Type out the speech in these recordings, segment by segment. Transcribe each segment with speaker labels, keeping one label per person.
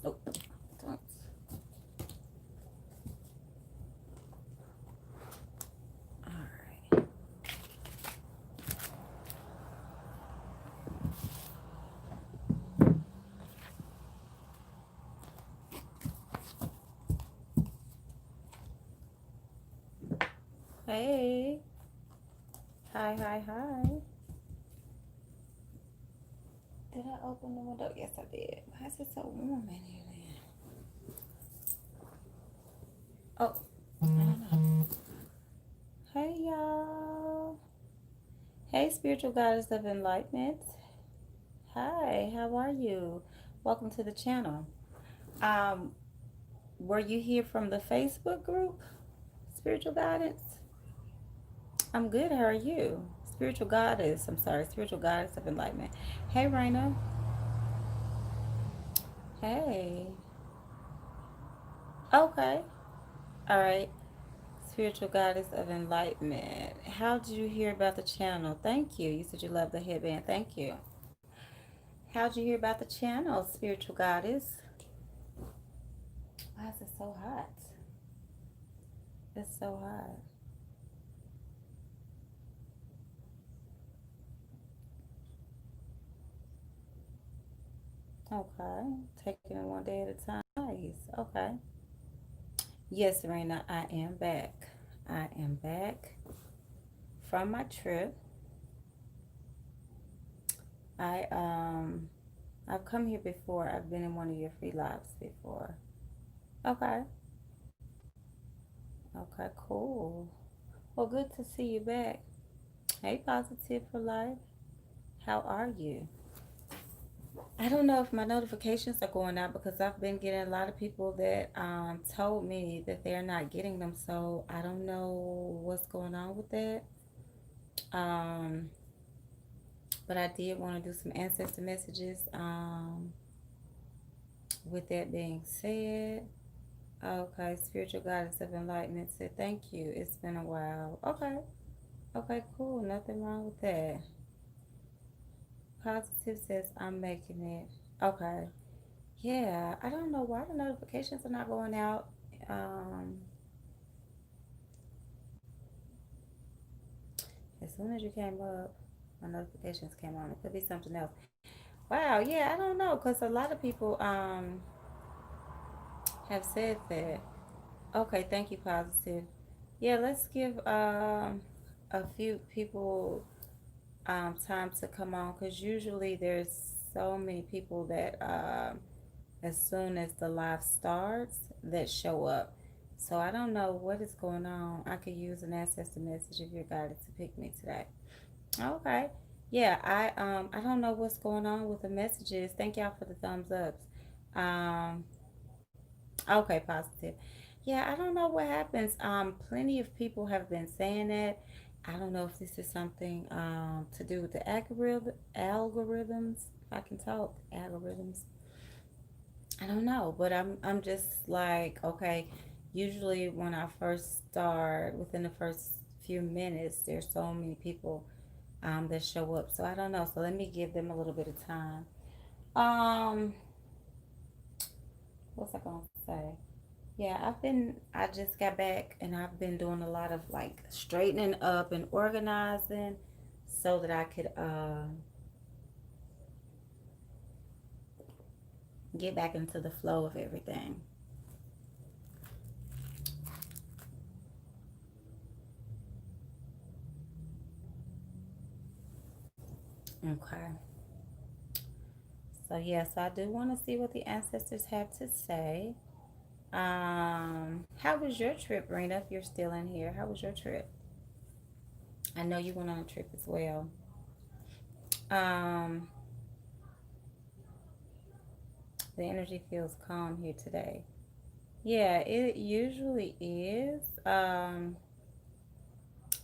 Speaker 1: Oh, don't. All right. Hey. Hi, hi, hi. Did I open the window? Yes, I did. Why is it so warm in here then? Oh, I don't know. Hey, y'all. Hey, spiritual goddess of enlightenment. Hi, how are you? Welcome to the channel. Um, were you here from the Facebook group, Spiritual Guidance? I'm good. How are you? Spiritual Goddess. I'm sorry, Spiritual Goddess of Enlightenment. Hey, Raina. Hey. Okay. All right. Spiritual Goddess of Enlightenment. How did you hear about the channel? Thank you. You said you love the headband. Thank you. How'd you hear about the channel, Spiritual Goddess? Why is it so hot? It's so hot. Okay. Taking it one day at a time. Nice. Okay. Yes, Serena, I am back. I am back from my trip. I I've come here before. I've been in one of your free lives before. Okay. Okay, cool. Well, good to see you back. Hey, Positive for Life. How are you? I don't know if my notifications are going out because I've been getting a lot of people that told me that they're not getting them. So I don't know what's going on with that. Um, but I did want to do some ancestor messages. With that being said, okay, spiritual goddess of enlightenment said, thank you. It's been a while. Okay. Okay, cool. Nothing wrong with that. Positive says, I'm making it. Okay. Yeah, I don't know why the notifications are not going out. Um, as soon as you came up, my notifications came on. It could be something else. Wow, yeah, I don't know, because a lot of people have said that. Okay, thank you, Positive. Yeah, let's give a few people time to come on, because usually there's so many people that as soon as the live starts that show up. So I don't know what is going on. I could use an ancestor message if you're guided to pick me today. Okay. Yeah, I don't know what's going on with the messages. Thank y'all for the thumbs ups. Um okay, positive. Yeah, I don't know what happens. Plenty of people have been saying that. I don't know if this is something to do with the algorithms. If I can talk, algorithms. I don't know, but I'm just like, okay, usually when I first start, within the first few minutes, there's so many people that show up. So I don't know. So let me give them a little bit of time. Um, what's I gonna say? Yeah, I just got back and I've been doing a lot of like straightening up and organizing so that I could get back into the flow of everything. Okay. So yes, I do want to see what the ancestors have to say. How was your trip, Rena? If you're still in here, how was your trip? I know you went on a trip as well. Um, the energy feels calm here today. Yeah, it usually is.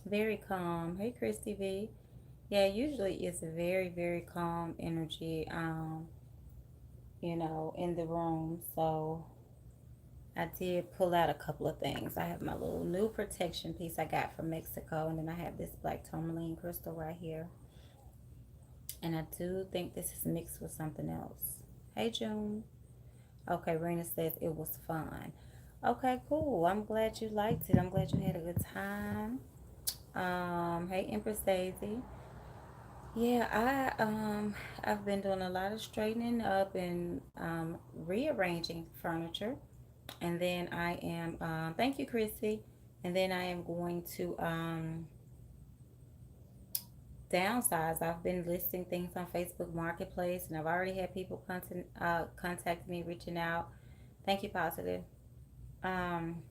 Speaker 1: Very calm. Hey, Christy V. Yeah, usually it's a very, very calm energy. In the room. So I did pull out a couple of things. I have my little new protection piece I got from Mexico, and then I have this black tourmaline crystal right here. And I do think this is mixed with something else. Hey, June. Okay, Rena says it was fun. Okay, cool. I'm glad you liked it. I'm glad you had a good time. Hey Empress Daisy. Yeah, I've been doing a lot of straightening up and rearranging furniture. And then I am thank you, Chrissy. And then I am going to downsize. I've been listing things on Facebook Marketplace, and I've already had people contact me, reaching out. Thank you, Positive. Um,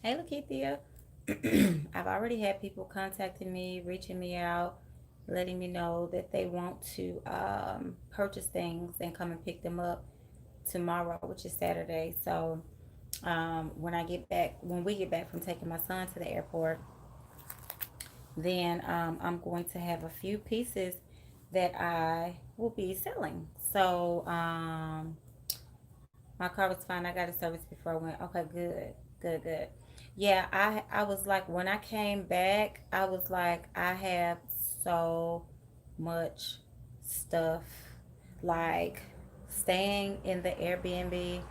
Speaker 1: hey, Lakithia. I've already had people contacting me, reaching me out, letting me know that they want to purchase things and come and pick them up tomorrow, which is Saturday. So when we get back from taking my son to the airport, then I'm going to have a few pieces that I will be selling. So my car was fine. I got a service before I went. Okay, good, good, good. Yeah, I was like when I came back, I was like I have so much stuff, like staying in the Airbnb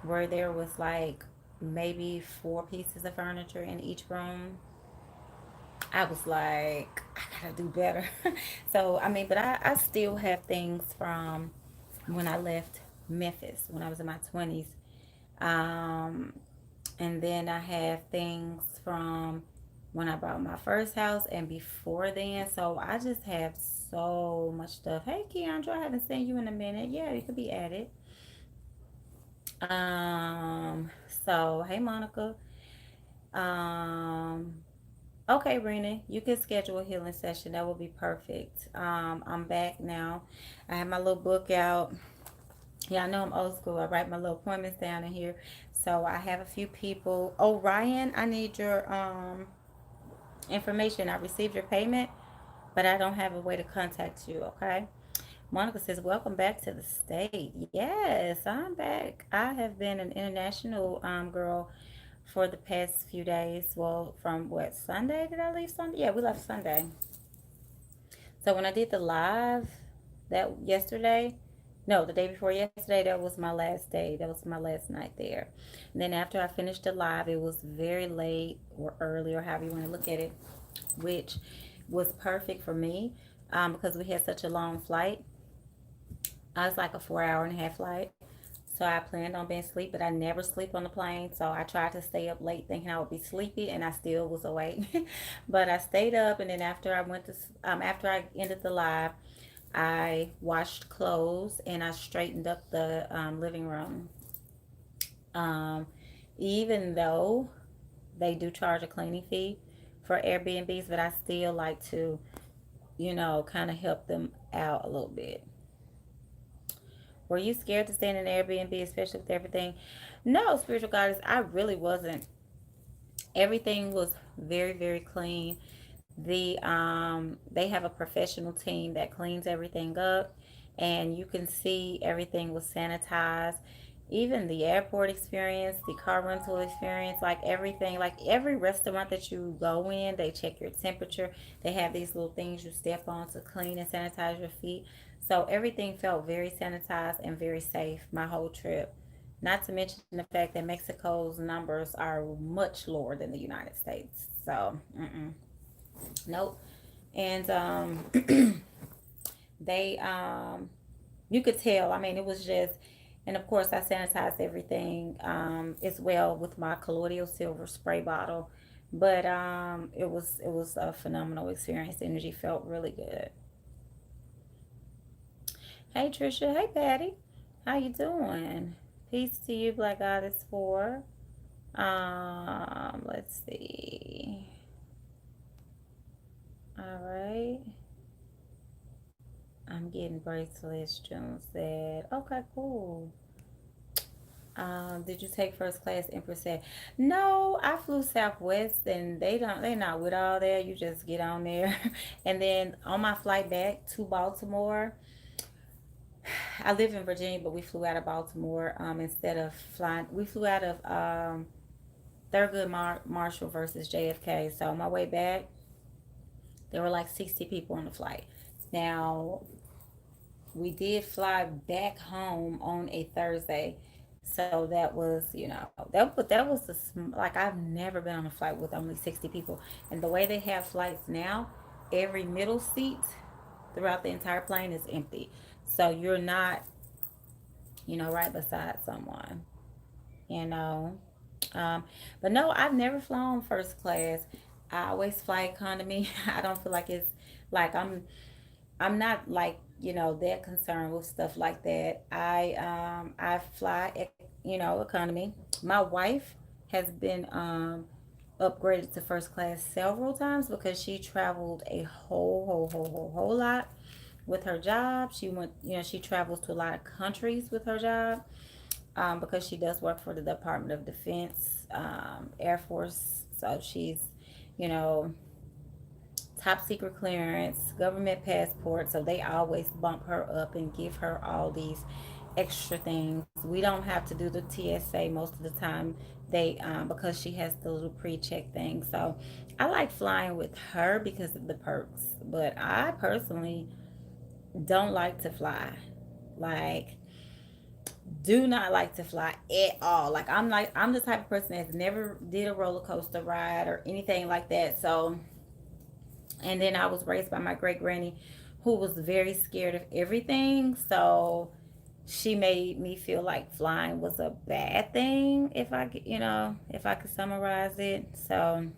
Speaker 1: where there was like maybe four pieces of furniture in each room. I was like, I gotta do better. So, I mean, but I still have things from when I left Memphis when I was in my 20s. Um, and then I have things from when I bought my first house and before then. So I just have so much stuff. Hey, Keandra, I haven't seen you in a minute. Yeah, you could be added. Um, so, hey, Monica. Um, Okay, Rena, you can schedule a healing session. That would be perfect. I'm back now. I have my little book out. Yeah, I know I'm old school. I write my little appointments down in here. So I have a few people. Oh, Ryan, I need your information. I received your payment, but I don't have a way to contact you. Okay. Monica says, "Welcome back to the state." Yes, I'm back. I have been an international girl for the past few days. Well, from what, Sunday? Did I leave Sunday? Yeah, we left Sunday. So when I did the live that yesterday, no, the day before yesterday, that was my last day. That was my last night there. And then after I finished the live, it was very late or early or however you want to look at it, which was perfect for me because we had such a long flight. I was like a 4 hour and a half flight. So I planned on being asleep, but I never sleep on the plane. So I tried to stay up late thinking I would be sleepy and I still was awake. But I stayed up and then after I ended the live, I washed clothes and I straightened up the living room. Um, Even though they do charge a cleaning fee for Airbnbs, but I still like to, kind of help them out a little bit. Were you scared to stay in an Airbnb, especially with everything? No, spiritual goddess, I really wasn't. Everything was very, very clean. They have a professional team that cleans everything up, and you can see everything was sanitized. Even the airport experience, the car rental experience, like everything, like every restaurant that you go in, they check your temperature. They have these little things you step on to clean and sanitize your feet. So everything felt very sanitized and very safe my whole trip. Not to mention the fact that Mexico's numbers are much lower than the United States. So, nope. And they, you could tell. I mean, it was just, and of course, I sanitized everything as well with my colloidal silver spray bottle. But it was a phenomenal experience. The energy felt really good. Hey Trisha, hey Patty, how you doing? Peace to you, Black Goddess 4. Let's see. All right. I'm getting bracelets, June said. Okay, cool. Did you take first class? Empress said, no, I flew Southwest and they're not with all that. You just get on there. And then on my flight back to Baltimore, I live in Virginia, but we flew out of Baltimore instead of flying. We flew out of Thurgood Marshall versus JFK. So on my way back, there were like 60 people on the flight. Now, We did fly back home on a Thursday. So that was, that was like I've never been on a flight with only 60 people. And the way they have flights now, every middle seat throughout the entire plane is empty. So you're not, right beside someone, you know. Um, but no, I've never flown first class. I always fly economy. I don't feel like it's like I'm not like, that concerned with stuff like that. I fly economy. My wife has been upgraded to first class several times because she traveled a whole lot with her job. She went, she travels to a lot of countries with her job, because she does work for the Department of Defense, Air Force. So she's, you know, top secret clearance, government passport. So they always bump her up and give her all these extra things. We don't have to do the TSA most of the time. They because she has the little pre-check thing. So I like flying with her because of the perks. But I personally don't like to fly. Like, do not like to fly at all. Like, I'm the type of person that's never did a roller coaster ride or anything like that. So, and then I was raised by my great granny who was very scared of everything. So she made me feel like flying was a bad thing, if I could summarize it. So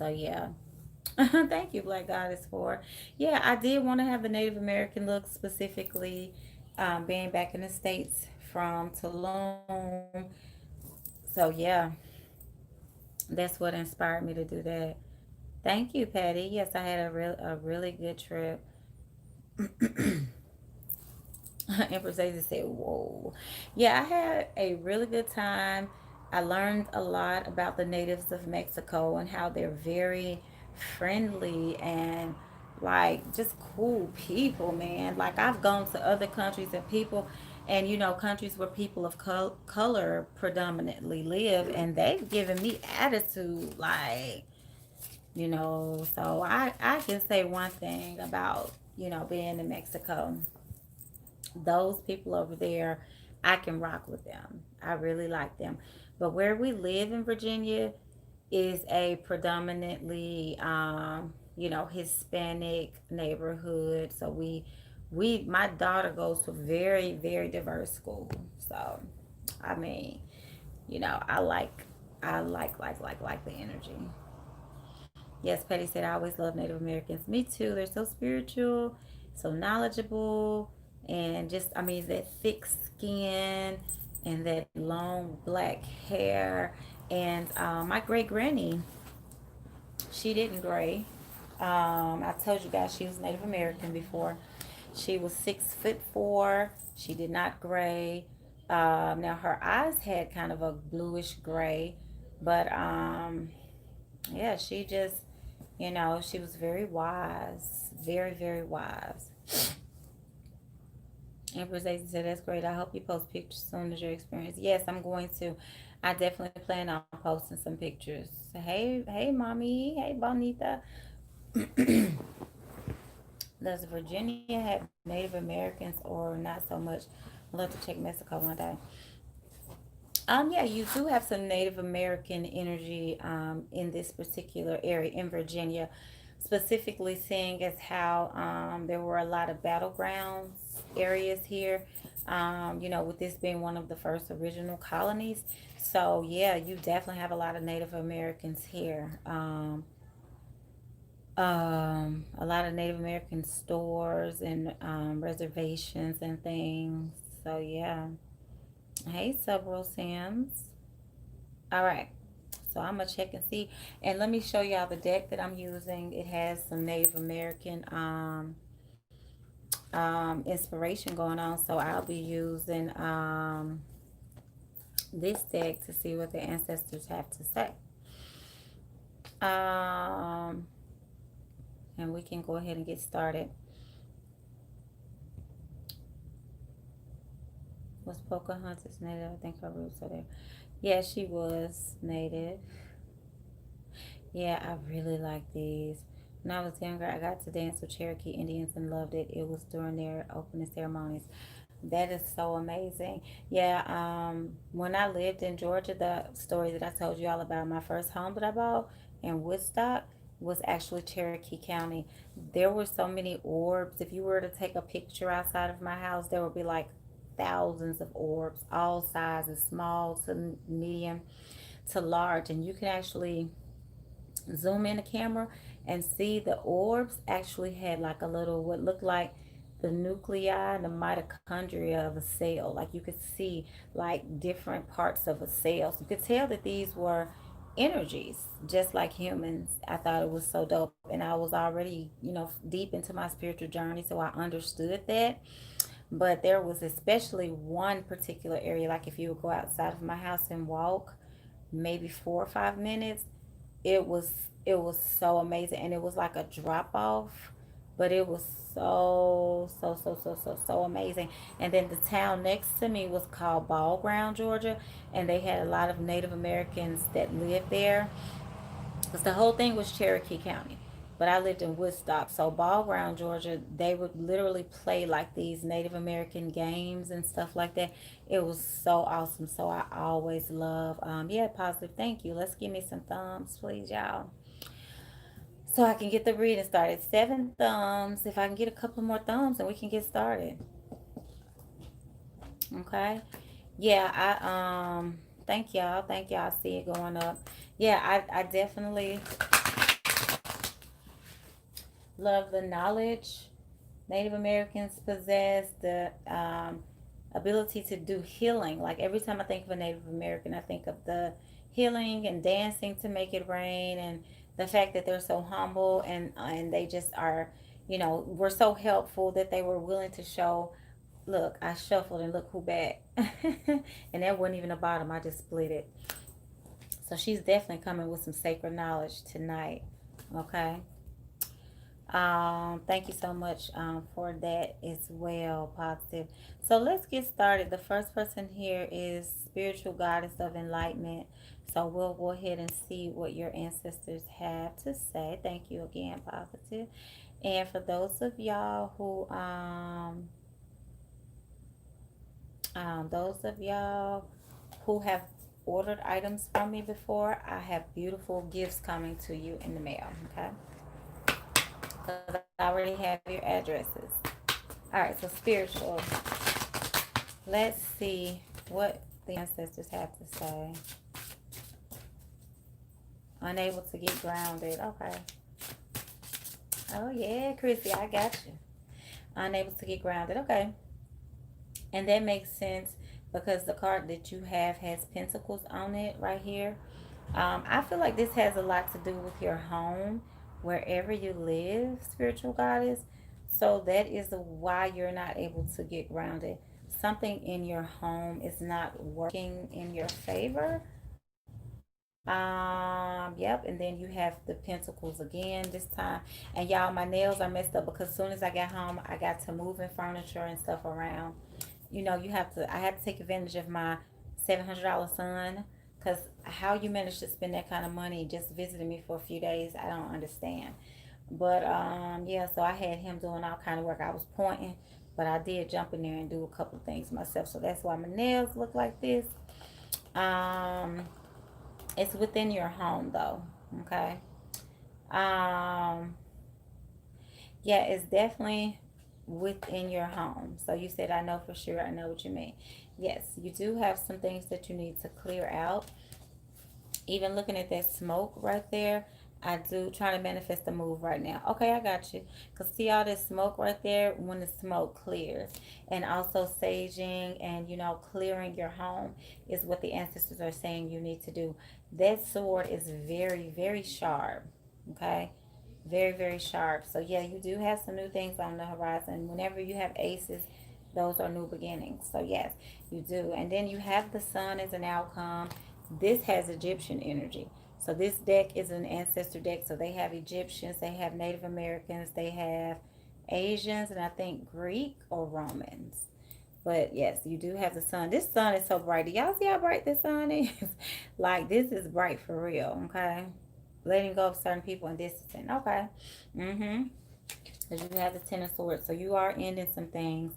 Speaker 1: yeah. Thank you, Black Goddess, for. Yeah, I did want to have the Native American look specifically, being back in the States from Tulum. So yeah, that's what inspired me to do that. Thank you, Patty. Yes, I had a really good trip. Empress Daisy said, "Whoa, yeah, I had a really good time. I learned a lot about the natives of Mexico and how they're very friendly and like just cool people, man. Like I've gone to other countries and people, and countries where people of color predominantly live, and they've given me attitude, like." So I can say one thing about being in Mexico. Those people over there, I can rock with them. I really like them. But where we live in Virginia is a predominantly, Hispanic neighborhood. So my daughter goes to a very, very diverse school. So, I mean, I like the energy. Yes, Patty said, I always love Native Americans. Me too. They're so spiritual, so knowledgeable, and just, I mean, that thick skin and that long black hair. And my great granny, she didn't gray. I told you guys she was Native American before. She was 6'4". She did not gray. Now her eyes had kind of a bluish gray, but yeah, she just, she was very wise, very, very wise. Empress Daisy said, "That's great. I hope you post pictures soon as your experience." Yes, I'm going to. I definitely plan on posting some pictures. Hey, hey, mommy. Hey, Bonita. Does Virginia have Native Americans or not so much? I'll have to check Mexico one day. Yeah, you do have some Native American energy in this particular area in Virginia, specifically seeing as how there were a lot of battlegrounds areas here. With this being one of the first original colonies. So yeah, you definitely have a lot of Native Americans here. A lot of Native American stores and reservations and things. So yeah. Hey, several Sims. All right. So I'm gonna check and see, and let me show y'all the deck that I'm using. It has some Native American inspiration going on. So I'll be using this deck to see what the ancestors have to say. Um, and we can go ahead and get started. Was Pocahontas native? I think her roots are there. Yeah, she was native. Yeah, I really like these. When I was younger, I got to dance with Cherokee Indians and loved it. It was during their opening ceremonies. That is so amazing. Yeah, when I lived in Georgia, the story that I told you all about, my first home that I bought in Woodstock was actually Cherokee County. There were so many orbs. If you were to take a picture outside of my house, there would be like thousands of orbs, all sizes, small to medium to large. And you can actually zoom in the camera and see the orbs actually had like a little, what looked like the nuclei and the mitochondria of a cell. Like you could see like different parts of a cell. So you could tell that these were energies just like humans. I thought it was so dope, and I was already, deep into my spiritual journey, so I understood that. But there was especially one particular area, like if you would go outside of my house and walk maybe 4 or 5 minutes, it was it was so amazing, and it was like a drop off, but it was so amazing. And then the town next to me was called Ball Ground, Georgia, and they had a lot of Native Americans that lived there, because the whole thing was Cherokee County. But I lived in Woodstock, so Ball Ground, Georgia, they would literally play like these Native American games and stuff like that. It was so awesome. So I always love, yeah, positive. Thank you. Let's give me some thumbs, please, y'all, so I can get the reading started. 7 thumbs. If I can get a couple more thumbs, and we can get started. Okay. Yeah, thank y'all. Thank y'all. I see it going up. Yeah, I definitely love the knowledge Native Americans possess, the ability to do healing. Like every time I think of a Native American, I think of the healing and dancing to make it rain, and the fact that they're so humble, and they just are, were so helpful that they were willing to show. Look, I shuffled and look who back, and that wasn't even a bottom. I just split it. So she's definitely coming with some sacred knowledge tonight. Okay. Thank you so much for that as well, positive. So let's get started. The first person here is spiritual goddess of enlightenment. So we'll go ahead and see what your ancestors have to say. Thank you again, positive. And for those of y'all who have ordered items from me before, I have beautiful gifts coming to you in the mail. Okay, because I already have your addresses. All right, so spiritual. Let's see what the ancestors have to say. Unable to get grounded. Okay. Oh, yeah, Chrissy, I got you. Unable to get grounded. Okay. And that makes sense because the card that you have has pentacles on it right here. I feel like this has a lot to do with your home, wherever you live, spiritual goddess. So that is why you're not able to get grounded. Something in your home is not working in your favor. Yep, and then you have the pentacles again this time. And y'all, my nails are messed up because as soon as I got home, I got to moving furniture and stuff around. I had to take advantage of my $700 son, because how you manage to spend that kind of money just visiting me for a few days, I don't understand. But yeah, so I had him doing all kind of work. I was pointing, but I did jump in there and do a couple of things myself. So that's why my nails look like this. Um, it's within your home though. Okay. Um, yeah, it's definitely within your home. So you said, I know for sure, I know what you mean. Yes, you do have some things that you need to clear out. Even looking at that smoke right there, I do try to manifest a move right now. Okay, I got you. Because see all this smoke right there, when the smoke clears. And also saging and, clearing your home is what the ancestors are saying you need to do. That sword is very, very sharp. Okay? Very, very sharp. So yeah, you do have some new things on the horizon. Whenever you have aces, those are new beginnings. So yes, you do. And then you have the sun as an outcome. This has Egyptian energy. So this deck is an ancestor deck. So they have Egyptians, they have Native Americans, they have Asians, and I think Greek or Romans. But yes, you do have the sun. This sun is so bright. Do y'all see how bright this sun is? Like, this is bright for real, okay? letting go of certain people and distancing. Okay. Mm-hmm. Because you have the Ten of Swords. So you are ending some things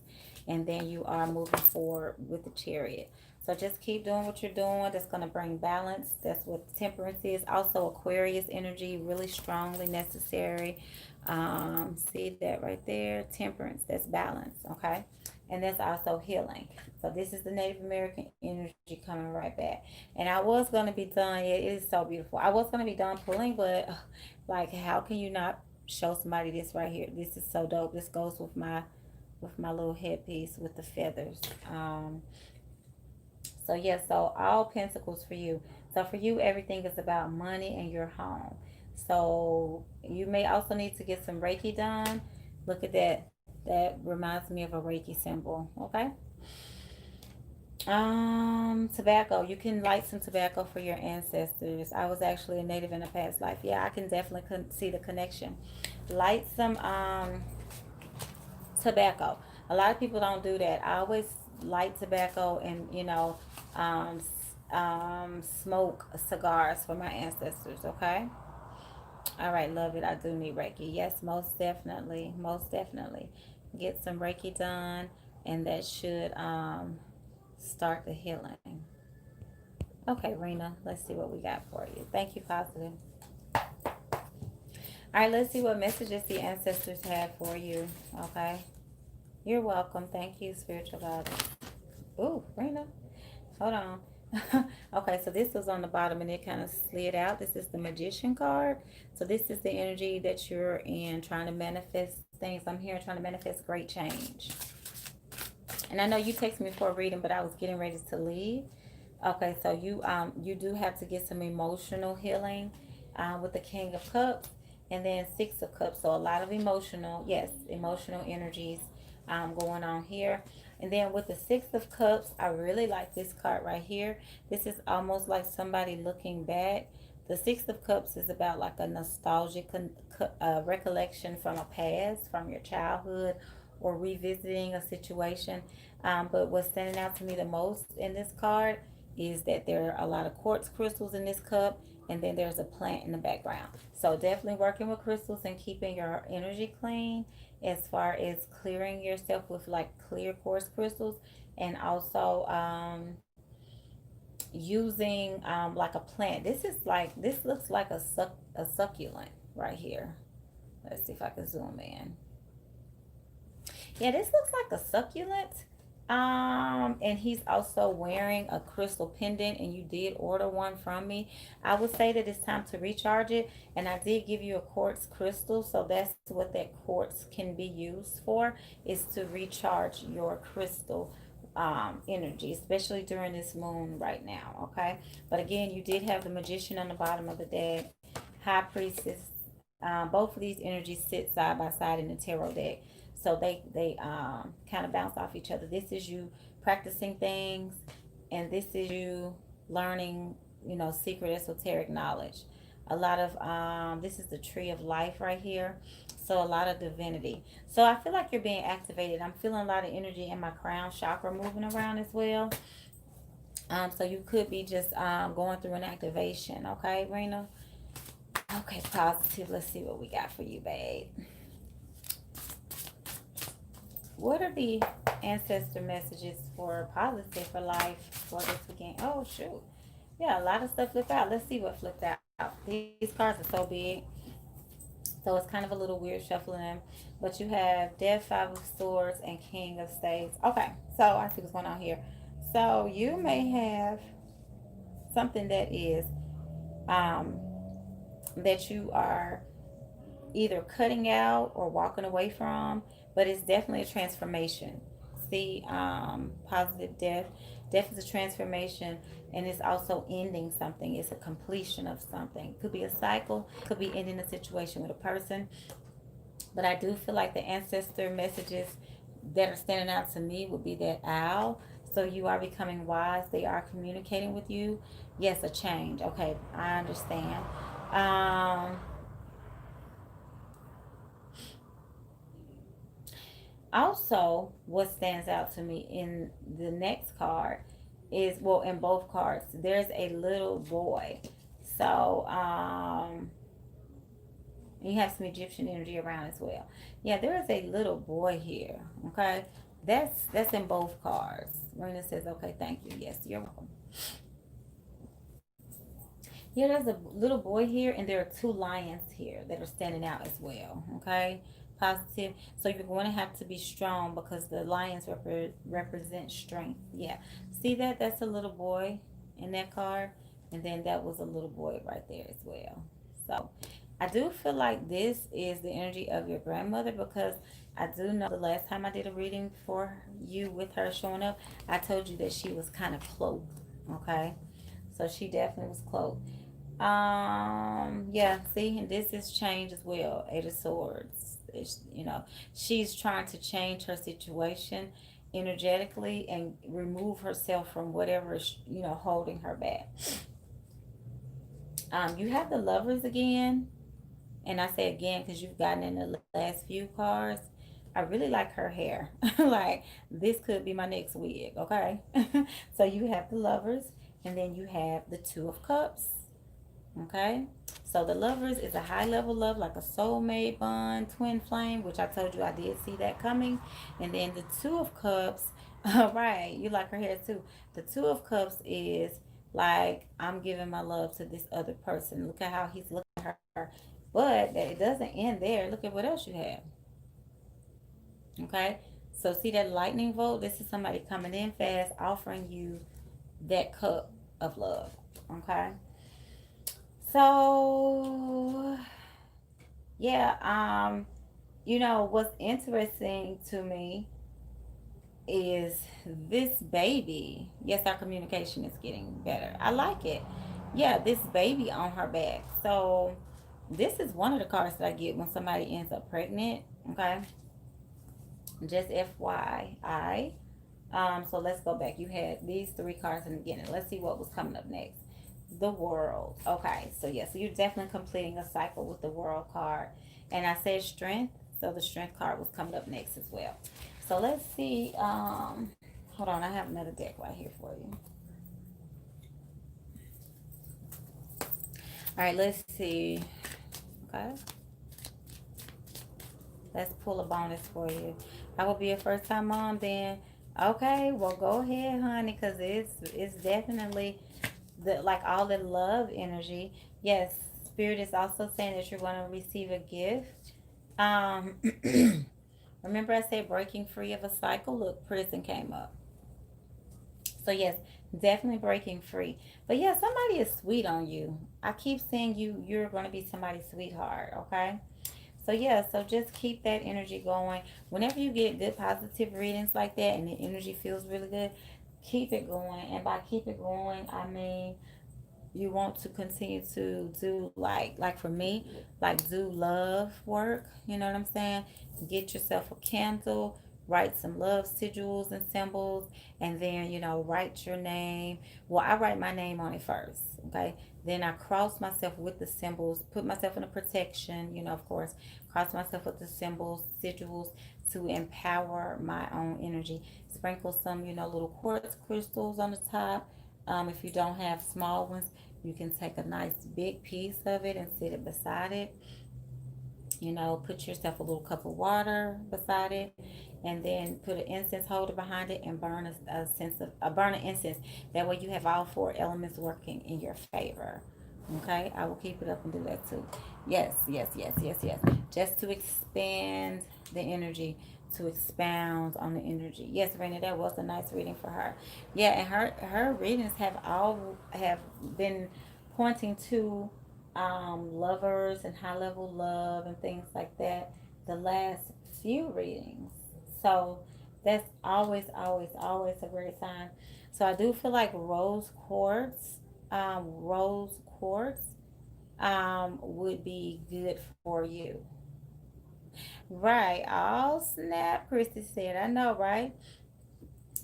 Speaker 1: and then you are moving forward with the Chariot. So just keep doing what you're doing. That's going to bring balance. That's what temperance is. Also Aquarius energy, really strongly necessary. See that right there? Temperance, that's balance, okay? And that's also healing. So this is the Native American energy coming right back. And I was going to be done. Yeah, it is so beautiful. I was going to be done pulling, but like, how can you not show somebody this right here? This is so dope. This goes with my little headpiece with the feathers. So yeah, so all pentacles for you. So for you, everything is about money and your home. So you may also need to get some Reiki done. Look at that. That reminds me of a Reiki symbol. Okay. Tobacco. You can light some tobacco for your ancestors. I was actually a native in a past life. Yeah, I can definitely see the connection. Light some tobacco. A lot of people don't do that. I always light tobacco and um, smoke cigars for my ancestors. Okay. All right, love it. I do need Reiki. Yes, most definitely, most definitely. Get some Reiki done, and that should start the healing. Okay, Rena. Let's see what we got for you. Thank you, positive. All right, let's see what messages the ancestors have for you. Okay. You're welcome. Thank you, spiritual guidance. Ooh, Rena. Hold on. Okay, so this was on the bottom and it kind of slid out. This is the Magician card. So this is the energy that you're in, trying to manifest things. I'm here trying to manifest great change. And I know you texted me for a reading, but I was getting ready to leave. Okay, so you do have to get some emotional healing with the King of Cups and then Six of Cups. So a lot of emotional, yes, emotional energies going on here. And then with the Six of Cups, I really like this card right here. This is almost like somebody looking back. The Six of Cups is about like a nostalgic recollection from a past, from your childhood, or revisiting a situation. But what's standing out to me the most in this card is that there are a lot of quartz crystals in this cup, and then there's a plant in the background. So definitely working with crystals and keeping your energy clean as far as clearing yourself with like clear quartz crystals, and also using like a plant. This looks like a succulent right here. Let's see if I can zoom in. Yeah, this looks like a succulent. And he's also wearing a crystal pendant, and you did order one from me. I would say that it's time to recharge it, and I did give you a quartz crystal, so that's what that quartz can be used for, is to recharge your crystal energy, especially during this moon right now. Okay, but again, you did have the Magician on the bottom of the deck, High Priestess. Both of these energies sit side by side in the tarot deck, so they kind of bounce off each other. This is you practicing things, and this is you learning, secret esoteric knowledge. A lot of this is the tree of life right here, so a lot of divinity. So I feel like you're being activated. I'm feeling a lot of energy in my crown chakra moving around as well. So you could be just going through an activation. Okay, Rena. Okay, positive. Let's see what we got for you, babe. What are the ancestor messages for positive for life for this weekend? Oh, shoot. Yeah, a lot of stuff flipped out. Let's see what flipped out. These cards are so big, so it's kind of a little weird shuffling them. But you have Death, Five of Swords, and King of Spades. Okay, so I see what's going on here. So you may have something that is um, that you are either cutting out or walking away from, but it's definitely a transformation. See, positive death. Death is a transformation, and it's also ending something. It's a completion of something. It could be a cycle, could be ending a situation with a person. But I do feel like the ancestor messages that are standing out to me would be that owl. So you are becoming wise. They are communicating with you. Yes, a change. Okay, I understand. Um, Also, what stands out to me in the next card is, well, in both cards, there's a little boy So, you have some Egyptian energy around as well. Yeah, there is a little boy here. Okay, that's in both cards. Rena says, "Okay, thank you. Yes, you're welcome." Yeah, there's a little boy here, and there are two lions here that are standing out as well. Okay, positive. So you're going to have to be strong because the lions represent strength. Yeah, see that? That's a little boy in that card, and then that was a little boy right there as well. So I do feel like this is the energy of your grandmother because I do know the last time I did a reading for you with her showing up, I told you that she was kind of cloaked. Okay, so she definitely was cloaked. Yeah, see, and this is change as well. Eight of Swords. She's trying to change her situation energetically and remove herself from whatever is, holding her back. You have the Lovers again, and I say again because you've gotten in the last few cards. I really like her hair. Like, this could be my next wig, okay? So you have the Lovers, and then you have the Two of Cups. Okay, so the Lovers is a high level love, like a soulmate bond, twin flame, which I told you I did see that coming. And then the Two of Cups, right? You like her hair too. The Two of Cups is like, I'm giving my love to this other person. Look at how he's looking at her, but it doesn't end there. Look at what else you have. Okay, so see that lightning bolt? This is somebody coming in fast, offering you that cup of love. Okay, so yeah, what's interesting to me is this baby. Yes, our communication is getting better. I like it. Yeah, this baby on her back. So this is one of the cards that I get when somebody ends up pregnant. Okay, just FYI. So let's go back. You had these three cards in the beginning. Let's see what was coming up next. The World. Okay, so yeah, so you're definitely completing a cycle with the World card. And I said strength, so the strength card was coming up next as well. So let's see. Hold on, I have another deck right here for you. All right, let's see. Okay, let's pull a bonus for you. I will be a first time mom then. Okay, well go ahead, honey, because it's definitely the like all the love energy. Yes, spirit is also saying that you're going to receive a gift. Um, remember I said breaking free of a cycle. Look, prison came up. So yes, definitely breaking free. But yeah, somebody is sweet on you. I keep saying you're going to be somebody's sweetheart. Okay. So yeah, so just keep that energy going. Whenever you get good positive readings like that and the energy feels really good, keep it going. And by keep it going, I mean you want to continue to do like for me, like do love work, you know what I'm saying? Get yourself a candle, write some love sigils and symbols, and then write your name. Well, I write my name on it first, okay? Then I cross myself with the symbols, put myself in a protection, of course, cross myself with the symbols, sigils, to empower my own energy. Sprinkle some little quartz crystals on the top. If you don't have small ones, you can take a nice big piece of it and sit it beside it. Put yourself a little cup of water beside it, and then put an incense holder behind it and burn a sense of burn an incense. That way, you have all four elements working in your favor. Okay, I will keep it up and do that too. Yes, yes, yes, yes, yes. Just to expand the energy, to expound on the energy. Yes, Raina, that was a nice reading for her. Yeah, and her readings have been pointing to lovers and high level love and things like that the last few readings. So that's always, always, always a great sign. So I do feel like rose quartz would be good for you. Right. Oh snap, Christy said. I know, right?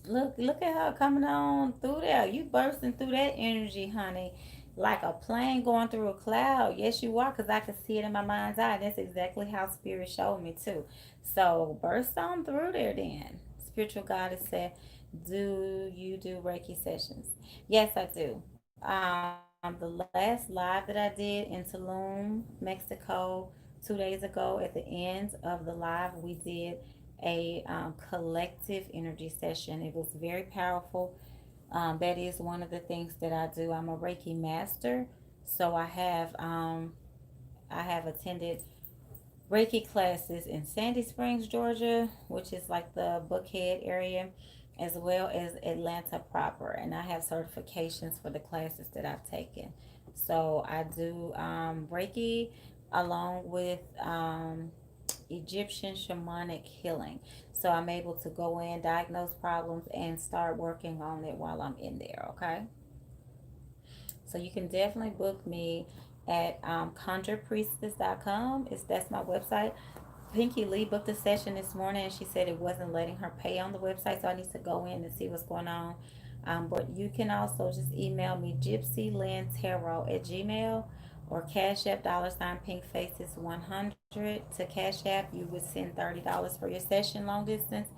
Speaker 1: Look at her coming on through there. You bursting through that energy, honey. Like a plane going through a cloud. Yes, you are, because I can see it in my mind's eye. That's exactly how Spirit showed me, too. So, burst on through there then. Spiritual Goddess said, do you do Reiki sessions? Yes, I do. The last live that I did in Tulum, Mexico, 2 days ago, at the end of the live, we did a collective energy session. It was very powerful. That is one of the things that I do. I'm a Reiki master, so I have attended Reiki classes in Sandy Springs, Georgia, which is like the Buckhead area, as well as Atlanta proper. And I have certifications for the classes that I've taken. So I do Reiki along with Egyptian shamanic healing. So I'm able to go in, diagnose problems, and start working on it while I'm in there. Okay. So you can definitely book me at conjurepriestess.com. That's my website. Pinky Lee booked a session this morning and she said it wasn't letting her pay on the website, so I need to go in and see what's going on. But you can also just email me gypsylandtarot@gmail or Cash App $ pink faces 100 to Cash App. You would send $30 for your session long distance,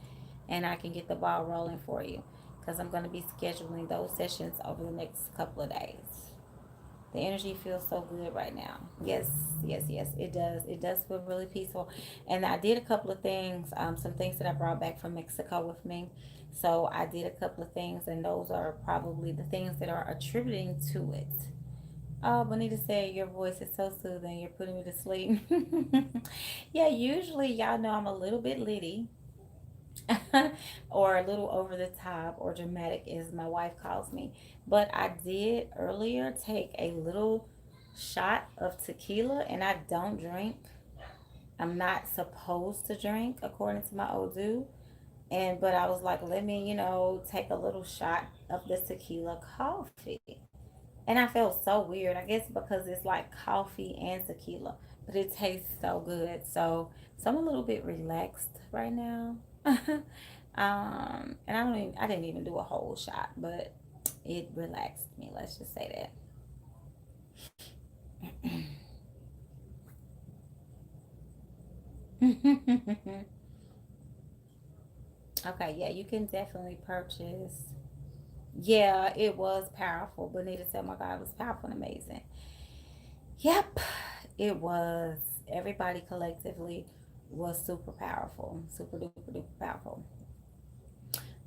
Speaker 1: and I can get the ball rolling for you because I'm going to be scheduling those sessions over the next couple of days. The energy feels so good right now. Yes, yes, yes, it does. It does feel really peaceful. And I did a couple of things, some things that I brought back from Mexico with me. So I did a couple of things, and those are probably the things that are attributing to it. Oh, Bonita said your voice is so soothing. You're putting me to sleep. Yeah, usually y'all know I'm a little bit litty. Or a little over the top or dramatic, as my wife calls me. But I did earlier take a little shot of tequila, and I don't drink. I'm not supposed to drink according to my Odu. And but I was like, let me, take a little shot of this tequila coffee. And I felt so weird. I guess because it's like coffee and tequila, but it tastes so good. So I'm a little bit relaxed right now. And I didn't even do a whole shot, but it relaxed me. Let's just say that. Okay, yeah, you can definitely purchase. Yeah, it was powerful. Bonita said, "Oh my God, it was powerful and amazing." Yep, it was. Everybody collectively was super powerful, super duper duper powerful.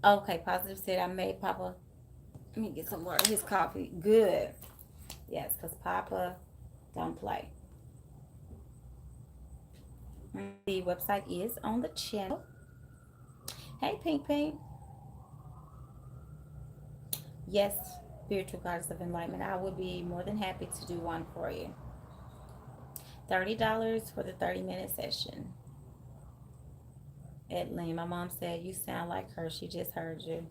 Speaker 1: Okay, Positive said, I made Papa. Let me get some more of his coffee. Good. Yes, because Papa don't play. The website is on the channel. Hey, Pink Pink. Yes, spiritual goddess of enlightenment. I would be more than happy to do one for you. $30 for the 30-minute session. Edlene, my mom said, you sound like her. She just heard you.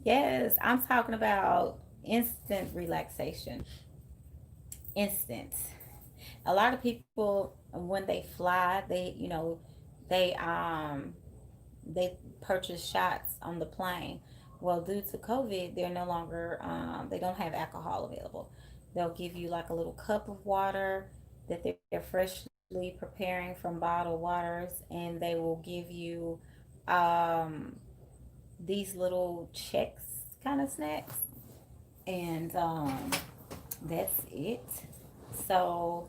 Speaker 1: Yes, I'm talking about instant relaxation. Instant. A lot of people, when they fly, they they purchase shots on the plane. Well, due to COVID, they're no longer, they don't have alcohol available. They'll give you like a little cup of water that they're freshly preparing from bottled waters, and they will give you um, these little checks kind of snacks, and that's it. So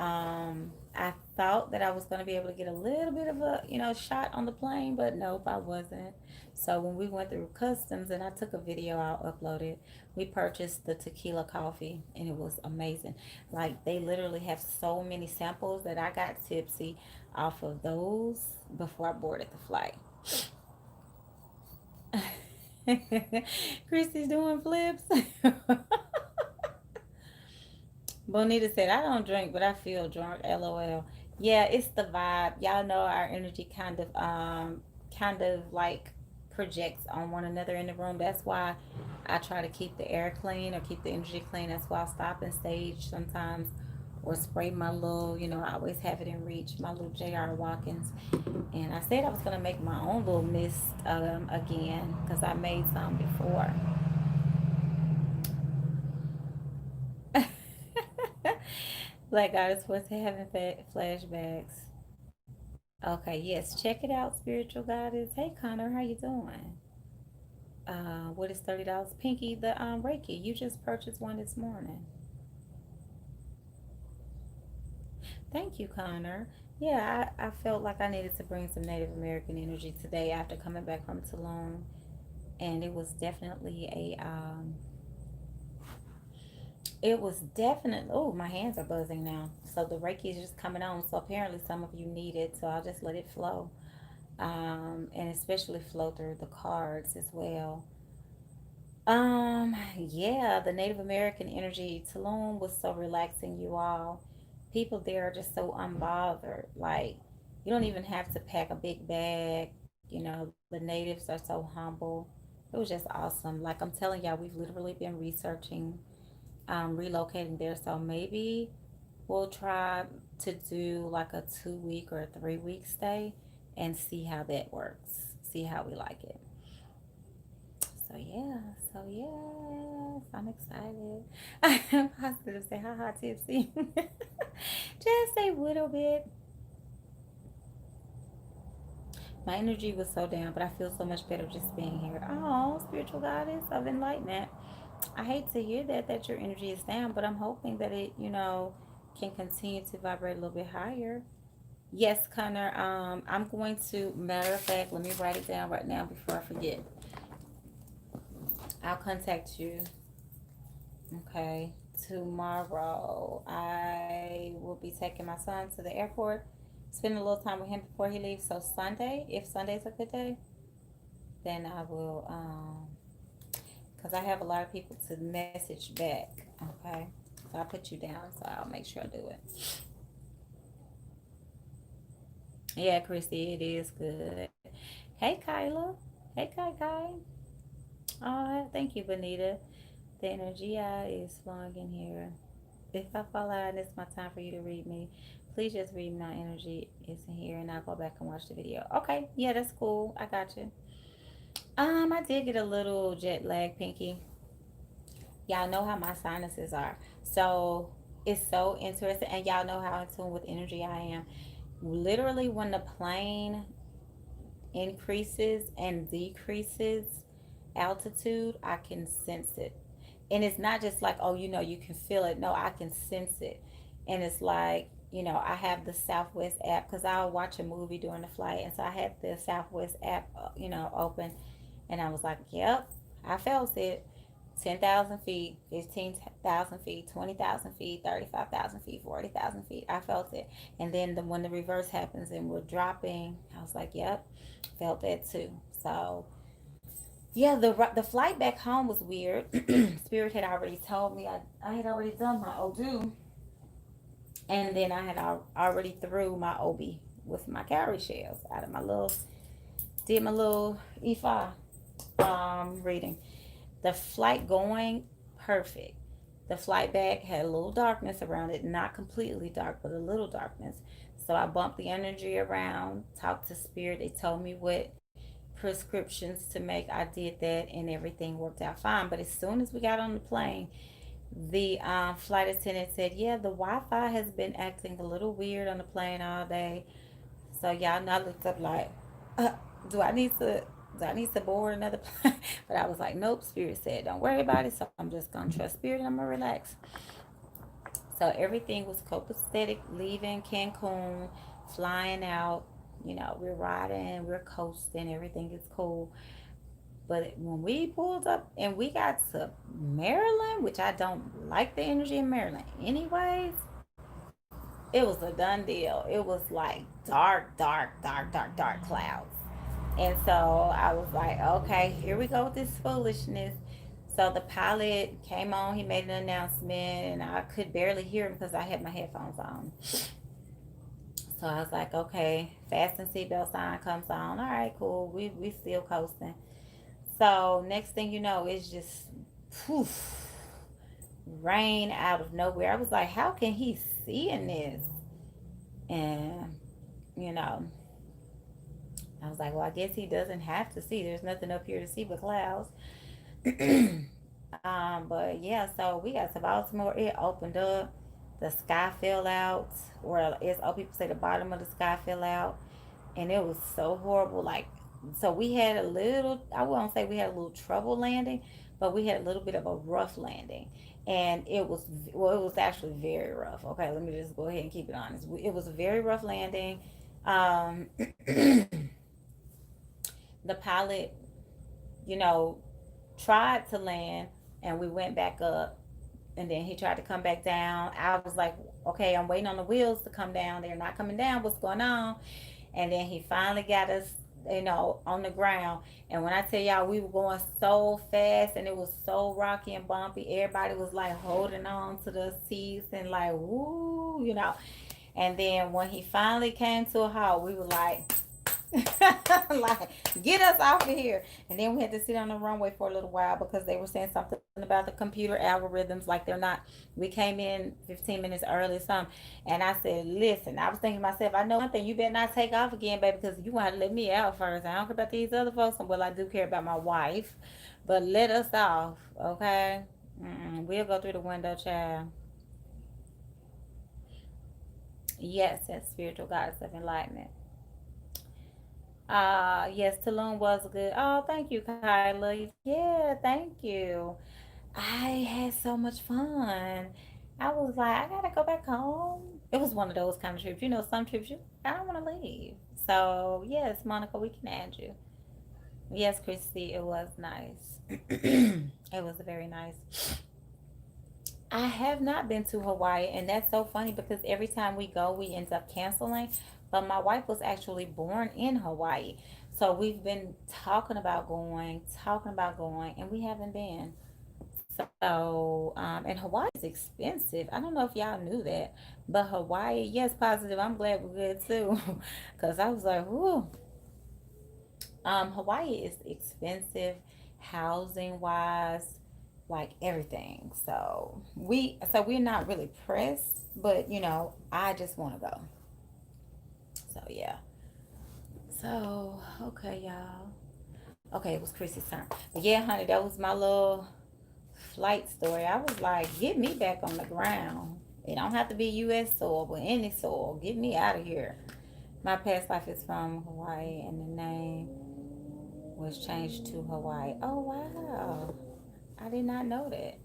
Speaker 1: I thought that I was going to be able to get a little bit of a, shot on the plane, but nope, I wasn't. So when we went through customs and I took a video, I'll upload it. We purchased the tequila coffee and it was amazing. Like they literally have so many samples that I got tipsy off of those before I boarded the flight. Christy's doing flips. Bonita said, I don't drink, but I feel drunk. LOL. Yeah, it's the vibe. Y'all know our energy kind of like projects on one another in the room. That's why I try to keep the air clean or keep the energy clean. That's why I stop and stage sometimes or spray my little, I always have it in reach, my little J.R. Watkins. And I said I was gonna make my own little mist again because I made some before. Like God is supposed to having flashbacks. Okay, yes, check it out, spiritual goddess. Hey Connor, how you doing? what is $30? Pinky, the Reiki. You just purchased one this morning. Thank you, Connor. Yeah, I felt like I needed to bring some Native American energy today after coming back from Tulum, and it was definitely, oh, my hands are buzzing now. So the Reiki is just coming on. So apparently some of you need it, so I'll just let it flow, and especially flow through the cards as well. Yeah, the Native American energy. Tulum was so relaxing, you all. People there are just so unbothered. Like, you don't even have to pack a big bag. The natives are so humble. It was just awesome. Like, I'm telling y'all, we've literally been researching, relocating there. So maybe we'll try to do like a 2 week or a 3 week stay and see how that works. See how we like it. So yeah, so yes, I'm excited. I'm positive. Say haha tipsy. Just a little bit. My energy was so down, but I feel so much better just being here. Oh, spiritual goddess of enlightenment. I hate to hear that your energy is down, but I'm hoping that it, can continue to vibrate a little bit higher. Yes, Connor. I'm going to. Matter of fact, let me write it down right now before I forget. I'll contact you. Okay. Tomorrow, I will be taking my son to the airport, spending a little time with him before he leaves. So Sunday, if Sunday's a good day, then I will, because I have a lot of people to message back. Okay. So I'll put you down, so I'll make sure I do it. Yeah, Christy, it is good. Hey, Kyla. Hey, Kai Kai. Oh, thank you, Bonita. The energy is flowing in here. If I fall out and it's my time for you to read me, please just read my energy is in here and I'll go back and watch the video. Okay, yeah, that's cool. I got you. I did get a little jet lag, Pinky. Y'all know how my sinuses are. So it's so interesting. And y'all know how in tune with energy I am. Literally, when the plane increases and decreases altitude, I can sense it. And it's not just like, oh, you can feel it. No, I can sense it. And it's like, I have the Southwest app because I'll watch a movie during the flight. And so I had the Southwest app, open. And I was like, yep, I felt it. 10,000 feet, 15,000 feet, 20,000 feet, 35,000 feet, 40,000 feet. I felt it. And then when the reverse happens and we're dropping, I was like, yep, felt that too. So, yeah, the flight back home was weird. Spirit had already told me I had already done my Odu. And then I had already threw my Obi with my cowrie shells out of did my little Ifa reading. The flight going, perfect. The flight back had a little darkness around it, not completely dark, but a little darkness. So I bumped the energy around, talked to Spirit. They told me what prescriptions to make. I did that, and everything worked out fine. But as soon as we got on the plane, the flight attendant said, "Yeah, the Wi-Fi has been acting a little weird on the plane all day." So y'all know I looked up like, uh, do I need to do I need to board another plane? But I was like, nope. Spirit said, don't worry about it. So I'm just gonna trust Spirit and I'm gonna relax. So everything was copacetic. Leaving Cancun, flying out. We're riding, we're coasting. Everything is cool. But when we pulled up and we got to Maryland, which I don't like the energy in Maryland, anyways, it was a done deal. It was like dark, dark, dark, dark, dark clouds. And so I was like, okay, here we go with this foolishness. So the pilot came on, he made an announcement, and I could barely hear him because I had my headphones on. So I was like, okay, fasten seatbelt sign comes on. All right, cool. We still coasting. So next thing you know, it's just poof, rain out of nowhere. I was like, how can he see in this? And you know, I was like, well, I guess he doesn't have to see. There's nothing up here to see but clouds. But yeah, so we got to Baltimore. It opened up. The sky fell out, or as people say, the bottom of the sky fell out, and it was so horrible. Like So we had a little, I won't say we had a little trouble landing, but we had a little bit of a rough landing. And it was, well, it was actually very rough. Okay, let me just go ahead and keep it honest. It was a very rough landing. Um, the pilot, you know, tried to land and we went back up, and then he tried to come back down. I was like, okay, I'm waiting on the wheels to come down. They're not coming down. What's going on? And then he finally got us, on the ground. And when I tell y'all, we were going so fast and it was so rocky and bumpy. Everybody was like holding on to the seats and like, woo. And then when he finally came to a halt, we were like, like, get us off of here. And then we had to sit on the runway for a little while because they were saying something about the computer algorithms, like they're not, we came in 15 minutes early or something. And I said, listen, I was thinking to myself, I know one thing, you better not take off again, baby, because you want to let me out first. I don't care about these other folks. Well, I do care about my wife, but let us off, okay? We'll go through the window, child. Yes, that's spiritual goddess of enlightenment. Yes, Tulum was good. Oh, thank you, Kyla. Yeah, thank you. I had so much fun. I was like, I gotta go back home. It was one of those kind of trips. Some trips I don't want to leave. So yes, Monica, we can add you. Yes, Christy, it was nice. It was very nice. I have not been to Hawaii, and that's so funny because every time we go, we end up canceling. But my wife was actually born in Hawaii. So we've been talking about going, and we haven't been. So, and Hawaii is expensive. I don't know if y'all knew that, but Hawaii, yes, positive. I'm glad we're good too, because I was like, whoo. Hawaii is expensive, housing wise, like everything. So we're not really pressed, but I just want to go. So yeah. So okay, y'all. Okay, it was Chrissy's turn. But yeah, honey, that was my little flight story. I was like, get me back on the ground. It don't have to be U.S. soil, but any soil. Get me out of here. My past life is from Hawaii, and the name was changed to Hawaii. Oh wow, I did not know that.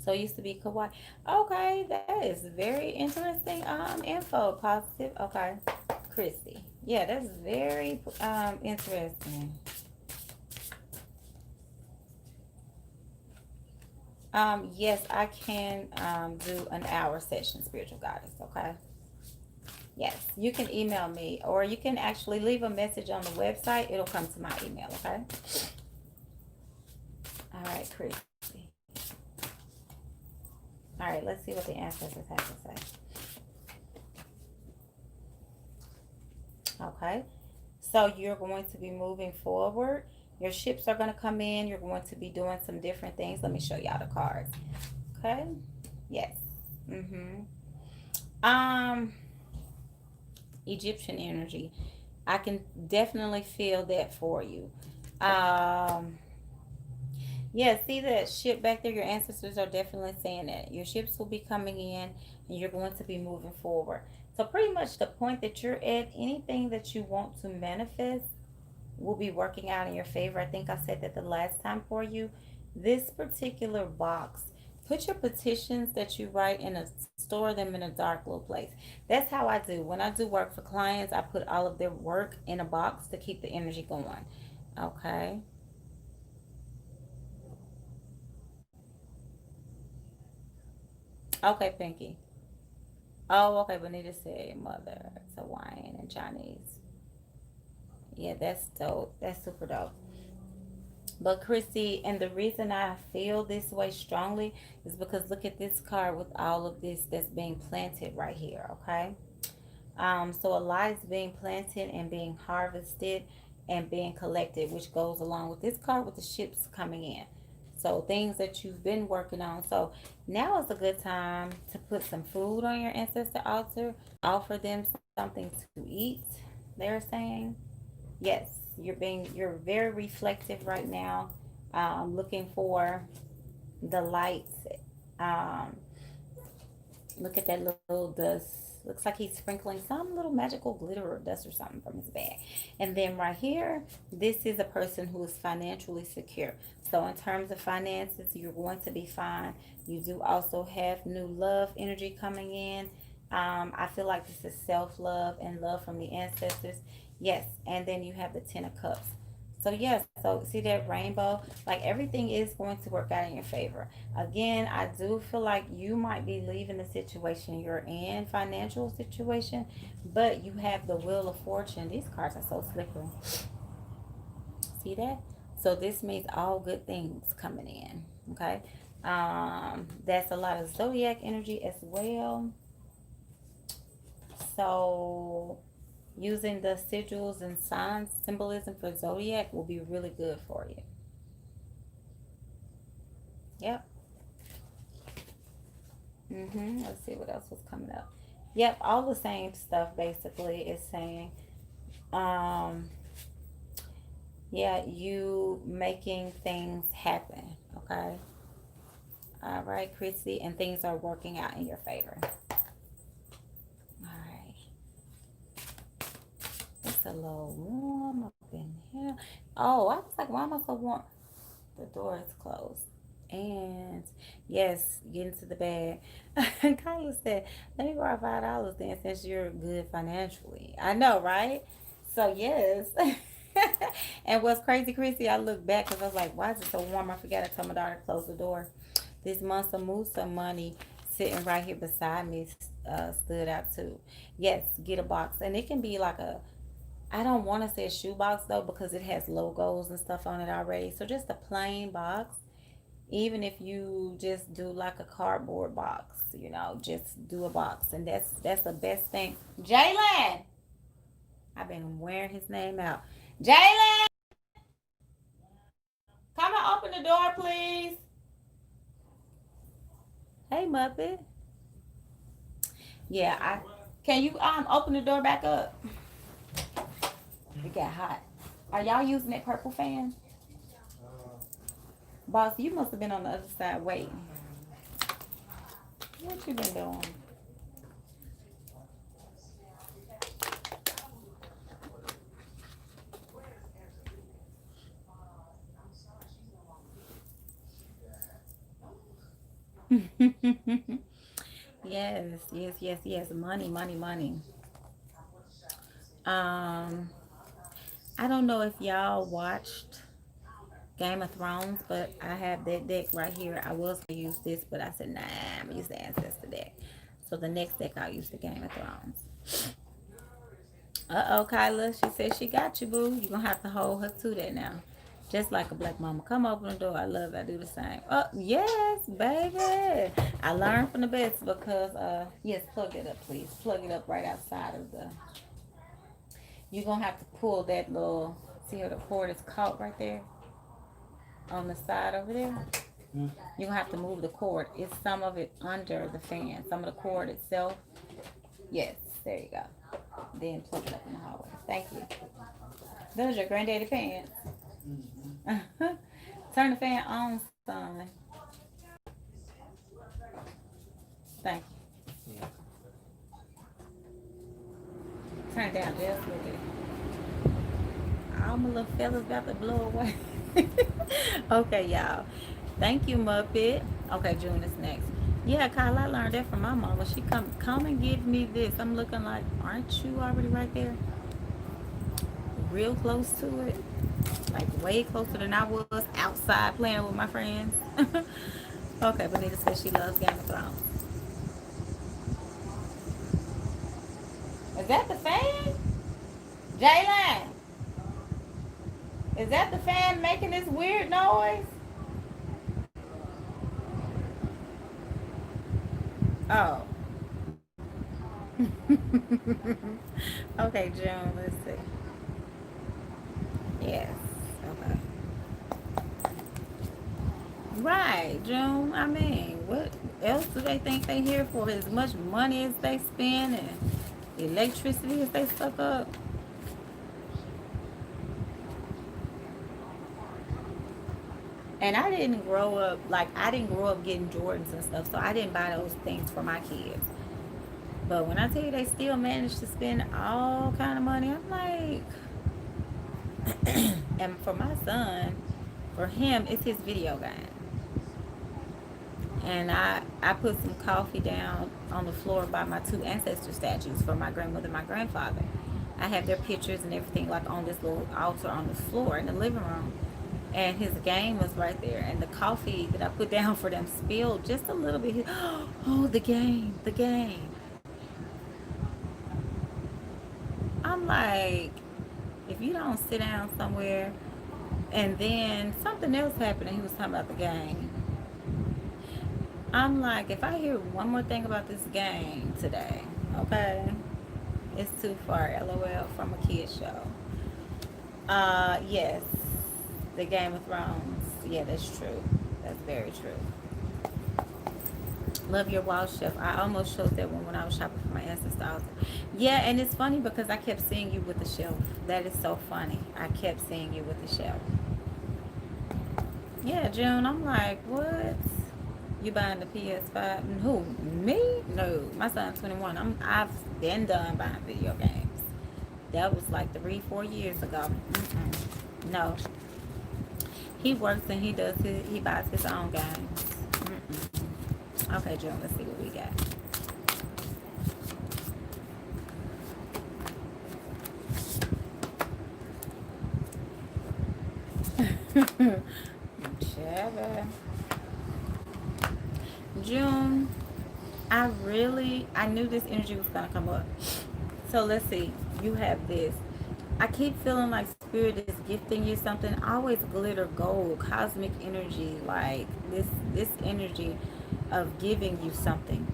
Speaker 1: So it used to be Kauai. Okay, that is very interesting. Info positive. Okay, Christy. Yeah, that's very interesting. Yes, I can do an hour session, spiritual goddess. Okay. Yes, you can email me, or you can actually leave a message on the website. It'll come to my email. Okay. All right, Christy. All right, let's see what the ancestors have to say. Okay. So you're going to be moving forward. Your ships are going to come in. You're going to be doing some different things. Let me show y'all the cards. Okay. Yes. Mm-hmm. Um, Egyptian energy. I can definitely feel that for you. Um, yeah, see that ship back there? Your ancestors are definitely saying that. Your ships will be coming in and you're going to be moving forward. So pretty much the point that you're at, anything that you want to manifest will be working out in your favor. I think I said that the last time for you. This particular box, put your petitions that you write in a store them in a dark little place. That's how I do. When I do work for clients, I put all of their work in a box to keep the energy going. Okay. Okay, Pinky. Oh, okay. Bonita said mother. It's Hawaiian and Chinese. Yeah, that's dope. That's super dope. But Chrissy, and the reason I feel this way strongly is because look at this card with all of this that's being planted right here, okay? So a lot is being planted and being harvested and being collected, which goes along with this card with the ships coming in. So things that you've been working on. So now is a good time to put some food on your ancestor altar, offer them something to eat, they're saying. Yes, you're very reflective right now. Looking for the lights. Um, Look at that little dust. Looks like he's sprinkling some little magical glitter or dust or something from his bag. And then right here, this is a person who is financially secure. So in terms of finances, you're going to be fine. You do also have new love energy coming in. I feel like this is self-love and love from the ancestors. Yes, and then you have the Ten of Cups. So yes, so see that rainbow? Like everything is going to work out in your favor. Again, I do feel like you might be leaving the situation you're in, financial situation, but you have the Wheel of Fortune. These cards are so slippery. See that? So this means all good things coming in. Okay. That's a lot of zodiac energy as well. So using the sigils and signs symbolism for zodiac will be really good for you. Yep. Let's see what else was coming up. Yep, all the same stuff basically is saying, um, yeah, you making things happen. Okay. All right, Chrissy, and things are working out in your favor. All right. It's a little warm up in here. Oh, I was like, why am I so warm? The door is closed. And yes, get into the bag. Kyla said, let me borrow $5 then since you're good financially. I know, right? So yes. And what's crazy, Chrissy, I look back because I was like, why is it so warm? I forgot to tell my daughter to close the door. This monster Musa money sitting right here beside me stood out too. Yes, get a box. And it can be like a, I don't want to say a shoe box though because it has logos and stuff on it already. So just a plain box. Even if you just do like a cardboard box, you know, just do a box. And that's the best thing. Jalen! I've been wearing his name out. Jalen! Come and open the door, please. Hey, Muppet. Yeah, I can you open the door back up? It got hot. Are y'all using that purple fan? Boss, you must have been on the other side waiting. What you been doing? Yes, yes, yes, yes. Money, money, money. Um, I don't know if y'all watched Game of Thrones, but I have that deck right here. I was gonna use this, but I said nah, I'm gonna use the Ancestor deck. So the next deck I'll use the Game of Thrones. Uh oh, Kyla. She said she got you, boo. You're gonna have to hold her to that now. Just like a black mama. Come open the door. I love it. I do the same. Oh, yes, baby. I learned from the best because yes, plug it up, please. Plug it up right outside of the, you're gonna have to pull that little, see how the cord is caught right there on the side over there. You're gonna have to move the cord. It's some of it under the fan. Some of the cord itself. Yes, there you go. Then plug it up in the hallway. Thank you. Those are your granddaddy pants. Turn the fan on, son. Thank you. Turn it down just a little bit. All my little fellas about to blow away. Okay, y'all. Thank you, Muppet. Okay, June is next. Yeah, Kyle, I learned that from my mama. She come and give me this. I'm looking like, aren't you already right there? Real close to it. Like way closer than I was outside playing with my friends. Okay, Benita says she loves Game of Thrones. Is that the fan? Jaylan, is that the fan making this weird noise? Oh. Okay, June, let's see. Yes. Okay. Right, June. I mean, what else do they think they here for? As much money as they spend and electricity as they suck up. And I didn't grow up, like, I didn't grow up getting Jordans and stuff, so I didn't buy those things for my kids. But when I tell you they still manage to spend all kind of money, I'm like, and for my son, for him, it's his video game. And I put some coffee down on the floor by my two ancestor statues for my grandmother and my grandfather. I have their pictures and everything like on this little altar on the floor in the living room. And his game was right there. And the coffee that I put down for them spilled just a little bit. Oh, the game, the game. I'm like, if you don't sit down somewhere, and then something else happened and he was talking about the game. I'm like, if I hear one more thing about this game today, okay, it's too far. LOL from a kid show. Yes, the Game of Thrones. Yeah, that's true. That's very true. Love your wall shelf. I almost chose that one when I was shopping for my ancestor altar. Yeah, and it's funny because I kept seeing you with the shelf. That is so funny. I kept seeing you with the shelf. Yeah, June. I'm like, what? You buying the PS5? Who? Me? No. My son's 21. I've been done buying video games. That was like 3-4 years ago. No. He works and he buys his own games. Okay, June, let's see what we got. Shabba. June, I knew this energy was going to come up. So let's see. You have this. I keep feeling like spirit is gifting you something. Always glitter gold, cosmic energy, like this energy of giving you something.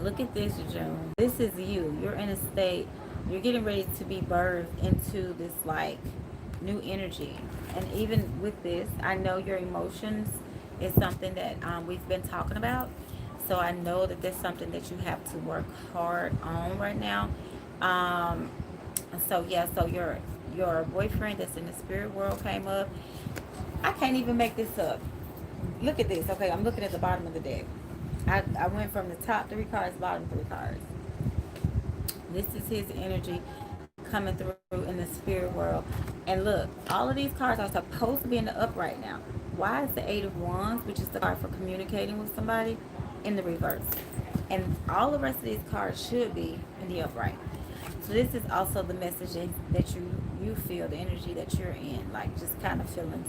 Speaker 1: Look at this, June. This is you. You're in a state. You're getting ready to be birthed into this like new energy. And even with this, I know your emotions is something that we've been talking about. So I know that there's something that you have to work hard on right now. So yeah, so your boyfriend that's in the spirit world came up. I can't even make this up. Look at this. Okay, I'm looking at the bottom of the deck. I went from the top 3 cards, bottom 3 cards. This is his energy coming through in the spirit world. And look, all of these cards are supposed to be in the upright now. Why is the 8 of Wands, which is the card for communicating with somebody, in the reverse? And all the rest of these cards should be in the upright. So this is also the message that you feel, the energy that you're in, like just kind of feeling,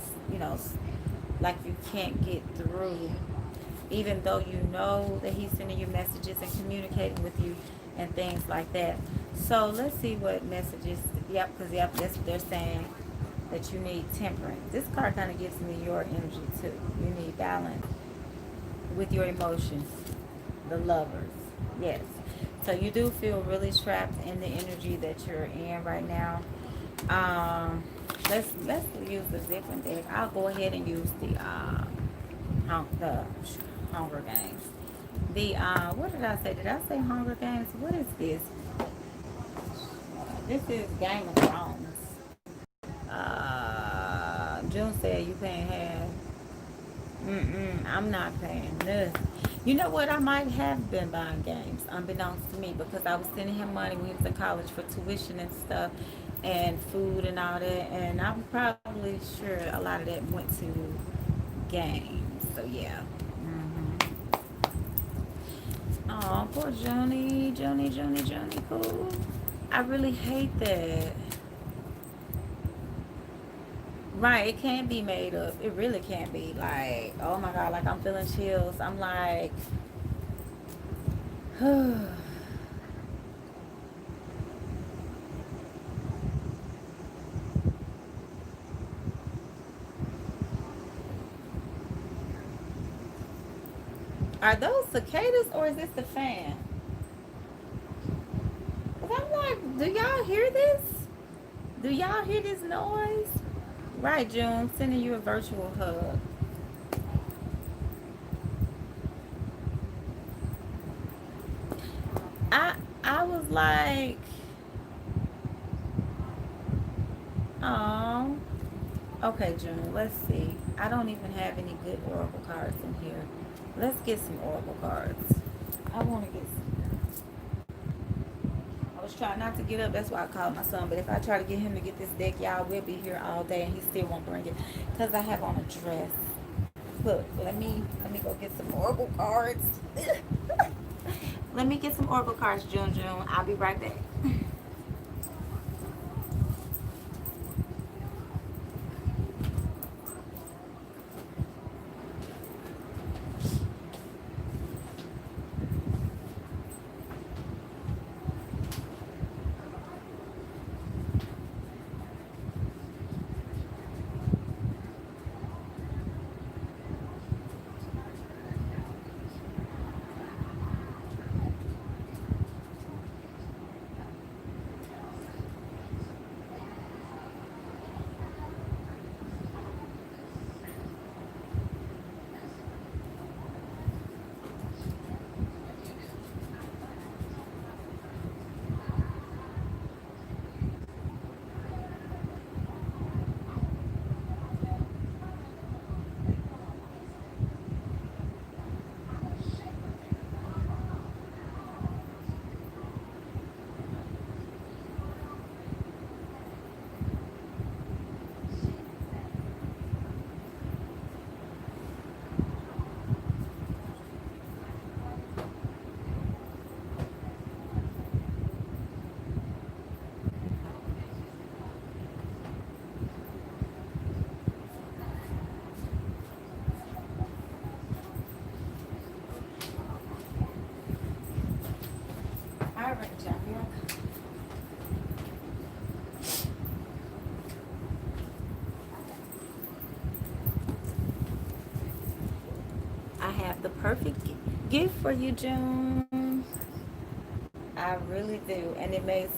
Speaker 1: like you can't get through, even though you know that he's sending you messages and communicating with you and things like that. So let's see what messages. Yep, because that's what they're saying, that you need temperance. This card kind of gives me your energy too. You need balance with your emotions. The Lovers. Yes. So you do feel really trapped in the energy that you're in right now. Let's use a different deck. I'll go ahead and use the Hunger Games. The what did I say? Did I say Hunger Games? What is this? This is Game of Thrones. June said you paying half. I'm not paying this. You know what? I might have been buying games, unbeknownst to me, because I was sending him money when he was in college for tuition and stuff, and food and all that. And I'm probably sure a lot of that went to games. So yeah. Oh, poor Joni, cool. I really hate that. Right, it can't be made up. It really can't be. Like, oh my God, like I'm feeling chills. I'm like, are those cicadas or is this the fan? 'Cause I'm like, do y'all hear this? Do y'all hear this noise? Right, June, sending you a virtual hug. I was like, oh, okay, June. Let's see. I don't even have any good oracle cards in here. Let's get some oracle cards. I want to get some. was trying not to get up. That's why I called my son. But if I try to get him to get this deck, y'all, we'll be here all day, and he still won't bring it because I have on a dress. Look, let me go get some oracle cards. Let me get some oracle cards, June. I'll be right back. All right, y'all. Here I come. I have the perfect gift for you, June. I really do, and it makes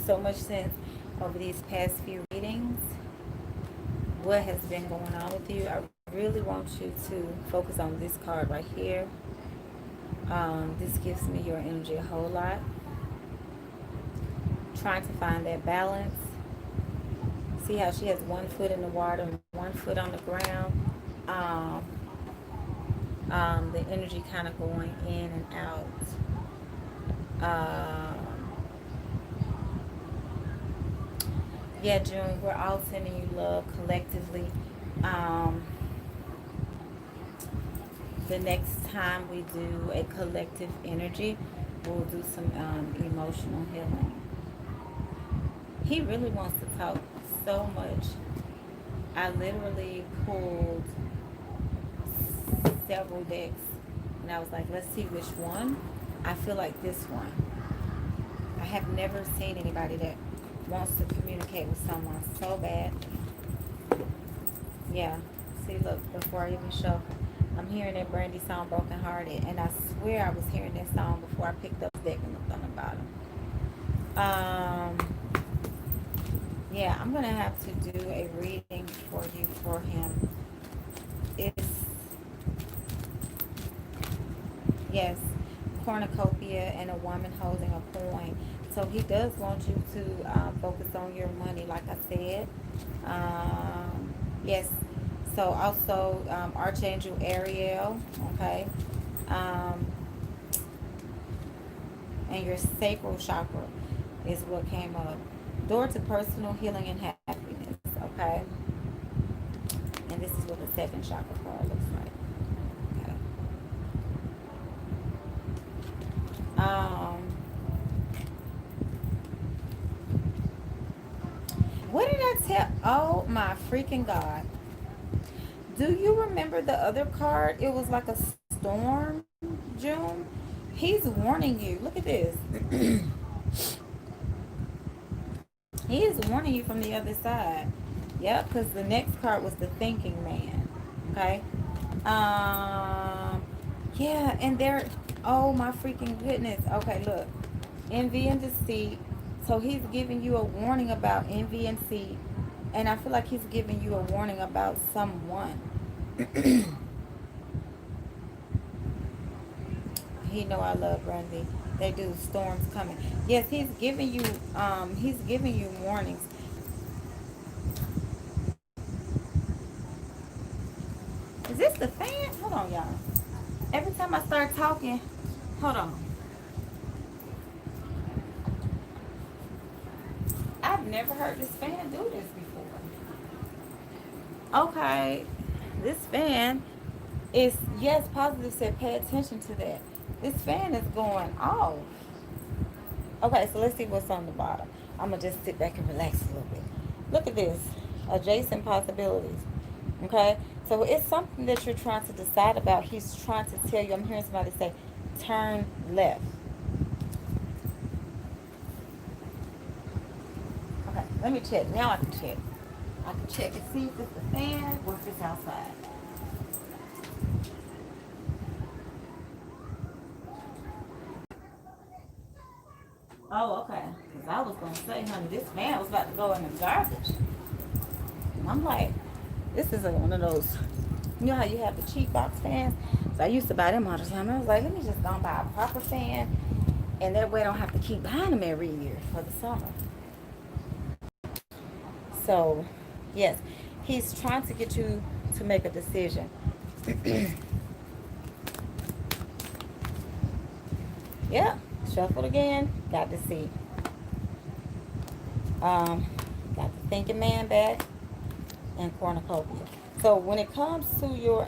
Speaker 1: so much sense over these past few readings. What has been going on with you? I really want you to focus on this card right here. This gives me your energy a whole lot. Trying to find that balance. See how she has one foot in the water and one foot on the ground. The energy kind of going in and out. Yeah, June, we're all sending you love collectively. The next time we do a collective energy, we'll do some emotional healing. He really wants to talk so much. I literally pulled several decks and I was like, let's see which one. I feel like this one. I have never seen anybody that wants to communicate with someone so bad. Yeah. See, look, before I even show, I'm hearing that Brandy song, Broken Hearted, and I swear I was hearing that song before I picked up the deck and looked on the bottom. Yeah, I'm going to have to do a reading for you for him. It's, yes, cornucopia and a woman holding a coin. So he does want you to focus on your money, like I said. Yes. So also Archangel Ariel, okay? And your sacral chakra is what came up. Door to personal healing and happiness, okay? And this is what the second chakra card looks like. Okay. What did I tell? Oh my freaking God. Do you remember the other card? It was like a storm, June. He's warning you. Look at this. He is warning you from the other side. Yep, because the next card was the thinking man. Okay. Yeah, and there, oh my freaking goodness. Okay, look. Envy and deceit. So he's giving you a warning about envy and deceit. And I feel like he's giving you a warning about someone. He know I love Brandy. They do. Storms coming. Yes, he's giving you warnings. Is this the fan? Hold on, y'all. Every time I start talking, hold on. never heard this fan do this before. Okay, this fan is, yes, positive said pay attention to that. This fan is going off. Okay, so let's see what's on the bottom. I'm going to just sit back and relax a little bit. Look at this. Adjacent possibilities. Okay, so it's something that you're trying to decide about. He's trying to tell you. I'm hearing somebody say, turn left. Okay, let me check. Now I can check. I can check and see if it's the fan or if it's outside. Oh, okay. Because I was going to say, honey, this fan was about to go in the garbage. And I'm like, this is one of those, you know how you have the cheap box fans? So I used to buy them all the time. I was like, let me just go and buy a proper fan. And that way I don't have to keep buying them every year for the summer. So, yes, he's trying to get you to make a decision. Yeah, shuffled again. Got to see. Got the thinking man back and cornucopia. So when it comes to your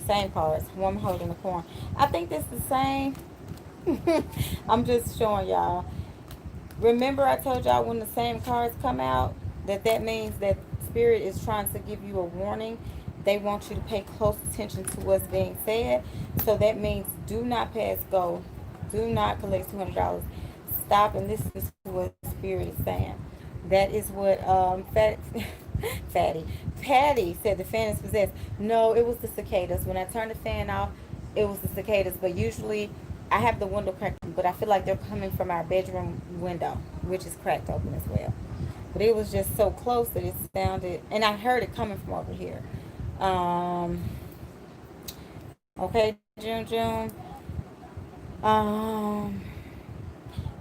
Speaker 1: same cards, woman holding a corn. I think this is the same. I'm just showing y'all. Remember I told y'all when the same cards come out that means that spirit is trying to give you a warning. They want you to pay close attention to what's being said. So that means do not pass go. Do not collect $200. Stop and listen to what spirit is saying. That is what Patty said the fan is possessed. No, it was the cicadas. When I turned the fan off, it was the cicadas. But usually I have the window cracked, but I feel like they're coming from our bedroom window, which is cracked open as well. But it was just so close that it sounded, and I heard it coming from over here. Um, okay, June. Um,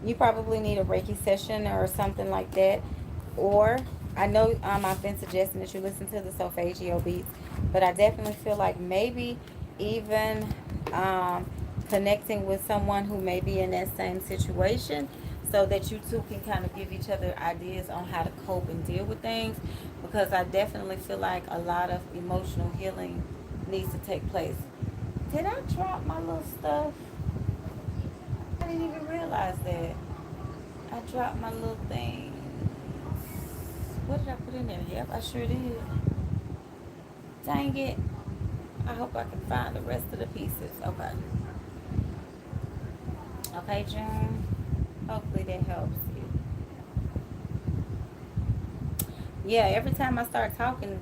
Speaker 1: you probably need a Reiki session or something like that. Or, I know I've been suggesting that you listen to the solfeggio beats, but I definitely feel like maybe even connecting with someone who may be in that same situation so that you two can kind of give each other ideas on how to cope and deal with things, because I definitely feel like a lot of emotional healing needs to take place. Did I drop my little stuff? I didn't even realize that. I dropped my little thing. What did I put in there? Yep, I sure did. Dang it. I hope I can find the rest of the pieces. Okay. Okay, June. Hopefully that helps you. Yeah, every time I start talking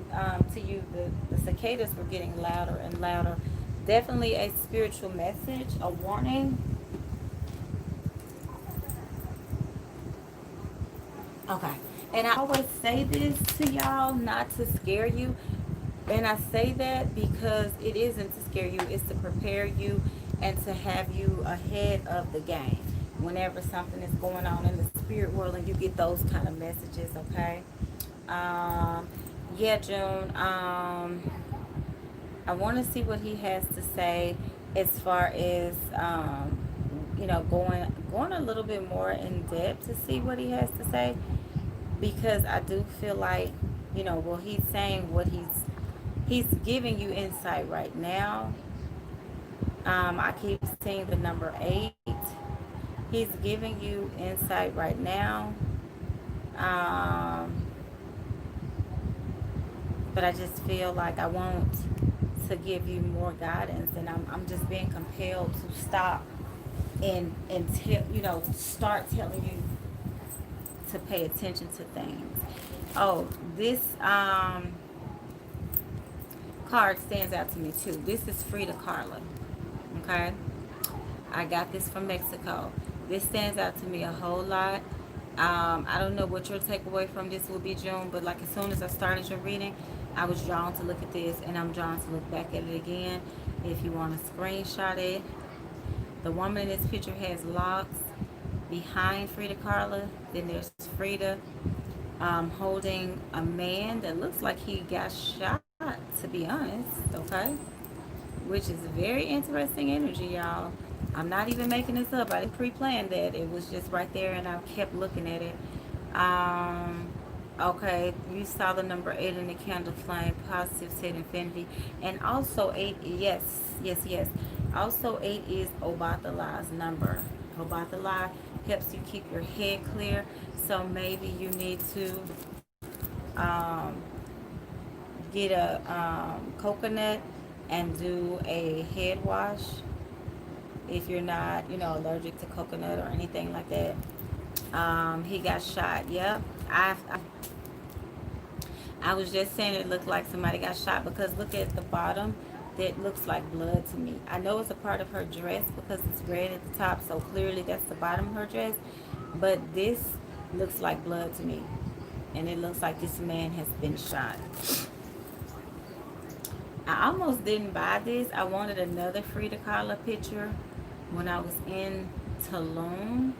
Speaker 1: to you, the cicadas were getting louder and louder. Definitely a spiritual message, a warning. Okay. And I always say this to y'all not to scare you. And I say that because it isn't to scare you, it's to prepare you and to have you ahead of the game whenever something is going on in the spirit world and you get those kind of messages, okay? Yeah, June. I want to see what he has to say as far as going a little bit more in depth to see what he has to say, because I do feel like well, he's saying what he's giving you insight right now. I keep seeing the number 8. He's giving you insight right now. Um, but I just feel like I want to give you more guidance, and I'm just being compelled to stop and start telling you to pay attention to things. Oh, this card stands out to me too. This is Frida Carla. Okay, I got this from Mexico. This stands out to me a whole lot. I don't know what your takeaway from this will be, June, but like as soon as I started your reading, I was drawn to look at this, and I'm drawn to look back at it again. If you want to screenshot it, the woman in this picture has locks behind Frida Carla. Then there's Frida holding a man that looks like he got shot, to be honest, okay? Which is very interesting energy, y'all. I'm not even making this up. I didn't pre-plan that. It was just right there, and I kept looking at it. Okay, you saw the number 8 in the candle flame, positive said infinity. And also 8, yes, yes, yes. Also 8 is Obatala's number. Obatala helps you keep your head clear. So maybe you need to um, get a coconut and do a head wash if you're not, allergic to coconut or anything like that. He got shot. Yep. I was just saying it looked like somebody got shot because look at the bottom. That looks like blood to me. I know it's a part of her dress because it's red at the top, so clearly that's the bottom of her dress. But this looks like blood to me. And it looks like this man has been shot. I almost didn't buy this. I wanted another Frida Kahlo picture when I was in Tulum.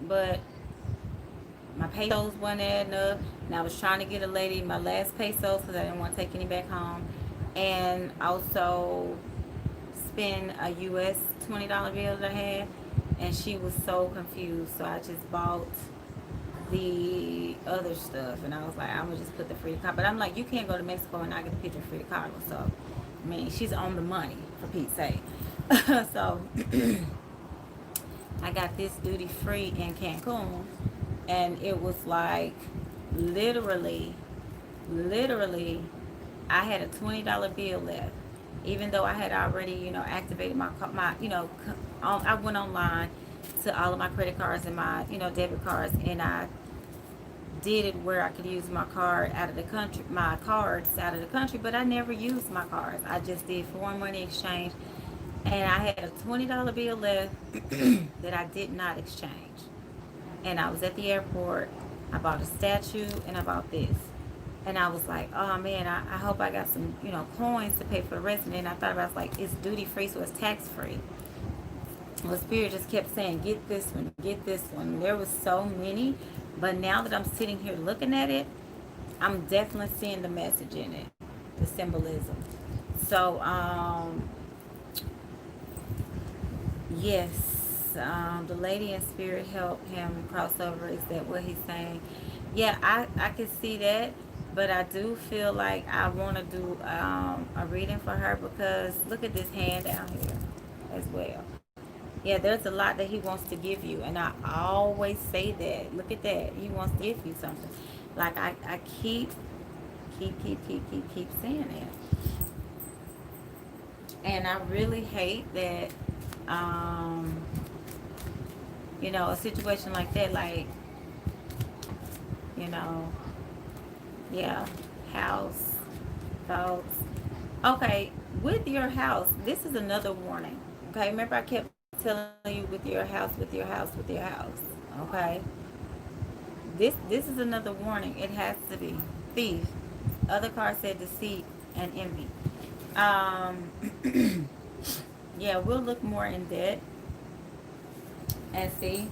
Speaker 1: But my pesos wasn't adding up, and I was trying to get a lady my last pesos because I didn't want to take any back home, and also spend a US $20 bill that I had, and she was so confused, so I just bought the other stuff, and I was like, I'm gonna just put the Frida Kahlo, but I'm like, you can't go to Mexico and not get a picture of Frida Kahlo, so I mean, she's on the money for Pete's sake. So I got this duty free in Cancun, and it was like literally, literally, I had a $20 bill left, even though I had already, activated I went online to all of my credit cards and my, debit cards, and I did it where I could use my card out of the country, my cards out of the country, but I never used my cards. I just did foreign money exchange, and I had a $20 bill left that I did not exchange. And I was at the airport. I bought a statue and I bought this. And I was like, oh man, I hope I got some, coins to pay for the rest. And then I thought about it, I was like, it's duty free, so it's tax free. Well, Spirit just kept saying, get this one, get this one. There was so many. But now that I'm sitting here looking at it, I'm definitely seeing the message in it, the symbolism. So, yes, the lady in spirit helped him cross over. Is that what he's saying? Yeah, I can see that, but I do feel like I want to do a reading for her because look at this hand down here as well. Yeah, there's a lot that he wants to give you, and I always say that. Look at that. He wants to give you something. Like I keep saying it. And I really hate that um, a situation like that, like, you know, yeah, house, thoughts. Okay, with your house, this is another warning. Okay, remember I kept telling you with your house, with your house, with your house. Okay, this is another warning. It has to be thief. Other card said deceit and envy. Um, yeah, we'll look more in depth and see.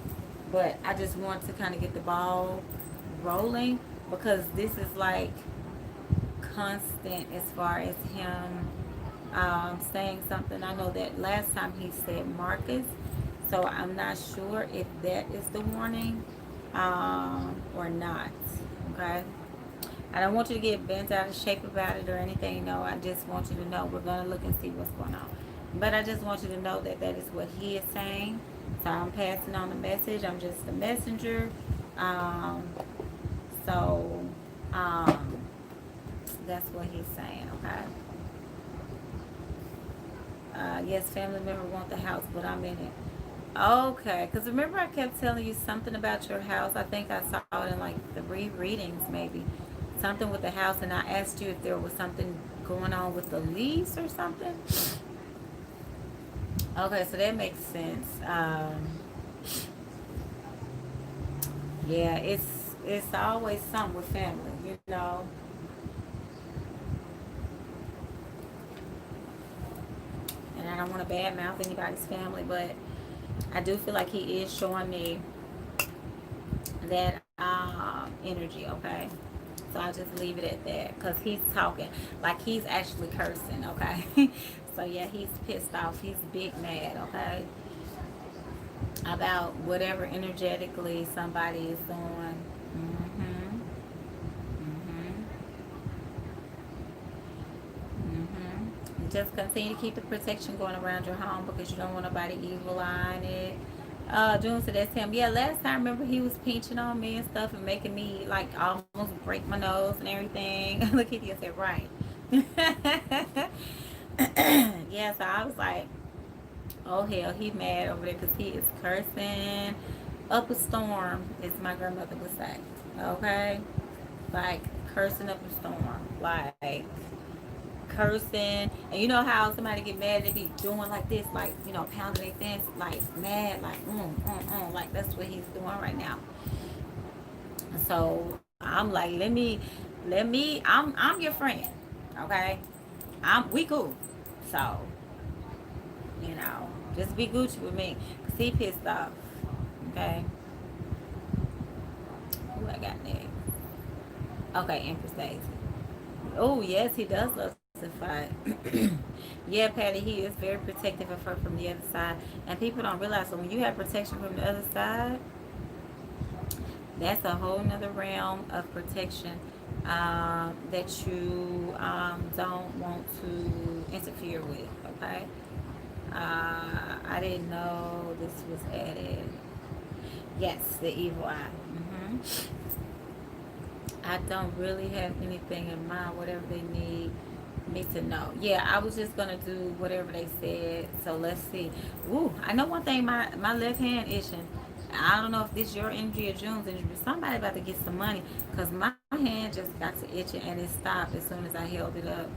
Speaker 1: But I just want to kind of get the ball rolling because this is like constant as far as him saying something. I know that last time he said Marcus, so I'm not sure if that is the warning or not. Okay. I don't want you to get bent out of shape about it or anything. No, I just want you to know we're going to look and see what's going on. But I just want you to know that that is what he is saying. So I'm passing on the message. I'm just the messenger. Um, so that's what he's saying, okay? Yes, family member want the house, but I'm in it. Okay, because remember I kept telling you something about your house. I think I saw it in like the readings maybe. Something with the house, and I asked you if there was something going on with the lease or something. Okay, so that makes sense. Yeah, it's always something with family, And I don't want to badmouth anybody's family, but I do feel like he is showing me that energy, okay? So I'll just leave it at that because he's talking like he's actually cursing, okay? So yeah, he's pissed off. He's big mad, okay? About whatever energetically somebody is doing. Just continue to keep the protection going around your home because you don't want nobody evil eyeing it. June said that's him. Yeah, last time remember he was pinching on me and stuff and making me like almost break my nose and everything. Look at you, I said right. Yeah, so I was like, oh hell, he mad over there because he is cursing up a storm, as my grandmother would say. Okay, like cursing up a storm, like cursing. And you know how somebody get mad, they be doing like this, like, you know, pounding their fist, like mad, like like that's what he's doing right now. So I'm like, I'm your friend, okay? We cool. So, you know, just be Gucci with me, cause he pissed off. Okay, who I got next? Okay, Empress Daisy. Oh yes, he does love to fight. Yeah, Patty, he is very protective of her from the other side, and people don't realize that when you have protection from the other side, that's a whole nother realm of protection that you don't want to interfere with. Okay, I didn't know this was added. Yes, the evil eye. I don't really have anything in mind. Whatever they need me to know. Yeah, I was just gonna do whatever they said. So let's see. Ooh, I know one thing. My left hand itching. I don't know if this your energy or June's energy, but somebody about to get some money because my hand just got to itching and it stopped as soon as I held it up.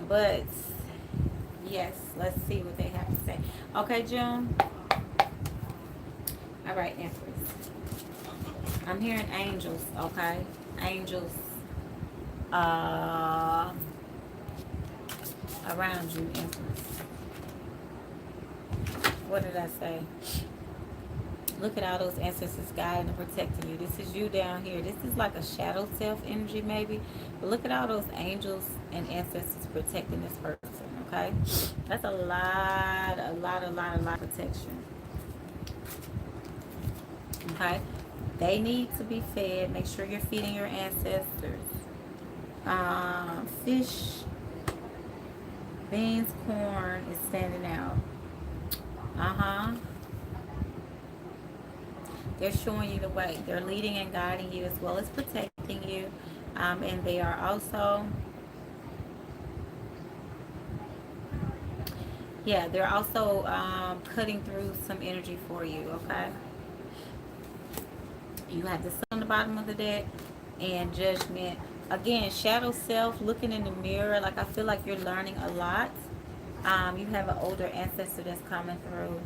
Speaker 1: But yes, let's see what they have to say. Okay, June. All right, Empress. I'm hearing angels. Okay, angels. Uh, around you, Empress. What did I say? Look at all those ancestors guiding and protecting you. This is you down here. This is like a shadow self energy, maybe. But look at all those angels and ancestors protecting this person, okay? That's a lot of protection, okay? They need to be fed. Make sure you're feeding your ancestors. Fish, beans, corn is standing out. Uh-huh. They're showing you the way. They're leading and guiding you as well as protecting you. And they are also, yeah, they're also cutting through some energy for you, okay? You have the sun on the bottom of the deck and judgment. Again, shadow self, looking in the mirror. Like, I feel like you're learning a lot. You have an older ancestor that's coming through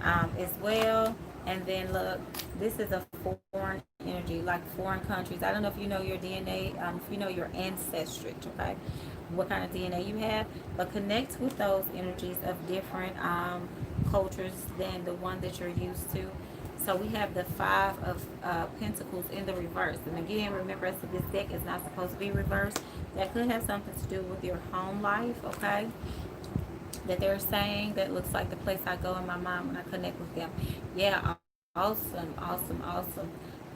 Speaker 1: as well. And then look, this is a foreign energy, like foreign countries. I don't know if you know your DNA, if you know your ancestry, okay? What kind of DNA you have, but connect with those energies of different cultures than the one that you're used to. So we have the Five of Pentacles in the reverse. And again, remember, so this deck is not supposed to be reversed. That could have something to do with your home life, okay? That they're saying that looks like the place I go in my mind when I connect with them. Yeah, awesome.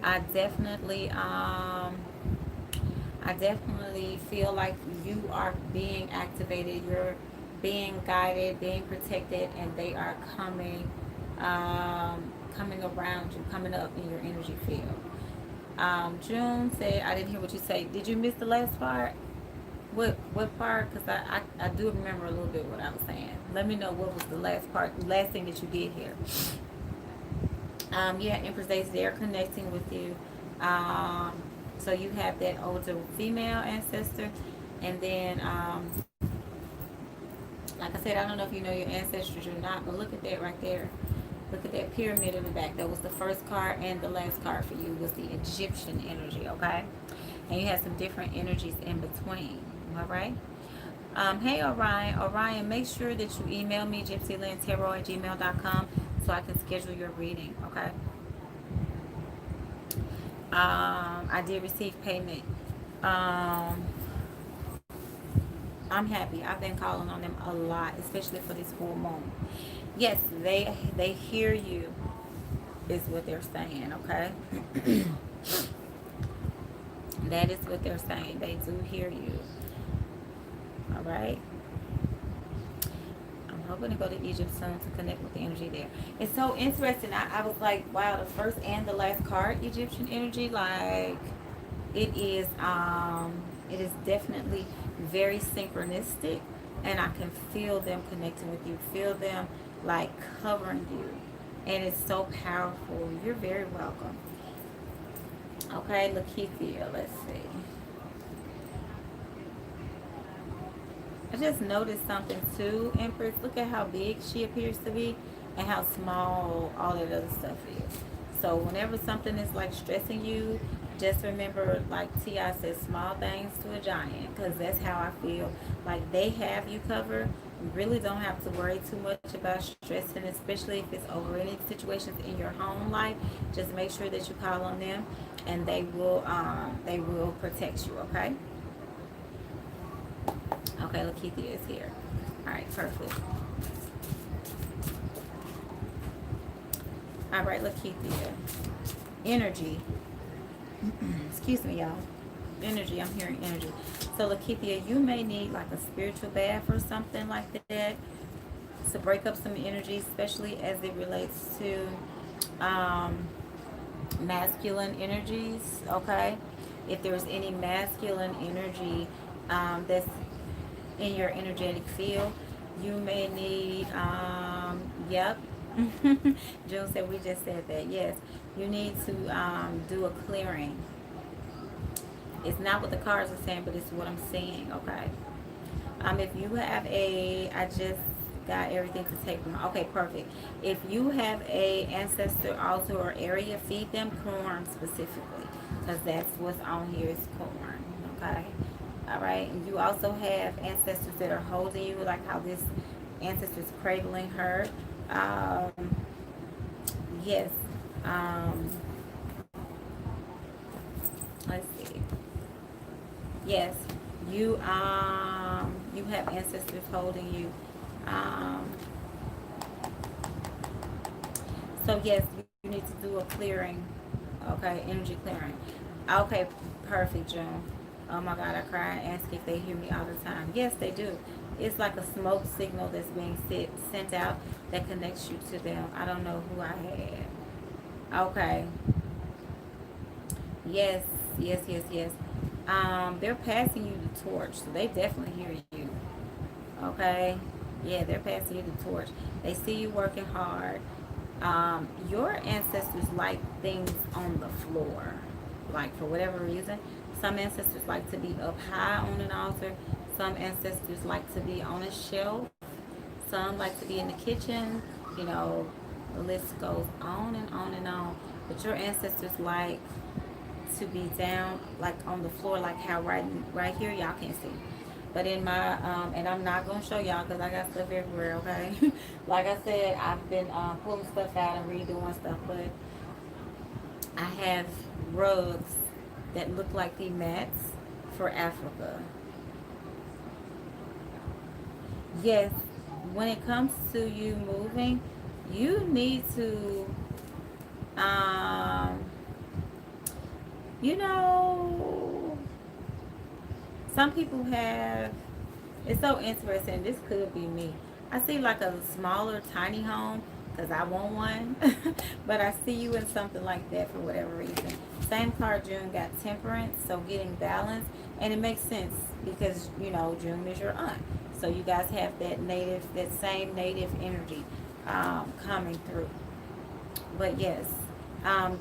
Speaker 1: I definitely feel like you are being activated. You're being guided, being protected, and they are coming around you, coming up in your energy field. June said, I didn't hear what you say. Did you miss the last part? What part? Because I do remember a little bit what I was saying. Let me know what was the last part, the last thing that you did hear. Yeah, Empress Days, they're connecting with you. So you have that older female ancestor, and then like I said, I don't know if you know your ancestors or not, but look at that right there. Look at that pyramid in the back. That was the first card, and the last card for you was the Egyptian energy, okay? And you had some different energies in between, all right? Hey, Orion. Orion, make sure that you email me, gypsylandtarot@gmail.com, so I can schedule your reading, okay? I did receive payment. Um, I'm happy. I've been calling on them a lot, especially for this full moon. Yes, they hear you, is what they're saying, okay? That is what they're saying. They do hear you. All right. Hoping to go to Egypt soon to connect with the energy there. It's so interesting. I was like, wow, the first and the last card, Egyptian energy, like it is definitely very synchronistic, and I can feel them connecting with you, feel them like covering you, and it's so powerful. You're very welcome. Okay, Lakeithia, let's see. I just noticed something too, Empress. Look at how big she appears to be and how small all that other stuff is. So whenever something is like stressing you, just remember, like T.I. says, small things to a giant, because that's how I feel. Like they have you covered. You really don't have to worry too much about stressing, especially if it's over any situations in your home life. Just make sure that you call on them, and they will protect you. Okay. Okay, Lakeithia is here. All right, perfect. All right, Lakeithia. Energy. Excuse me, y'all. Energy. I'm hearing energy. So, Lakeithia, you may need like a spiritual bath or something like that to break up some energy, especially as it relates to masculine energies. Okay, if there's any masculine energy that's in your energetic field, you may need yep. June said we just said that. Yes, you need to do a clearing. It's not what the cards are saying, but it's what I'm seeing. Okay. If you have I just got everything to take from. Okay, perfect. If you have a ancestor altar or area, feed them corn specifically, because that's what's on here is corn. Okay. All right. And you also have ancestors that are holding you, like how this ancestor is cradling her. Yes. Um, let's see. Yes. You have ancestors holding you. Um, so yes, you need to do a clearing. Okay, energy clearing. Okay, perfect, June. Oh my God, I cry and ask if they hear me all the time. Yes, they do. It's like a smoke signal that's being sent out that connects you to them. I don't know who I had. Okay. Yes, yes, yes, yes. They're passing you the torch, so they definitely hear you. Okay. Yeah, they're passing you the torch. They see you working hard. Your ancestors like things on the floor, like for whatever reason. Some ancestors like to be up high on an altar. Some ancestors like to be on a shelf. Some like to be in the kitchen. You know, the list goes on and on and on. But your ancestors like to be down, like on the floor, like how right here y'all can't see. But in my and I'm not gonna show y'all because I got stuff everywhere. Okay, like I said, I've been pulling stuff out and redoing stuff, but I have rugs that look like the mats for Africa. Yes, when it comes to you moving, you need to, um, you know, some people have, it's so interesting. This could be me. I see like a smaller, tiny home because I want one, but I see you in something like that for whatever reason. Same card, June got temperance, so getting balance, and it makes sense because you know June is your aunt, so you guys have that same native energy coming through. But yes,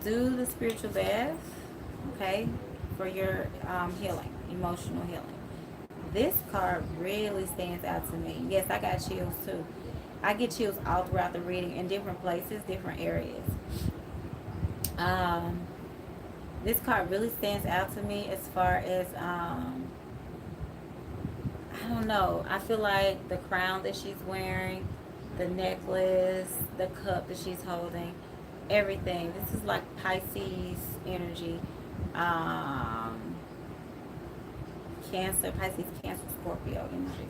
Speaker 1: do the spiritual bath, okay, for your healing, emotional healing. This card really stands out to me. Yes, I got chills too. I get chills all throughout the reading in different places, different areas. Um, this card really stands out to me as far as I don't know. I feel like the crown that she's wearing, the necklace, the cup that she's holding, everything. This is like Pisces energy. Um, Cancer, Pisces, Cancer, Scorpio energy.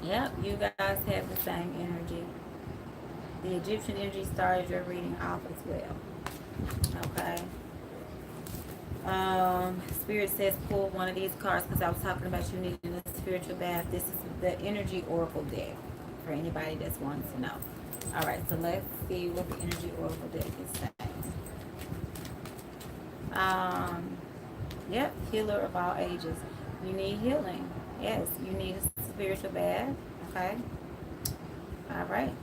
Speaker 1: Yep, you guys have the same energy. The Egyptian energy started your reading off as well. Okay. Spirit says pull one of these cards because I was talking about you needing a spiritual bath. This is the energy oracle deck. for anybody that's wanting to know. All right, so let's see what the energy oracle deck is saying. Yep, healer of all ages. You need healing. Yes, you need a spiritual bath. Okay. All right.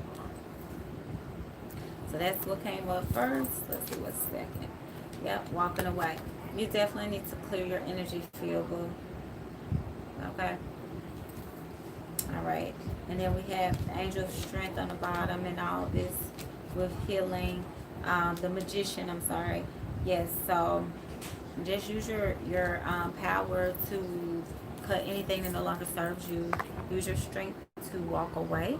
Speaker 1: So that's what came up first. Let's see what's second. Yep, walking away. You definitely need to clear your energy field, boo. Okay. All right. And then we have the angel of strength on the bottom and all this with healing. The magician, I'm sorry. Yes, so just use your power to cut anything that no longer serves you. Use your strength to walk away.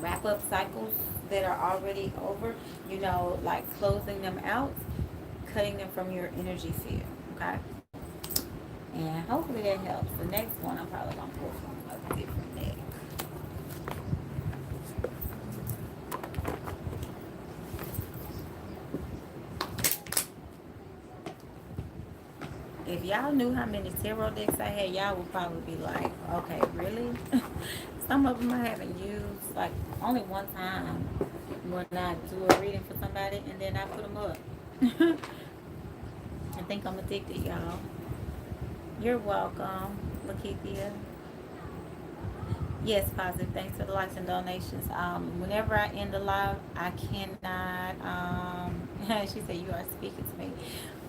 Speaker 1: Wrap up cycles that are already over, you know, like closing them out, cutting them from your energy field, okay? And hopefully that helps. The next one I'm probably going to pull from a different deck. If y'all knew how many tarot decks I had, y'all would probably be like, okay, really? Some of them I haven't used, like, only one time when I do a reading for somebody and then I put them up. I think I'm addicted, y'all. You're welcome, Lakeithia. Yes, positive. Thanks for the likes and donations. Whenever I end the live, I cannot. She said you are speaking to me.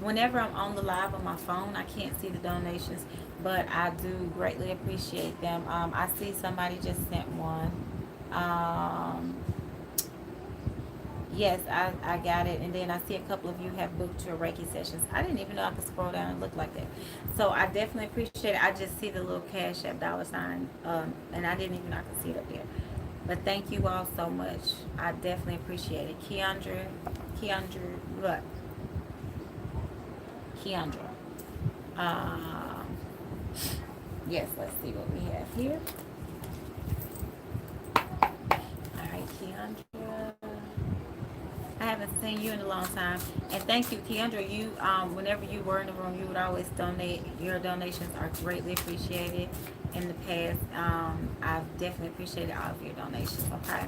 Speaker 1: Whenever I'm on the live on my phone, I can't see the donations, but I do greatly appreciate them. I see somebody just sent one. Yes, I got it. And then I see a couple of you have booked your Reiki sessions. I didn't even know I could scroll down and look like that. So I definitely appreciate it. I just see the little Cash App $sign, and I didn't even know I could see it up there. But thank you all so much. I definitely appreciate it. Keandra, what? Keandra. Yes, let's see what we have here. All right, Keandra. I haven't seen you in a long time. And thank you, Keandra. You, whenever you were in the room, you would always donate. Your donations are greatly appreciated. In the past, I've definitely appreciated all of your donations. Okay.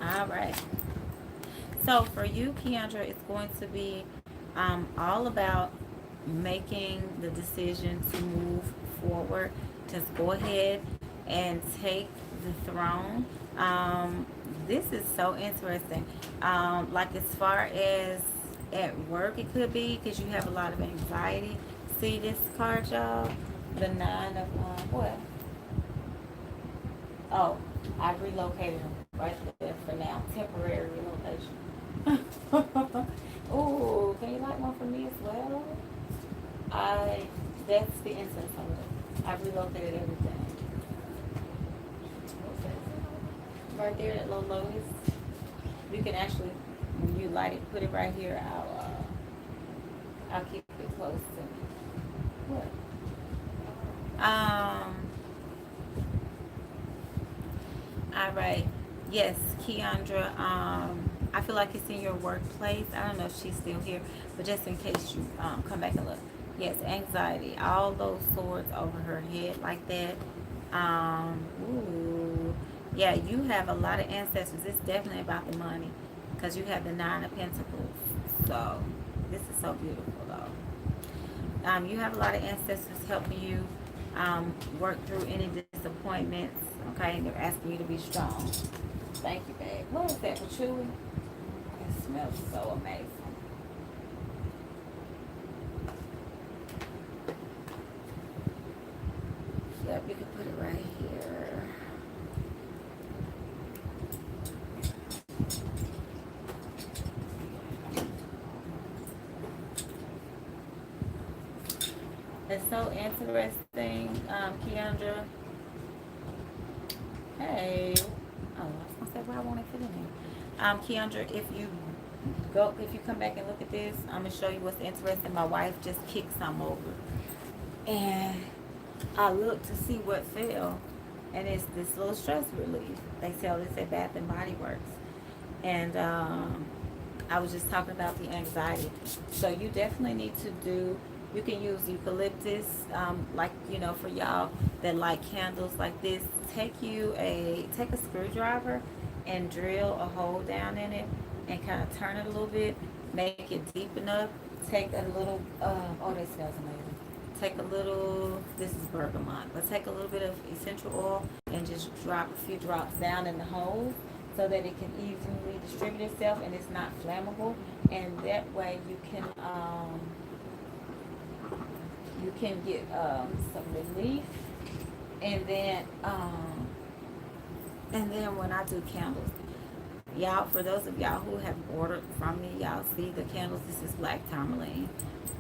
Speaker 1: All right. So for you, Keandra, it's going to be all about making the decision to move forward. Just go ahead and take the throne. This is so interesting. Like as far as at work, it could be because you have a lot of anxiety. See this card, y'all? The 9 of what? Oh, I relocated them right there for now. Temporary relocation. Oh, can you like one for me as well? That's the incense holder. I relocated everything. Right there, that little lotus. You can actually, when you light it, put it right here. I'll keep it close to me. What? All right. Yes, Keandra. I feel like it's in your workplace. I don't know if she's still here, but just in case you come back and look. Yes, anxiety. All those swords over her head like that. Ooh. Yeah, you have a lot of ancestors. It's definitely about the money because you have the 9 of Pentacles. So this is so beautiful, though. You have a lot of ancestors helping you work through any disappointments. Okay, they're asking you to be strong. Thank you, babe. What is that, patchouli? It smells so amazing. Yep, you can put it right here. It's so interesting, Keandra. Hey. Oh, I was gonna say, why won't it fit in here? Keandra, if you come back and look at this, I'm gonna show you what's interesting. My wife just kicked some over, and I looked to see what fell, and it's this little stress relief. They sell this at Bath and Body Works, and I was just talking about the anxiety. So you definitely need to do You can use eucalyptus, like, you know, for y'all that like candles like this. Take a screwdriver and drill a hole down in it and kind of turn it a little bit, make it deep enough. Take a little, oh, that smells amazing. Take a little, this is bergamot, but take a little bit of essential oil and just drop a few drops down in the hole so that it can easily distribute itself and it's not flammable. And that way you can get some relief. And then when I do candles, y'all, for those of y'all who have ordered from me, y'all see the candles. This is black tourmaline,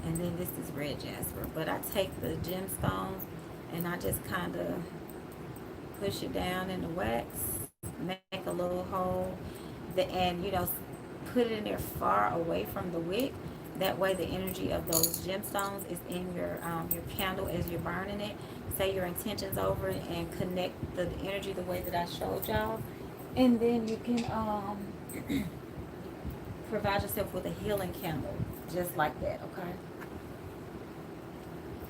Speaker 1: and then this is red jasper. But I take the gemstones and I just kind of push it down in the wax, make a little hole, and you know, put it in there far away from the wick. That way the energy of those gemstones is in your candle as you're burning it. Say your intentions over it and connect the energy the way that I showed y'all. And then you can provide yourself with a healing candle just like that, okay?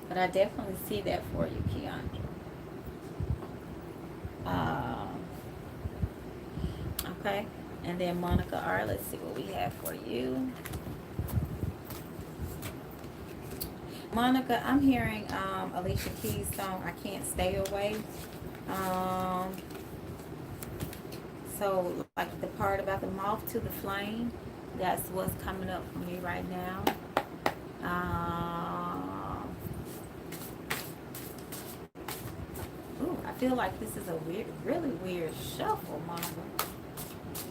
Speaker 1: But I definitely see that for you, Keandra. Okay, and then Monica R, let's see what we have for you. Monica, I'm hearing Alicia Keys' song, I Can't Stay Away. So, like the part about the moth to the flame, that's what's coming up for me right now. Ooh, I feel like this is a weird, really weird shuffle, Monica.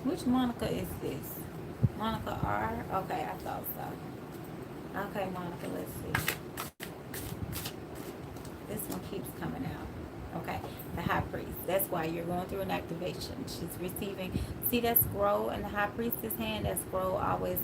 Speaker 1: Which Monica is this? Monica R? Okay, I thought so. Okay, Monica, let's see. This one keeps coming out. Okay, the high priest. That's why you're going through an activation. She's receiving. See that scroll in the high priestess hand? That scroll always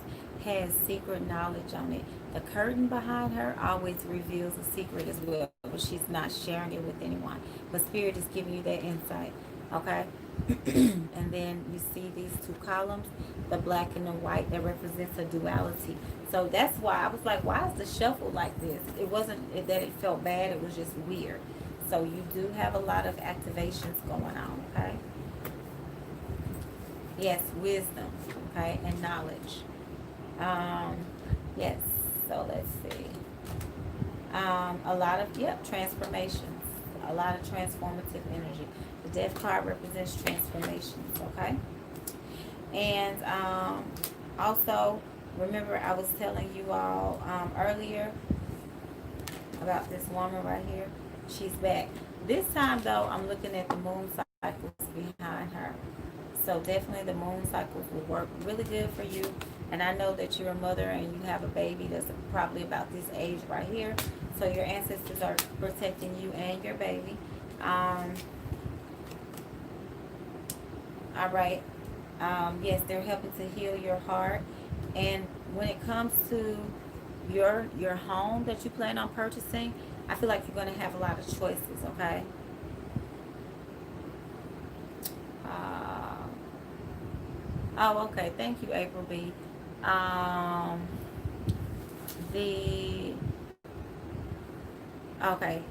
Speaker 1: has secret knowledge on it. The curtain behind her always reveals a secret as well, but she's not sharing it with anyone. But Spirit is giving you that insight. Okay? And then you see these two columns, the black and the white, that represents a duality. So that's why I was like, why is the shuffle like this? It wasn't that it felt bad, it was just weird. So you do have a lot of activations going on, okay? Yes, wisdom, okay, and knowledge. Yes, so let's see. A lot of, transformations. A lot of transformative energy. The death card represents transformations, okay? And also, remember I was telling you all earlier about this woman right here. She's back. This time, though, I'm looking at the moon cycles behind her. So definitely the moon cycles will work really good for you. And I know that you're a mother and you have a baby that's probably about this age right here. So your ancestors are protecting you and your baby. All right. Yes, they're helping to heal your heart. And when it comes to your home that you plan on purchasing, I feel like you're going to have a lot of choices, okay? Oh, okay. Thank you, April B. Okay.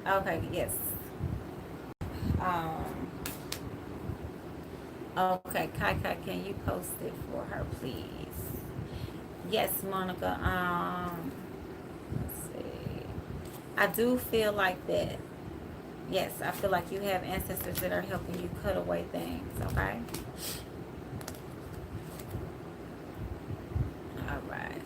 Speaker 1: Okay, yes. Okay, Kai, can you post it for her, please? Yes, Monica. Let's see. I do feel like that. Yes, I feel like you have ancestors that are helping you cut away things, okay? All right.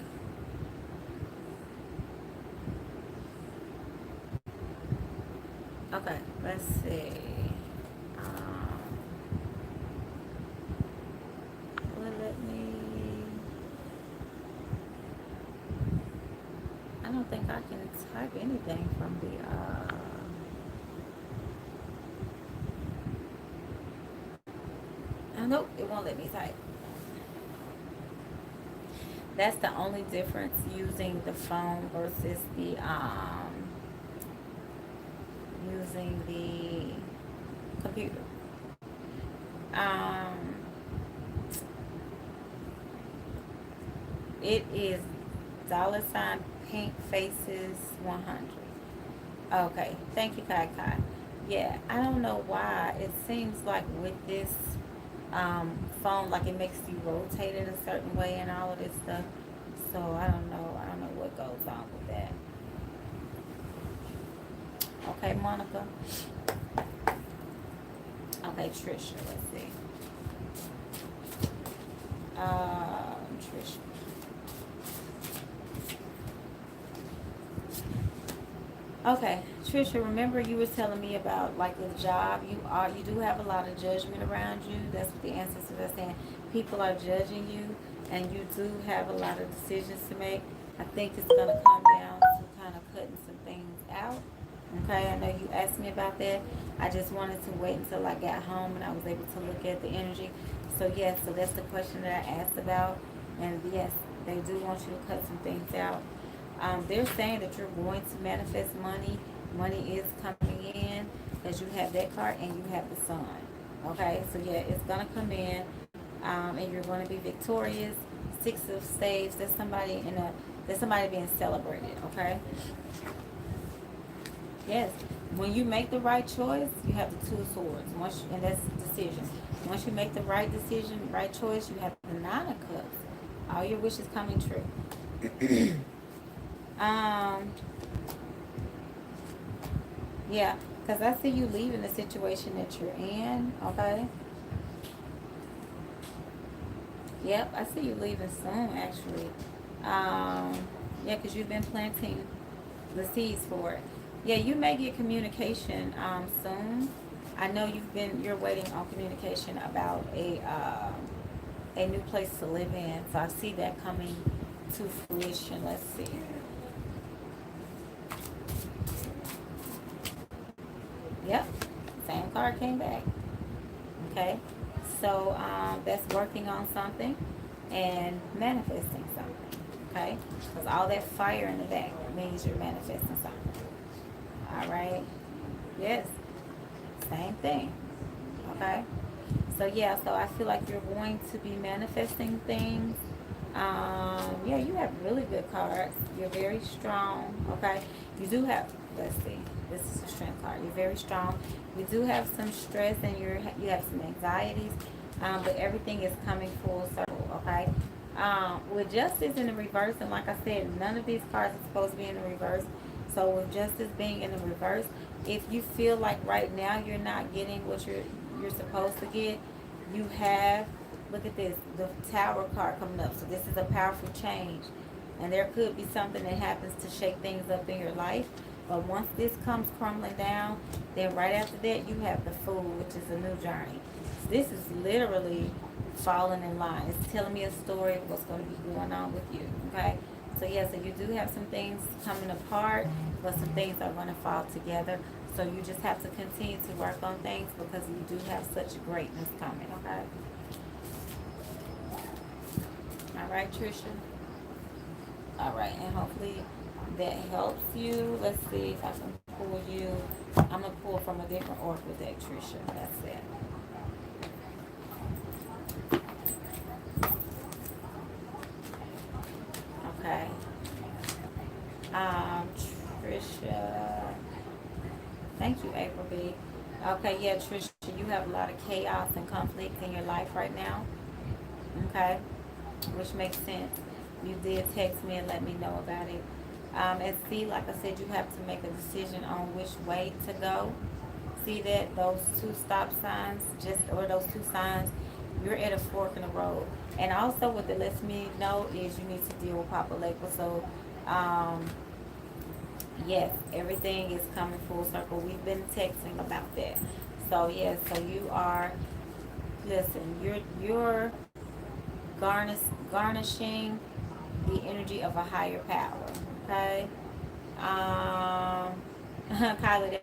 Speaker 1: Okay, let's see. Let me... I don't think I can type anything from the... Nope, it won't let me type. That's the only difference using the phone versus the using the computer. It is $ pink faces 100. Okay, thank you, Kai Kai. Yeah, I don't know why. It seems like with this phone, like it makes you rotate it a certain way and all of this stuff. So I don't know. I don't know what goes on with that. Okay, Monica. Okay, Trisha. Let's see. Trisha. Okay, Trisha, remember you were telling me about like the job. You do have a lot of judgment around you. That's what the ancestors are saying. People are judging you, and you do have a lot of decisions to make. I think it's gonna come down to kind of cutting some things out. Okay, I know you asked me about that. I just wanted to wait until I got home and I was able to look at the energy. So yes, so that's the question that I asked about, and yes, they do want you to cut some things out. They're saying that you're going to manifest money. Money is coming in because you have that card and you have the sun. Okay, so yeah, it's gonna come in, and you're going to be victorious. Six of Staves. There's somebody being celebrated. Okay. Yes. When you make the right choice, you have the Two of Swords. And that's decision. Once you make the right decision, right choice, you have the Nine of Cups. All your wishes coming true. um, yeah, because I see you leaving the situation that you're in. Okay. Yep, I see you leaving soon, actually. Yeah, because you've been planting the seeds for it. Yeah, you may get communication soon. I know you're waiting on communication about a new place to live in. So I see that coming to fruition. Let's see. Yep, same card came back. Okay, so that's working on something and manifesting something. Okay, because all that fire in the back means you're manifesting something. All right. Yes. Same thing. Okay. So yeah, so I feel like you're going to be manifesting things. Yeah, you have really good cards. You're very strong. Okay. You do have. Let's see. This is a strength card. You're very strong. You do have some stress and you have some anxieties, but everything is coming full circle. Okay. With justice in the reverse, and like I said, none of these cards are supposed to be in the reverse. So with justice being in the reverse, if you feel like right now you're not getting what you're supposed to get, you have, look at this, the Tower card coming up. So this is a powerful change. And there could be something that happens to shake things up in your life. But once this comes crumbling down, then right after that you have the Fool, which is a new journey. So this is literally falling in line. It's telling me a story of what's going to be going on with you. Okay? So yeah, so you do have some things coming apart, but some things are going to fall together. So you just have to continue to work on things because you do have such greatness coming, okay? All right, Trisha. All right, and hopefully that helps you. Let's see if I can pull you. I'm going to pull from a different oracle deck, Trisha. That's it. Okay. Trisha. Thank you, April B. Okay, yeah, Trisha, you have a lot of chaos and conflict in your life right now. Okay, which makes sense. You did text me and let me know about it. And see, like I said, you have to make a decision on which way to go. See that those two stop signs, or those two signs, you're at a fork in the road. And also, what that lets me know is you need to deal with Papa Lakewood. So, yes, everything is coming full circle. We've been texting about that. So yes, so you are. Listen, you're garnishing the energy of a higher power. Okay. Kylie,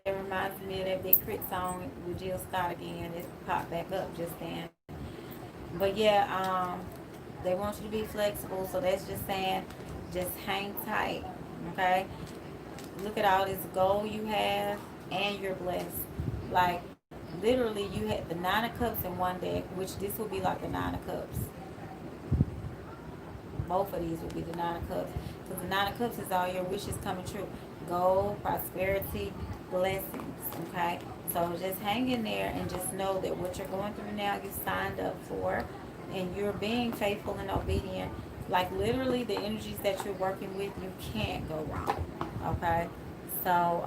Speaker 1: that reminds me of that big crit song with Jill Scott again. It popped back up just then. But yeah, they want you to be flexible. So that's just saying, just hang tight. Okay. Look at all this gold you have, and you're blessed. Like literally, you had the Nine of Cups in one deck, which this will be like the Nine of Cups. both of these would be the Nine of Cups. Because the Nine of Cups is all your wishes coming true. Gold, prosperity, blessings, okay? So just hang in there and just know that what you're going through now, you signed up for, and you're being faithful and obedient. Like literally the energies that you're working with, you can't go wrong, okay? So,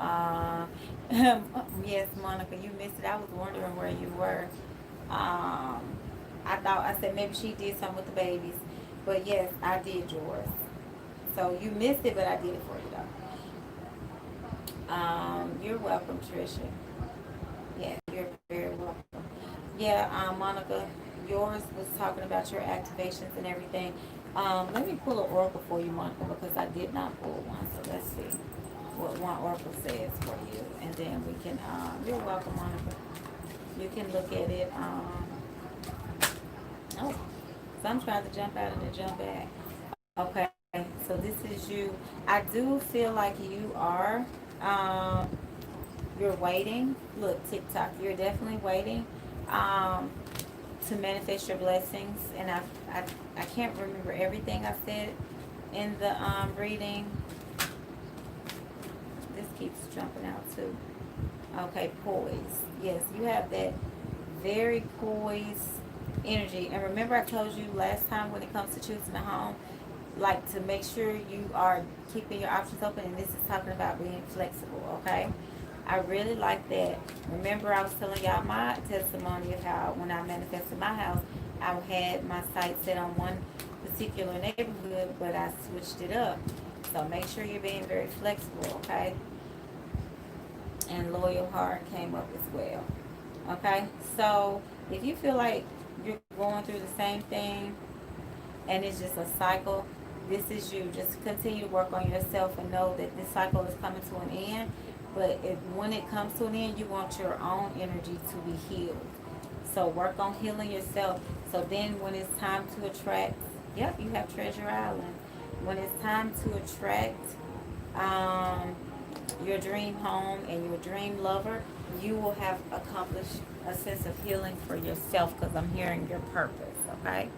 Speaker 1: yes, Monica, you missed it. I was wondering where you were. Um, I said maybe she did something with the babies. But yes, I did yours. So you missed it, but I did it for you though. You're welcome, Trisha. Yeah, you're very welcome. Yeah, Monica, yours was talking about your activations and everything. Let me pull an oracle for you, Monica, because I did not pull one. So let's see what one oracle says for you, and then we can. You're welcome, Monica. You can look at it. Oh, so I'm trying to jump out and then jump back. Okay, so this is you. I do feel like you are. Um, you're waiting. Look, TikTok. You're definitely waiting. Um, to manifest your blessings, and I can't remember everything I said in the reading. This keeps jumping out too. Okay, poise. Yes, you have that very poised energy. And remember I told you last time when it comes to choosing a home, like to make sure you are keeping your options open, and this is talking about being flexible, okay? I really like that. Remember I was telling y'all my testimony of how when I manifested my house, I had my sight set on one particular neighborhood, but I switched it up. So make sure you're being very flexible, okay? And loyal heart came up as well. Okay? So if you feel like you're going through the same thing and it's just a cycle, this is you. Just continue to work on yourself and know that this cycle is coming to an end. But when it comes to an end, you want your own energy to be healed. So work on healing yourself. So then when it's time to attract, yep, you have Treasure Island. When it's time to attract um, your dream home and your dream lover, you will have accomplished a sense of healing for yourself, because I'm hearing your purpose, okay?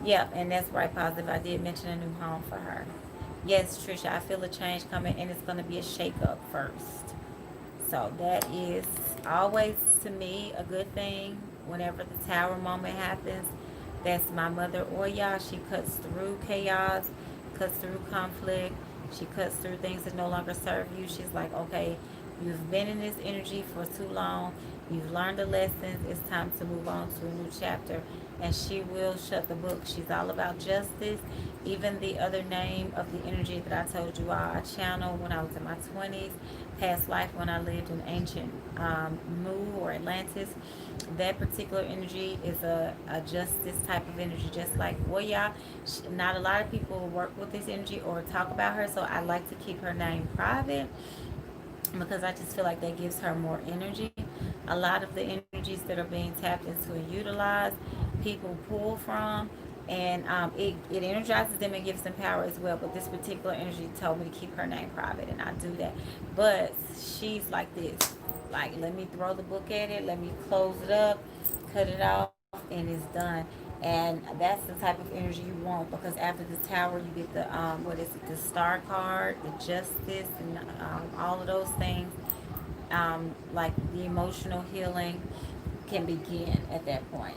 Speaker 1: Yep, and that's right, positive. I did mention a new home for her. Yes, Trisha, I feel a change coming, and it's going to be a shake-up first. So that is always, to me, a good thing. Whenever the tower moment happens, that's my mother Oya. She cuts through chaos, cuts through conflict. She cuts through things that no longer serve you. She's like, okay, you've been in this energy for too long. You've learned the lessons. It's time to move on to a new chapter. And she will shut the book. She's all about justice. Even the other name of the energy that I told you all, I channeled when I was in my 20s, past life when I lived in ancient Mu or Atlantis. That particular energy is a justice type of energy, just like Woya. Not a lot of people work with this energy or talk about her, so I like to keep her name private because I just feel like that gives her more energy. A lot of the energies that are being tapped into and utilized, people pull from, and it energizes them and gives them power as well. But this particular energy told me to keep her name private, and I do that. But she's like this, like, let me throw the book at it, let me close it up, cut it off, and it's done. And that's the type of energy you want, because after the tower you get the what is it, the star card, the justice, and all of those things. Like the emotional healing can begin at that point.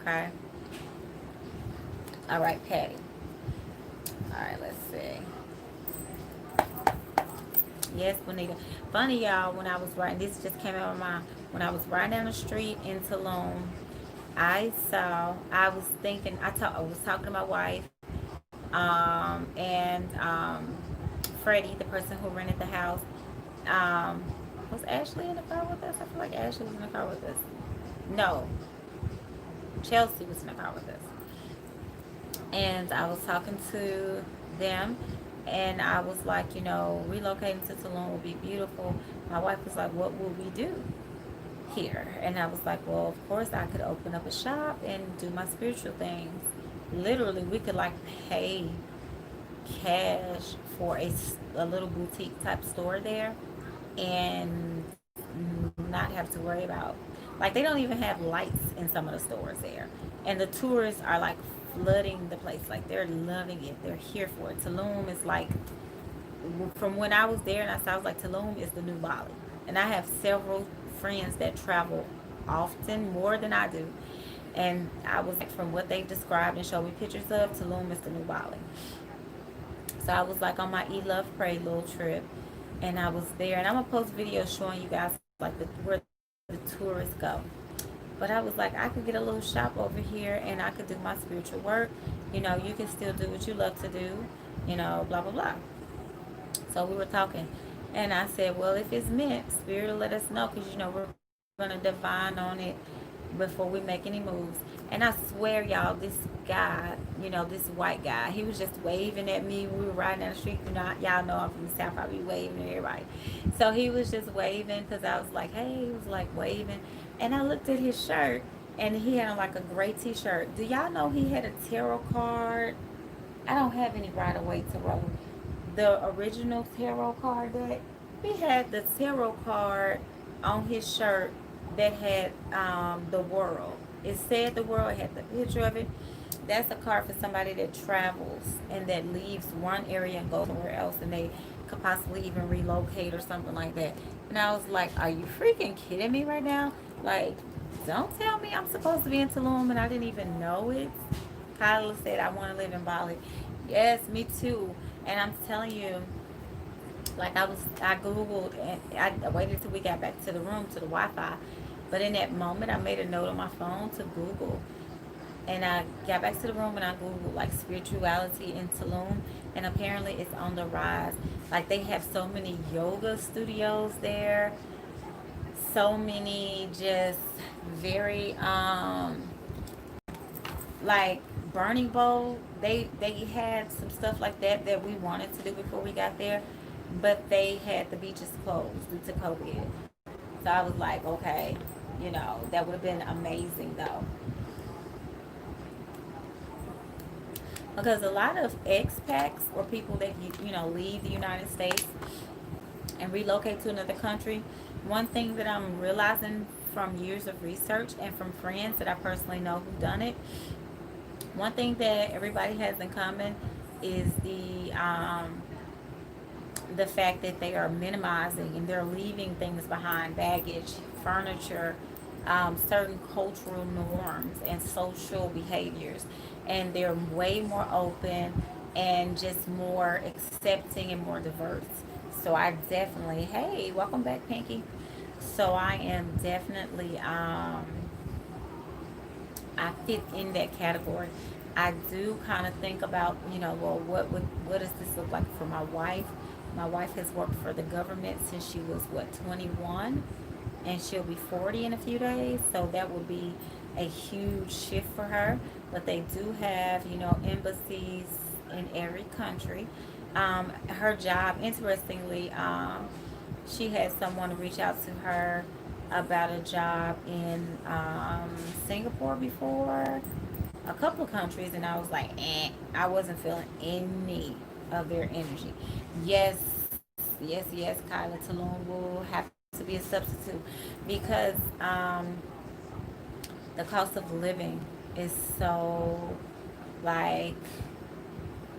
Speaker 1: Okay. All right, Patty. All right, let's see. Yes, Bonita. Funny, y'all, when I was riding, this just came out of my mind. When I was riding down the street in Tulum, I was thinking, I was talking to my wife, and Freddie, the person who rented the house. Um, was Ashley in the car with us? I feel like Ashley was in the car with us. No, Chelsea was in the car with us. And I was talking to them, and I was like, relocating to Tulum would be beautiful. My wife was like, what will we do here? And I was like, well, of course I could open up a shop and do my spiritual things. Literally, we could like pay cash for a little boutique type store there, and not have to worry about, like, they don't even have lights in some of the stores there, and the tours are like flooding the place. Like, they're loving it. They're here for it. Tulum is like, from when I was there and I saw, I was like, Tulum is the new Bali. And I have several friends that travel often, more than I do. And I was like, from what they described and showed me pictures of, Tulum is the new Bali. So I was like on my Eat Love Pray little trip, and I was there, and I'm gonna post videos showing you guys like where the tourists go. But I was like, I could get a little shop over here, and I could do my spiritual work. You know, you can still do what you love to do. You know, blah blah blah. So we were talking, and I said, well, if it's meant, Spirit will let us know, because you know we're gonna divine on it before we make any moves. And I swear, y'all, this guy, you know, this white guy, he was just waving at me. We were riding down the street. You know, y'all know I'm from the South. I be waving at everybody. So he was just waving because I was like, hey, he was like waving. And I looked at his shirt, and he had on like a gray t-shirt. Do y'all know he had a tarot card? I don't have any right away tarot. The original tarot card deck, he had the tarot card on his shirt that had the world. It said the world, it had the picture of it. That's a card for somebody that travels and that leaves one area and goes somewhere else, and they could possibly even relocate or something like that. And I was like, are you freaking kidding me right now? Like, don't tell me I'm supposed to be in Tulum and I didn't even know it. Kyla said, I want to live in Bali. Yes, me too. And I'm telling you, like, I Googled, and I waited till we got back to the room, to the Wi-Fi. But in that moment, I made a note on my phone to Google. And I got back to the room and I Googled, like, spirituality in Tulum. And apparently it's on the rise. Like, they have so many yoga studios there. So many just very, like, burning bowl. They had some stuff like that that we wanted to do before we got there, but they had the beaches closed due to COVID. So I was like, okay, you know, that would have been amazing though, because a lot of expats or people that you know leave the United States and relocate to another country. One thing that I'm realizing from years of research and from friends that I personally know who done it, one thing that everybody has in common is the fact that they are minimizing and they're leaving things behind, baggage, furniture, certain cultural norms and social behaviors, and they're way more open and just more accepting and more diverse. So I definitely, hey, welcome back, Pinky. So I am definitely I fit in that category. I do kind of think about, you know, well, what does this look like for my wife? My wife has worked for the government since she was, what, 21, and she'll be 40 in a few days. So that would be a huge shift for her. But they do have, you know, embassies in every country. Her job, interestingly, she had someone reach out to her about a job in Singapore before, a couple of countries, and I was like, I wasn't feeling any of their energy. Yes, yes, Kyla, Tulum will have to be a substitute because the cost of living is so, like,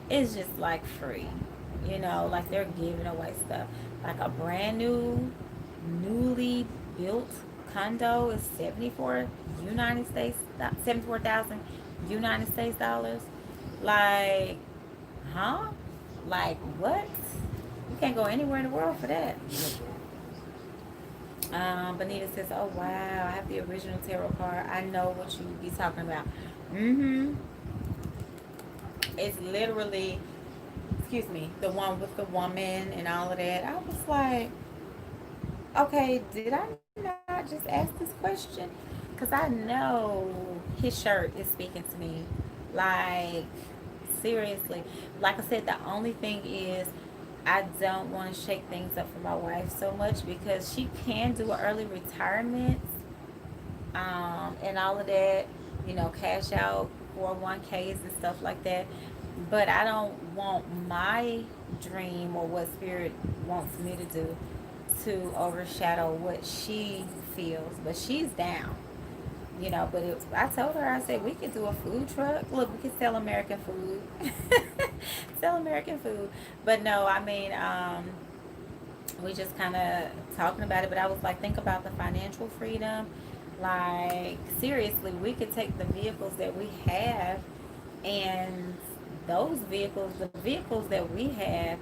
Speaker 1: it's just like free. You know, like they're giving away stuff. Like a brand new, newly built condo is 74,000 United States dollars. Like, huh? Like what? You can't go anywhere in the world for that. Benita says, "Oh wow, I have the original tarot card. I know what you be talking about." Mm-hmm. It's literally, excuse me, the one with the woman and all of that. I was like, okay, did I not just ask this question? Because I know his shirt is speaking to me. Like, seriously. Like I said, the only thing is I don't want to shake things up for my wife so much because she can do an early retirement and all of that, you know, cash out 401ks and stuff like that. But I don't want my dream or what spirit wants me to do to overshadow what she feels. But she's down. you know, but I told her, I said, we could do a food truck. Look, we could sell American food. Sell American food. But no, I mean, we just kind of talking about it. But I was like, think about the financial freedom. Like, seriously, we could take the vehicles that we have, and those vehicles, the vehicles that we have,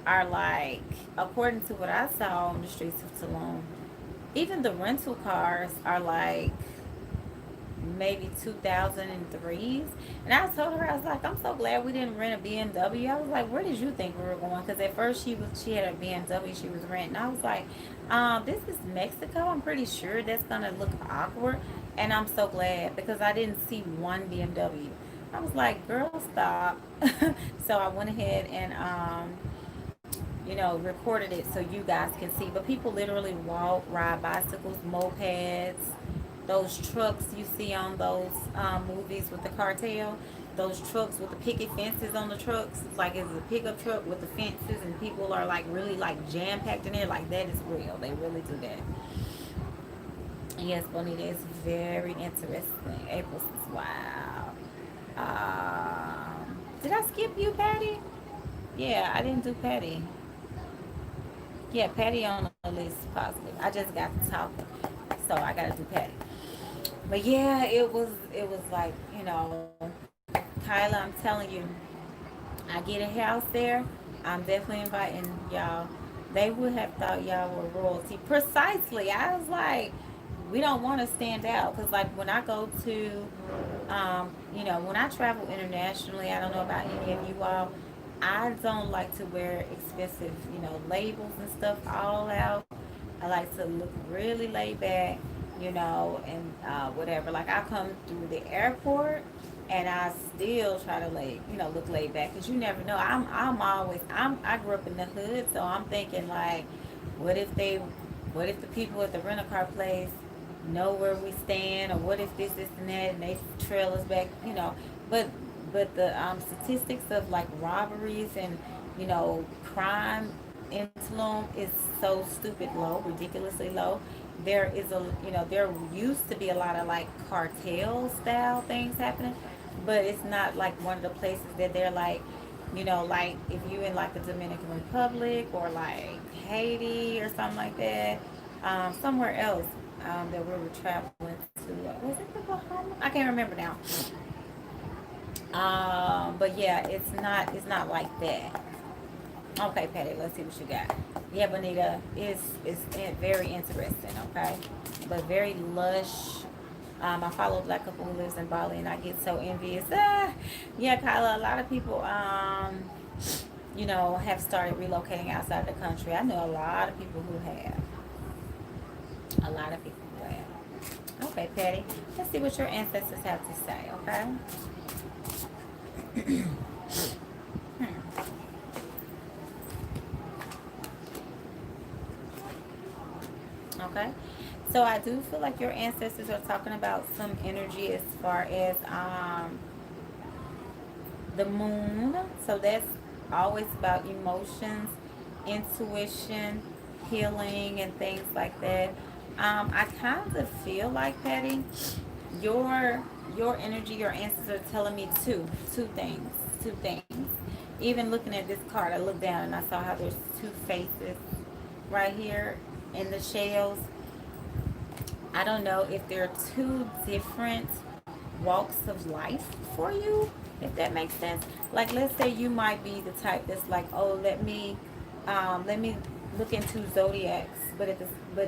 Speaker 1: are like, according to what I saw on the streets of Tulum, even the rental cars are like maybe 2003s. And I told her, I was like, I'm so glad we didn't rent a BMW. I was like, where did you think we were going? Because at first she had a BMW she was renting. I was like, this is Mexico. I'm pretty sure that's gonna look awkward. And I'm so glad because I didn't see one BMW. I was like, girl, stop. So I went ahead and recorded it so you guys can see. But people literally walk, ride bicycles, mopeds, those trucks you see on those movies with the cartel, those trucks with the picket fences on the trucks, like it's a pickup truck with the fences, and people are like really like jam packed in there. Like that is real. They really do that. Yes, Bonita is very interesting. April says, "Wow." Did I skip you, Patty? Yeah, I didn't do Patty. Yeah, Patty on the list positive. I just got to talking, so I gotta do Patty. But yeah, it was like, Kyla, I'm telling you, I get a house there, I'm definitely inviting y'all. They would have thought y'all were royalty. Precisely. I was like, we don't want to stand out because, like, when I go to, when I travel internationally, I don't know about any of you all. I don't like to wear expensive, labels and stuff all out. I like to look really laid back, and whatever. Like I come through the airport and I still try to look laid back because you never know. I grew up in the hood, so I'm thinking like, what if they, what if the people at the rental car place know where we stand, or what if this, and that, and they trail us back, but the statistics of like robberies and crime in Tulum is so stupid low, ridiculously low. There is there used to be a lot of like cartel style things happening, but it's not like one of the places that they're like, like if you in like the Dominican Republic or like Haiti or something like that, somewhere else that we were traveling to. Was it the Bahamas? I can't remember now. But yeah, it's not like that. Okay, Patty, let's see what you got. Yeah, Bonita is very interesting. Okay, but very lush. I follow a black couple who lives in Bali, and I get so envious. Yeah, Kyla, a lot of people have started relocating outside the country. I know a lot of people who have. A lot of people who have. Okay, Patty, let's see what your ancestors have to say. Okay. Okay. So I do feel like your ancestors are talking about some energy as far as the moon. So that's always about emotions, intuition, healing, and things like that. I kind of feel like, Patty, your your energy, your ancestors are telling me two things. Even looking at this card, I looked down and I saw how there's two faces right here in the shells. I don't know if they're two different walks of life for you, if that makes sense. Like, let's say you might be the type that's like, oh, let me look into zodiacs, but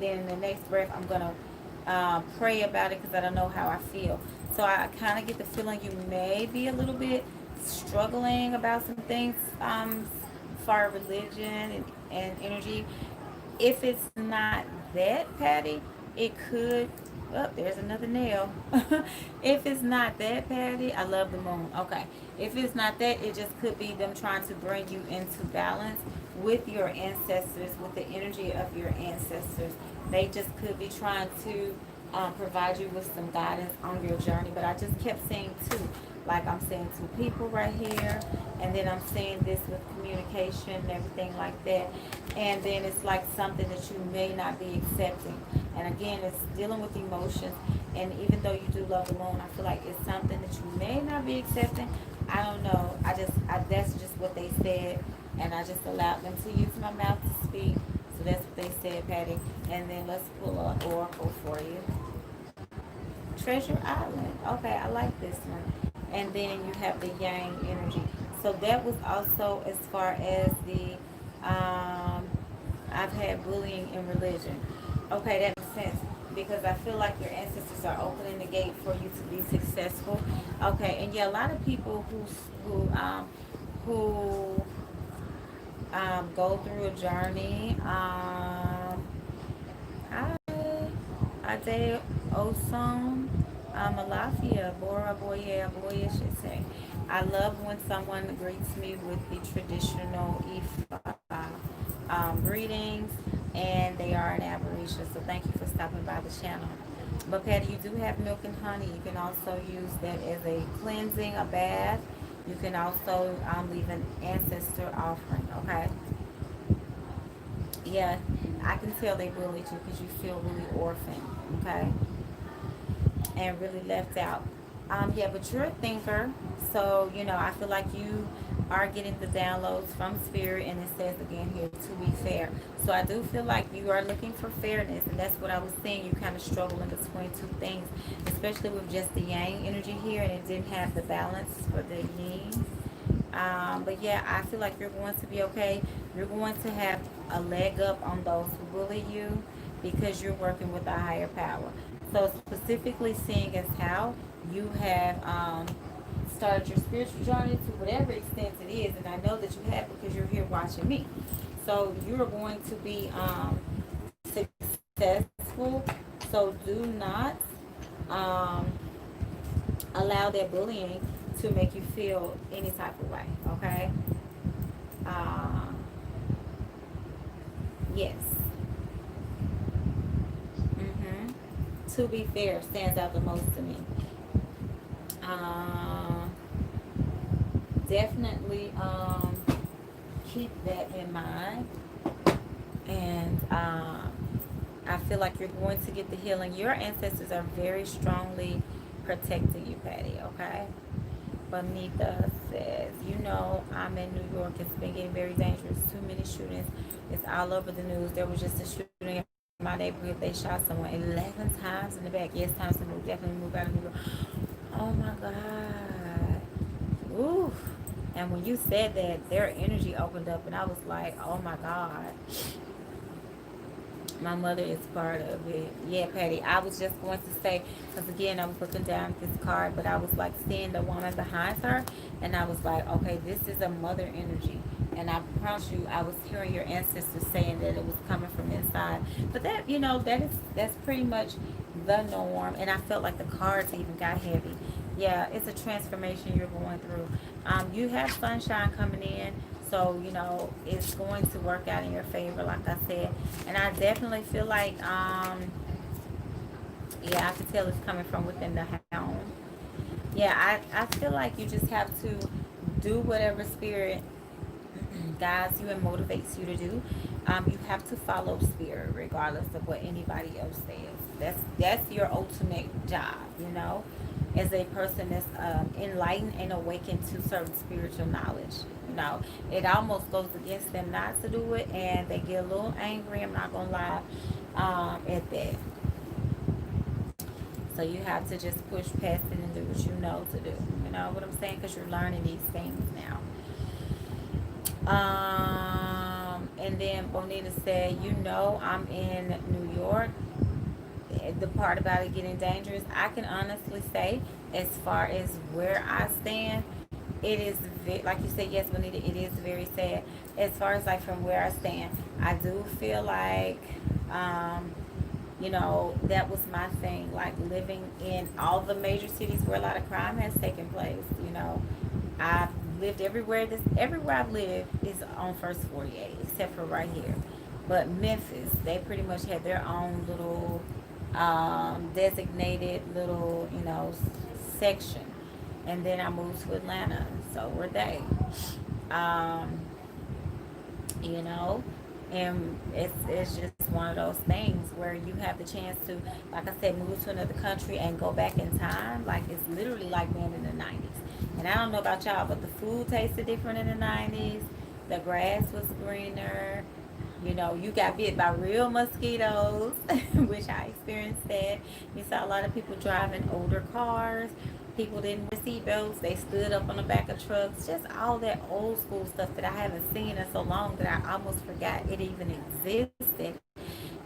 Speaker 1: in the next breath, I'm gonna pray about it because I don't know how I feel. So I kind of get the feeling you may be a little bit struggling about some things for religion and energy. If it's not that, Patty, it could. Oh, there's another nail. If it's not that, Patty, I love the moon. Okay. If it's not that, it just could be them trying to bring you into balance with your ancestors, with the energy of your ancestors. They just could be trying to provide you with some guidance on your journey. But I just kept saying two. Like I'm saying two people right here, and then I'm saying this with communication and everything like that. And then it's like something that you may not be accepting. And again, it's dealing with emotions. And even though you do love the moon, I feel like it's something that you may not be accepting. I don't know. That's just what they said, and I just allowed them to use my mouth to speak. So that's what they said, Patty. And then let's pull an oracle for you. Treasure Island. Okay, I like this one. And then you have the Yang energy. So that was also as far as the I've had bullying in religion. Okay, that makes sense because I feel like your ancestors are opening the gate for you to be successful. Okay, and yeah, a lot of people who go through a journey. I Ade Osom Malafia Bora Boye Boye should say. I love when someone greets me with the traditional Ifa greetings, and they are an aberration. So thank you for stopping by the channel. But Patty, you do have milk and honey. You can also use that as a cleansing, a bath. You can also leave an ancestor offering. Okay. Yeah, I can tell they bullied you because you feel really orphaned. Okay, and really left out. Yeah, but you're a thinker, so I feel like you are getting the downloads from spirit, and it says again here to be fair. So I do feel like you are looking for fairness, and that's what I was saying. You kind of struggle in between two things, especially with just the yang energy here, and it didn't have the balance for the yin. But yeah, I feel like you're going to be okay. You're going to have a leg up on those who bully you because you're working with a higher power. So specifically seeing as how you have started your spiritual journey to whatever extent it is, and I know that you have because you're here watching me. So you're going to be successful. So do not um, allow that bullying to make you feel any type of way. Okay. Um, yes. To be fair stands out the most to me. Um, Definitely keep that in mind. And I feel like you're going to get the healing. Your ancestors are very strongly protecting you, Patty, okay? Bonita says, I'm in New York. It's been getting very dangerous. Too many shootings. It's all over the news. There was just a shooting in my neighborhood. They shot someone 11 times in the back. Yes, time to move. Definitely move out of New York. Oh my God. Ooh. And when you said that, their energy opened up, and I was like, oh my God. My mother is part of it. Yeah, Patty. I was just going to say, because again, I was looking down at this card, but I was like seeing the woman behind her, and I was like, okay, this is a mother energy. And I promise you, I was hearing your ancestors saying that it was coming from inside. But that, that's pretty much the norm. And I felt like the cards even got heavy. Yeah, it's a transformation you're going through. You have sunshine coming in. So, it's going to work out in your favor, like I said. And I definitely feel like, yeah, I can tell it's coming from within the home. Yeah, I feel like you just have to do whatever spirit guides you and motivates you to do. You have to follow spirit regardless of what anybody else says. That's your ultimate job, as a person that's enlightened and awakened to certain spiritual knowledge. It almost goes against them not to do it, and they get a little angry. I'm not gonna lie at that. So you have to just push past it and do what you know to do. You know what I'm saying? Because you're learning these things now. And then Bonita said, I'm in New York. The part about it getting dangerous, I can honestly say, as far as where I stand, it is like you said, yes, Bonita, it is very sad. As far as like from where I stand, I do feel like, that was my thing, like living in all the major cities where a lot of crime has taken place. I've lived everywhere I've lived is on First 48, except for right here. But Memphis, they pretty much had their own little designated little, section. And then I moved to Atlanta, so were they. Um, you know, And it's just one of those things where you have the chance to, like I said, move to another country and go back in time. Like, it's literally like being in the 90s. And I don't know about y'all, but the food tasted different in the 90s. The grass was greener. You know, you got bit by real mosquitoes, which I experienced that. You saw a lot of people driving older cars. People didn't wear seatbelts. They stood up on the back of trucks. Just all that old school stuff that I haven't seen in so long that I almost forgot it even existed.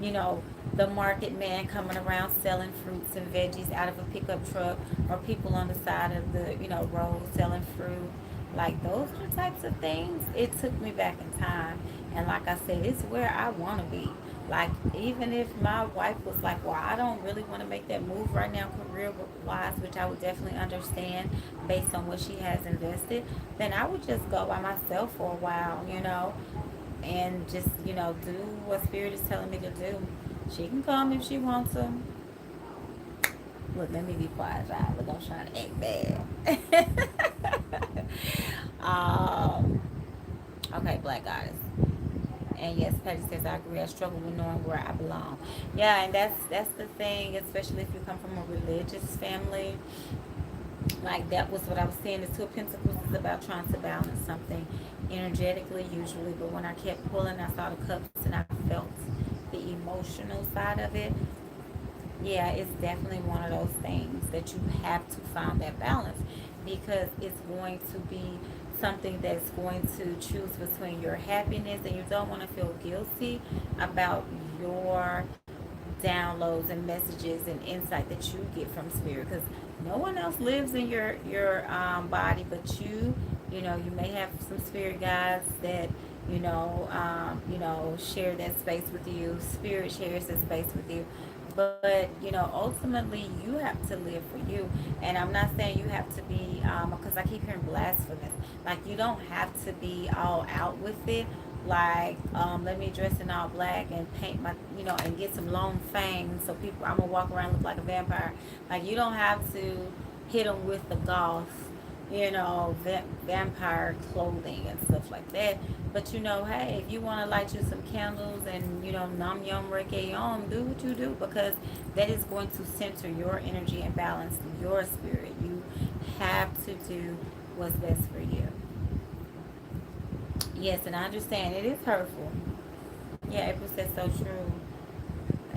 Speaker 1: You know, the market man coming around selling fruits and veggies out of a pickup truck, or people on the side of the, road selling fruit. Like, those are the types of things. It took me back in time. And like I said, it's where I want to be. Like, even if my wife was like, well, I don't really want to make that move right now, career wise, which I would definitely understand based on what she has invested, then I would just go by myself for a while, and just, do what Spirit is telling me to do. She can come if she wants to. Look, let me be quiet, y'all. Look, I'm trying to act bad. um, okay, Black Goddess. And yes, Patty says, I agree. I struggle with knowing where I belong. Yeah, and that's the thing, especially if you come from a religious family. Like, that was what I was saying. The Two of Pentacles is about trying to balance something energetically, usually. But when I kept pulling, I saw the cups and I felt the emotional side of it. Yeah, it's definitely one of those things that you have to find that balance, because it's going to be something that's going to choose between your happiness, and you don't want to feel guilty about your downloads and messages and insight that you get from spirit, because no one else lives in your body but you. You may have some spirit guides that share that space with you. Spirit shares that space with you, but ultimately you have to live for you. And I'm not saying you have to be, because I keep hearing blasphemous, like, you don't have to be all out with it. Like, let me dress in all black and paint my, and get some long fangs so people, I'm gonna walk around look like a vampire. Like, you don't have to hit them with the goth, vampire clothing and stuff like that. But hey, if you want to light you some candles and nam yum reke yum, do what you do, because that is going to center your energy and balance your spirit. You have to do what's best for you. Yes, and I understand it is hurtful. Yeah, April said so true.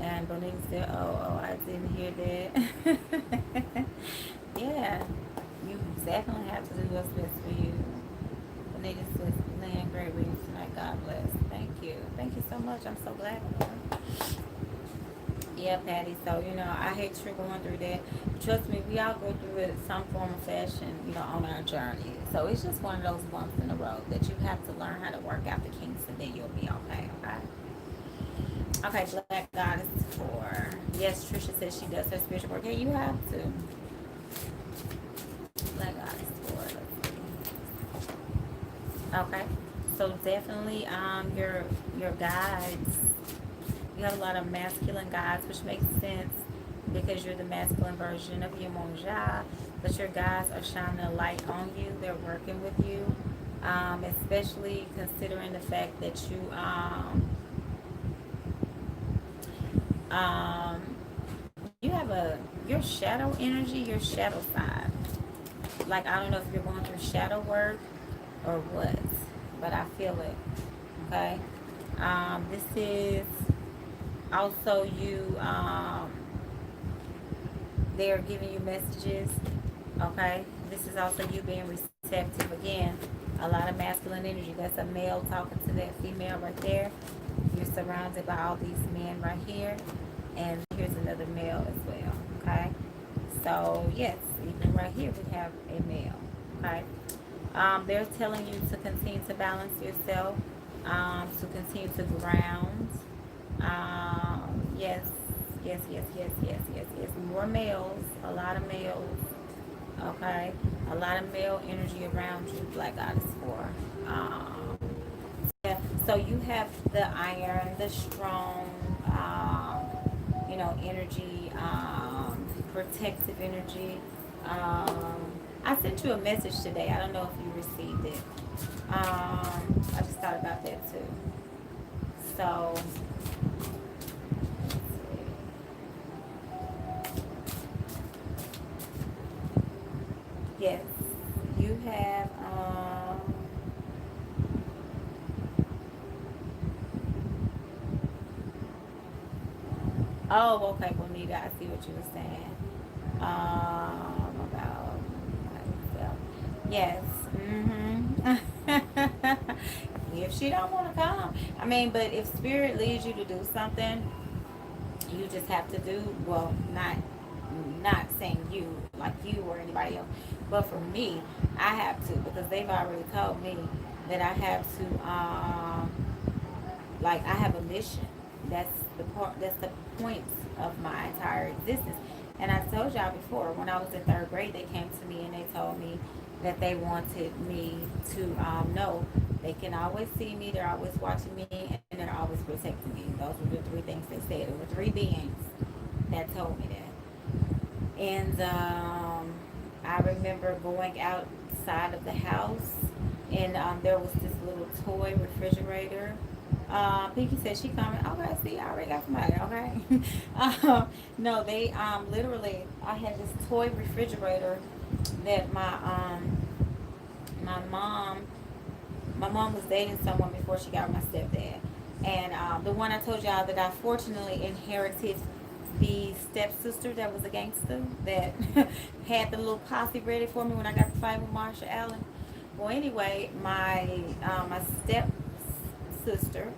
Speaker 1: And Bonita said, oh, I didn't hear that. Yeah, you definitely have to do what's best for you. Bonita says, Lynn, great reading tonight. God bless. Thank you. Thank you so much. I'm so glad. Yeah, Patty. So, I hate you're going through that. Trust me, we all go through it some form of fashion, on our journey. So it's just one of those bumps in the road that you have to learn how to work out the kinks, and then you'll be okay, okay? Okay, Black Goddess 4. Yes, Trisha says she does her spiritual work. Yeah, you have to. Black Goddess 4. Okay. So definitely your guides. You have a lot of masculine guides, which makes sense because you're the masculine version of Yemonja. But your guides are shining a light on you. They're working with you, especially considering the fact that um, you have your shadow energy, your shadow side. Like, I don't know if you're going through shadow work or what, but I feel it. Okay. This is also you. They're giving you messages. Okay. This is also you being receptive. Again, a lot of masculine energy. That's a male talking to that female right there. You're surrounded by all these men right here, and here's another male as well. Okay. So yes, even right here we have a male. Okay. They're telling you to continue to balance yourself, to continue to ground. Yes, yes. More males, a lot of males. Okay, a lot of male energy around you, Black Goddess 4. Yeah. So you have the iron, the strong, energy, protective energy. I sent you a message today. I don't know if you received it. I just thought about that too. So, yes, you have, oh, okay, Bonita, I see what you were saying. About myself. Yes. If she don't want to come, I mean, but if spirit leads you to do something, you just have to do, well, not saying you like you or anybody else, but for me, I have to, because they've already told me that I have to, like, I have a mission. That's the part, that's the point of my entire existence. And I told y'all before, when I was in third grade, they came to me and they told me that they wanted me to know they can always see me, they're always watching me, and they're always protecting me. Those were the three things they said. There were three beings that told me that. And I remember going outside of the house, and there was this little toy refrigerator. Pinky said she coming. Okay, see, I already got somebody. Okay. No, they literally. I had this toy refrigerator that my mom my mom was dating someone before she got with my stepdad, and the one I told y'all that I fortunately inherited the stepsister that was a gangster that had the little posse ready for me when I got to fight with Marsha Allen. Well, anyway, my step sister,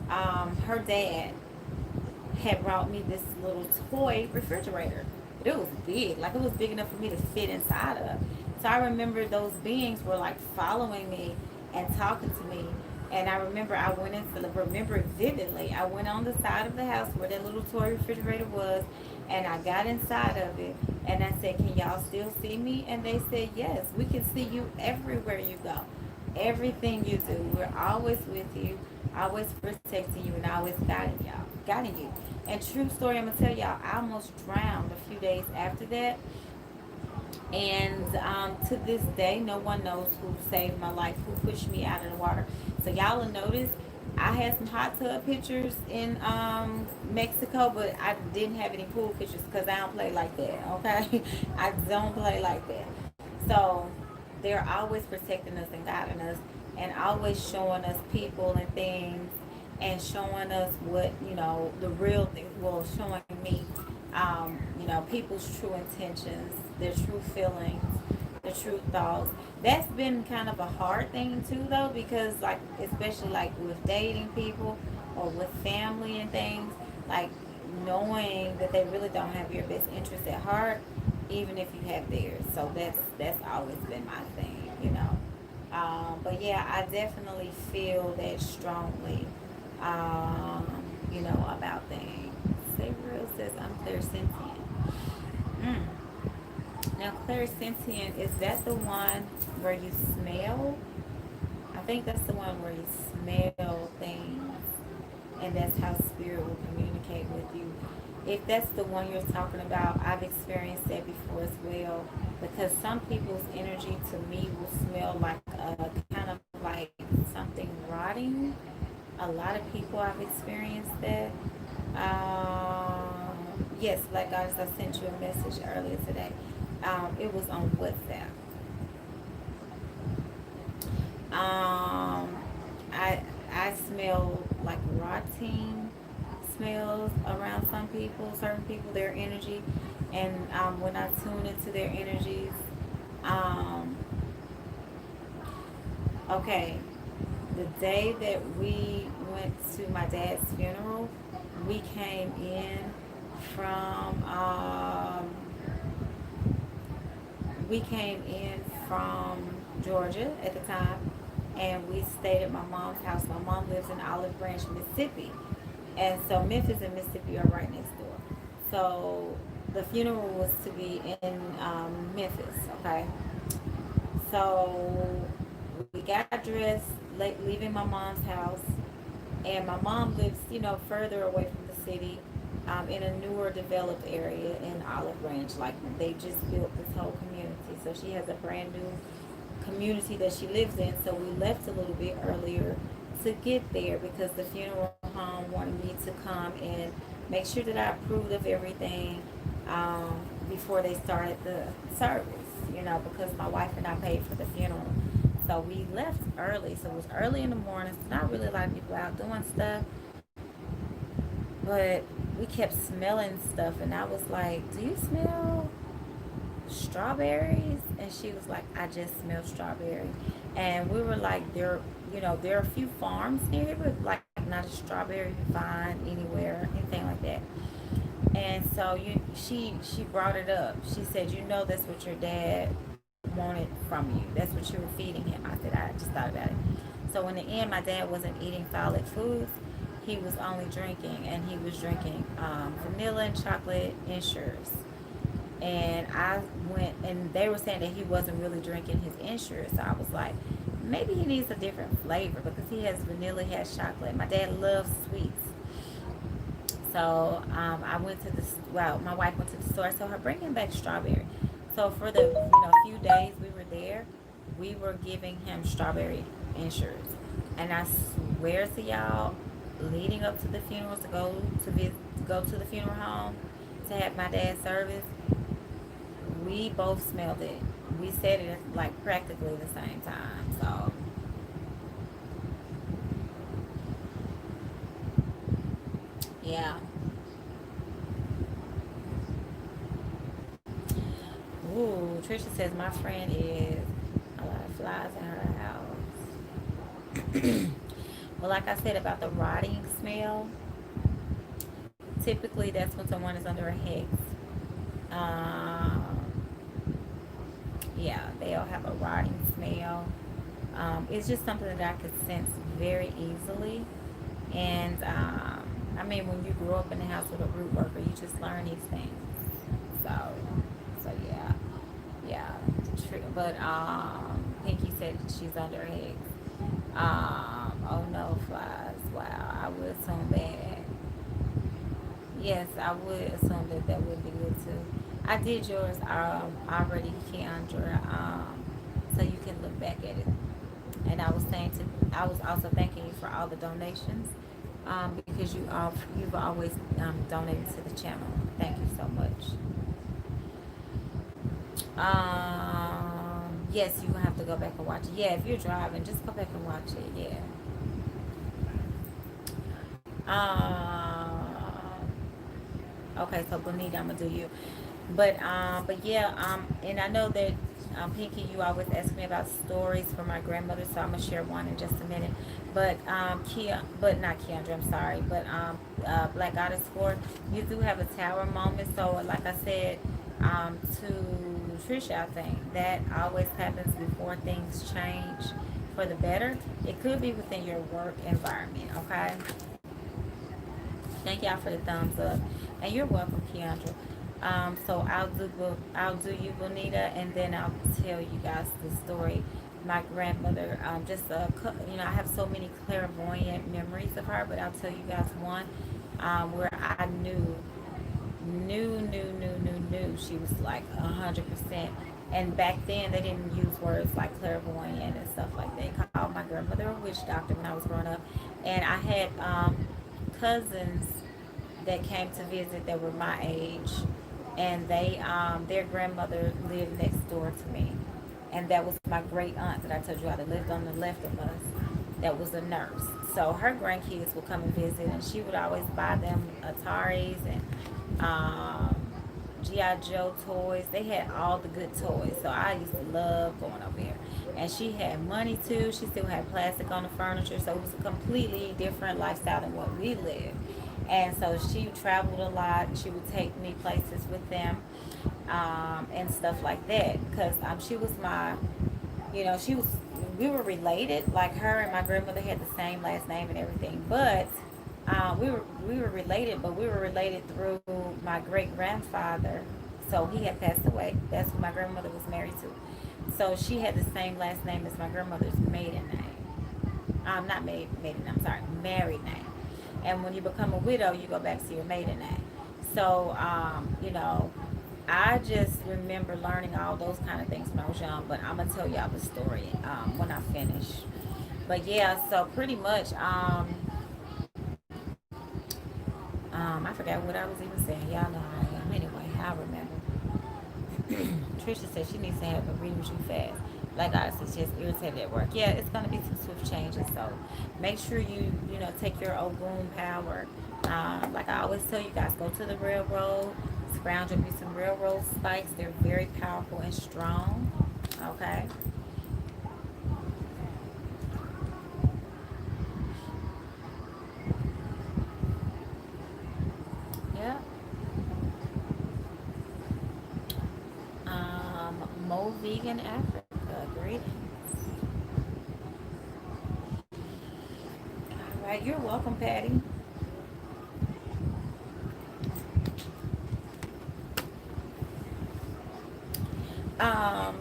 Speaker 1: her dad had brought me this little toy refrigerator. But it was big, like it was big enough for me to fit inside of. So I remember those beings were like following me and talking to me. And I remember I went into, remember it vividly. I went on the side of the house where that little toy refrigerator was, and I got inside of it, and I said, "Can y'all still see me?" And they said, "Yes, we can see you everywhere you go. Everything you do, we're always with you, always protecting you, and always guiding you." And true story, I'm gonna tell y'all, I almost drowned a few days after that. And to this day, no one knows who saved my life, who pushed me out of the water. So y'all will notice I had some hot tub pictures in Mexico, but I didn't have any pool pictures because I don't play like that, okay? I don't play like that. So they're always protecting us and guiding us, and always showing us people and things, and showing us what, the real thing, well, showing me, people's true intentions, their true feelings, their true thoughts. That's been kind of a hard thing too, though, because like, especially like with dating people or with family and things, like knowing that they really don't have your best interest at heart, even if you have theirs. So that's always been my thing. But yeah, I definitely feel that strongly, about things. Say real says I'm clairsentient. Mm. Now, clairsentient, is that the one where you smell? I think that's the one where you smell things, and that's how spirit will communicate with you. If that's the one you're talking about, I've experienced that before as well. Because some people's energy to me will smell like a kind of like something rotting. A lot of people I've experienced that. Yes, like guys, I sent you a message earlier today. It was on WhatsApp. I smell like rotting smells around some people, certain people, their energy, and when I tune into their energies, um, okay, the day that we went to my dad's funeral, we came in from Georgia at the time, and we stayed at my mom's house. My mom lives in Olive Branch, Mississippi, and so Memphis and Mississippi are right next door. So the funeral was to be in Memphis. Okay, so we got dressed, leaving my mom's house, and my mom lives, further away from the city, in a newer developed area in Olive Branch. Like, they just built this whole community, so she has a brand new community that she lives in. So we left a little bit earlier to get there because the funeral home wanted me to come and make sure that I approved of everything before they started the service, because my wife and I paid for the funeral. So we left early. So it was early in the morning. So not really a lot of people out doing stuff. But we kept smelling stuff. And I was like, do you smell strawberries? And she was like, I just smelled strawberry. And we were like, there are a few farms near here, but like not a strawberry you find anywhere, anything like that. And so she brought it up. She said, that's what your dad wanted from you. That's what you were feeding him. I said, I just thought about it. So in the end, my dad wasn't eating solid foods. He was only drinking, and he was drinking vanilla and chocolate ensures. And I went, and they were saying that he wasn't really drinking his ensures. So I was like, maybe he needs a different flavor because he has vanilla, he has chocolate. My dad loves sweets. So I went to the my wife went to the store. I told her bring him back strawberry. So for the few days we were there, we were giving him strawberry insurance. And I swear to y'all, leading up to the funeral to go to the funeral home to have my dad's service, we both smelled it. We said it like practically the same time. So yeah. Ooh, Trisha says my friend is a lot of flies in her house. Well, like I said about the rotting smell, typically that's when someone is under a hex. Um, yeah, they'll have a rotting smell. It's just something that I could sense very easily. And I mean, when you grow up in the house with a root worker, you just learn these things. So, yeah, yeah. But Pinky said she's under eggs. Oh no, flies. Wow, I would assume that. Yes, I would assume that that would be good too. I did yours already, Keandra. So you can look back at it. And I was also thanking you for all the donations, because you've always donated to the channel. Thank you so much. Yes, you have to go back and watch it. Yeah, if you're driving, just go back and watch it. Yeah. Okay, so Bonita, I'm gonna do you. But yeah, and I know that Pinky, you always ask me about stories from my grandmother, so I'm gonna share one in just a minute. But but not Keandra, I'm sorry, but Black Goddess 4, you do have a tower moment. So like I said, to Trisha, I think that always happens before things change for the better. It could be within your work environment. Okay. Thank y'all for the thumbs up, and you're welcome, Keandra. So I'll do you, Bonita, and then I'll tell you guys the story. My grandmother, I have so many clairvoyant memories of her, but I'll tell you guys one where I knew she was like 100%. And back then they didn't use words like clairvoyant and stuff like that. They called my grandmother a witch doctor when I was growing up, and I had cousins that came to visit that were my age, and their grandmother lived next door to me, and that was my great aunt that I told you that lived on the left of us, that was a nurse. So her grandkids would come and visit, and she would always buy them Ataris and GI Joe toys. They had all the good toys, so I used to love going over here. And she had money too. She still had plastic on the furniture, so it was a completely different lifestyle than what we lived. And so she traveled a lot. She would take me places with them, and stuff like that. Because she was my, we were related. Like her and my grandmother had the same last name and everything. But we were related, but we were related through my great grandfather. So he had passed away. That's who my grandmother was married to. So she had the same last name as my grandmother's maiden name. Not maiden. I'm sorry, married name. And when you become a widow, you go back to your maiden name. So, I just remember learning all those kind of things when I was young. But I'm gonna tell y'all the story when I finish. But yeah, so pretty much, I forgot what I was even saying. Y'all know how I am. Anyway, I remember. Trisha said she needs to have a reading with you fast. Like I said, just irritated at work. Yeah, it's gonna be some swift changes. So make sure you know take your Ogun power. Like I always tell you guys, go to the railroad, scrounge up you some railroad spikes. They're very powerful and strong. Okay. Yeah. Mo Vegan Africa. Greetings. All right, you're welcome, Patty. Um,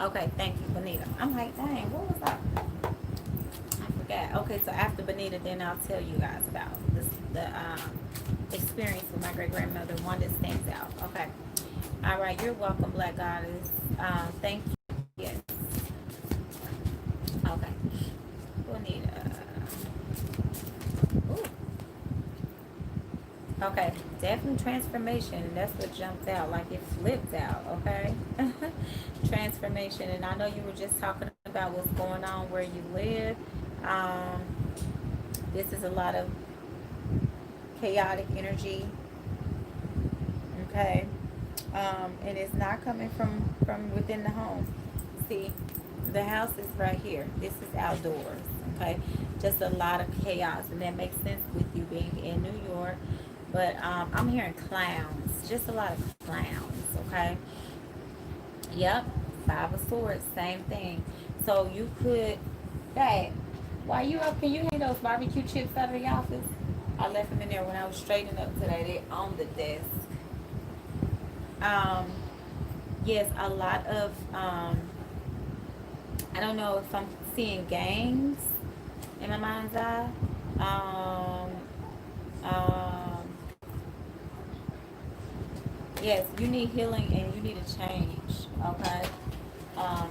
Speaker 1: okay, thank you, Bonita. I'm like, dang, what was I? I forgot. Okay, so after Bonita, then I'll tell you guys about this the experience with my great grandmother, one that stands out. Okay. All right, you're welcome, Black Goddess. Thank you. Yes. Okay. Bonita. Ooh. Okay, definitely transformation. That's what jumped out, like it flipped out. Okay, transformation. And I know you were just talking about what's going on where you live. Um, this is a lot of chaotic energy. Okay, and it's not coming from within the home. See, the house is right here. This is outdoors. Okay, just a lot of chaos, and that makes sense with you being in New York. But I'm hearing clowns, just a lot of clowns. Okay, yep, Five of Swords, same thing. So you could, hey, while you up, can you hang those barbecue chips out of the office? I left them in there when I was straightening up today. They on the desk. Um, yes, a lot of I don't know if I'm seeing gangs in my mind's eye. Um, um, yes, you need healing and you need a change. Okay.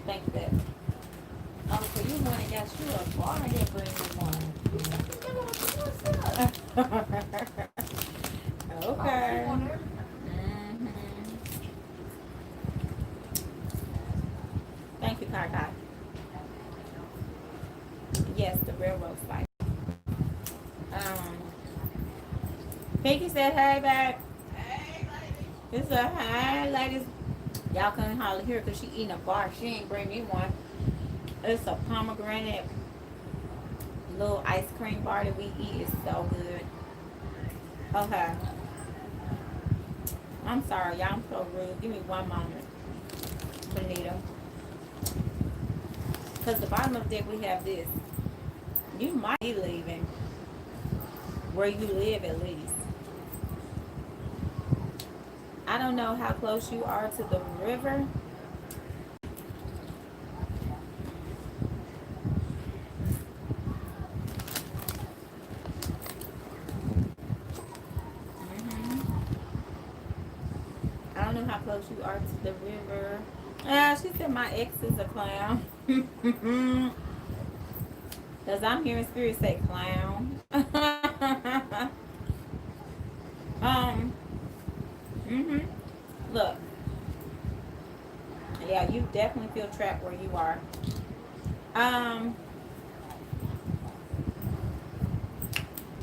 Speaker 1: Thank you, Beth. Oh, so you went and got you a bar here, bring you one. Okay. Mm-hmm. Thank you, Kai. Yes, the railroad spike. Um, Pinky said, "Hey, babe." It's a hi, ladies. Y'all couldn't hardly hear because she eating a bar. She ain't bring me one. It's a pomegranate little ice cream bar that we eat. It's so good. Okay. I'm sorry, y'all. I'm so rude. Give me one moment, Benita. Because the bottom of the deck we have this. You might be leaving where you live at least. I don't know how close you are to the river. Hmm. I don't know how close you are to the river. She said my ex is a clown. Because I'm hearing spirit say clown. um, hmm Look, yeah, you definitely feel trapped where you are. Um,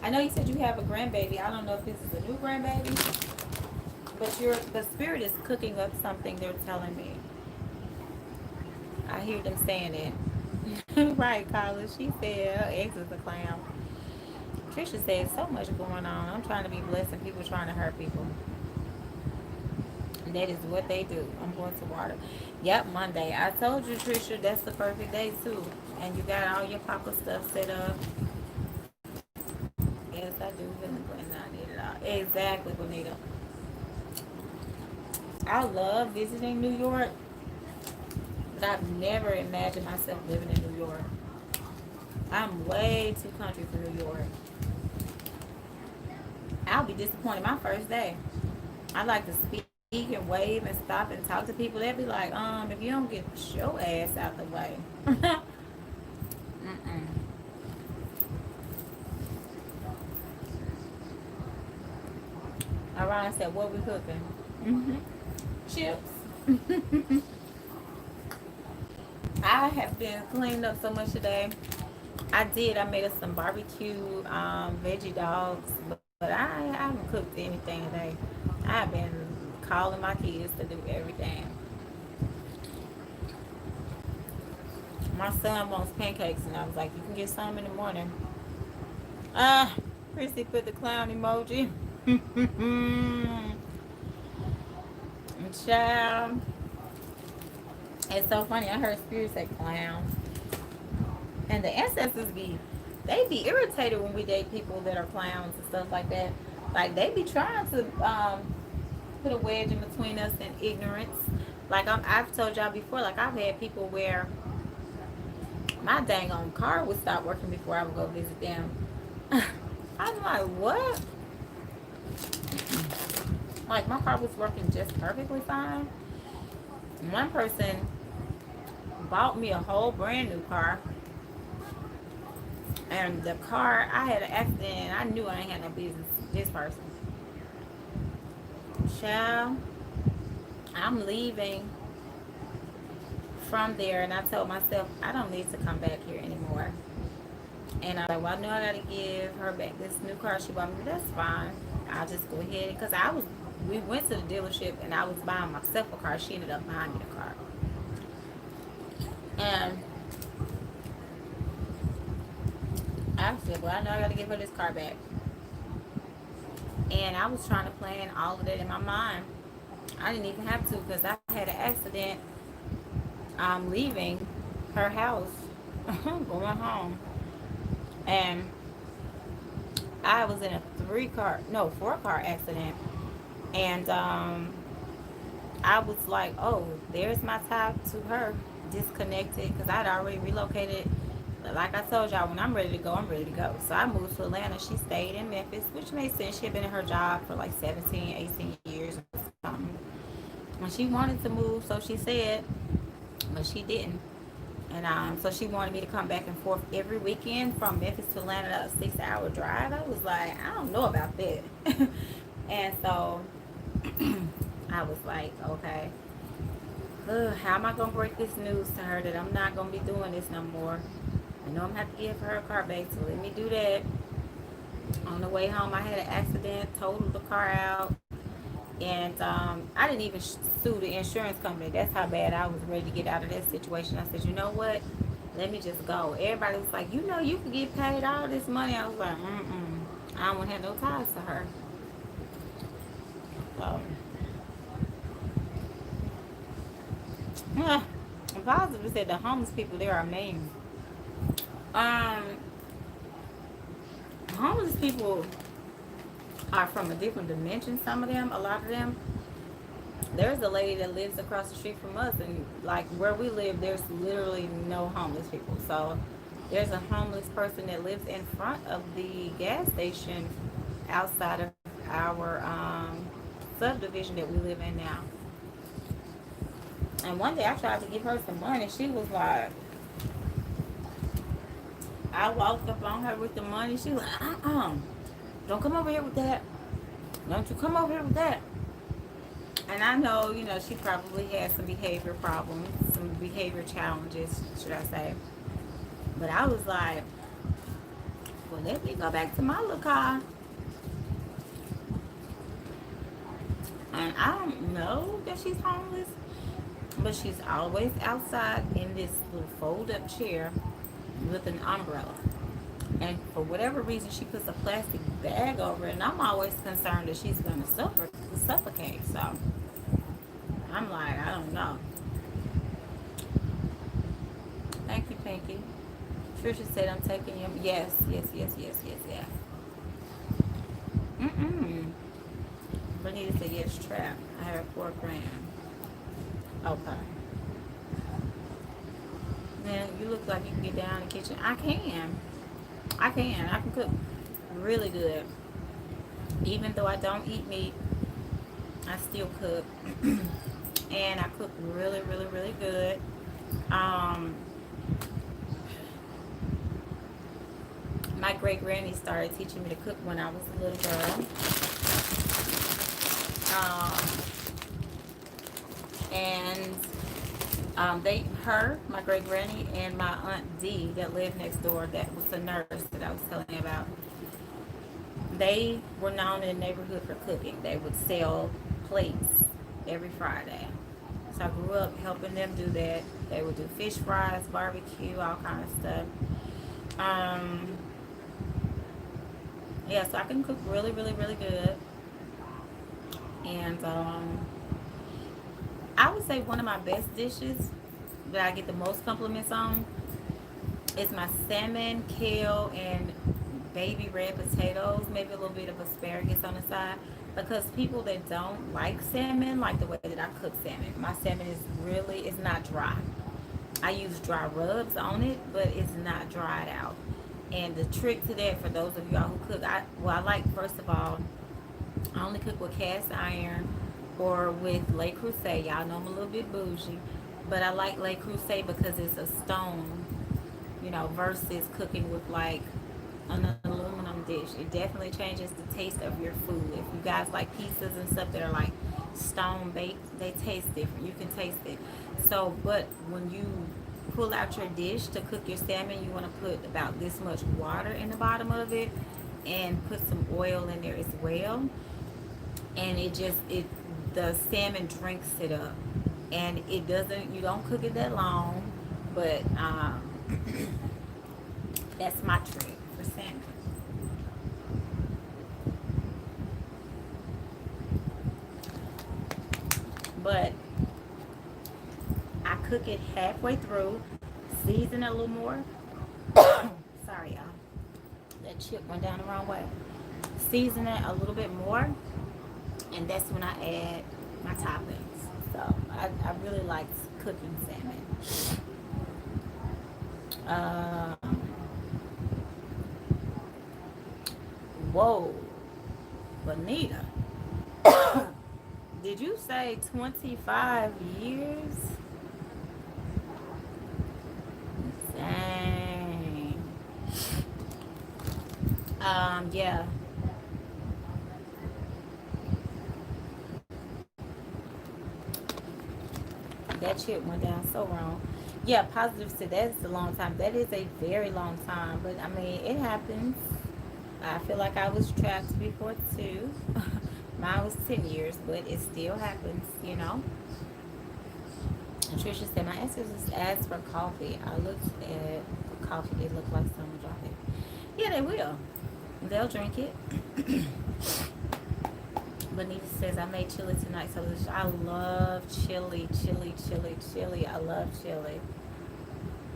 Speaker 1: I know you said you have a grandbaby. I don't know if this is a new grandbaby, but the spirit is cooking up something. They're telling me. I hear them saying it. Right, Carla. She said her ex is a clown. Trisha said so much going on. I'm trying to be blessed and people trying to hurt people. And that is what they do. I'm going to water. Yep, Monday. I told you, Trisha, that's the perfect day too. And you got all your papa stuff set up. Yes, I do. And I need it all. Exactly, Bonita. I love visiting New York, but I've never imagined myself living in New York. I'm way too country for New York. I'll be disappointed my first day. I like to speak and wave and stop and talk to people. They'll be like, if you don't get your ass out the way. Mm-mm. Ryan said, what we cooking? Chips. I have been cleaning up so much today. I made us some barbecue veggie dogs, but I haven't cooked anything today. I've been calling my kids to do everything. My son wants pancakes, and I was like, you can get some in the morning. Chrissy put the clown emoji. Child. It's so funny. I heard Spirit say clown. And the ancestors they be irritated when we date people that are clowns and stuff like that. Like, they be trying to put a wedge in between us and ignorance. Like, I've told y'all before, like, I've had people where my dang on car would stop working before I would go visit them. I'm like, what? Like, my car was working just perfectly fine. One person bought me a whole brand new car, and the car, I had an accident, and I knew I ain't had no business. This person, child, I'm leaving from there, and I told myself I don't need to come back here anymore. And I was like, well, I know I gotta give her back this new car she bought me. That's fine. I'll just go ahead, because we went to the dealership, and I was buying myself a car. She ended up buying me the car. And I said, well, I know I got to give her this car back. And I was trying to plan all of that in my mind. I didn't even have to, because I had an accident leaving her house, going home. And I was in a 4-car accident. And I was like, oh, there's my tie to her, disconnected, because I'd already relocated. Like I told y'all, when I'm ready to go, I'm ready to go. So I moved to Atlanta. She stayed in Memphis, which made sense. She had been in her job for like 17, 18 years or something. And she wanted to move, so she said, but she didn't. And so she wanted me to come back and forth every weekend from Memphis to Atlanta, a 6-hour drive. I was like, I don't know about that. And so I was like, okay, how am I going to break this news to her that I'm not going to be doing this no more? I know I'm going to have to give her a car back, so let me do that. On the way home, I had an accident, totaled the car out. And I didn't even sue the insurance company. That's how bad I was ready to get out of that situation. I said, you know what? Let me just go. Everybody was like, you know, you could get paid all this money. I was like, I don't want to have no ties to her. So, Positive said the homeless people there are mean. Homeless people are from a different dimension. Some of them, a lot of them. There's a lady that lives across the street from us, and like where we live, there's literally no homeless people. So there's a homeless person that lives in front of the gas station outside of our subdivision that we live in now. And one day I tried to give her some money. She was like, I walked up on her with the money. She was like, don't come over here with that. Don't you come over here with that. And I know, you know, she probably had some behavior problems, some behavior challenges, should I say. But I was like, well, let me go back to my little car. And I don't know that she's homeless, but she's always outside in this little fold-up chair with an umbrella. And for whatever reason, she puts a plastic bag over it. And I'm always concerned that she's going to suffocate. So I'm like, I don't know. Thank you, Pinky. Trisha said I'm taking you. Yes. Bonita said, yes, trap. I have $4 grand. Okay. Man, you look like you can get down in the kitchen. I can. I can cook really good. Even though I don't eat meat, I still cook. And I cook really, really, really good. My great granny started teaching me to cook when I was a little girl. And my great granny, and my aunt D that lived next door, that was a nurse that I was telling you about. They were known in the neighborhood for cooking. They would sell plates every Friday. So I grew up helping them do that. They would do fish fries, barbecue, all kind of stuff. Um, yeah, so I can cook really, really, really good. And I would say one of my best dishes that I get the most compliments on is my salmon, kale, and baby red potatoes, maybe a little bit of asparagus on the side. Because people that don't like salmon like the way that I cook salmon. My salmon is really, it's not dry. I use dry rubs on it, but it's not dried out. And the trick to that, for those of y'all who cook, I like, first of all, I only cook with cast iron or with Le Creuset. Y'all know I'm a little bit bougie, but I like Le Creuset because it's a stone, versus cooking with like an aluminum dish. It definitely changes the taste of your food. If you guys like pizzas and stuff that are like stone baked, they taste different. You can taste it. So, but when you pull out your dish to cook your salmon, you want to put about this much water in the bottom of it and put some oil in there as well. And the salmon drinks it up. And you don't cook it that long, but that's my trick for salmon. But I cook it halfway through, season it a little more. Sorry, y'all. That chip went down the wrong way. Season it a little bit more, and that's when I add my toppings. So I really like cooking salmon. Whoa, Bonita. Did you say 25 years? Dang. Yeah. That chip went down so wrong. Yeah, positive said that's a long time. That is a very long time. But I mean, it happens. I feel like I was trapped before too. Mine was 10 years, but it still happens. And Trisha said, my ancestors asked for coffee. I looked at the coffee. It looked like someone dropped it. Yeah, they will. They'll drink it. Benita says, I made chili tonight. So I love chili. I love chili.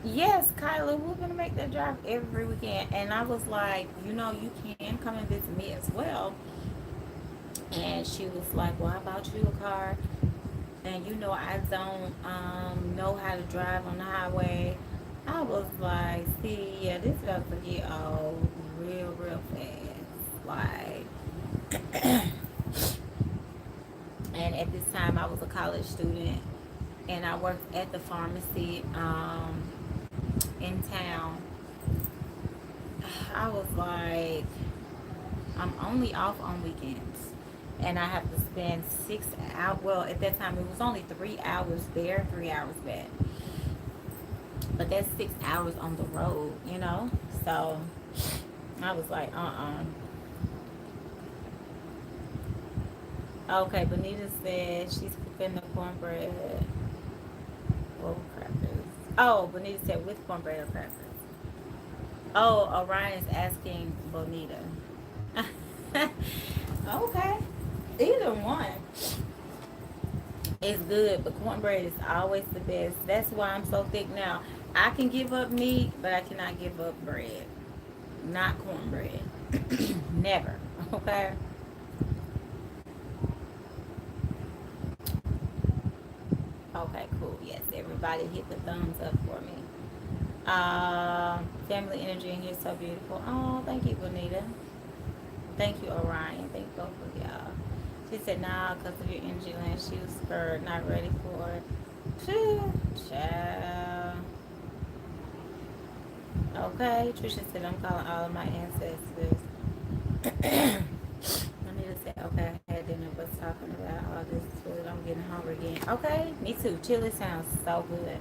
Speaker 1: Yes, Kyla, we're going to make that drive every weekend. And I was like, you can come and visit me as well. And she was like, well, how about you, a car? And I don't know how to drive on the highway. I was like, see, yeah, this is about to get old real fast. Like, and at this time I was a college student, and I worked at the pharmacy in town. I was like, I'm only off on weekends, and I have to spend 6 hours. Well, at that time it was only 3 hours there, 3 hours back. But that's 6 hours on the road. So I was like, Okay, Bonita said she's cooking the cornbread. Or crackers. Oh, Bonita said with cornbread or crackers. Oh, Orion's asking Bonita. Okay. Either one is good, but cornbread is always the best. That's why I'm so thick now. I can give up meat, but I cannot give up bread. Not cornbread. Never. Okay? Okay, cool. Yes, everybody hit the thumbs up for me. Family energy in here is so beautiful. Oh, thank you, Bonita. Thank you, Orion. Thank you both of y'all. She said, nah, because of your energy land, she was spurred, not ready for it. Phew, child. Okay, Trisha said, I'm calling all of my ancestors. I need to say, okay, I had dinner, but saw talking about all this food. I'm getting hungry again. Okay, me too. Chili sounds so good.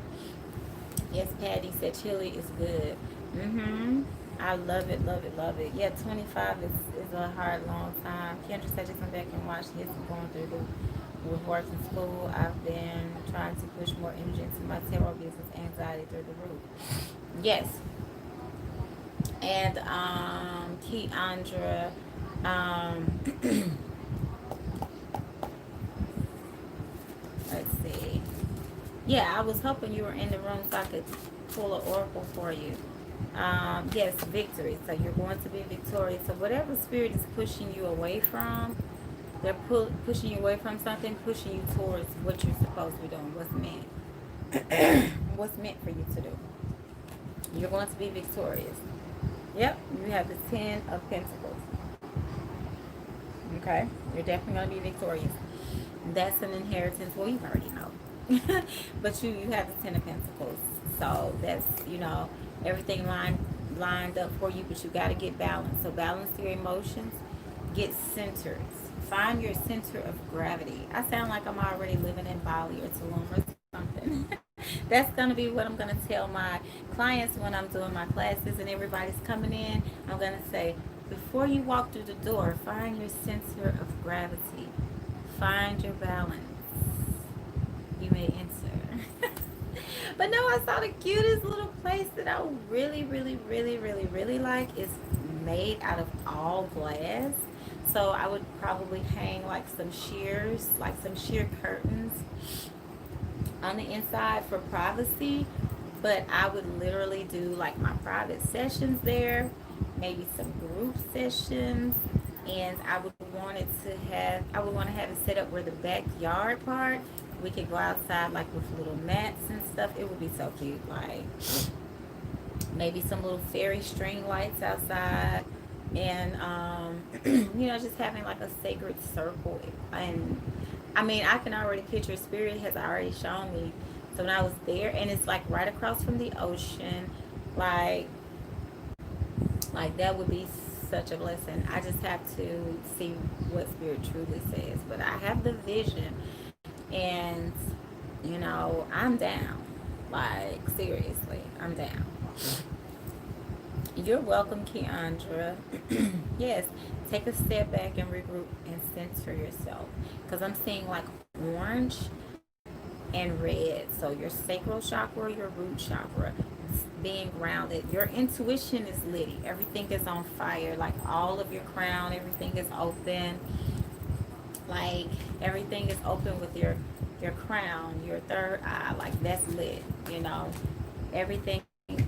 Speaker 1: Yes, Patty said chili is good. Mm-hmm. I love it, love it, love it. Yeah, 25 is a hard, long time. Kendra said just come back and watch this. I'm going through the with work and school. I've been trying to push more energy into my tarot business, anxiety through the roof. Yes. And Keandra, um let's see. Yeah, I was hoping you were in the room so I could pull an oracle for you. Yes, victory. So you're going to be victorious. So whatever spirit is pushing you away from, they're pushing you away from something, pushing you towards what you're supposed to be doing, what's meant. What's meant for you to do. You're going to be victorious. Yep, you have the Ten of Pentacles. Okay, you're definitely going to be victorious. That's an inheritance. Well, you already know. But you have the Ten of Pentacles. So that's, everything lined up for you, but you got to get balanced. So balance your emotions. Get centered. Find your center of gravity. I sound like I'm already living in Bali or Tulum or something. That's going to be what I'm going to tell my clients when I'm doing my classes and everybody's coming in. I'm going to say, before you walk through the door, find your center of gravity. Find your balance. You may enter. But no, I saw the cutest little place that I really, really, really, really, really like. It's made out of all glass. So I would probably hang like some shears, like some sheer curtains on the inside for privacy. But I would literally do like my private sessions there, maybe some group sessions, and I would want to have it set up where the backyard part we could go outside like with little mats and stuff. It would be so cute. Like maybe some little fairy string lights outside, and just having like a sacred circle. And I mean, I can already picture, spirit has already shown me. So when I was there, and it's like right across from the ocean, like that would be such a blessing. I just have to see what spirit truly says. But I have the vision, and I'm down. Like seriously, I'm down. You're welcome, Keandra. Yes, take a step back and regroup and center yourself. Because I'm seeing like orange and red. So your sacral chakra, your root chakra, being grounded. Your intuition is litty. Everything is on fire. Like all of your crown, everything is open. Like everything is open with your crown, your third eye. Like that's lit. Everything.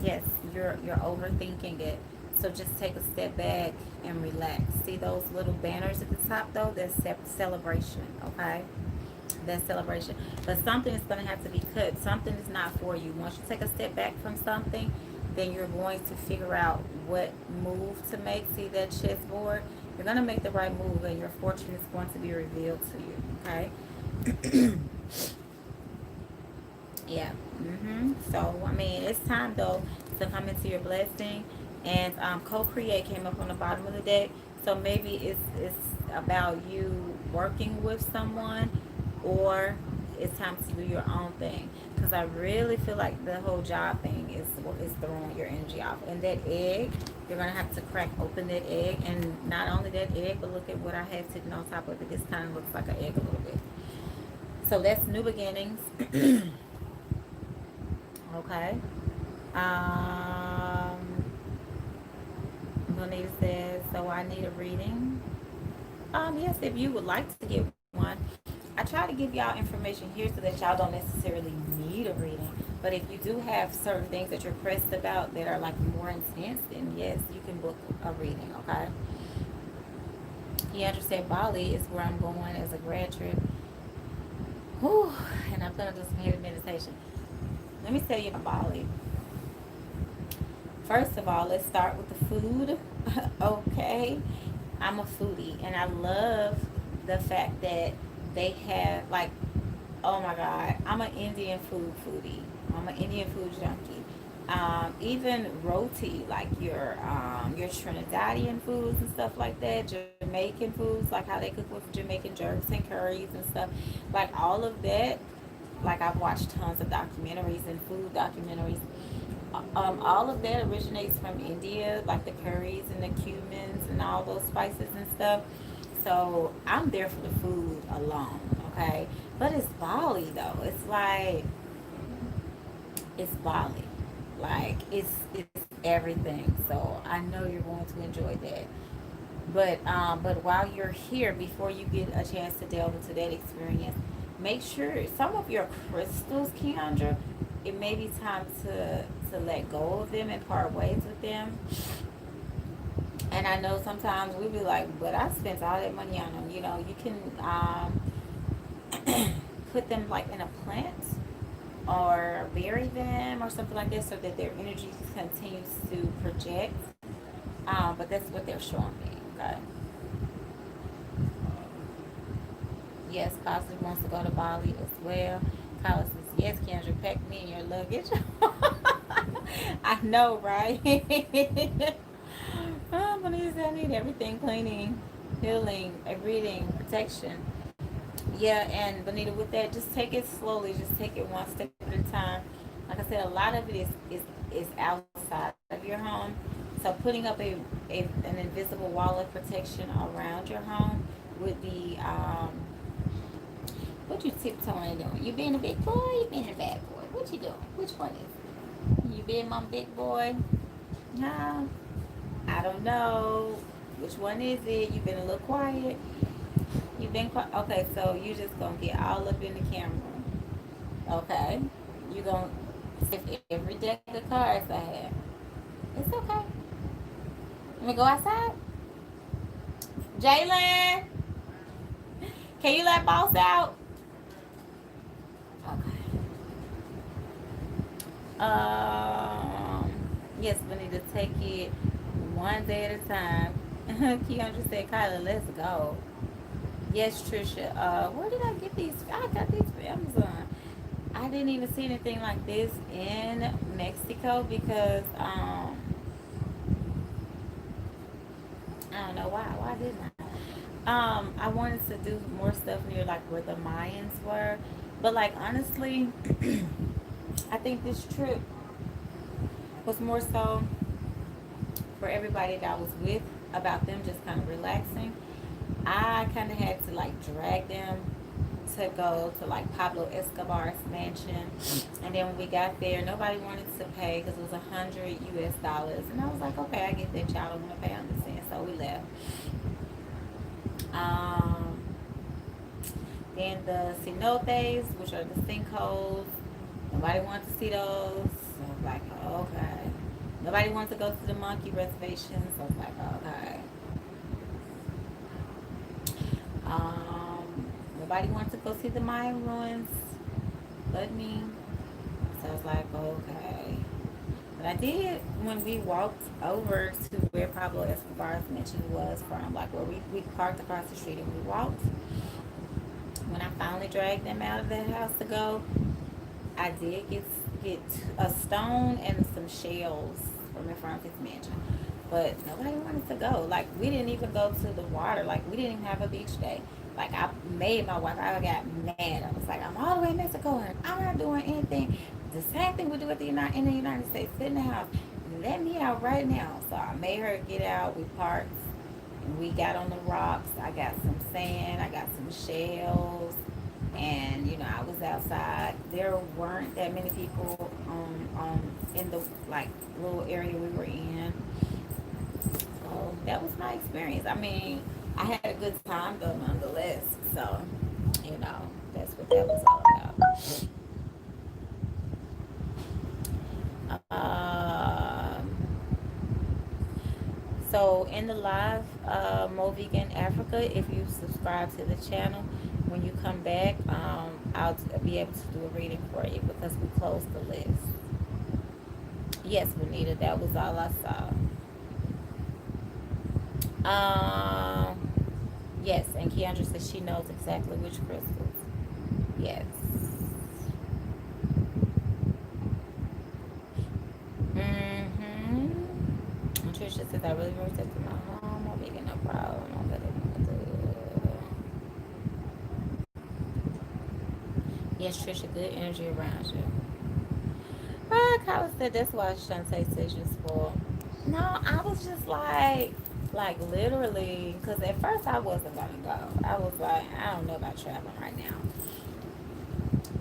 Speaker 1: Yes, you're overthinking it. So just take a step back and relax. See those little banners at the top though? That's celebration. Okay. That celebration. But something is going to have to be cut. Something is not for you. Once you take a step back from something, then you're going to figure out what move to make. See that chessboard? You're going to make the right move, and your fortune is going to be revealed to you. Okay? Yeah. So, I mean, it's time, though, to come into your blessing. And co-create came up on the bottom of the deck. So maybe it's about you working with someone, or it's time to do your own thing. Because I really feel like the whole job thing is throwing your energy off. And that egg, you're going to have to crack open that egg. And not only that egg, but look at what I have sitting on top of it. This kind of looks like an egg a little bit. So that's new beginnings. Okay. Bonita says, so I need a reading. Yes, if you would like to get one. I try to give y'all information here so that y'all don't necessarily need a reading. But if you do have certain things that you're pressed about that are like more intense, then yes, you can book a reading, okay? Keandra said Bali is where I'm going as a grad trip. Whew, and I'm going to do some heavy meditation. Let me tell you about Bali. First of all, let's start with the food. Okay. I'm a foodie, and I love the fact that they have, like, oh my God, I'm an Indian food foodie. I'm an Indian food junkie. Even roti, like your Trinidadian foods and stuff like that, Jamaican foods, like how they cook with Jamaican jerks and curries and stuff, like all of that. Like I've watched tons of documentaries and food documentaries. All of that originates from India, like the curries and the cumins and all those spices and stuff. So I'm there for the food alone, okay? But it's Bali though. It's Bali. Like it's everything. So I know you're going to enjoy that. But while you're here, before you get a chance to delve into that experience, make sure some of your crystals, Keandra, it may be time to let go of them and part ways with them. And I know sometimes we be like, but I spent all that money on them. You know, you can put them like in a plant or bury them or something like that so that their energy continues to project. But that's what they're showing me. Okay. Yes, Positive wants to go to Bali as well. Kyla says, yes, Kendra, pack me in your luggage. I know, right? Oh, Bonita, I need everything cleaning, healing, reading, protection. Yeah, and Bonita, with that, just take it slowly. Just take it one step at a time. Like I said, a lot of it is outside of your home. So putting up an invisible wall of protection around your home would be what you tiptoeing doing? You being a big boy? You being a bad boy? What you doing? Which one is it? You being my big boy? No, I don't know. Which one is it? You been a little quiet. You been quiet. Okay, so you just gonna get all up in the camera. Okay, you gonna sniff every deck of cards I have. It's okay. Let me go outside. Jalen, can you let boss out? Okay. Um, yes, we need to take it one day at a time. Keandra said, Kyla, let's go. Yes, Trisha. Where did I get these? I got these from Amazon. I didn't even see anything like this in Mexico because I don't know why. Why didn't I? I wanted to do more stuff near like where the Mayans were, but like honestly, I think this trip was more so for everybody that I was with, about them just kind of relaxing. I kind of had to like drag them to go to like Pablo Escobar's mansion, and then when we got there, nobody wanted to pay because it was $100 US, and I was like, okay, I get that y'all don't want to pay, I understand. So we left. Um, then the cenotes, which are the sinkholes, nobody wanted to see those. So I was like, oh, okay. Nobody wanted to go to the monkey reservation, so I was like, okay. Nobody wanted to go see the Mayan ruins but me. So I was like, okay. But I did when we walked over to where Pablo Escobar's mansion was from, like where we parked across the street and we walked. When I finally dragged them out of that house to go, I did get a stone and some shells from in front of his mansion. But nobody wanted to go. Like we didn't even go to the water. Like we didn't even have a beach day. Like I made my wife. I got mad. I was like, I'm all the way in Mexico and I'm not doing anything. The same thing we do at in the United States. Sit in the house. Let me out right now. So I made her get out. We parked. And we got on the rocks. I got some sand. I got some shells. And you know, I was outside. There weren't that many people in the like little area we were in. So that was my experience. I mean, I had a good time though, nonetheless. So, you know, that's what that was all about. So in the live Mo Vegan Africa, if you subscribe to the channel, when you come back, I'll be able to do a reading for you because we closed the list. Yes, Bonita, that was all I saw. Yes, and Keandra says she knows exactly which crystals. Yes. Trisha says, I really protected my home. Won't be getting no problem. Yes, Trisha, good energy around you. Kyle said that's why Shantae says you're spoiled. No, I was just like literally, because at first I wasn't gonna go. I was like, I don't know about traveling right now.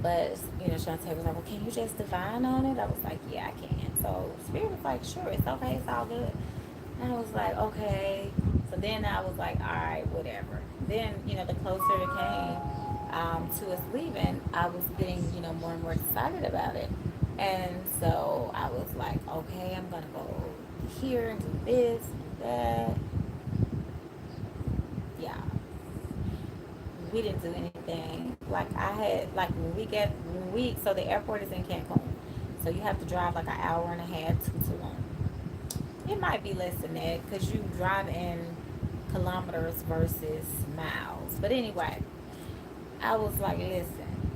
Speaker 1: But Shantae was like, well, can you just divine on it? I was like, yeah, I can. So Spirit was like, sure, it's okay, it's all good. And I was like, okay. So then I was like, all right, whatever. Then the closer it came to us leaving, I was getting more and more excited about it. And so I was like, okay, I'm gonna go here and do this, do that. Yeah, we didn't do anything. Like I had, like so the airport is in Cancun, so you have to drive like an hour and a half to Tulum. It might be less than that because you drive in kilometers versus miles. But anyway, I was like, listen,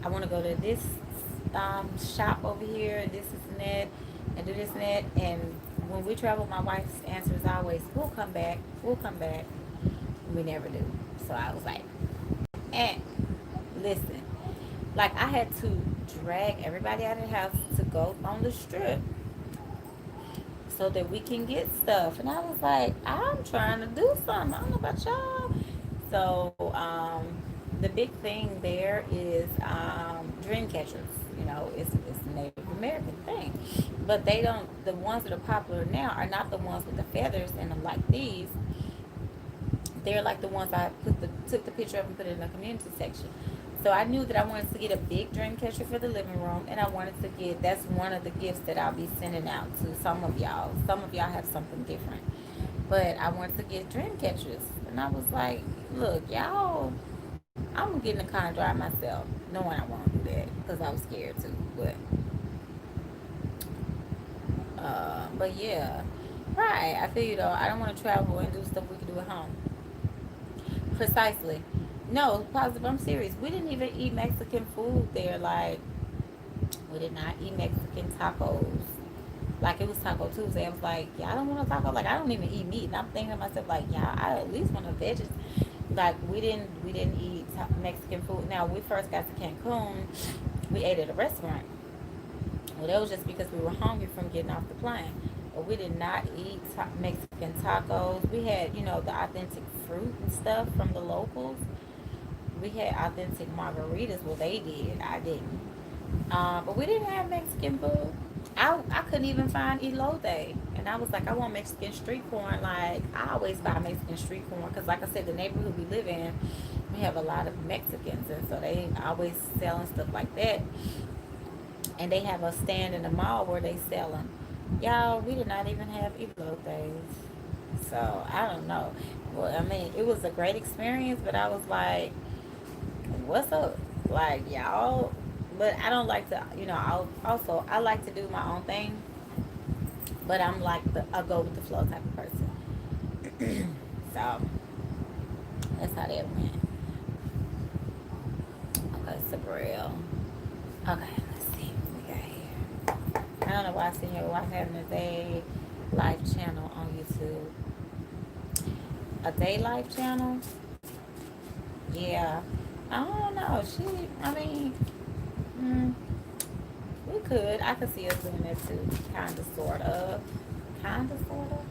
Speaker 1: I want to go to this shop over here, this is that, and do this and that. And when we travel, my wife's answer is always, we'll come back, we'll come back. We never do. So I was like, and listen, like I had to drag everybody out of the house to go on the strip so that we can get stuff. And I was like, I'm trying to do something. I don't know about y'all. So the big thing there is dream catchers. It's a Native American thing. But they don't, the ones that are popular now are not the ones with the feathers in them like these. They're like the ones I took the picture of and put it in the community section. So I knew that I wanted to get a big dream catcher for the living room, and I wanted to get, that's one of the gifts that I'll be sending out to some of y'all. Some of y'all have something different, but I wanted to get dream catchers, and I was like, look, y'all, I'm getting the car and drive myself, knowing I won't do that because I was scared too. But yeah, right. I feel you though. I don't want to travel and do stuff we can do at home. Precisely. No, positive. I'm serious. We didn't even eat Mexican food there. Like, we did not eat Mexican tacos. Like, it was Taco Tuesday. I was like, yeah, I don't want a taco. Like, I don't even eat meat. And I'm thinking to myself, like, yeah, I at least want a veggie. Like, we didn't eat Mexican food. Now, we first got to Cancun, we ate at a restaurant. Well, that was just because we were hungry from getting off the plane. But we did not eat Mexican tacos. We had, the authentic fruit and stuff from the locals. We had authentic margaritas. Well, they did. I didn't. But we didn't have Mexican food. I couldn't even find elote. And I was like, I want Mexican street corn. Like, I always buy Mexican street corn. Because, like I said, the neighborhood we live in, we have a lot of Mexicans. And so they always selling stuff like that. And they have a stand in the mall where they sell them. Y'all, we did not even have elotes. So, I don't know. Well, I mean, it was a great experience. But I was like, what's up? Like, y'all. But I don't like to, I like to do my own thing. But I'm like a go with the flow type of person. So, that's how that went. Okay, Sabril. Okay, let's see what we got here. I don't know why I see here. Why I'm having a day live channel on YouTube. A day live channel? Yeah. I don't know. We could. I could see us doing that too. Kind of, sort of. Kind of, sort of.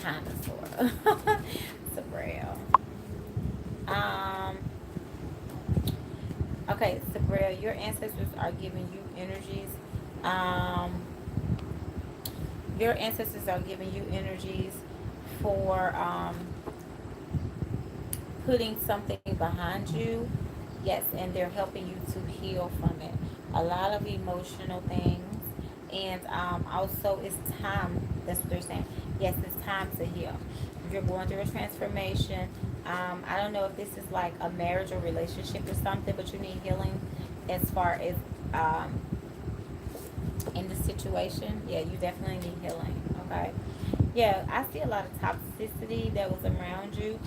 Speaker 1: Kind of, sort of. Sabril. Okay, Sabril, your ancestors are giving you energies. Your ancestors are giving you energies for putting something behind you. Yes, and they're helping you to heal from it. A lot of emotional things. And also, it's time. That's what they're saying. Yes, it's time to heal. You're going through a transformation. I don't know if this is like a marriage or relationship or something, but you need healing as far as in the situation. Yeah, you definitely need healing. Okay. Yeah, I see a lot of toxicity that was around you.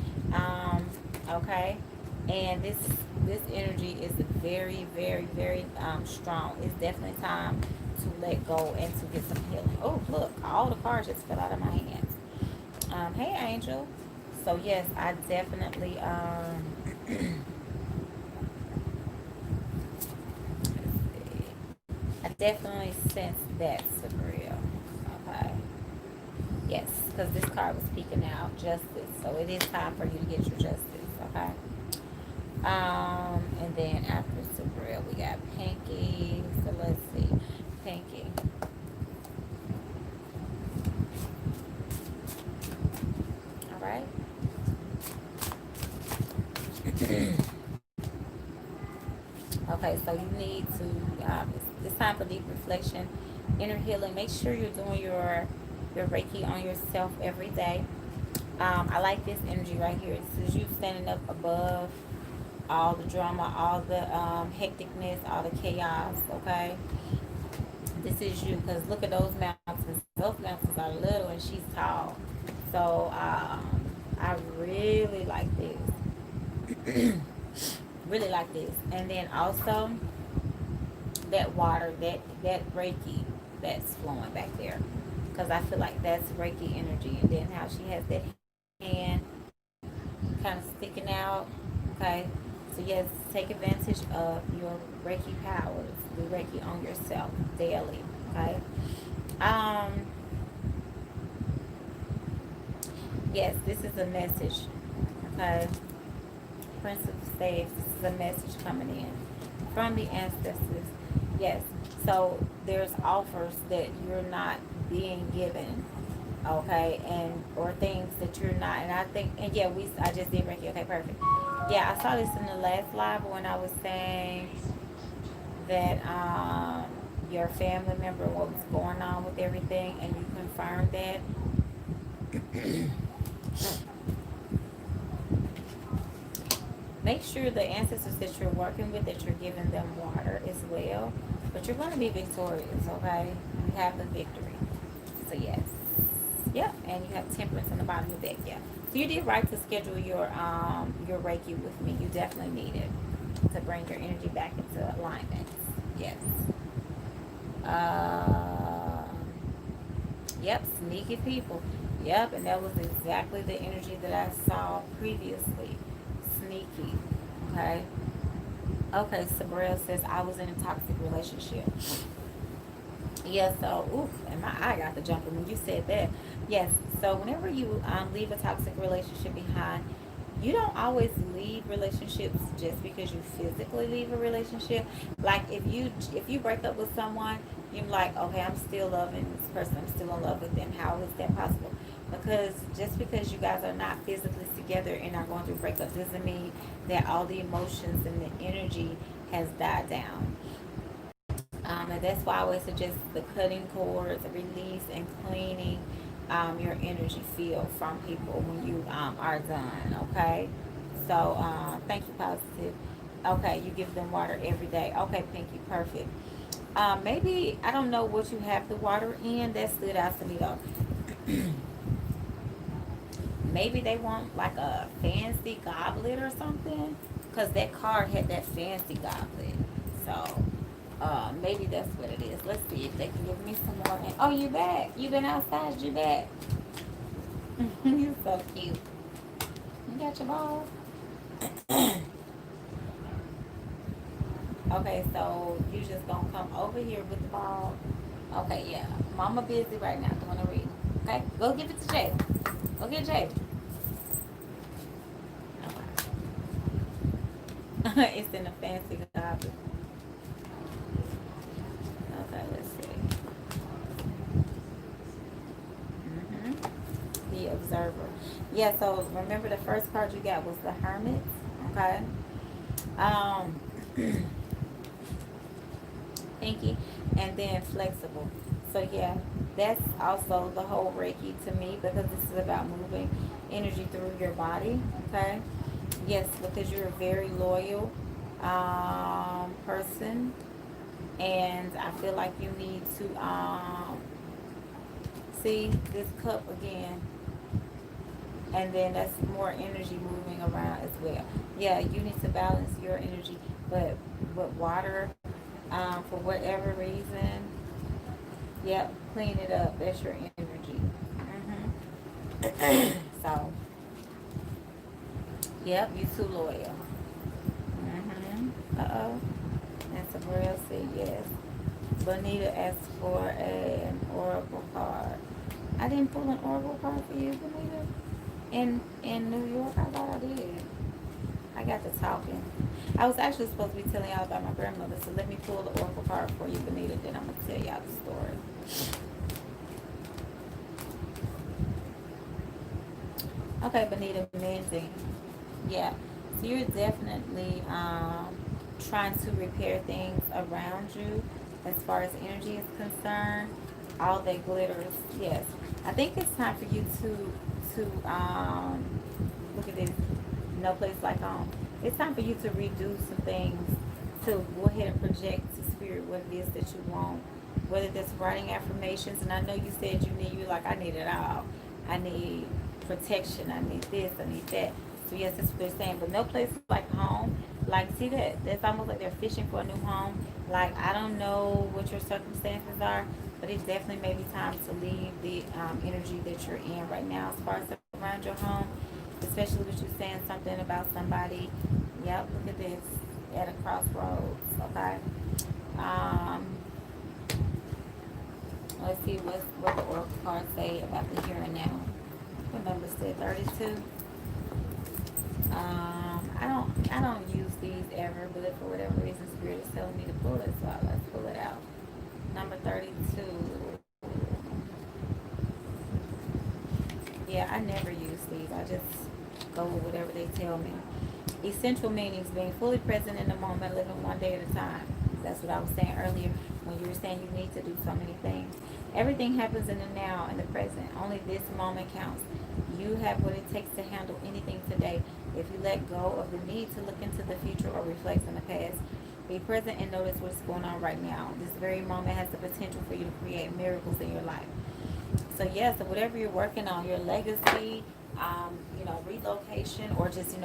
Speaker 1: Okay. And this energy is very, very, very strong. It's definitely time to let go and to get some healing. Oh, look, all the cards just fell out of my hands. Hey, Angel. So yes, I definitely I definitely sense that, Sabrina. Okay. Yes, because this card was speaking out justice. So it is time for you to get your justice. Okay. And then after Sabrina, we got Pinky. So let's see. Pinky. All right. Okay, so you need to, it's time for deep reflection, inner healing. Make sure you're doing your Reiki on yourself every day. I like this energy right here. This is you standing up above all the drama, all the hecticness, all the chaos, okay? This is you, because look at those mountains. Those mountains are little and she's tall. So I really like this. Really like this. And then also that water, that Reiki that's flowing back there, because I feel like that's Reiki energy. And then how she has that hand kind of sticking out. Okay, so yes, take advantage of your Reiki powers. Do Reiki on yourself daily. Okay. Um. Yes, this is a message. Okay. Prince of Staves. This is a message coming in from the ancestors. Yes. So there's offers that you're not being given, okay, and or things that you're not. And I think, and yeah, I just did Reiki. Okay, perfect. Yeah, I saw this in the last live when I was saying that your family member, what was going on with everything, and you confirmed that. Make sure the ancestors that you're working with, that you're giving them water as well. But you're going to be victorious, okay? You have the victory. So yes. Yep, and you have temperance on the bottom of the deck, yeah. So you did right to schedule your Reiki with me. You definitely need it to bring your energy back into alignment. Yes. Uh, yep, sneaky people. Yep, and that was exactly the energy that I saw previously. Sneaky. Okay. Okay, Sabrina says I was in a toxic relationship. Yeah, so, oof, and my eye got the jumping when you said that. Yes, so whenever you leave a toxic relationship behind, you don't always leave relationships just because you physically leave a relationship. Like if you break up with someone, you're like, okay, I'm still loving this person, I'm still in love with them. How is that possible? Because just because you guys are not physically together and are going through breakup doesn't mean that all the emotions and the energy has died down. And that's why I always suggest the cutting cords, the release, and cleaning your energy field from people when you are done. Okay. So thank you, positive. Okay, you give them water every day. Okay, Pinky, perfect. Maybe I don't know what you have the water in. That stood out to me though. Maybe they want like a fancy goblet or something, because that card had that fancy goblet. So maybe that's what it is. Let's see if they can give me some more. Oh, you back? You been outside? You back? You're so cute. You got your balls. Okay, so you just gonna come over here with the ball. Okay, yeah. Mama busy right now doing a reading. Okay, go give it to Jay. Go get Jay. Okay. It's in a fancy goblet. Okay, let's see. The Observer. Yeah, so remember the first card you got was the Hermit. Okay. Um, Pinky, and then Flexible. So yeah, that's also the whole Reiki to me, because this is about moving energy through your body. Okay. Yes, because you're a very loyal person, and I feel like you need to see this cup again, and then that's more energy moving around as well. Yeah, you need to balance your energy, but with water, for whatever reason, Yep, clean it up. That's your energy. So, yep, you too loyal. Uh-oh. And Sabrina said yes. Bonita asked for an oracle card. I didn't pull an oracle card for you, Bonita. In New York, I thought I did. I got to talking. I was actually supposed to be telling y'all about my grandmother, so let me pull the oracle card for you, Bonita. Then I'm gonna tell y'all the story. Okay, Bonita, amazing. Yeah. So you're definitely trying to repair things around you as far as energy is concerned. All that glitters, yes. I think it's time for you to look at this. No place like home. It's time for you to redo some things, to go ahead and project to spirit what it is that you want. Whether that's writing affirmations, and I know you said you like, I need it all. I need protection. I need this. I need that. So yes, that's what they're saying. But no place like home. Like, see that? That's almost like they're fishing for a new home. Like, I don't know what your circumstances are, but it's definitely maybe time to leave the energy that you're in right now as far as around your home. Especially with you saying something about somebody. Yep, look at this. At a crossroads. Okay. Um, let's see what the oracle cards say about the here and now. What number said 32? I don't use these ever, but if for whatever reason spirit is telling me to pull it, so let's pull it out. Number 32. Yeah, I never use these. I just go with whatever they tell me. Essential meanings: being fully present in the moment, living one day at a time. That's what I was saying earlier when you were saying you need to do so many things. Everything happens in the now, in the present. Only this moment counts. You have what it takes to handle anything today. If you let go of the need to look into the future or reflect on the past, be present and notice what's going on right now. This very moment has the potential for you to create miracles in your life. So yeah, so whatever you're working on, your legacy, relocation, or just,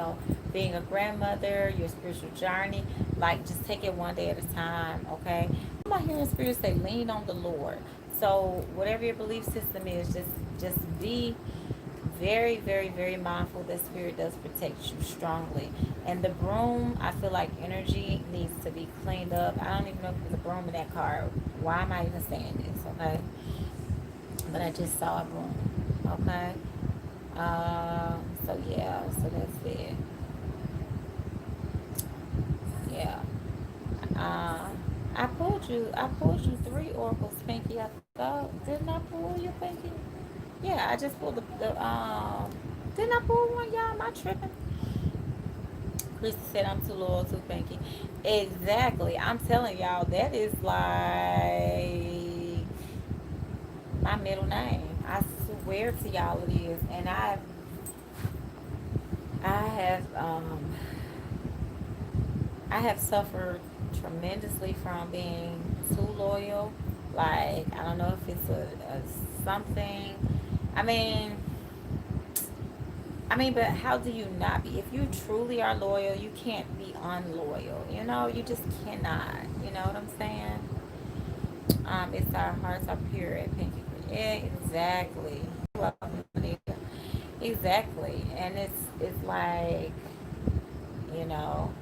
Speaker 1: being a grandmother, your spiritual journey, like just take it one day at a time, okay? I'm not hearing spirit say lean on the Lord. So whatever your belief system is, just be very, very, very mindful that spirit does protect you strongly. And the broom, I feel like energy needs to be cleaned up. I don't even know if there's a broom in that card. Why am I even saying this, okay? But I just saw a broom, okay? So yeah, so that's it. Yeah. Uh, I pulled you three oracles, Pinky. I thought, didn't I pull you, Pinky? Yeah, I just pulled didn't I pull one, y'all? Am I tripping? Christy said I'm too loyal to Pinky. Exactly. I'm telling y'all, that is like my middle name. I swear to y'all it is. And I have suffered tremendously from being too loyal. Like, I don't know if it's a something. I mean, but how do you not be? If you truly are loyal, you can't be unloyal. You just cannot. You know what I'm saying? It's our hearts are pure at Pinky. Yeah, exactly. Welcome, Anita. Exactly, and it's like, you know,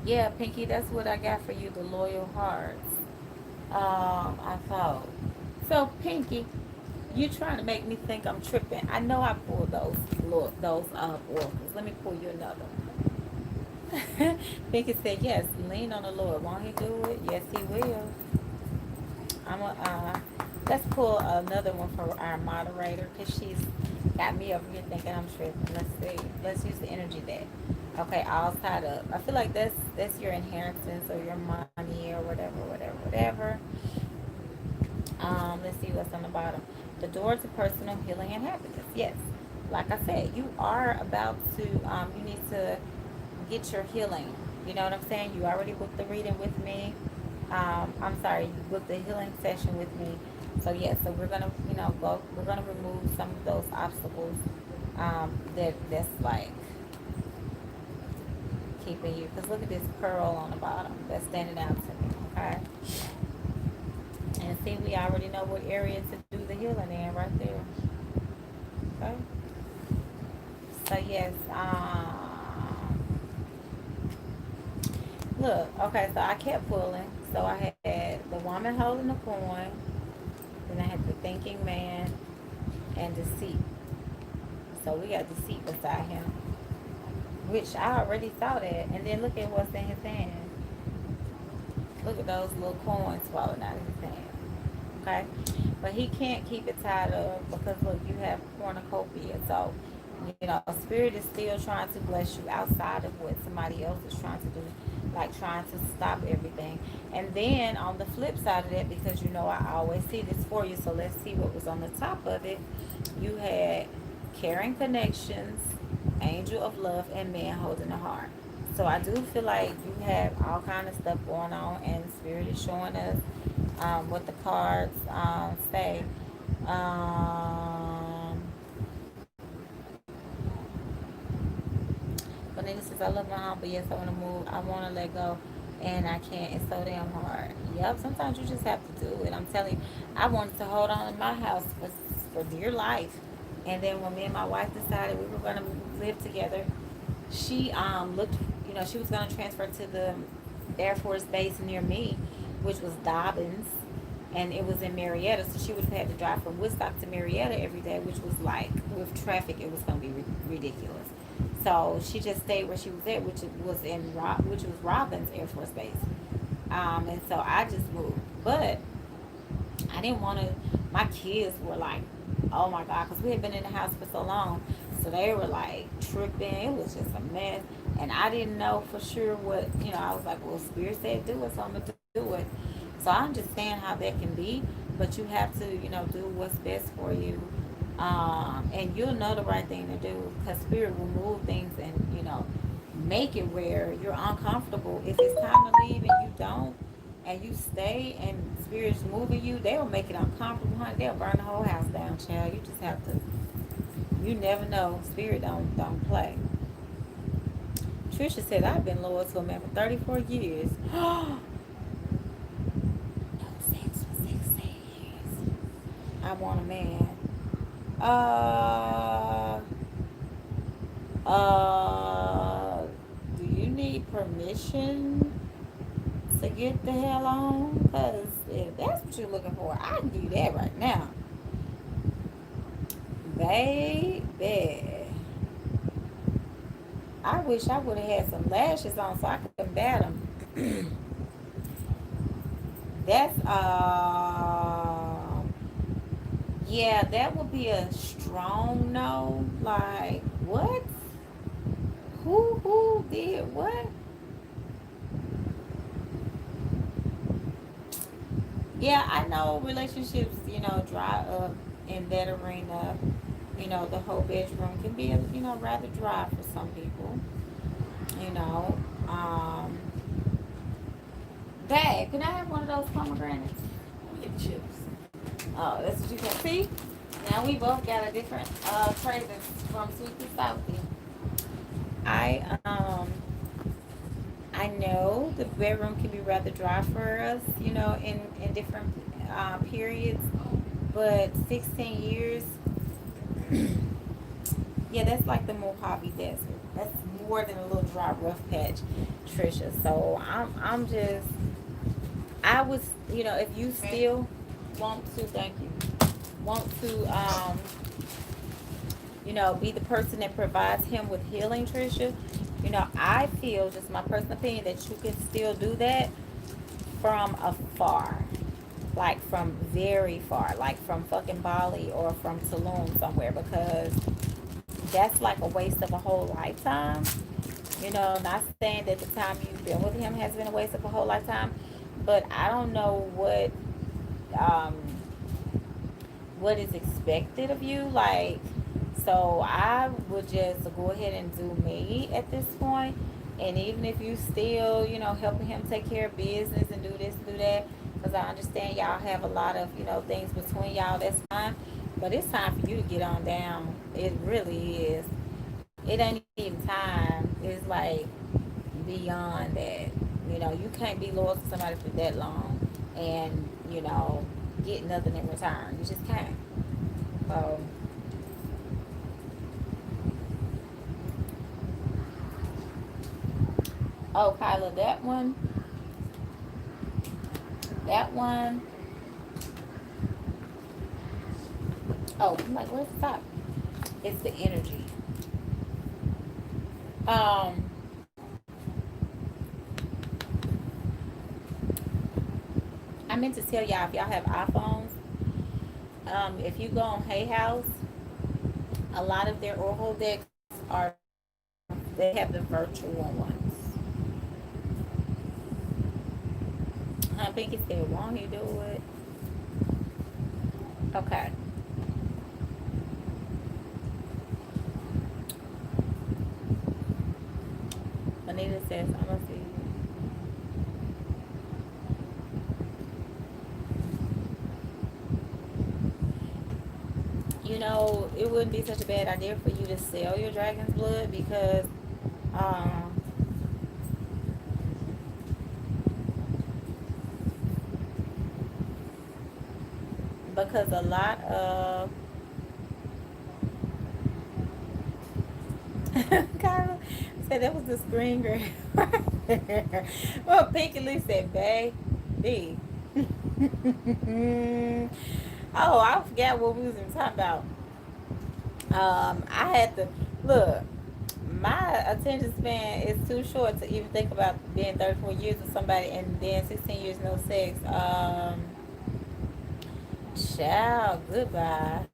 Speaker 1: yeah, Pinky. That's what I got for you. The loyal hearts. I thought. So, Pinky, you trying to make me think I'm tripping. I know I pulled those oracles. Let me pull you another one. Pinky said, yes, lean on the Lord. Won't he do it? Yes, he will. Let's pull another one for our moderator because she's got me over here thinking I'm tripping. Let's see. Let's use the energy deck. Okay, all tied up. I feel like that's your inheritance or your money or whatever, whatever, whatever. Let's see what's on the bottom. The door to personal healing and happiness. Yes. Like I said, you are about to, you need to get your healing. You know what I'm saying? You already booked the reading with me. I'm sorry, you booked the healing session with me. So yeah, so we're gonna, we're gonna remove some of those obstacles, that's like keeping you. Cause look at this pearl on the bottom that's standing out to me. Okay. See, we already know what area to do the healing in right there. Okay. So yes, look, okay, so I kept pulling. So I had the woman holding the coin, then I had the thinking man and deceit. So we got deceit beside him, which I already saw that. And then look at what's in his hand. Look at those little coins falling out of his hand. Okay? But he can't keep it tied up because look, you have cornucopia. So, you know, spirit is still trying to bless you outside of what somebody else is trying to do, like trying to stop everything. And then on the flip side of that, because you know I always see this for you, so let's see what was on the top of it. You had caring connections, angel of love, and man holding the heart. So I do feel like you have all kind of stuff going on, and spirit is showing us what the cards say. Um, but then it says, I love my home, but yes, I want to move. I want to let go, and I can't. It's so damn hard. Yep, sometimes you just have to do it. I'm telling you, I wanted to hold on in my house for dear life. And then when me and my wife decided we were going to live together, she looked, you know, she was going to transfer to the Air Force base near me, which was Dobbins, and it was in Marietta, so she would have had to drive from Woodstock to Marietta every day, which was like, with traffic, it was going to be ridiculous. So she just stayed where she was at, which was Robbins Air Force Base. And so I just moved, but I didn't want to. My kids were like, "Oh my God," because we had been in the house for so long, so they were like tripping. It was just a mess, and I didn't know for sure what, you know. I was like, "Well, Spirit said do it, so I'm gonna do it." So I understand how that can be, but you have to, you know, do what's best for you, and you'll know the right thing to do because Spirit will move things and, you know, make it where you're uncomfortable. If it's time to leave and you don't, and you stay and Spirit's moving you, they'll make it uncomfortable, honey. They'll burn the whole house down, child. You just have to. You never know. Spirit don't play. Trisha said, I've been loyal to a man for 34 years. No sex for 16 years. I want a man. Uh, uh, do you need permission to get the hell on? Because if that's what you're looking for, I can do that right now. Baby. I wish I would have had some lashes on so I could combat them. That's yeah, that would be a strong no. Like what? Who did what? Yeah, I know relationships, you know, dry up in that arena. You know, the whole bedroom can be, you know, rather dry for some people. You know, Dad, can I have one of those pomegranates? Get chips. Oh, that's what you can see. Now we both got a different cravings from sweet to salty. I I know the bedroom can be rather dry for us, you know, in different periods, but 16 years, yeah, that's like the Mojave Desert. That's more than a little dry rough patch, Trisha. So I'm just, I was, you know, if you still want to, thank you, want to you know, be the person that provides him with healing, Trisha, you know, I feel, just my personal opinion, that you can still do that from afar. Like from very far, like from fucking Bali or from Tulum somewhere, because that's like a waste of a whole lifetime. You know, not saying that the time you've been with him has been a waste of a whole lifetime, but I don't know um, what is expected of you. Like, so I would just go ahead and do me at this point. And even if you still, you know, helping him take care of business and do this and do that, because I understand y'all have a lot of, you know, things between y'all, that's fine. But it's time for you to get on down. It really is. It ain't even time. It's like beyond that. You know, you can't be loyal to somebody for that long. And, you know, get nothing in return. You just can't. So, oh, Kyla, that one. Oh, I'm like, where's the top? It's the energy. Um, I meant to tell y'all if y'all have iPhones, if you go on Hay House, a lot of their oracle decks are they have the virtual ones. Pinky said, won't he do it? Okay. Anita says, I'm gonna see. You know, it wouldn't be such a bad idea for you to sell your dragon's blood um, because a lot of Kyra said that was the screen grab right there. Well, Pinky Lee said, baby. Oh, I forgot what we was even talking about. I had to look. My attention span is too short to even think about being 34 years with somebody and then 16 years no sex. Child, goodbye.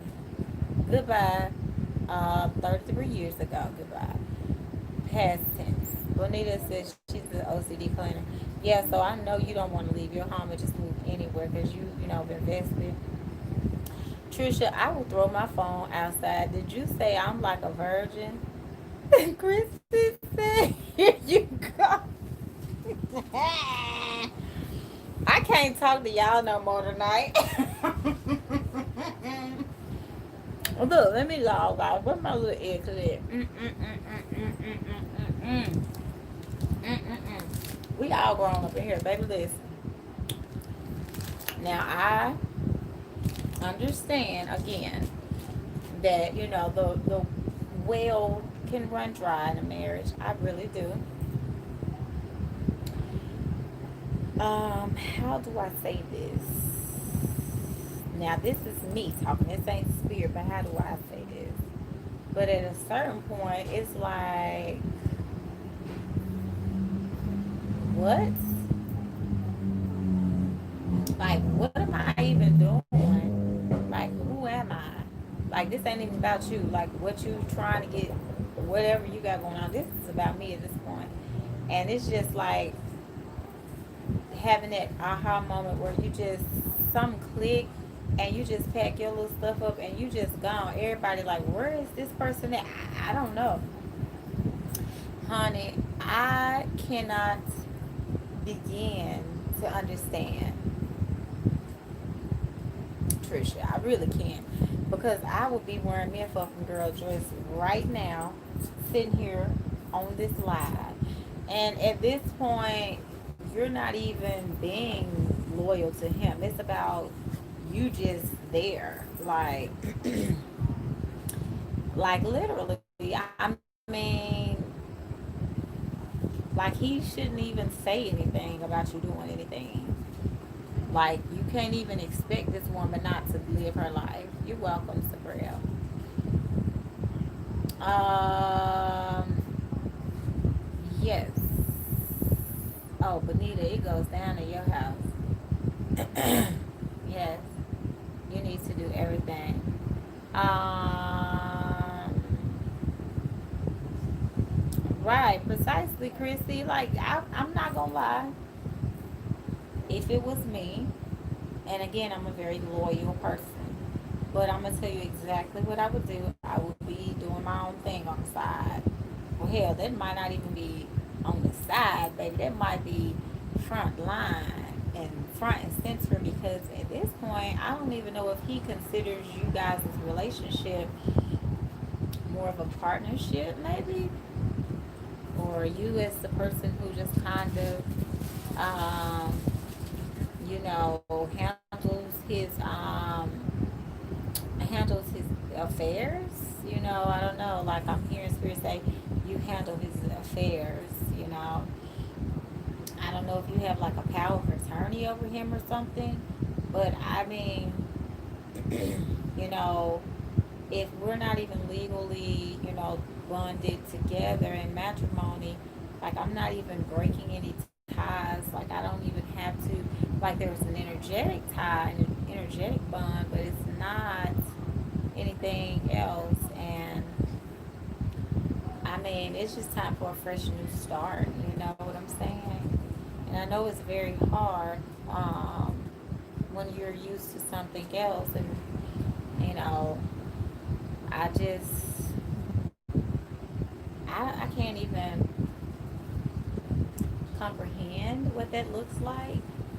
Speaker 1: Goodbye. 33 years ago, goodbye. Past tense. Bonita says she's the OCD cleaner. Yeah, so I know you don't want to leave your home and just move anywhere because you know, been invested. Trisha, I will throw my phone outside. Did you say I'm like a virgin? Christy said, here you go. I can't talk to y'all no more tonight. Look, let me log out. Where's my little ear clip? We all grown up in here, baby. Listen. Now I understand again that you know the well can run dry in a marriage. I really do. How do I say this? Now this is me talking. This ain't spirit, but how do I say this? But at a certain point, it's like, what? Like, what am I even doing? Like, who am I? Like, this ain't even about you. Like, what you trying to get, whatever you got going on. This is about me at this point. And it's just like having that aha moment where you just, some click and you just pack your little stuff up and you just gone. Everybody like, where is this person at? I don't know. Honey, I cannot begin to understand Trisha. I really can't. Because I would be wearing me a fucking girl dress right now, sitting here on this live. And at this point, you're not even being loyal to him. It's about you just there. Like literally. I mean, like he shouldn't even say anything about you doing anything. Like you can't even expect this woman not to live her life. You're welcome, Sabrina. Yes. Oh, Bonita, it goes down in your house. Yes. You need to do everything. Um, right, precisely, Chrissy. Like, I'm not gonna lie. If it was me, and again, I'm a very loyal person, but I'm gonna tell you exactly what I would do. I would be doing my own thing on the side. Well, hell, that might not even be on the side, baby. That might be front line and front and center because at this point, I don't even know if he considers you guys' relationship more of a partnership, maybe, or you as the person who just kind of, you know, handles his handles his affairs. You know, I don't know. Like I'm hearing spirit say, you handle his affairs. You know, I don't know if you have like a power of attorney over him or something, but I mean, you know, if we're not even legally, you know, bonded together in matrimony, like I'm not even breaking any ties. Like I don't even have to. Like there was an energetic tie and an energetic bond, but it's not anything else. And I mean, it's just time for a fresh new start. You know what I'm saying? And I know it's very hard when you're used to something else, and you know, I just I can't even comprehend what that looks like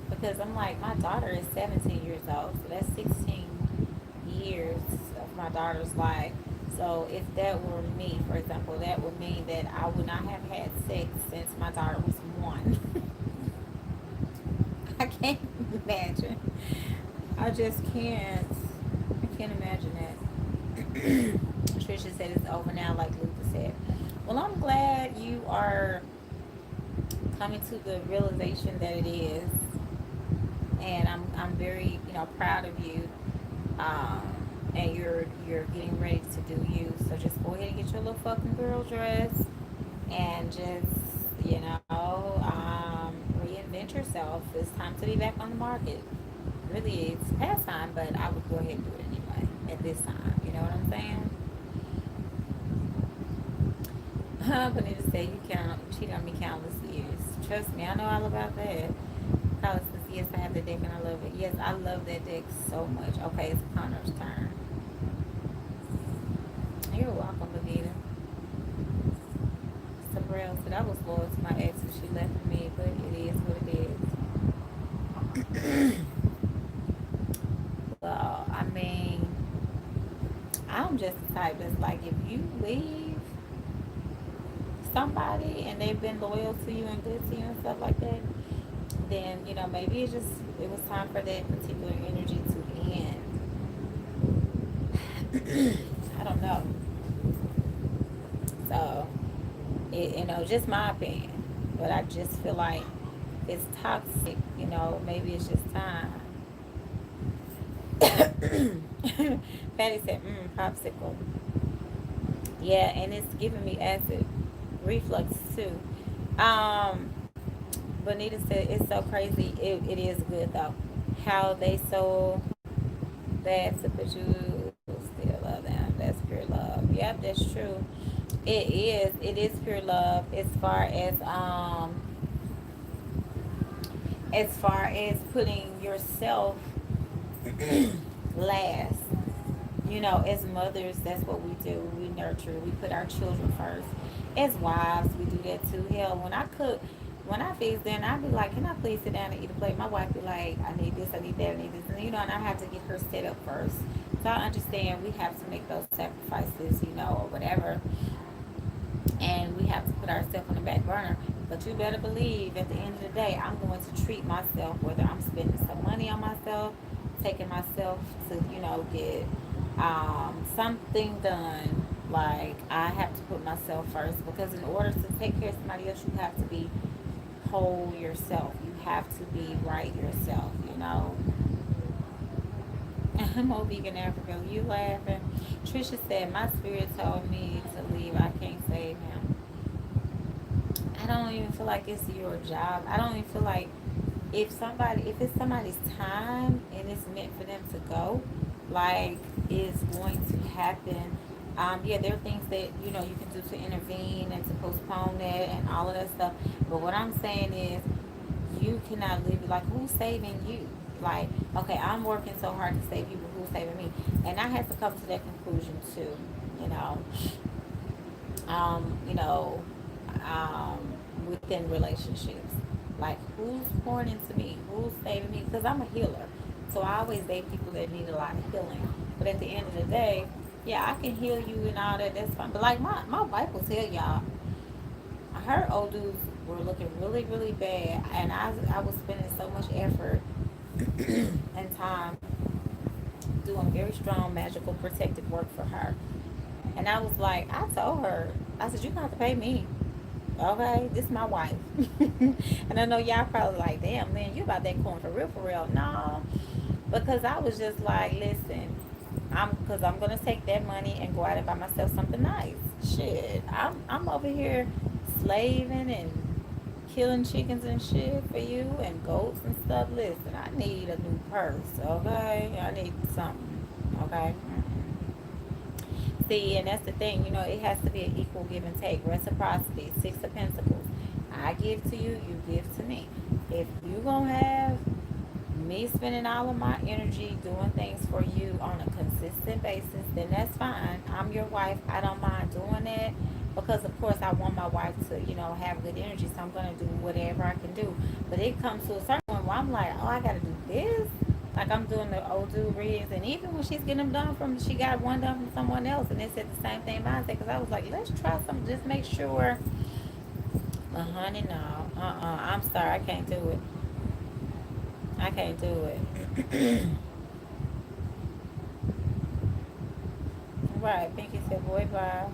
Speaker 1: because I'm like my daughter is 17 years old, so that's 16 years of my daughter's life. So if that were me, for example, that would mean that I would not have had sex since my daughter was one. I can't imagine. I just can't. I can't imagine that. Trisha said it's over now, like Luther said. Well, I'm glad you are coming to the realization that it is, and I'm very proud of you. Um, and you're getting ready to do you. So just go ahead and get your little fucking girl dress, and just reinvent yourself. It's time to be back on the market. Really, it's past time, but I would go ahead and do it anyway at this time. You know what I'm saying? Benita said you can't cheat on me countless years. Trust me, I know all about that. Carlos says, yes, I have the deck and I love it. Yes, I love that deck so much. Okay, it's Connor's turn. You're welcome, Benita. Sabrelle said I was loyal to my ex and she left me, but it is what it is. Well, I mean, I'm just the type that's like, if you leave somebody and they've been loyal to you and good to you and stuff like that, then maybe it was time for that particular energy to end. I don't know. So just my opinion, but I just feel like it's toxic. Maybe it's just time. Patty said, popsicle. Yeah, and it's giving me acid reflux too. Um, Bonita said it's so crazy. It is good though. How they so bad to put you still love them. That's pure love. Yep, that's true. It is. It is pure love. As far as putting yourself last. As mothers, that's what we do. We nurture. We put our children first. As wives, we do that too. Hell, when I cook, when I fix dinner, I be like, "Can I please sit down and eat a plate?" My wife be like, "I need this, I need that, I need this," and and I have to get her set up first. So I understand we have to make those sacrifices, or whatever, and we have to put ourselves on the back burner. But you better believe, at the end of the day, I'm going to treat myself, whether I'm spending some money on myself, taking myself to, get something done. Like, I have to put myself first because in order to take care of somebody else, you have to be whole yourself. You have to be right yourself. I'm all vegan Africa. You laughing? Trisha said, my spirit told me to leave. I can't save him. I don't even feel like it's your job. I don't even feel like if it's somebody's time and it's meant for them to go, like it's going to happen. Yeah, there are things that you can do to intervene and to postpone that and all of that stuff. But what I'm saying is, you cannot leave it like who's saving you. Like, okay, I'm working so hard to save you, but who's saving me? And I had to come to that conclusion too. You know, um, you know, um, within relationships. Like, who's pouring into me? Who's saving me? Because I'm a healer. So I always date people that need a lot of healing. But at the end of the day, yeah, I can heal you and all that. That's fine. But like my wife will tell y'all, her old dudes were looking really, really bad. And I was spending so much effort and time doing very strong magical protective work for her. And I was like, I told her, I said, you gonna have to pay me. Okay, this is my wife. And I know y'all probably like, damn, man, you about that coin for real, for real. No, because I was just like, listen, because I'm gonna take that money and go out and buy myself something nice. Shit, I'm over here slaving and killing chickens and shit for you and goats and stuff. Listen, I need a new purse. Okay, I need something. Okay. See, and that's the thing, it has to be an equal give and take, reciprocity, Six of Pentacles. I give to you, you give to me. If you gonna have me spending all of my energy doing things for you on a consistent basis, then that's fine. I'm your wife. I don't mind doing that because, of course, I want my wife to, have good energy. So I'm going to do whatever I can do. But it comes to a certain point where I'm like, oh, I got to do this. Like I'm doing the old dude reads. And even when she's getting them done she got one done from someone else. And they said the same thing mine said. Because I was like, let's try something. Just make sure. Honey, no. I'm sorry. I can't do it. I can't do it. Right. Pinky said, boy, bye.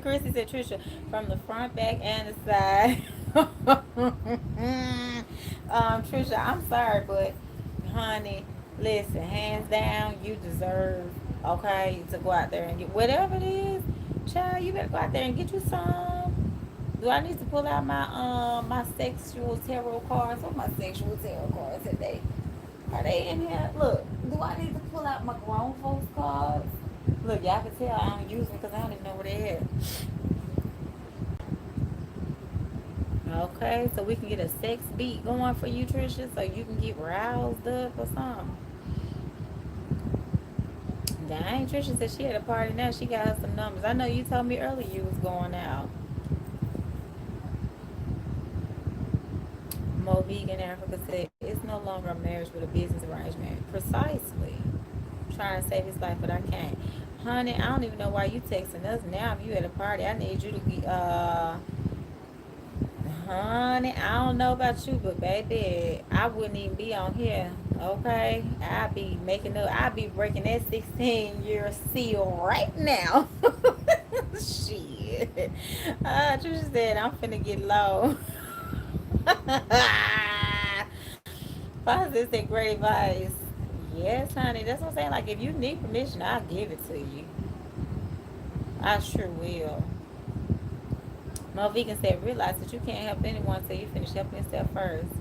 Speaker 1: Chrissy said, Trisha, from the front, back, and the side. Trisha, I'm sorry, but honey, listen, hands down, you deserve, okay, to go out there and get whatever it is. Child, you better go out there and get you some. Do I need to pull out my sexual tarot cards? What my sexual tarot cards today? Are they in here? Look, do I need to pull out my grown folks cards? Look, y'all can tell I don't use them because I don't even know where they're at. Okay, so we can get a sex beat going for you, Trisha, so you can get roused up or something. Dang, Trisha said she had a party now. She got her some numbers. I know you told me earlier you was going out. Mo Vegan Africa said, it's no longer a marriage but a business arrangement. Precisely. I'm trying to save his life, but I can't. Honey, I don't even know why you texting us now. If you at a party, I need you to be, honey, I don't know about you, but baby, I wouldn't even be on here, okay? I'd be I'd be breaking that 16-year seal right now. Shit. Trisha said, I'm finna get low. Positive said, great advice. Yes, honey, that's what I'm saying. Like, if you need permission, I'll give it to you. I sure will. Mo Vegan said, realize that you can't help anyone until you finish helping yourself first.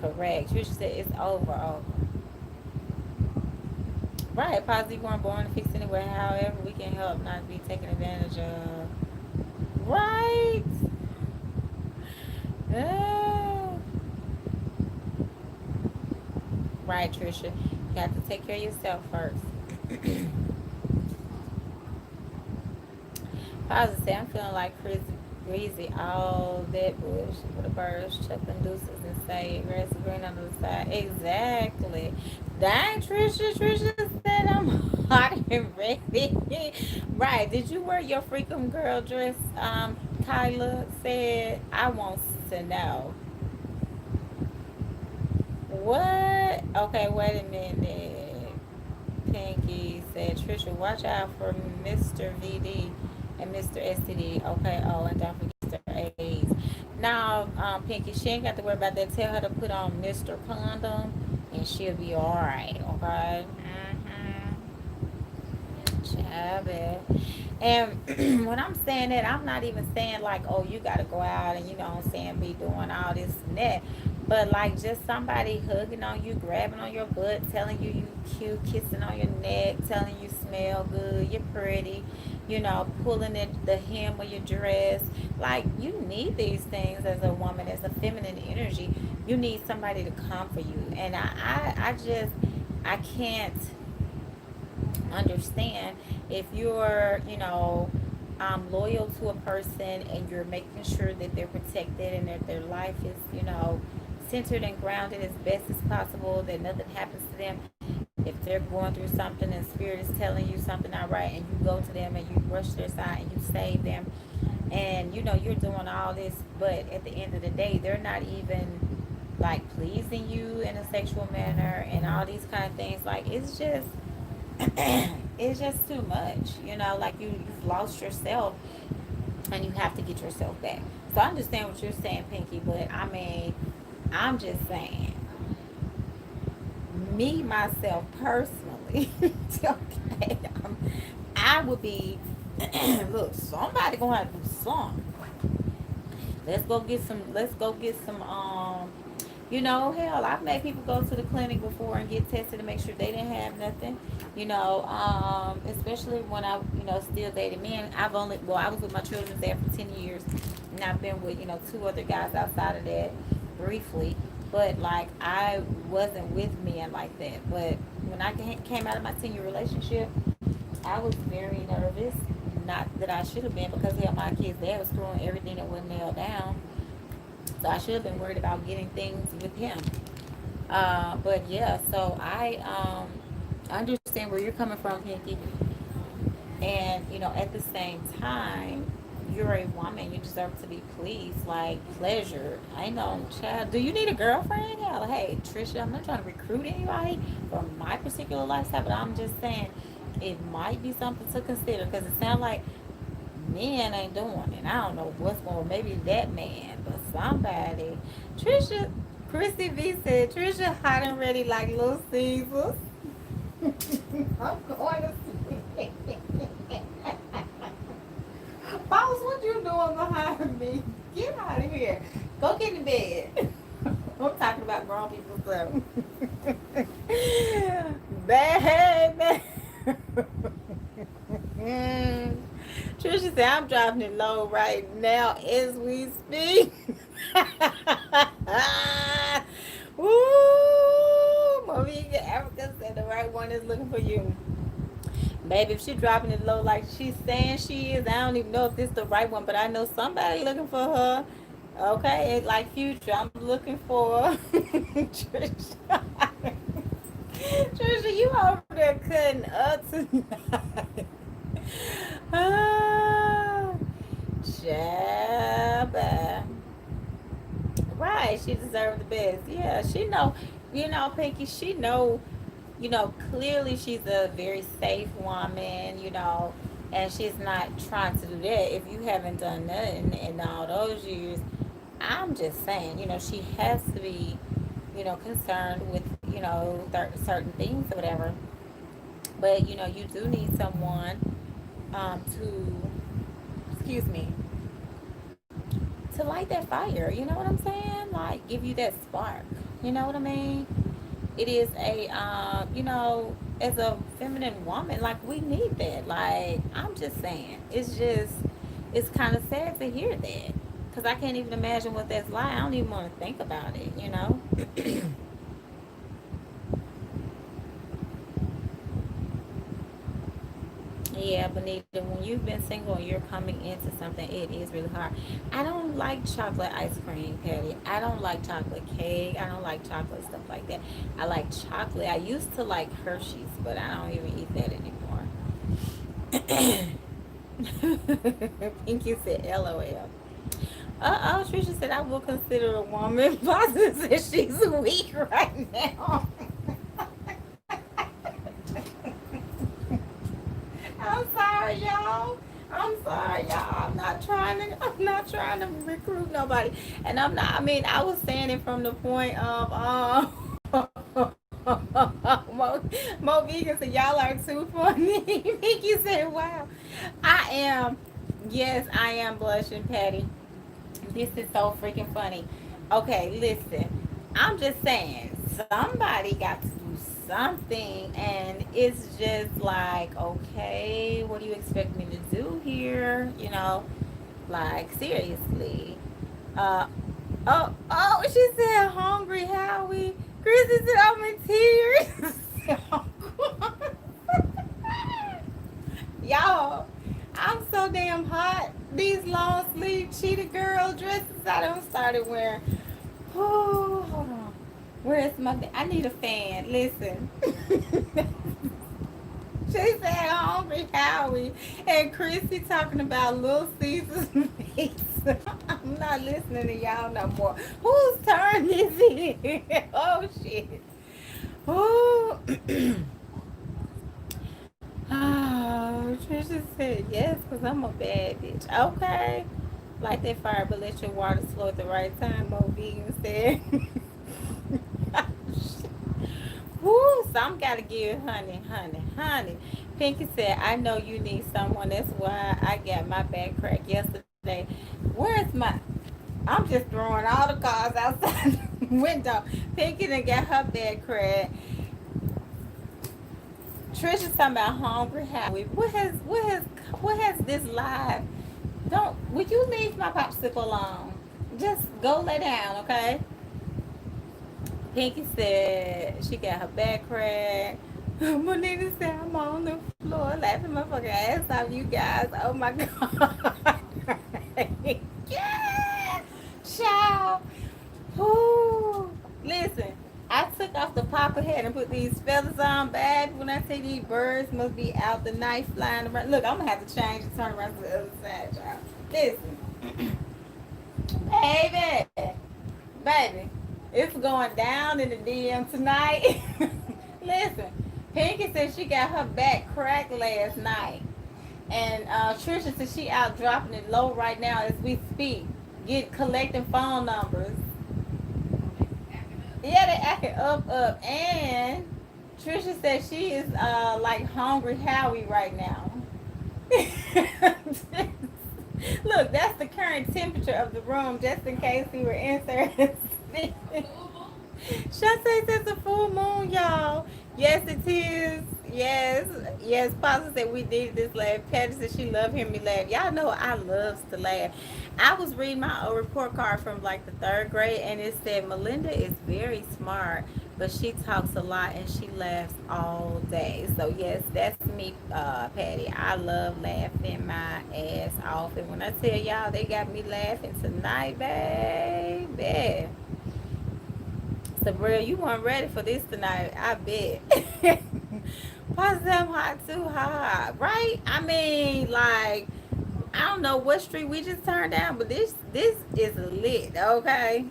Speaker 1: Correct. Trisha said, it's over. Right. Positive, you weren't born to fix anyway. However, we can help not be taken advantage of. Right. Right, Trisha. You have to take care of yourself first. Positive say, I'm feeling like Greasy, all that bush for the birds, chuckling deuces and say, grass is green on the side. Exactly. Dang, Trisha said I'm hot and ready. Right. Did you wear your freakum girl dress? Kyla said, I want to know. What? Okay, wait a minute. Pinky said, Trisha, watch out for Mr. VD and Mr. STD. Okay, oh, and don't forget Mr. AIDS. Now, Pinky, she ain't got to worry about that. Tell her to put on Mr. Condom, and she'll be alright, okay? Chabby. And when I'm saying that, I'm not even saying like, oh, you got to go out and, be doing all this and that. But like just somebody hugging on you, grabbing on your butt, telling you cute, kissing on your neck, telling you smell good, you're pretty, pulling at the hem of your dress. Like you need these things as a woman, as a feminine energy. You need somebody to come for you. And I can't understand if you're, loyal to a person and you're making sure that they're protected and that their life is, centered and grounded as best as possible, that nothing happens to them. If they're going through something and spirit is telling you something not right, and you go to them and you brush their side and you save them, and you're doing all this, but at the end of the day, they're not even like pleasing you in a sexual manner and all these kind of things. Like it's just it's just too much, you know, like you've lost yourself and you have to get yourself back. So I understand what you're saying, Pinky, but I mean, I'm just saying, me myself personally, okay, I would be look, somebody gonna have to do something. Let's go get some you know, hell, I've made people go to the clinic before and get tested to make sure they didn't have nothing. You know, especially when I, you know, still dated men. I was with my children there for 10 years, and I've been with, you know, two other guys outside of that briefly. But like, I wasn't with men like that. But when I came out of my 10-year relationship, I was very nervous. Not that I should have been, because hell, my kids' dad was screwing everything that wasn't nailed down. So I should have been worried about getting things with him. But yeah, so I understand where you're coming from, Pinky. And you know, at the same time, you're a woman. You deserve to be pleased, like pleasure. I know, child. Do you need a girlfriend? Hell, hey, Trisha, I'm not trying to recruit anybody for my particular lifestyle, but I'm just saying it might be something to consider, because it sounds like men ain't doing it. I don't know what's going on. Maybe that man, but somebody. Trisha, Christy V said, Trisha hot and ready like Little Caesars. I'm going to sleep. Boss, what you doing behind me? Get out of here. Go get in bed. I'm talking about grown people stuff. Baby. Trisha said, I'm dropping it low right now as we speak. Woo! Moviga Africa said the right one is looking for you. Baby, if she dropping it low like she's saying she is, I don't even know if this is the right one, but I know somebody looking for her. Okay, it's like Future, I'm looking for Trisha. Trisha, you over there cutting up tonight. Ah, Jabba. Right, she deserved the best. Yeah, she know, you know, Pinky, she know, you know, clearly she's a very safe woman, you know, and she's not trying to do that. If you haven't done nothing in all those years, I'm just saying, you know, she has to be, you know, concerned with, you know, certain things or whatever. But, you know, you do need someone to, excuse me, to light that fire. You know what I'm saying? Like, give you that spark. You know what I mean? It is a, you know, as a feminine woman, like, we need that. Like, I'm just saying, it's kind of sad to hear that, because I can't even imagine what that's like. I don't even want to think about it, you know? Yeah, Benita, when you've been single and you're coming into something, it is really hard. I don't like chocolate ice cream, Patty. I don't like chocolate cake. I don't like chocolate stuff like that. I like chocolate. I used to like Hershey's, but I don't even eat that anymore. Pinky said, LOL. Uh-oh, Trisha said, I will consider a woman. Boston said she's weak right now. I'm sorry, y'all. I'm sorry, y'all. I'm not trying to recruit nobody. And I'm not, I mean, I was saying it from the point of, Mo Vegan said, y'all are too funny. Mickey said, wow. I am, yes, I am blushing, Patty. This is so freaking funny. Okay, listen. I'm just saying, somebody got to do something, and it's just like, okay, what do you expect me to do here? You know, like, seriously. Uh, oh, she said, hungry, Howie. Chrissy said, I'm in tears. Y'all, I'm so damn hot. These long sleeve cheetah girl dresses I done started wearing. Oh, hold on. Where's my? I need a fan. Listen. She said hungry Howie and Chrissy talking about Little Caesar's face. I'm not listening to y'all no more. Whose turn is it? Oh shit. Oh. Oh, Trisha said yes, because I'm a bad bitch. Okay. Like that fire, but let your water flow at the right time, Mo Vegan said. Woo, some gotta give honey. Pinky said, I know you need someone. That's why I got my back cracked yesterday. Where's my I'm just throwing all the cars outside the window. Pinky done got her back cracked. Trisha's talking about hungry Howie. What has this live? Don't would you leave my popsicle alone? Just go lay down, okay? Pinky said she got her back cracked. Monita said I'm on the floor laughing my fucking ass off, you guys. Oh my god. Yeah, child. Ooh. Listen, I took off the popper head and put these feathers on, babe. When I say these birds must be out the night flying around. Look, I'm gonna have to change and turn around to the other side, child. Listen, baby, it's going down in the DM tonight. Listen, Pinky said she got her back cracked last night. And Trisha said she out dropping it low right now as we speak. Collecting phone numbers. Yeah, they acting up. And Trisha said she is like hungry Howie right now. Look, that's the current temperature of the room, just in case we were interested. Shantae says a full moon, y'all. Yes, it is. Yes. Papa said we needed this laugh. Patty said she loved hearing me laugh. Y'all know I loves to laugh. I was reading my old report card from like the third grade, and it said Melinda is very smart, but she talks a lot and she laughs all day. So yes, that's me, Patty. I love laughing my ass off, and when I tell y'all they got me laughing tonight, baby. Sabrina, you weren't ready for this tonight, I bet. Positive hot too hot, right? I mean, like, I don't know what street we just turned down, but this is lit, okay?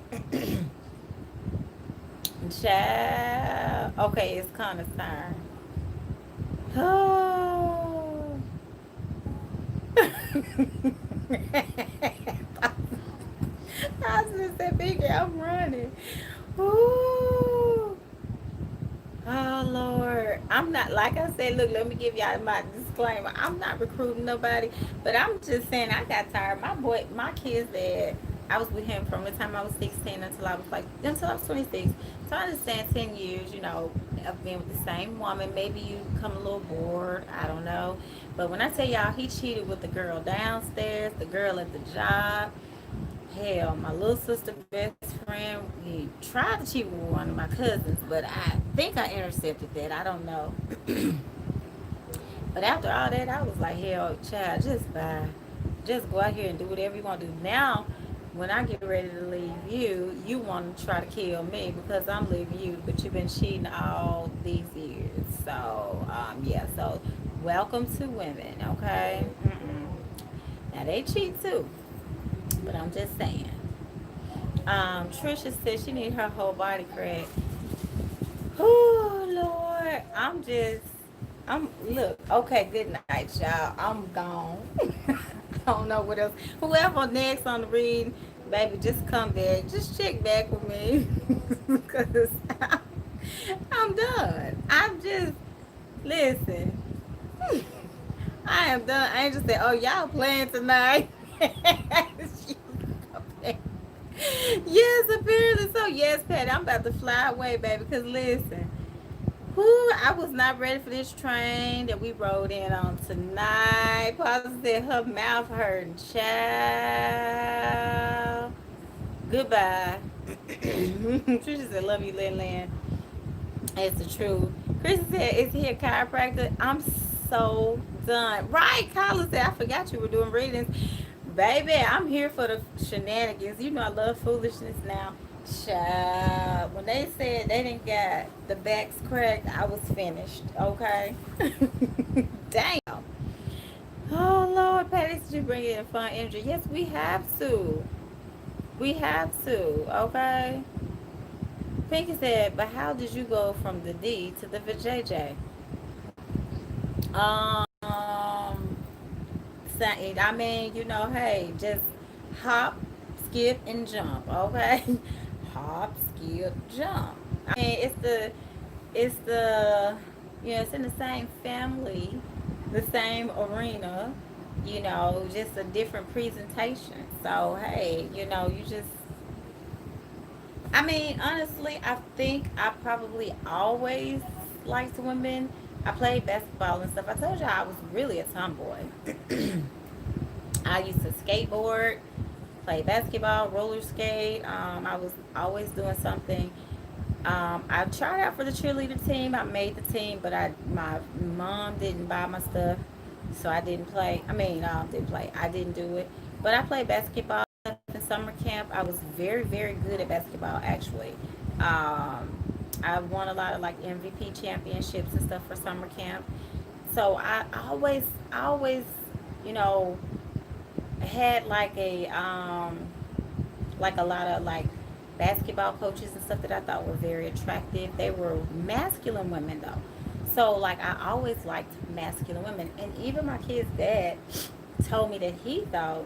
Speaker 1: Child. Okay, it's Connor's turn. Oh. I just said, "Big, I'm running." Ooh. Oh Lord, I'm not, like I said. Look, let me give y'all my disclaimer. I'm not recruiting nobody, but I'm just saying I got tired. My kid's dad. I was with him from the time I was 16 until I was 26. So I understand 10 years, of being with the same woman. Maybe you become a little bored. I don't know. But when I tell y'all, he cheated with the girl downstairs, the girl at the job. Hell, my little sister best friend, he tried to cheat with one of my cousins, but I think I intercepted that. I don't know. But after all that, I was like, hell, child, just bye. Just go out here and do whatever you want to do. Now, when I get ready to leave you, you want to try to kill me because I'm leaving you, but you've been cheating all these years. So, yeah, so welcome to women, okay? Now, they cheat too. But I'm just saying. Trisha said she need her whole body crack. Oh Lord, look, okay, good night, y'all. I'm gone. I don't know what else. Whoever next on the read, baby, just come back. Just check back with me. Because I'm done. Listen. I am done. Angel said, oh, y'all playing tonight. Yes, apparently so. Yes, Patty, I'm about to fly away, baby. Because listen, I was not ready for this train that we rode in on tonight. Papa said her mouth hurting, child. Goodbye. Trisha said, love you, Lynn. It's the truth. Chris said, is he a chiropractor? I'm so done. Right, Carla said, I forgot you were doing readings. Baby, I'm here for the shenanigans. You know I love foolishness now. Child, when they said they didn't get the backs cracked, I was finished. Okay? Damn. Oh, Lord, Patty you bring in fun energy. Yes, we have to. We have to. Okay. Pinky said, but how did you go from the D to the JJ? Um, I mean, hey, just hop, skip, and jump. Okay, hop, skip, jump. I mean, it's the, it's in the same family, the same arena. Just a different presentation. So hey, you just. I mean, honestly, I think I probably always liked women. I played basketball and stuff. I told you I was really a tomboy. I used to skateboard, play basketball, roller skate. I was always doing something. I tried out for the cheerleader team. I made the team, but my mom didn't buy my stuff, so I didn't play. I mean, didn't play. I didn't do it. But I played basketball in summer camp. I was very, very good at basketball, actually. I won a lot of like MVP championships and stuff for summer camp. So I always, you know, had like a lot of like basketball coaches and stuff that I thought were very attractive. They were masculine women though. So like I always liked masculine women. And even my kid's dad told me that he thought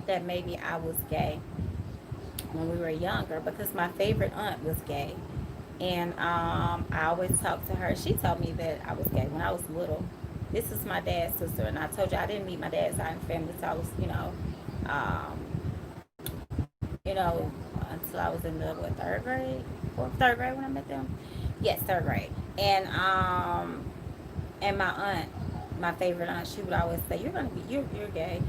Speaker 1: that maybe I was gay when we were younger because my favorite aunt was gay. And I always talked to her. She told me that I was gay when I was little. This is my dad's sister, and I told you I didn't meet my dad's side of the family until I was, um, until I was in the third grade, third grade when I met them. Yes, third grade. And my aunt, my favorite aunt, she would always say, "You're gonna be, you're gay,"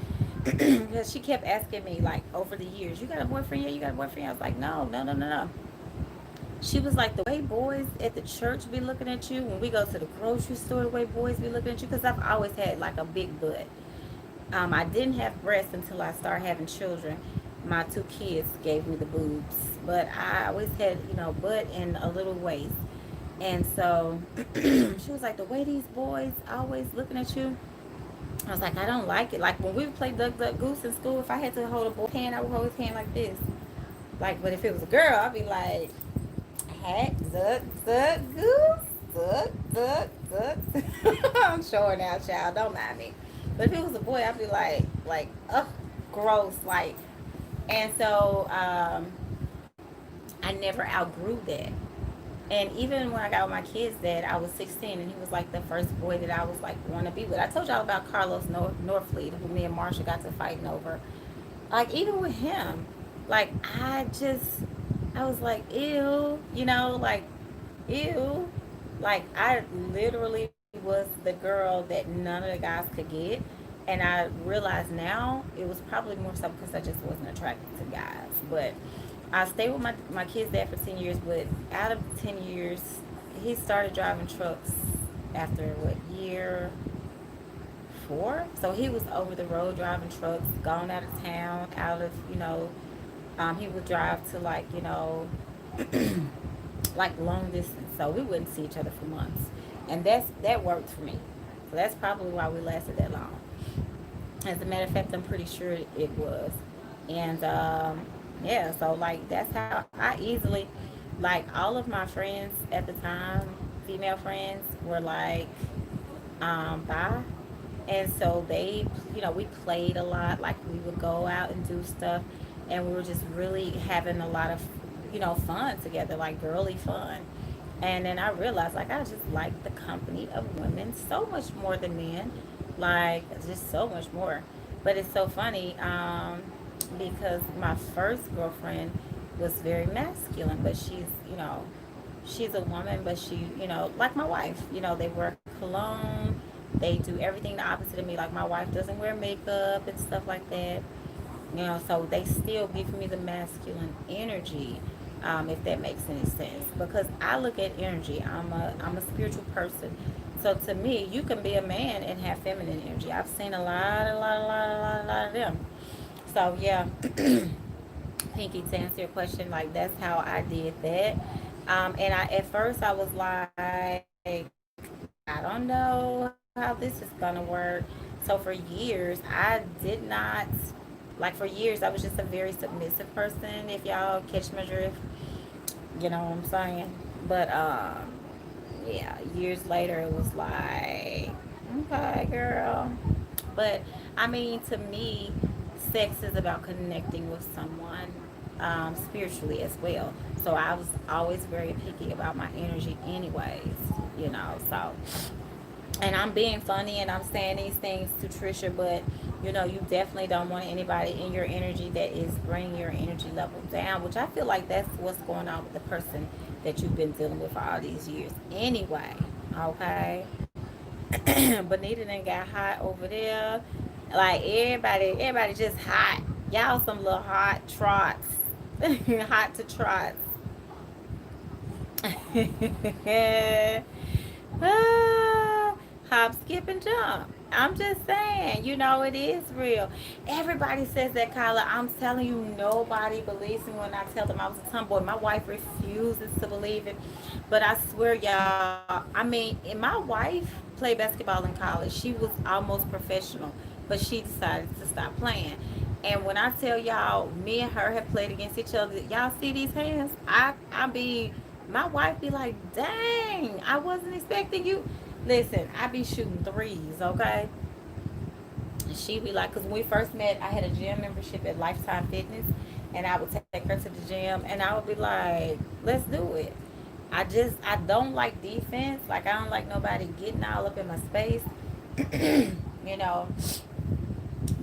Speaker 1: because she kept asking me like over the years, "You got a boyfriend yet? You got a boyfriend?" I was like, "No, no, no, no, no." She was like, the way boys at the church be looking at you, when we go to the grocery store, the way boys be looking at you, because I've always had like a big butt. I didn't have breasts until I started having children. My two kids gave me the boobs, but I always had, butt and a little waist. And so she was like, the way these boys always looking at you, I was like, I don't like it. Like when we would play Duck Duck Goose in school, if I had to hold a boy's hand, I would hold his hand like this. Like, but if it was a girl, I'd be like, hey, duck, duck, goose, duck, duck, duck. I'm showing out, child. Don't mind me. But if it was a boy, I'd be like, ugh, gross, like. And so I never outgrew that. And even when I got with my kids' dad, I was 16, and he was like the first boy that I was like want to be with. I told y'all about Carlos Norfleet, who me and Marsha got to fighting over. Like even with him, like I was like, ew, like, ew. Like, I literally was the girl that none of the guys could get. And I realize now it was probably more so because I just wasn't attracted to guys. But I stayed with my kids there for 10 years. But out of 10 years, he started driving trucks after, what, year 4? So he was over the road driving trucks, gone out of town, out of, he would drive to like, like long distance. So we wouldn't see each other for months. And that worked for me. So that's probably why we lasted that long. As a matter of fact, I'm pretty sure it was. And yeah, so like that's how I easily, like all of my friends at the time, female friends, were like bi. And so they, we played a lot. Like we would go out and do stuff, and we were just really having a lot of, fun together, like girly fun. And then I realized, like, I just like the company of women so much more than men, like just so much more. But it's so funny because my first girlfriend was very masculine, but she's a woman, but she, like my wife, they wear cologne, they do everything the opposite of me. Like my wife doesn't wear makeup and stuff like that. So they still give me the masculine energy, if that makes any sense. Because I look at energy. I'm a spiritual person. So to me, you can be a man and have feminine energy. I've seen a lot of them. So yeah, Pinky, to answer your question, like that's how I did that. And at first I was like, I don't know how this is gonna work. So for years, I did not, like for years, I was just a very submissive person. If y'all catch my drift, you know what I'm saying. But yeah, years later, it was like, okay, girl. But I mean, to me, sex is about connecting with someone spiritually as well. So I was always very picky about my energy, anyways. You know, so and I'm being funny and I'm saying these things to Trisha, but you know, you definitely don't want anybody in your energy that is bringing your energy level down, which I feel like that's what's going on with the person that you've been dealing with for all these years. Anyway, okay. Bonita done got hot over there. Like everybody just hot. Y'all some little hot trots. Hot to trots. Ah, hop, skip, and jump. I'm just saying, you know, it is real. Everybody says that, Kyla. I'm telling you, nobody believes me when I tell them I was a tomboy. My wife refuses to believe it. But I swear, y'all, I mean, and my wife played basketball in college. She was almost professional, but she decided to stop playing. And when I tell y'all, me and her have played against each other, y'all see these hands? I be, my wife be like, dang, I wasn't expecting you. Listen, I be shooting threes, okay? And she be like, because when we first met, I had a gym membership at Lifetime Fitness, and I would take her to the gym, and I would be like, let's do it. I don't like defense. Like, I don't like nobody getting all up in my space, you know.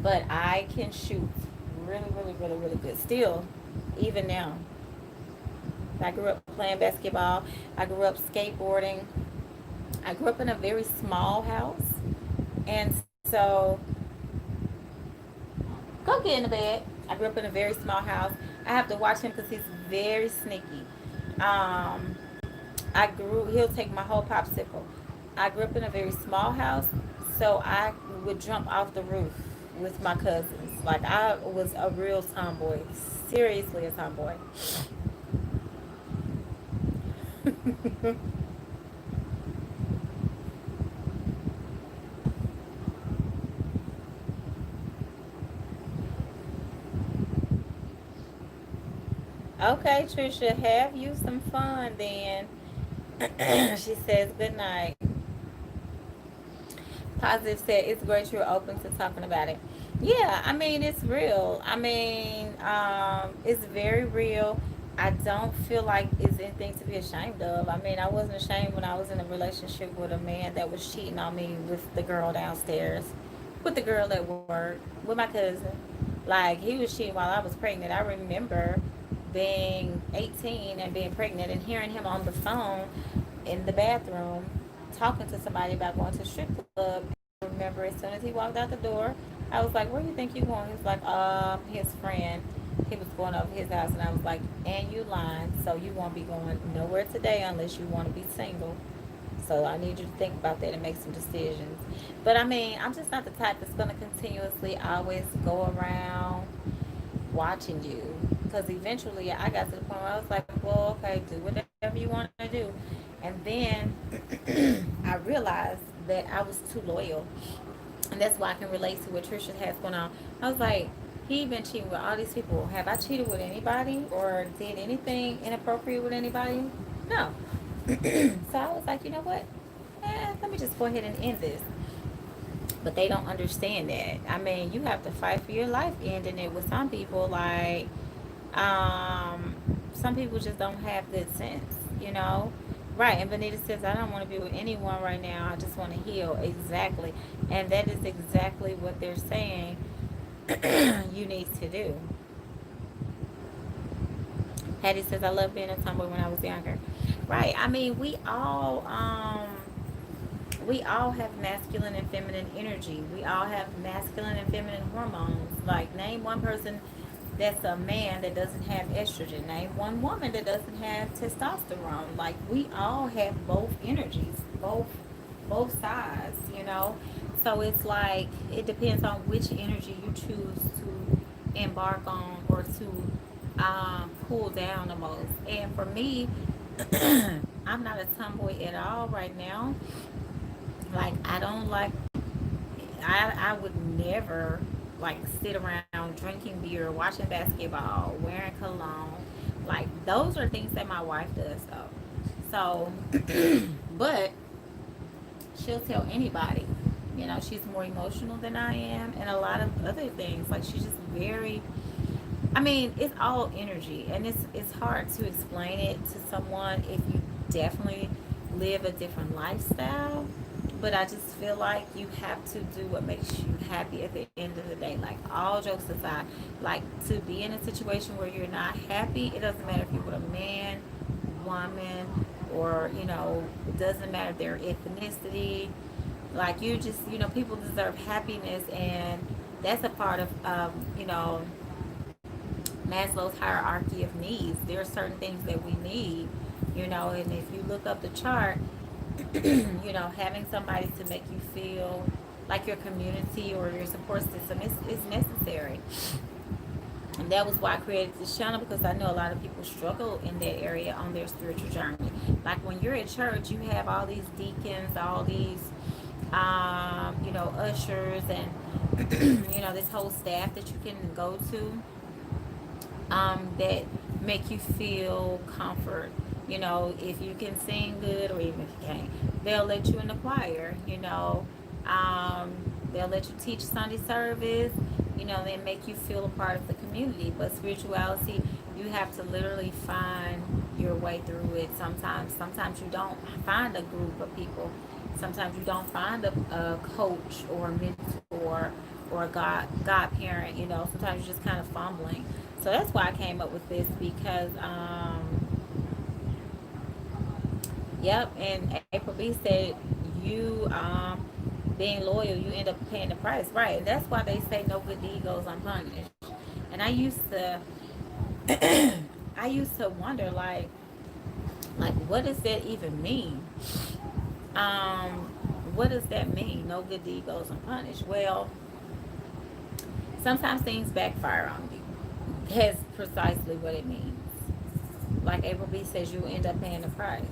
Speaker 1: But I can shoot really, really, really, really good. Still, even now. I grew up playing basketball. I grew up skateboarding. I grew up in a very small house. And so, go get in the bed. I grew up in a very small house. I have to watch him because he's very sneaky. Um, he'll take my whole popsicle. I grew up in a very small house, so I would jump off the roof with my cousins. Like, I was a real tomboy. Seriously, a tomboy. Okay, Trisha, have you some fun then. She says good night. Positive said it's great you're open to talking about it. Yeah, I mean it's real. I mean, it's very real. I don't feel like it's anything to be ashamed of. I mean, I wasn't ashamed when I was in a relationship with a man that was cheating on me with the girl downstairs, with the girl at work, with my cousin. Like, he was cheating while I was pregnant. I remember being 18 and being pregnant and hearing him on the phone in the bathroom talking to somebody about going to the strip club. I remember as soon as he walked out the door, I was like, where do you think you're going? He was like, his friend. He was going over his house, and I was like, and you lying, so you won't be going nowhere today unless you want to be single. So I need you to think about that and make some decisions. But I mean, I'm just not the type that's going to continuously always go around watching you. Because eventually I got to the point where I was like, well, okay, do whatever you want to do. And then I realized that I was too loyal. And that's why I can relate to what Trisha has going on. I was like, he been cheating with all these people. Have I cheated with anybody or did anything inappropriate with anybody? No. So I was like, you know what? Let me just go ahead and end this. But they don't understand that. I mean, you have to fight for your life ending it with some people. Like, um, some people just don't have good sense, you know? Right. And Benita says, I don't want to be with anyone right now. I just want to heal. Exactly. And that is exactly what they're saying you need to do. Hattie says, I love being a tomboy when I was younger. Right. I mean, we all have masculine and feminine energy. We all have masculine and feminine hormones. Like, name one person that's a man that doesn't have estrogen. Name one woman that doesn't have testosterone. Like, we all have both energies, both sides, you know. So it's like it depends on which energy you choose to embark on or to cool down the most. And for me, I'm not a tomboy at all right now. Like, I don't like I would never like sit around drinking beer, watching basketball, wearing cologne. Like those are things that my wife does though. But she'll tell anybody. You know, she's more emotional than I am, and a lot of other things. Like she's just very. I mean, it's all energy, and it's hard to explain it to someone if you definitely live a different lifestyle. But I just feel like you have to do what makes you happy at the end of the day. Like all jokes aside, like to be in a situation where you're not happy, it doesn't matter if you're with a man, woman, or it doesn't matter their ethnicity. Like you just, people deserve happiness, and that's a part of, Maslow's hierarchy of needs. There are certain things that we need, and if you look up the chart, having somebody to make you feel like your community or your support system is necessary. And that was why I created this channel, because I know a lot of people struggle in that area on their spiritual journey. Like when you're at church, you have all these deacons, all these, ushers, and this whole staff that you can go to, that make you feel comfort. If you can sing good, or even if you can't, they'll let you in the choir. Um, they'll let you teach Sunday service. They make you feel a part of the community. But spirituality, you have to literally find your way through it. Sometimes you don't find a group of people. Sometimes you don't find a coach or a mentor or a godparent. Sometimes you're just kind of fumbling. So that's why I came up with this, because yep. And April B said, you being loyal, you end up paying the price, right? And that's why they say no good deed goes unpunished. And I used to I used to wonder, like what does that even mean? Um, what does that mean? No good deed goes unpunished. Well, sometimes things backfire on you. That's precisely what it means. Like April B says, you end up paying the price.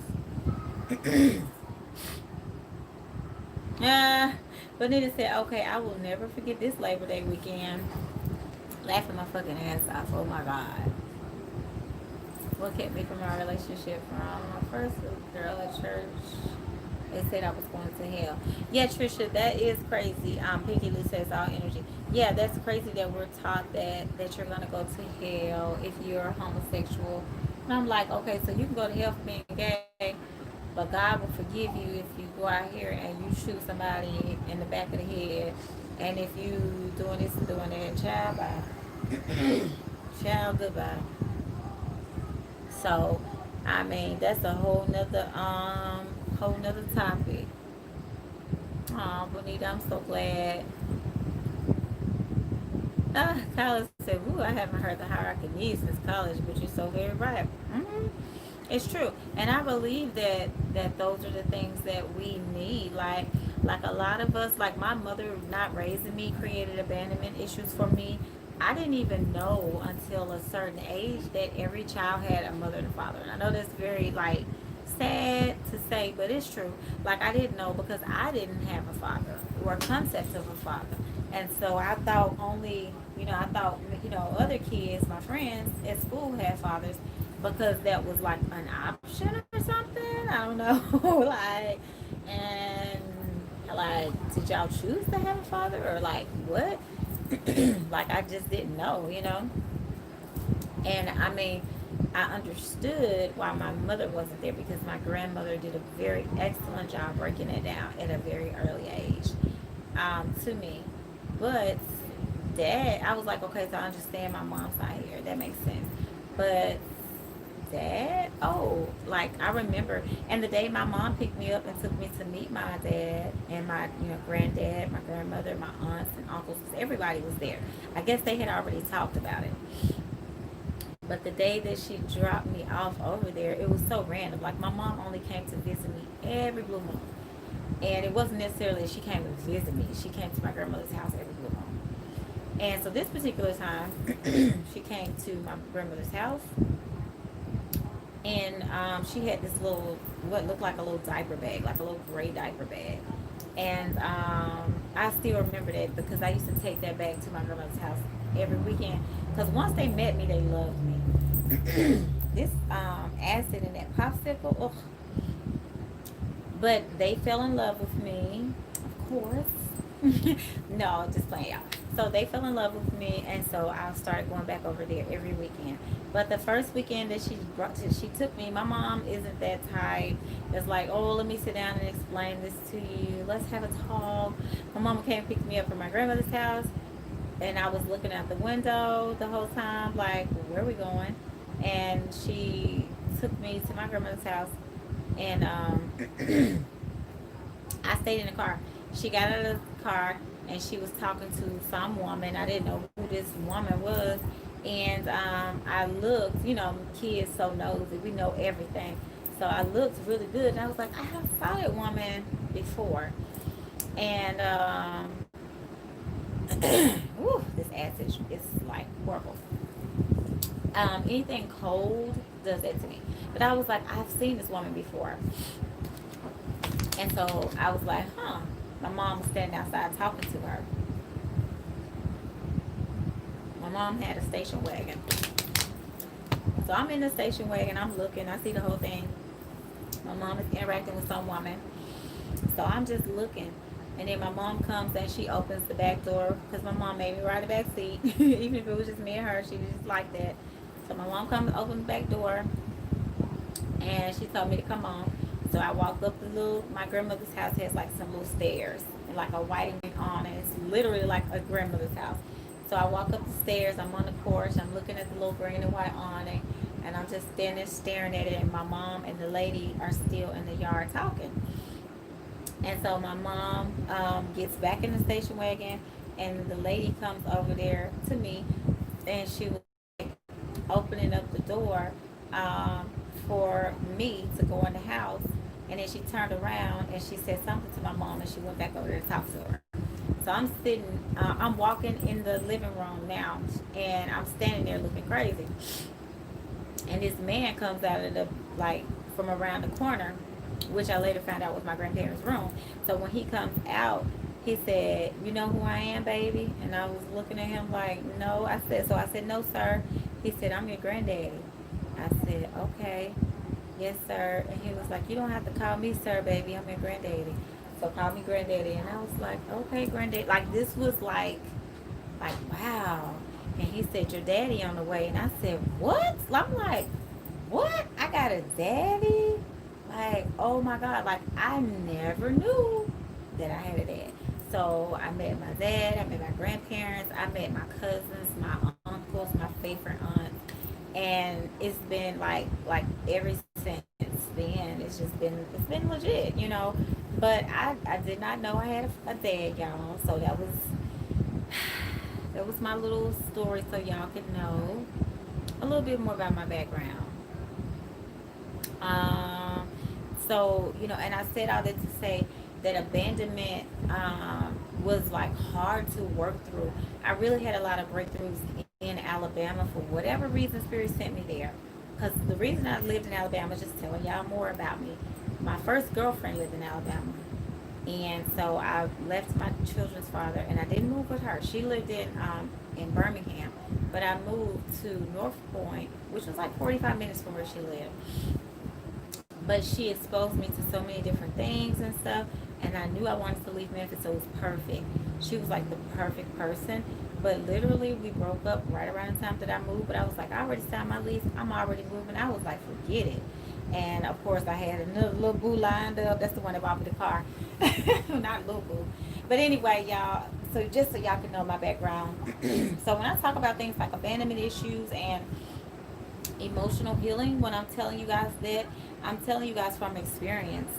Speaker 1: Ah, Bonita said, okay, I will never forget this Labor Day weekend. Laughing my fucking ass off. Oh my God. What kept me from our relationship? From my first girl at church. They said I was going to hell. Yeah, Trisha, that is crazy. Pinky Lou says all energy. Yeah, that's crazy that we're taught that you're gonna go to hell if you're homosexual. And I'm like, okay, so you can go to hell for being gay, but God will forgive you if you go out here and you shoot somebody in the back of the head, and if you doing this and doing that, child, bye. Child, goodbye. So, I mean, that's a whole nother topic. Oh, Bonita, I'm so glad. College said, "Ooh, I haven't heard the hierarchy of needs since college," but you're so very right. It's true, and I believe that those are the things that we need. Like a lot of us, like my mother not raising me created abandonment issues for me. I didn't even know until a certain age that every child had a mother and a father. And I know that's very like sad to say, but it's true. Like I didn't know because I didn't have a father or a concept of a father. And so I thought only, I thought, other kids, my friends at school had fathers because that was like an option or something. I don't know. And like, did y'all choose to have a father or like what? Like, I just didn't know. And I mean, I understood why my mother wasn't there because my grandmother did a very excellent job breaking it down at a very early age, to me. But dad, I was like, okay, so I understand my mom's not here. That makes sense. But dad, oh, like I remember, and the day my mom picked me up and took me to meet my dad and my, granddad, my grandmother, my aunts and uncles, everybody was there. I guess they had already talked about it. But the day that she dropped me off over there, it was so random. Like my mom only came to visit me every blue moon. And it wasn't necessarily that she came to visit me. She came to my grandmother's house every blue moon. And so this particular time, she came to my grandmother's house. And she had this little, what looked like a little diaper bag, like a little gray diaper bag. And I still remember that because I used to take that back to my grandmother's house every weekend. Because once they met me, they loved me. This acid and that popsicle, ugh. But they fell in love with me, of course. No, just playing, y'all. So they fell in love with me, and so I started going back over there every weekend. But the first weekend that she took me. My mom isn't that type. It's like, oh, let me sit down and explain this to you. Let's have a talk. My mama came and picked me up from my grandmother's house, and I was looking out the window the whole time, like, where are we going? And she took me to my grandmother's house, and I stayed in the car. She got out of the car and she was talking to some woman. I didn't know who this woman was. And I looked, you know, kids so nosy, we know everything. So I looked really good and I was like, I have saw that woman before. And whew, this acid is like horrible. Anything cold does that to me. But I was like, I've seen this woman before. And so I was like, huh. My mom was standing outside talking to her. My mom had a station wagon. So I'm in the station wagon. I'm looking. I see the whole thing. My mom is interacting with some woman. So I'm just looking. And then my mom comes and she opens the back door because my mom made me ride the back seat. Even if it was just me and her, she was just like that. So my mom comes, opens the back door, and she told me to come on. So I walked up the little, my grandmother's house has like some little stairs and like a white on it. It's literally like a grandmother's house. So I walk up the stairs, I'm on the porch, I'm looking at the little green and white awning, and I'm just standing there staring at it, and my mom and the lady are still in the yard talking. And so my mom gets back in the station wagon, and the lady comes over there to me, and she was opening up the door um, for me to go in the house. And then she turned around and she said something to my mom, and she went back over there to talk to her. So I'm sitting, I'm walking in the living room now, and I'm standing there looking crazy. And this man comes out of the, like, from around the corner, which I later found out was my grandparents' room. So when he comes out, he said, you know who I am, baby? And I was looking at him like, no. I said, no, sir. He said, I'm your granddaddy. I said, okay. Yes, sir. And he was like, you don't have to call me sir, baby. I'm your granddaddy. So call me granddaddy. And I was like, okay, granddaddy. Like, this was like, wow. And he said, your daddy on the way. And I said, what? I'm like, what? I got a daddy? Like, oh my God. Like, I never knew that I had a dad. So I met my dad, I met my grandparents, I met my cousins, my uncles, my favorite aunts. And it's been like ever since then, it's been legit, you know. But I did not know I had a dad, y'all. So that was my little story so y'all could know a little bit more about my background. Um, so, you know, and I said all that to say that abandonment was like hard to work through. I really had a lot of breakthroughs in Alabama for whatever reason Spirit sent me there. Because the reason I lived in Alabama is just telling y'all more about me. My first girlfriend lived in Alabama. And so I left my children's father, and I didn't move with her. She lived in Birmingham, but I moved to North Point, which was like 45 minutes from where she lived. But she exposed me to so many different things and stuff, and I knew I wanted to leave Memphis, so it was perfect. She was like the perfect person. But literally, we broke up right around the time that I moved. But I was like, I already signed my lease. I'm already moving. I was like, forget it. And of course, I had another little boo lined up. That's the one that bought me the car. Not little boo. But anyway, y'all, so just so y'all can know my background. So when I talk about things like abandonment issues and emotional healing, when I'm telling you guys that, I'm telling you guys from experience.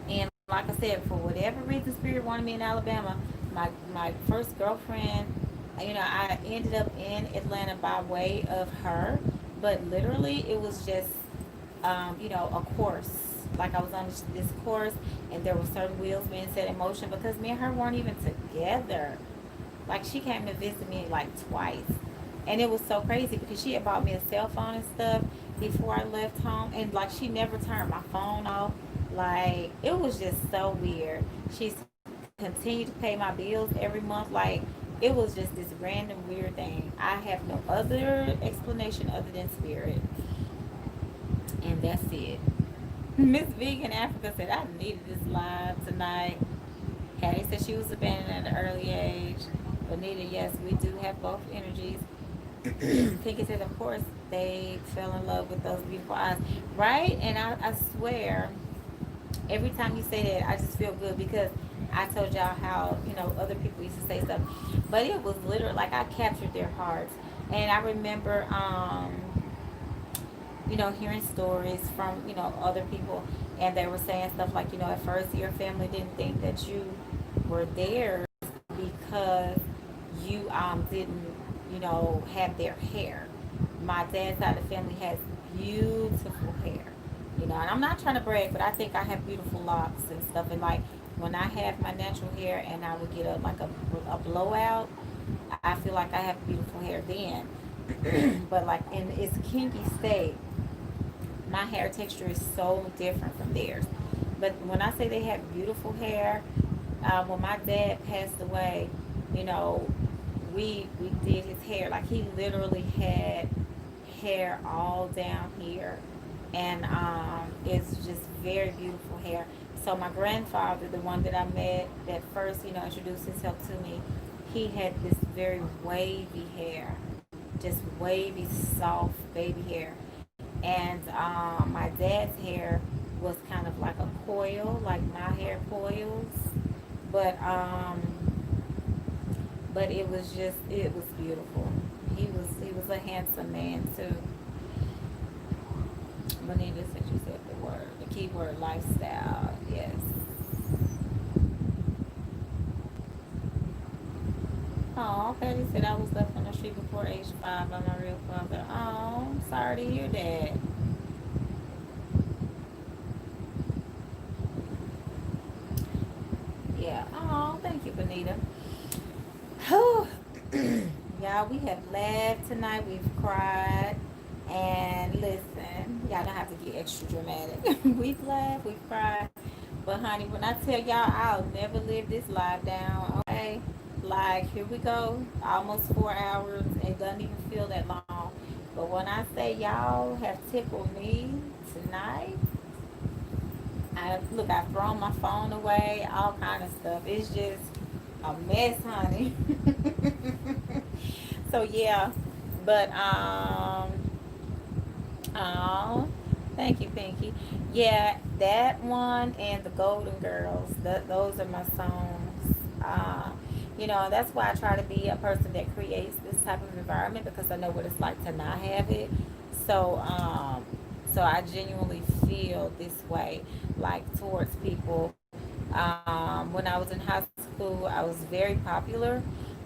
Speaker 1: And like I said, for whatever reason, Spirit wanted me in Alabama. My first girlfriend, you know, I ended up in Atlanta by way of her, but literally it was just, you know, a course. Like I was on this course, and there were certain wheels being set in motion because me and her weren't even together. Like she came to visit me like twice, and it was so crazy because she had bought me a cell phone and stuff before I left home, and like she never turned my phone off. Like it was just so weird. She continue to pay my bills every month. Like, it was just this random weird thing. I have no other explanation other than spirit, and that's it. Miss Vegan Africa said I needed this live tonight. Hattie said she was abandoned at an early age. Bonita, yes, we do have both energies. Pinky said, of course, they fell in love with those beautiful eyes, right? And I swear, every time you say that, I just feel good because I told y'all how, other people used to say stuff, but it was literally like I captured their hearts. And I remember, hearing stories from, other people, and they were saying stuff like, at first your family didn't think that you were theirs because you didn't, have their hair. My dad's side of the family has beautiful hair, and I'm not trying to brag, but I think I have beautiful locks and stuff. And like when I have my natural hair and I would get a blowout, I feel like I have beautiful hair then. But like in its kinky state, my hair texture is so different from theirs. But when I say they have beautiful hair, when my dad passed away, you know, we did his hair. Like he literally had hair all down here, and it's just very beautiful hair. So my grandfather, the one that I met that first, introduced himself to me, he had this very wavy hair, just wavy, soft baby hair. And my dad's hair was kind of like a coil, like my hair coils, but but it was beautiful. He was a handsome man too. Bonita said you said the key word lifestyle. Yes. Oh, Patty said I was left on the street before age 5 by my real father. Oh, I'm sorry to hear that. Yeah. Oh, thank you, Bonita. Whew. Y'all, we have laughed tonight. We've cried. And listen, y'all don't have to get extra dramatic. We've laughed, we've cried. But honey, when I tell y'all I'll never live this life down, okay? Like, here we go. Almost 4 hours. It doesn't even feel that long. But when I say y'all have tickled me tonight, I've thrown my phone away, all kind of stuff. It's just a mess, honey. So yeah, but oh, thank you, Pinky. Yeah, that one and the Golden Girls. Those are my songs. That's why I try to be a person that creates this type of environment because I know what it's like to not have it. So, so I genuinely feel this way, like towards people. When I was in high school, I was very popular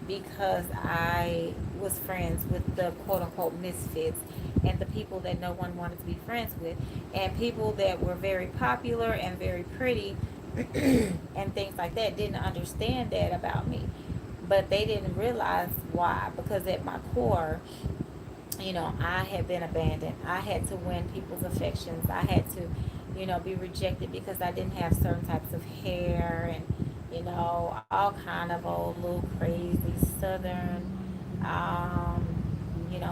Speaker 1: because I was friends with the quote unquote misfits and the people that no one wanted to be friends with, and people that were very popular and very pretty and things like that didn't understand that about me. But they didn't realize why, because at my core, I had been abandoned. I had to win people's affections. I had to, be rejected because I didn't have certain types of hair and, all kind of old little crazy southern,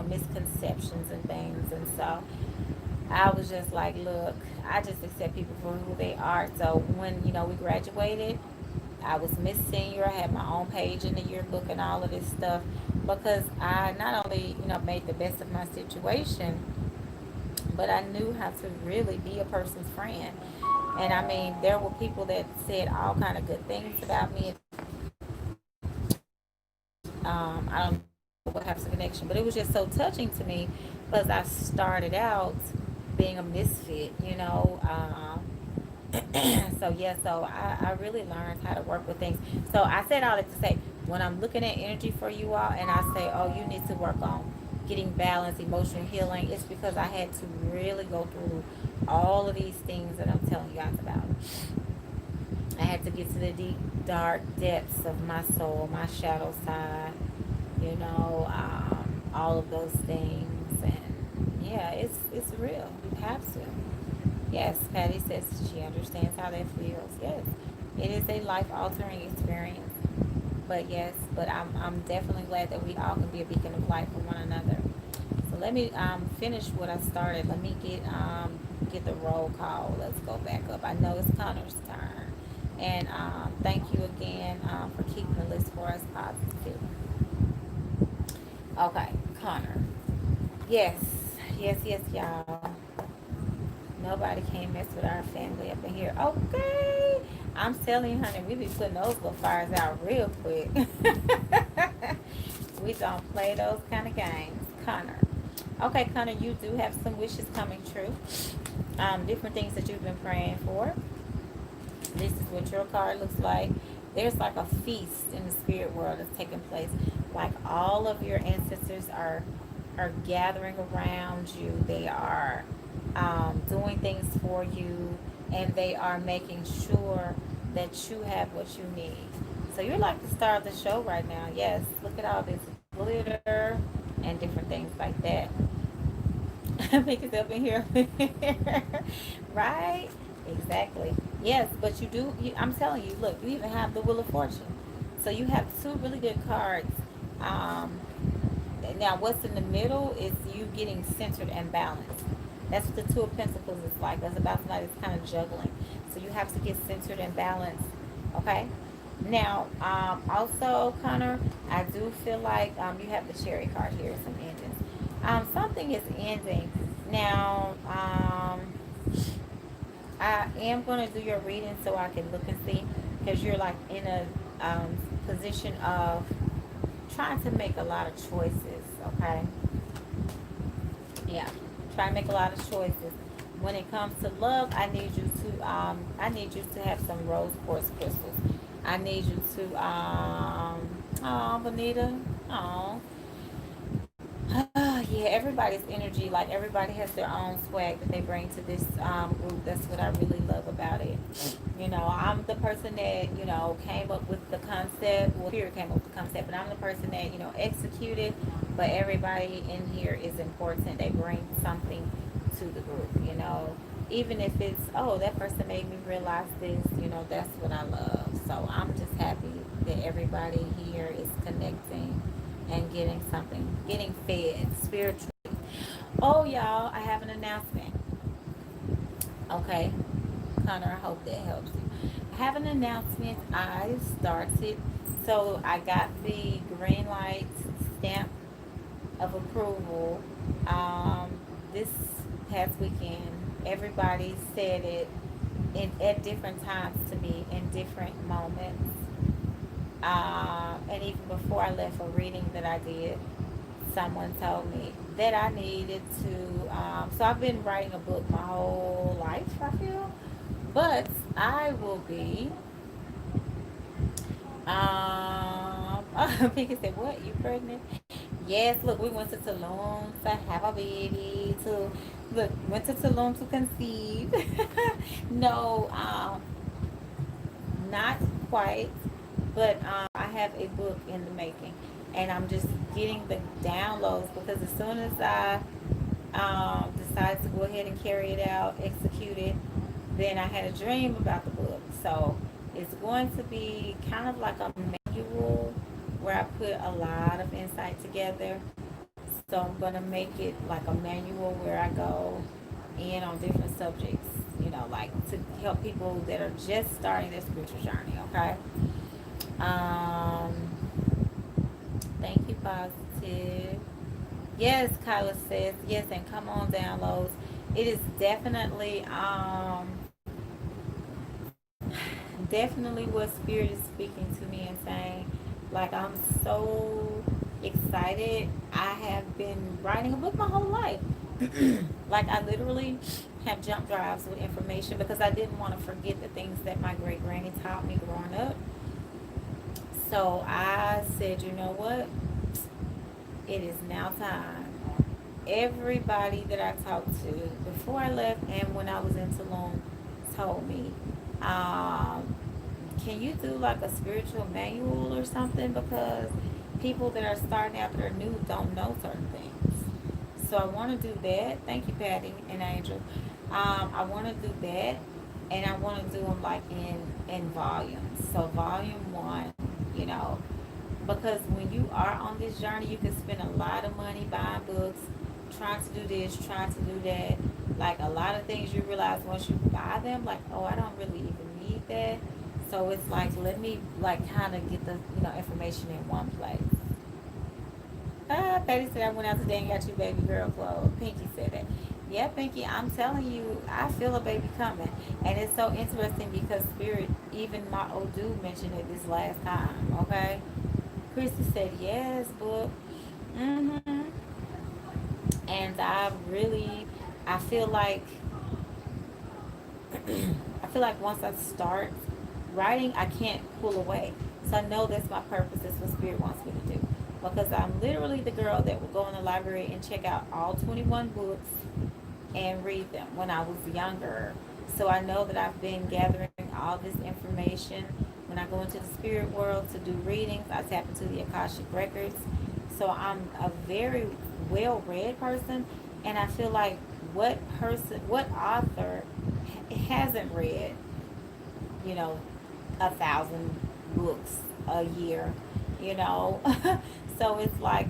Speaker 1: misconceptions and things. And so I was just like, look, I just accept people for who they are. So when, we graduated, I was Miss Senior. I had my own page in the yearbook and all of this stuff because I not only, made the best of my situation, but I knew how to really be a person's friend. And I mean, there were people that said all kind of good things about me. I don't know what has a connection, but it was just so touching to me because I started out being a misfit, so yeah, so I really learned how to work with things. So I said all that to say, when I'm looking at energy for you all and I say, oh, you need to work on getting balance, emotional healing, it's because I had to really go through all of these things that I'm telling you guys about. I had to get to the deep, dark depths of my soul, my shadow side, all of those things. And yeah, it's real. You have to. Yes, Patty says she understands how that feels. Yes. It is a life altering experience. But yes, but I'm definitely glad that we all can be a beacon of light for one another. So let me finish what I started. Let me get the roll call. Let's go back up. I know it's Connor's turn. And thank you again for keeping the list for us positive. Okay, Connor. Yes, yes, y'all. Nobody can mess with our family up in here. Okay. I'm telling you, honey, we be putting those little fires out real quick. We don't play those kind of games. Connor. Okay, Connor, you do have some wishes coming true. Different things that you've been praying for. This is what your card looks like. There's like a feast in the spirit world that's taking place. Like all of your ancestors are gathering around you. They are doing things for you, and they are making sure that you have what you need. So you're like the star of the show right now. Yes, look at all this glitter and different things like that. Make it up in here. Right? Exactly. Yes, but you do. I'm telling you, look, you even have the Wheel of Fortune. So you have two really good cards. Um, Now, what's in the middle is you getting centered and balanced. That's what the Two of Pentacles is like. That's about somebody that's kind of juggling. So you have to get centered and balanced. Okay? Now, also, Connor, I do feel like you have the Cherry card here, some endings. Something is ending. Now, I am going to do your reading so I can look and see, because you're like in a position of trying to make a lot of choices, okay? Yeah, try to make a lot of choices. When it comes to love, I need you to have some rose quartz crystals. I need you to oh, Bonita, oh, yeah, everybody's energy, like everybody has their own swag that they bring to this group. That's what I really love about it. You know, I'm the person that, came up with the concept. Well, Spirit came up with the concept, but I'm the person that, executed. But everybody in here is important. They bring something to the group. Even if it's, oh, that person made me realize this, that's what I love. So I'm just happy that everybody here is connecting and getting something, getting fed spiritually. Oh, y'all, I have an announcement. Okay, Connor, I hope that helps you. I have an announcement. I started, so I got the green light stamp of approval this past weekend. Everybody said it at different times to me in different moments. And even before I left a reading that I did, someone told me that I needed to. So I've been writing a book my whole life, I feel. But I will be. Piggy said, "What? You pregnant?" Yes. Look, we went to Tulum to have a baby. Went to Tulum to conceive. No, not quite, but I have a book in the making, and I'm just getting the downloads because as soon as I decided to go ahead and carry it out, execute it, then I had a dream about the book. So it's going to be kind of like a manual where I put a lot of insight together. So I'm going to make it like a manual where I go in on different subjects, like to help people that are just starting their spiritual journey, okay? Um, Thank you, Positive. Yes, Kyla says, yes, and come on, downloads. It is definitely what Spirit is speaking to me and saying, like, I'm so excited. I have been writing a book my whole life. Like, I literally have jump drives with information because I didn't want to forget the things that my great granny taught me growing up. So I said, you know what? It is now time. Everybody that I talked to before I left and when I was in Tulum told me, can you do like a spiritual manual or something? Because people that are starting out that are new don't know certain things. So I want to do that. Thank you, Patty and Angel. I want to do that. and I want to do them like in volumes. So volume one, you know, because when you are on this journey, you can spend a lot of money buying books, trying to do this, trying to do that. Like a lot of things you realize once you buy them, like, oh, I don't really even need that. So it's like, let me like kind of get the, information in one place. Patty said I went out today and got you baby girl clothes. Pinky said that. Yeah, Pinky, I'm telling you, I feel a baby coming. And it's so interesting because Spirit, even my Odu mentioned it this last time, okay? Christy said, yes, book. Mm-hmm. And I feel like, I feel like once I start writing, I can't pull away. So I know that's my purpose. That's what Spirit wants me to do. Because I'm literally the girl that would go in the library and check out all 21 books and read them when I was younger. So I know that I've been gathering all this information. When I go into the spirit world to do readings, I tap into the Akashic records. So I'm a very well read person, and I feel like what author hasn't read, you know, 1,000 books a year, you know? So it's like,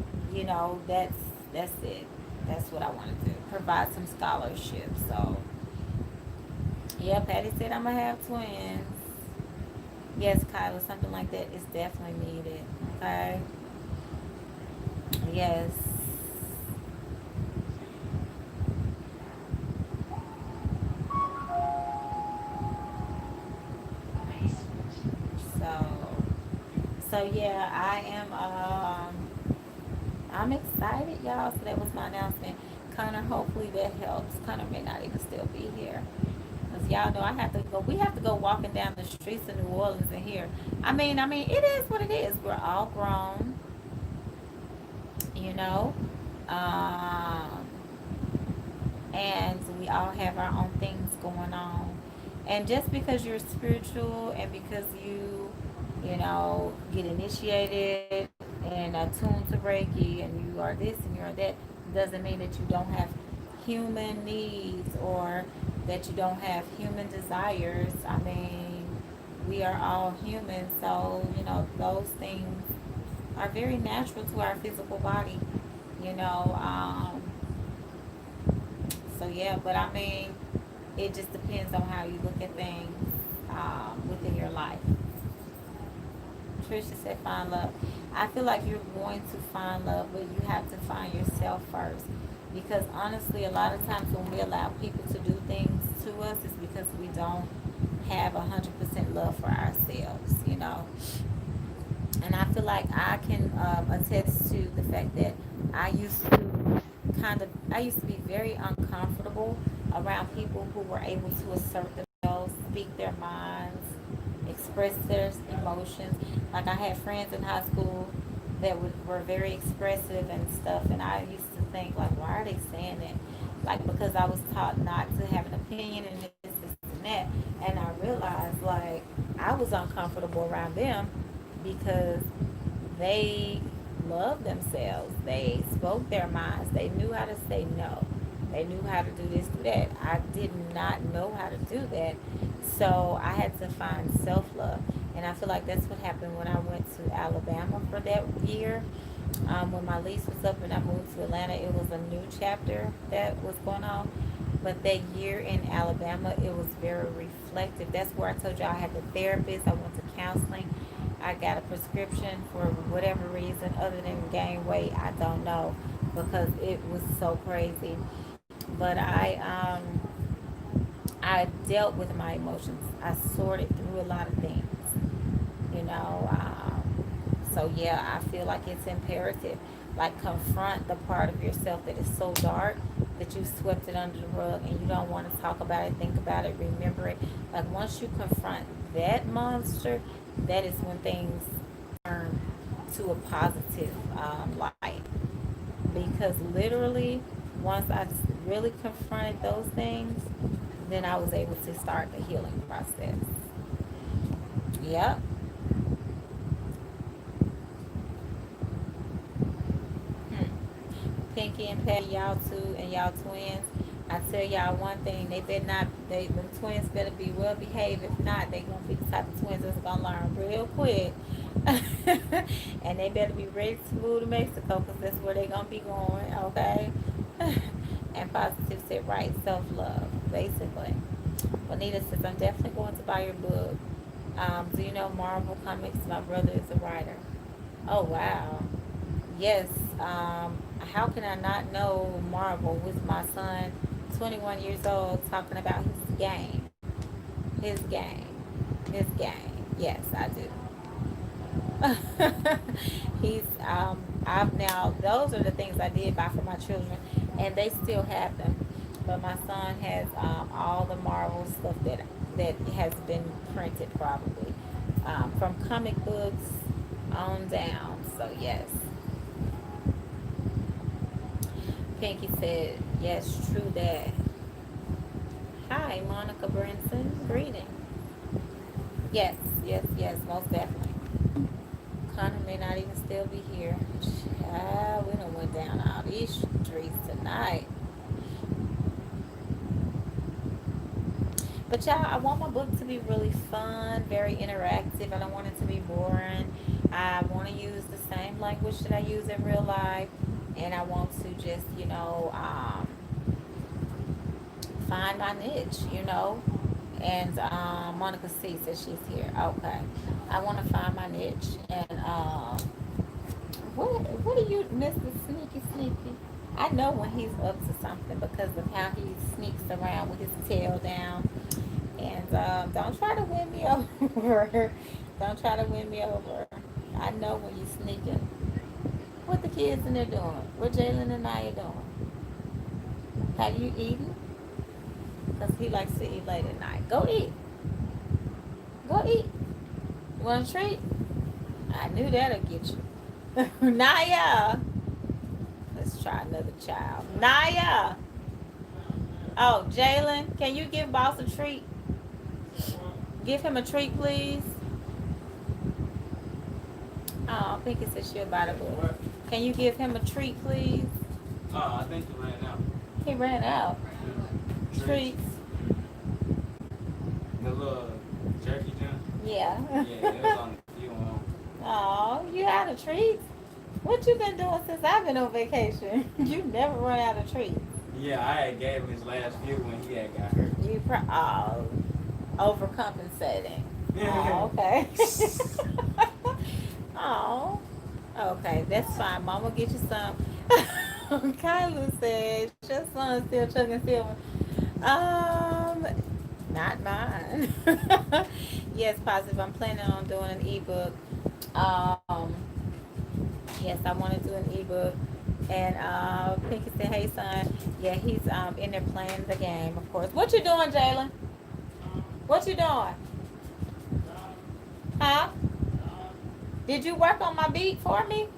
Speaker 1: that's it. That's what I want to do. Provide some scholarship. So, yeah, Patty said I'm going to have twins. Yes, Kyla, something like that is definitely needed. Okay? Yes. So, so yeah, I'm excited, y'all. So that was my announcement. Connor, hopefully that helps. Connor may not even still be here. Cause y'all know we have to go walking down the streets of New Orleans and here. I mean, it is what it is. We're all grown, you know. Um, and we all have our own things going on. And just because you're spiritual and because you get initiated and attuned to Reiki and you are this and you are that, doesn't mean that you don't have human needs or that you don't have human desires. I mean, we are all human, so those things are very natural to our physical body. You know, so yeah, but I mean, it just depends on how you look at things within your life. Trisha said, find love. I feel like you're going to find love, but you have to find yourself first. Because honestly, a lot of times when we allow people to do things to us, it's because we don't have 100% love for ourselves. And I feel like I can attest to the fact that I used to be very uncomfortable around people who were able to assert themselves, speak their minds, express their emotions. Like I had friends in high school that were very expressive and stuff, and I used to think like, why are they saying that? Like because I was taught not to have an opinion and this and that, and I realized like I was uncomfortable around them because they loved themselves. They spoke their minds. They knew how to say no. They knew how to do this, do that. I did not know how to do that. So I had to find self love. And I feel like that's what happened when I went to Alabama for that year. When my lease was up and I moved to Atlanta, it was a new chapter that was going on. But that year in Alabama, it was very reflective. That's where I told you I had the therapist. I went to counseling. I got a prescription for whatever reason other than gain weight. I don't know because it was so crazy. But I dealt with my emotions. I sorted through a lot of things. You know, so yeah, I feel like it's imperative. Like confront the part of yourself that is so dark that you swept it under the rug and you don't want to talk about it, think about it, remember it. Like once you confront that monster, that is when things turn to a positive light. Because literally, once I really confronted those things, then I was able to start the healing process. Yep. Hmm. Pinky and Patty, y'all two and y'all twins. I tell y'all one thing, they better not, the twins better be well behaved. If not, they gonna be the type of twins that's gonna learn real quick. And they better be ready to move to Mexico because that's where they gonna be going, okay? And positive said, right, self-love, basically. Bonita says, I'm definitely going to buy your book. Do you know Marvel Comics? My brother is a writer. Oh, wow. Yes. How can I not know Marvel with my son, 21 years old, talking about his game? His game. His game. Yes, I do. I've now, those are the things I did buy for my children, and they still have them. But my son has all the Marvel stuff that has been printed, probably from comic books on down. So yes, Pinky said yes, true that. Hi, Monica Brinson, greeting. Yes, yes, yes, most definitely. Connor may not even still be here. We done went down all these streets tonight. But y'all, I want my book to be really fun, very interactive. I don't want it to be boring. I want to use the same language that I use in real life. And I want to just, find my niche, And Monica C says she's here. Okay. I want to find my niche. And what do you, Mr. Sneaky? I know when he's up to something because of how he sneaks around with his tail down. And don't try to win me over. Don't try to win me over. I know when you're sneaking. What the kids in there doing? What Jalen and I are doing? Have you eaten? Because he likes to eat late at night. Go eat. Go eat. You want a treat? I knew that'll get you. Naya. Let's try another child. Naya. Oh, Jalen, can you give Boss a treat? Give him a treat, please. Oh, Pinky said she'll buy the book. Can you give him a treat, please?
Speaker 2: I think he ran out.
Speaker 1: He ran out. Treats.
Speaker 2: The little jerky jump?
Speaker 1: Yeah.
Speaker 2: Yeah, it was on a few on.
Speaker 1: Oh, you had a treat? What you been doing since I've been on vacation? You never run out of treats.
Speaker 2: Yeah, I had gave him his last few when he had got hurt.
Speaker 1: You overcompensating. Oh, okay. Oh, okay, that's fine. Mama get you some. Kyla said, your son's still chugging silver. Not mine. Yes, positive. I'm planning on doing an ebook. Yes, I want to do an ebook. And Pinky said, hey, son. Yeah, he's in there playing the game, of course. What you doing, Jalen? What you doing? Huh? Did you work on my beat for me?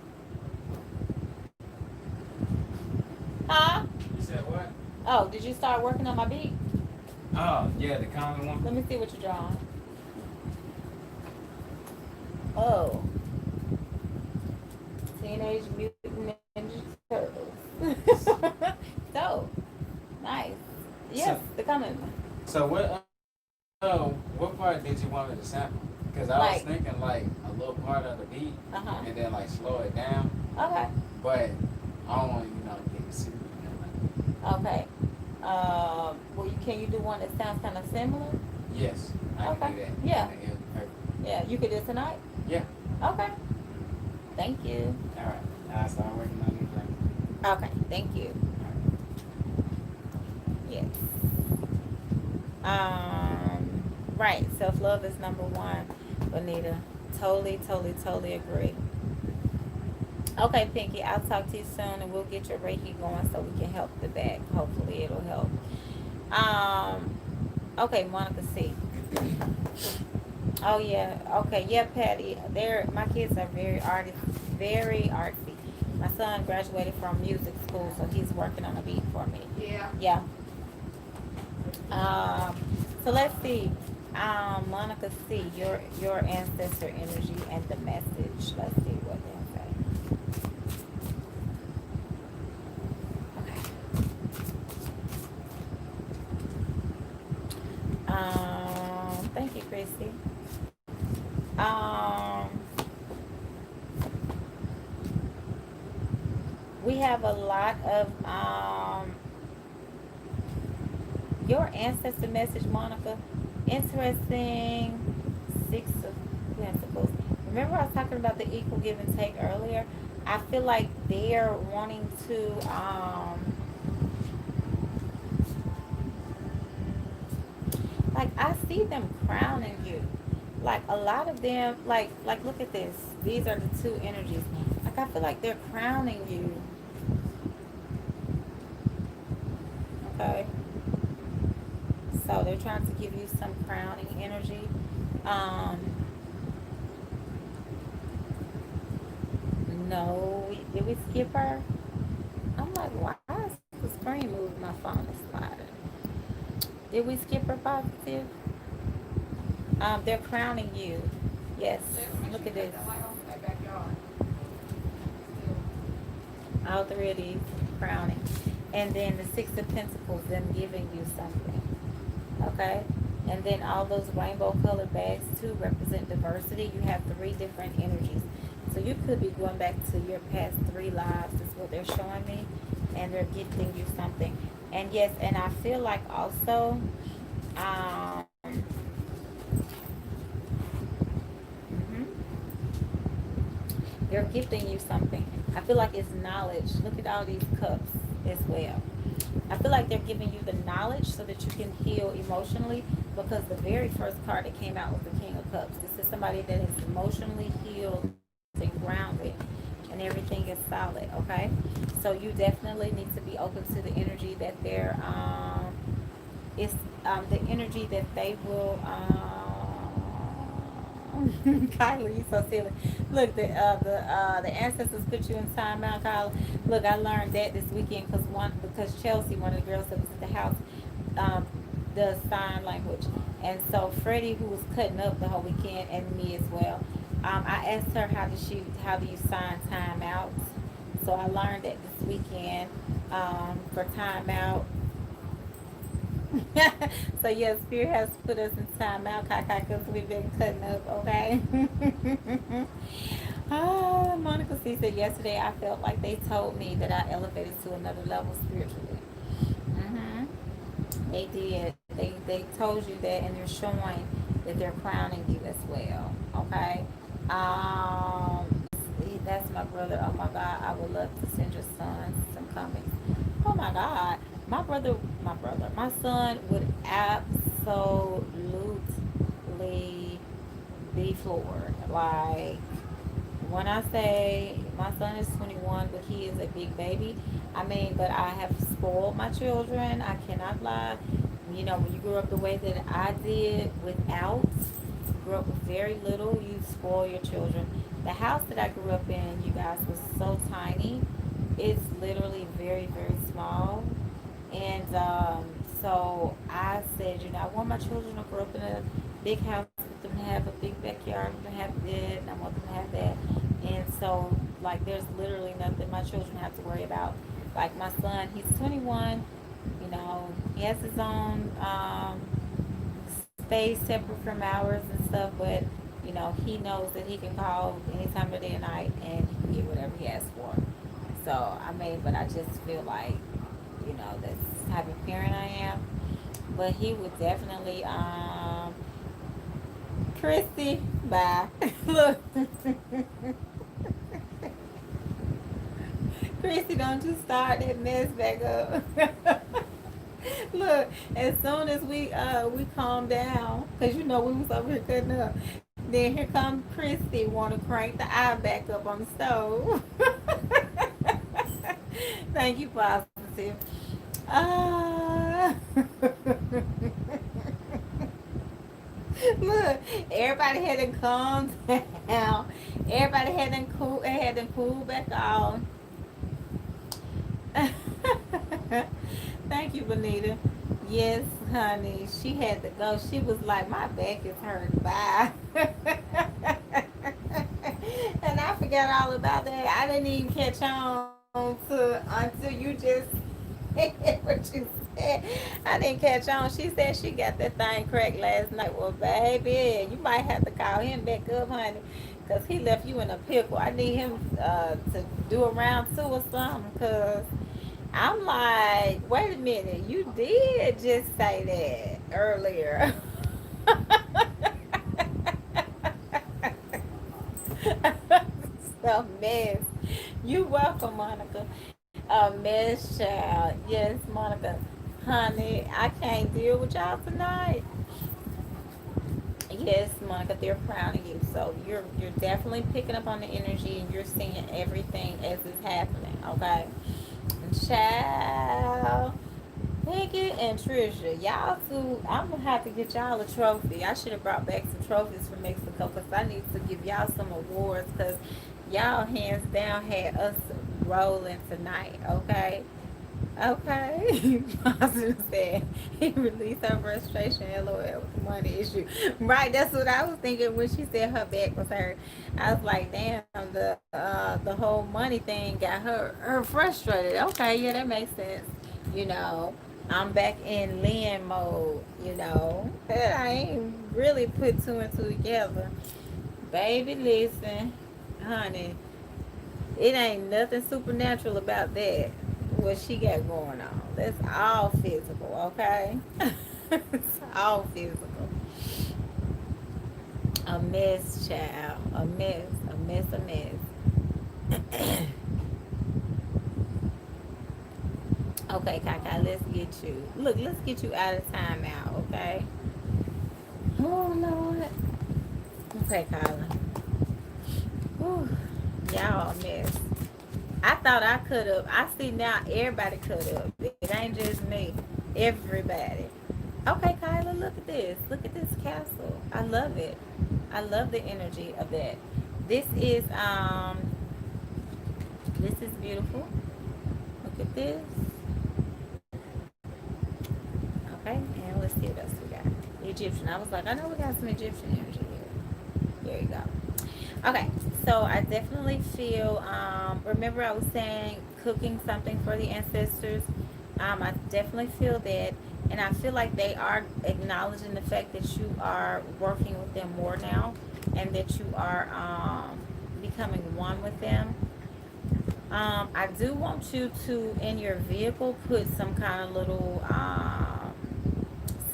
Speaker 1: Huh?
Speaker 2: You said what?
Speaker 1: Oh, did you start working on my beat?
Speaker 2: Oh, yeah, the common one.
Speaker 1: Let me see what you're drawing. Oh. Teenage Mutant Ninja Turtles. So, nice. Yes,
Speaker 2: So,
Speaker 1: the common one.
Speaker 2: So what part did you want me to sample? Because I was thinking like a little part of the beat and then like slow it down.
Speaker 1: Okay.
Speaker 2: But I don't want to, get super.
Speaker 1: Okay. Can you do one that sounds kind of similar?
Speaker 2: Yes, I can do that.
Speaker 1: Yeah.
Speaker 2: Perfect.
Speaker 1: Yeah, you could do it tonight?
Speaker 2: Yeah.
Speaker 1: Okay. Thank you.
Speaker 2: All right. I'll start working on these things.
Speaker 1: Okay, thank you. Yes. Right, self-love is number one, Bonita. Totally agree. Okay, Pinky, I'll talk to you soon and we'll get your Reiki going so we can help the back. Hopefully it'll help. Okay, Monica C. Oh yeah, okay, yeah, Patty. My kids are very artsy. My son graduated from music school, so he's working on a beat for me. Yeah. So let's see. Monica C, your ancestor energy and the message. Let's see what they say. Okay. Chrissy. Um, we have a lot of your ancestor message, Monica. Interesting. Six of Pentacles. Remember I was talking about the equal give and take earlier? I feel like they're wanting to like I see them crowning you. Like a lot of them, like look at this. These are the two energies. Like I feel like they're crowning you. Okay. So they're trying to give you some crowning energy. No, did we skip her? I'm like, why is the screen moving? My phone is sliding. Did we skip her positive? They're crowning you. Yes. Look at this. All three of these crowning. And then the Six of Pentacles, them giving you something. Okay? And then all those rainbow colored bags too represent diversity. You have three different energies. So you could be going back to your past 3 lives, is what they're showing me. And they're gifting you something. And yes, and I feel like also, they're gifting you something. I feel like it's knowledge. Look at all these cups as well. I feel like they're giving you the knowledge so that you can heal emotionally, because the very first card that came out was the King of Cups. This is somebody that is emotionally healed and grounded and everything is solid, okay? So you definitely need to be open to the energy that they're it's the energy that they will Kylie, you so silly. Look, the ancestors put you in timeout, Kylie. Look, I learned that this weekend because Chelsea, one of the girls that was at the house, does sign language, and so Freddie, who was cutting up the whole weekend, and me as well. I asked her how do you sign timeouts? So I learned that this weekend for timeout. So yes, Spirit has put us in timeout, Kaka, because we've been cutting up, okay? Monica C said yesterday I felt like they told me that I elevated to another level spiritually. They did. They told you that, and they're showing that they're crowning you as well, okay? That's my brother. Oh my God, I would love to send your son some comics. Oh my God, my son would absolutely be floored. Like, when I say my son is 21, but he is a big baby, I mean, but I have spoiled my children. I cannot lie. You know, when you grew up the way that I did grew up with very little, you spoil your children. The house that I grew up in, you guys, was so tiny. It's literally very, very small. And so I said, I want my children to grow up in a big house, I want them to have a big backyard, I want them to have this, and I want them to have that. And so, like, there's literally nothing my children have to worry about. Like, my son, he's 21, he has his own space separate from ours and stuff, but, he knows that he can call any time of day and night and he can get whatever he asks for. So, I mean, but I just feel like, that's the type of parent I am. But he would definitely, Christy, bye. Look. Christy, don't you start that mess back up. Look, as soon as we calm down, because we was over here cutting up, then here comes Christy want to crank the eye back up on the stove. Thank you, positive. Look, everybody had to calm down. Everybody had to cool back on. Thank you, Bonita. Yes, honey. She had to go. She was like, my back is hurting. Bye. And I forgot all about that. I didn't even catch on until you just said what you I didn't catch on. She said she got that thing cracked last night. Well, baby, you might have to call him back up, honey, because he left you in a pickle. I need him to do a round two or something, because I'm like, wait a minute, you did just say that earlier. A mess. You welcome, Monica. A mess, child. Yes, Monica. Honey, I can't deal with y'all tonight. Yes, Monica, they're proud of you. So you're definitely picking up on the energy and you're seeing everything as it's happening, okay? Child. Peggy and Trisha, y'all two, I'm gonna have to get y'all a trophy. I should have brought back some trophies from Mexico because I need to give y'all some awards because y'all hands down had us rolling tonight, okay? Okay. Positive said he released her frustration, LOL, with the money issue. Right, that's what I was thinking when she said her back was hurt. I was like, damn, the whole money thing got her frustrated. Okay, yeah, that makes sense. You know, I'm back in Lynn mode, you know. I ain't really put two and two together. Baby, listen, honey, it ain't nothing supernatural about that. What she got going on. That's all physical, okay? It's all physical. A mess, child. A mess. A mess, a mess. Okay, Kaka, let's get you. Look, let's get you out of timeout, okay? Oh, Lord. Okay, Kyla. Whew. Y'all a mess. I thought I could have. I see now everybody could have. It ain't just me. Everybody. Okay, Kyla, look at this. Look at this castle. I love it. I love the energy of that. This is beautiful. Look at this. Okay, and let's see what else we got. Egyptian. I was like, I know we got some Egyptian energy here. There you go. Okay, so I definitely feel, remember I was saying cooking something for the ancestors. I definitely feel that. And I feel like they are acknowledging the fact that you are working with them more now and that you are becoming one with them. I do want you to, in your vehicle, put some kind of little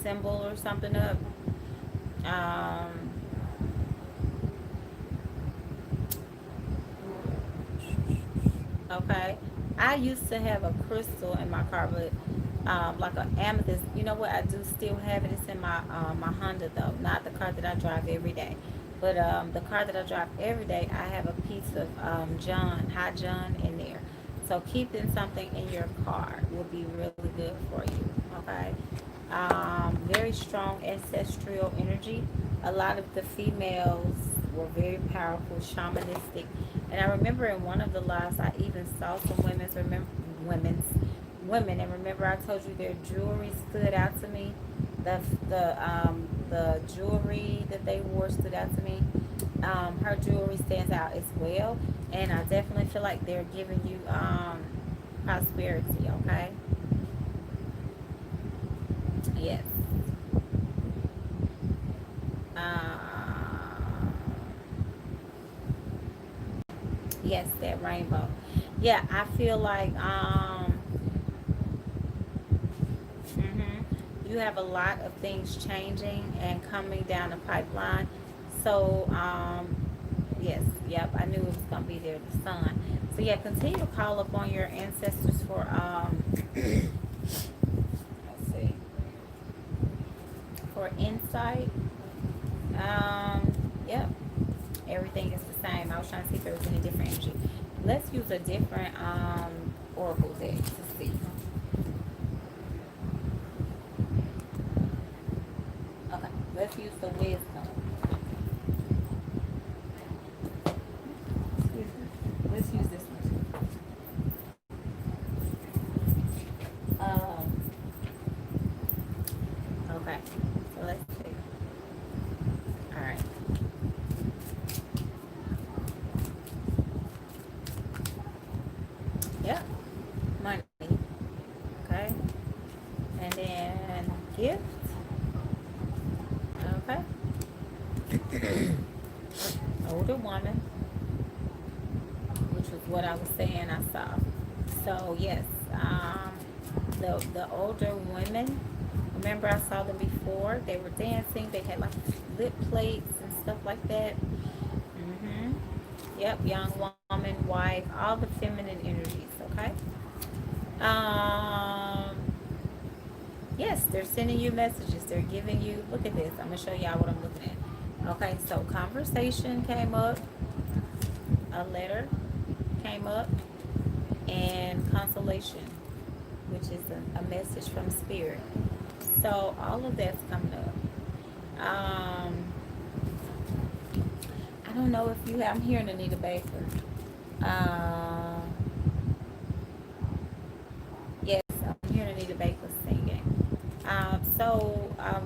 Speaker 1: symbol or something up. Um, okay. I used to have a crystal in my car, but like an amethyst. You know what? I do still have it. It's in my Honda though, not the car that I drive every day. But the car that I drive every day, I have a piece of high John in there. So keeping something in your car will be really good for you. Okay. Very strong ancestral energy. A lot of the females were very powerful, shamanistic. And I remember in one of the lives, I even saw some women's women. And remember, I told you their jewelry stood out to me. The jewelry that they wore stood out to me. Her jewelry stands out as well, and I definitely feel like they're giving you prosperity. Okay. Yes. Uh, yes, that rainbow. Yeah, I feel like you have a lot of things changing and coming down the pipeline. So yes, yep, I knew it was gonna be there, the sun. So yeah, continue to call upon your ancestors for let's see, for insight. Yep, everything is the same. I was trying to see if there was any different energy. Let's use a different oracle deck to see. Okay, let's use the wisdom. Excuse me. Let's use this one. Okay, so let's see. All right. Yep. Money. Older woman, which was what I was saying I saw. So yes, the older women. Remember, I saw them before. They were dancing. They had like lip plates and stuff like that. Mm-hmm. Yep, young woman, wife, all the feminine energies. Okay. Um. Yes, they're sending you messages. They're giving you. Look at this. I'm gonna show y'all what I'm looking at. Okay, so conversation came up. A letter came up, and consolation, which is a message from spirit. So all of that's coming up. I don't know if you have, I'm hearing Anita Baker. Uh, yes, I'm hearing Anita Baker singing.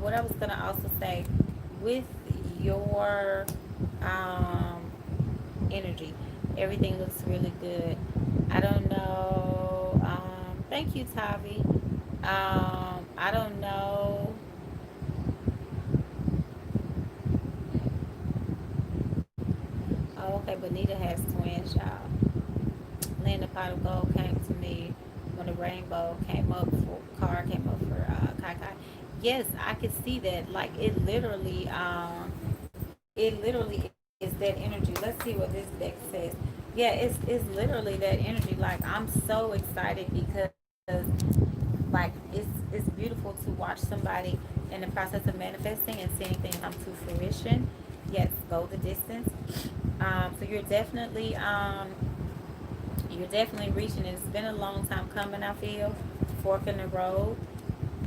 Speaker 1: What I was going to also say with your energy, everything looks really good. I don't know. Thank you, Tavi. I don't know. Oh, okay, Bonita has twins, y'all. Land of Pot of Gold came to me when the rainbow came up for car came up for Kai Kai. Yes, I could see that. Like it literally is that energy. Let's see what this deck says. Yeah, it's literally that energy. Like I'm so excited because like it's beautiful to watch somebody in the process of manifesting and seeing things come to fruition. Yes, go the distance. So you're definitely reaching it. It's been a long time coming, I feel. Fork in the road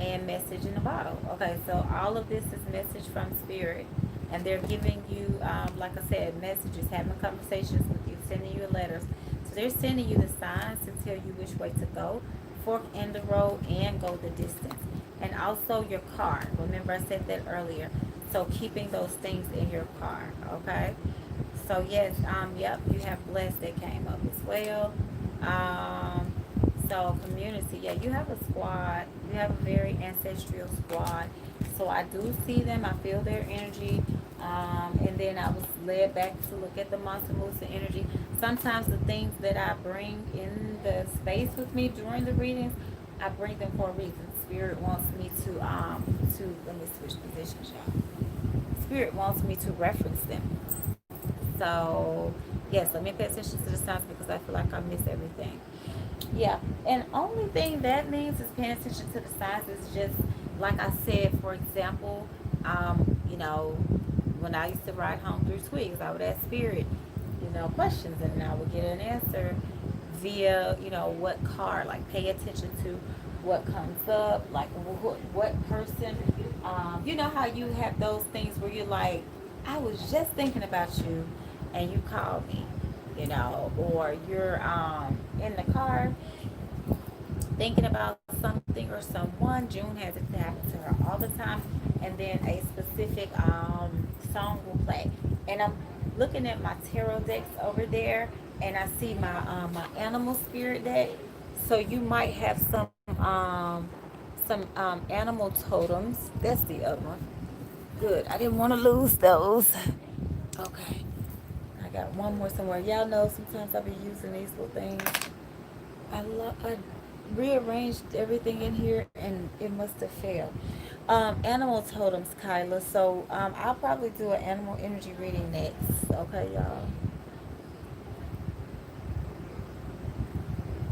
Speaker 1: and message in the bottle. Okay, so all of this is message from spirit. And they're giving you, like I said, messages, having conversations with you, sending you letters. So they're sending you the signs to tell you which way to go, fork in the road, and go the distance. And also your car. Remember, I said that earlier. So keeping those things in your car, okay? So yes, yep, you have blessed that came up as well. Um, so community, yeah, you have a squad. You have a very ancestral squad. So I do see them. I feel their energy. And then I was led back to look at the Mansa Musa energy. Sometimes the things that I bring in the space with me during the readings, I bring them for a reason. Spirit wants me to let me switch positions, y'all. Spirit wants me to reference them. So, yes, let me pay attention to the signs because I feel like I miss everything. Yeah, and only thing that means is paying attention to the signs is just, like I said, for example, you know, when I used to ride home through Twigs, I would ask Spirit, questions, and I would get an answer via, what car, like pay attention to what comes up, like what person, you know how you have those things where you're like, I was just thinking about you and you called me, or you're in the car thinking about something or someone. June has it happen to her all the time, and then a specific song will play. And I'm looking at my tarot decks over there, and I see my animal spirit deck. So you might have some animal totems. That's the other one. Good. I didn't want to lose those. Okay. I got one more somewhere. Y'all know sometimes I be using these little things. I rearranged everything in here and it must have failed. Animal totems, Kyla. So I'll probably do an animal energy reading next. Okay, y'all.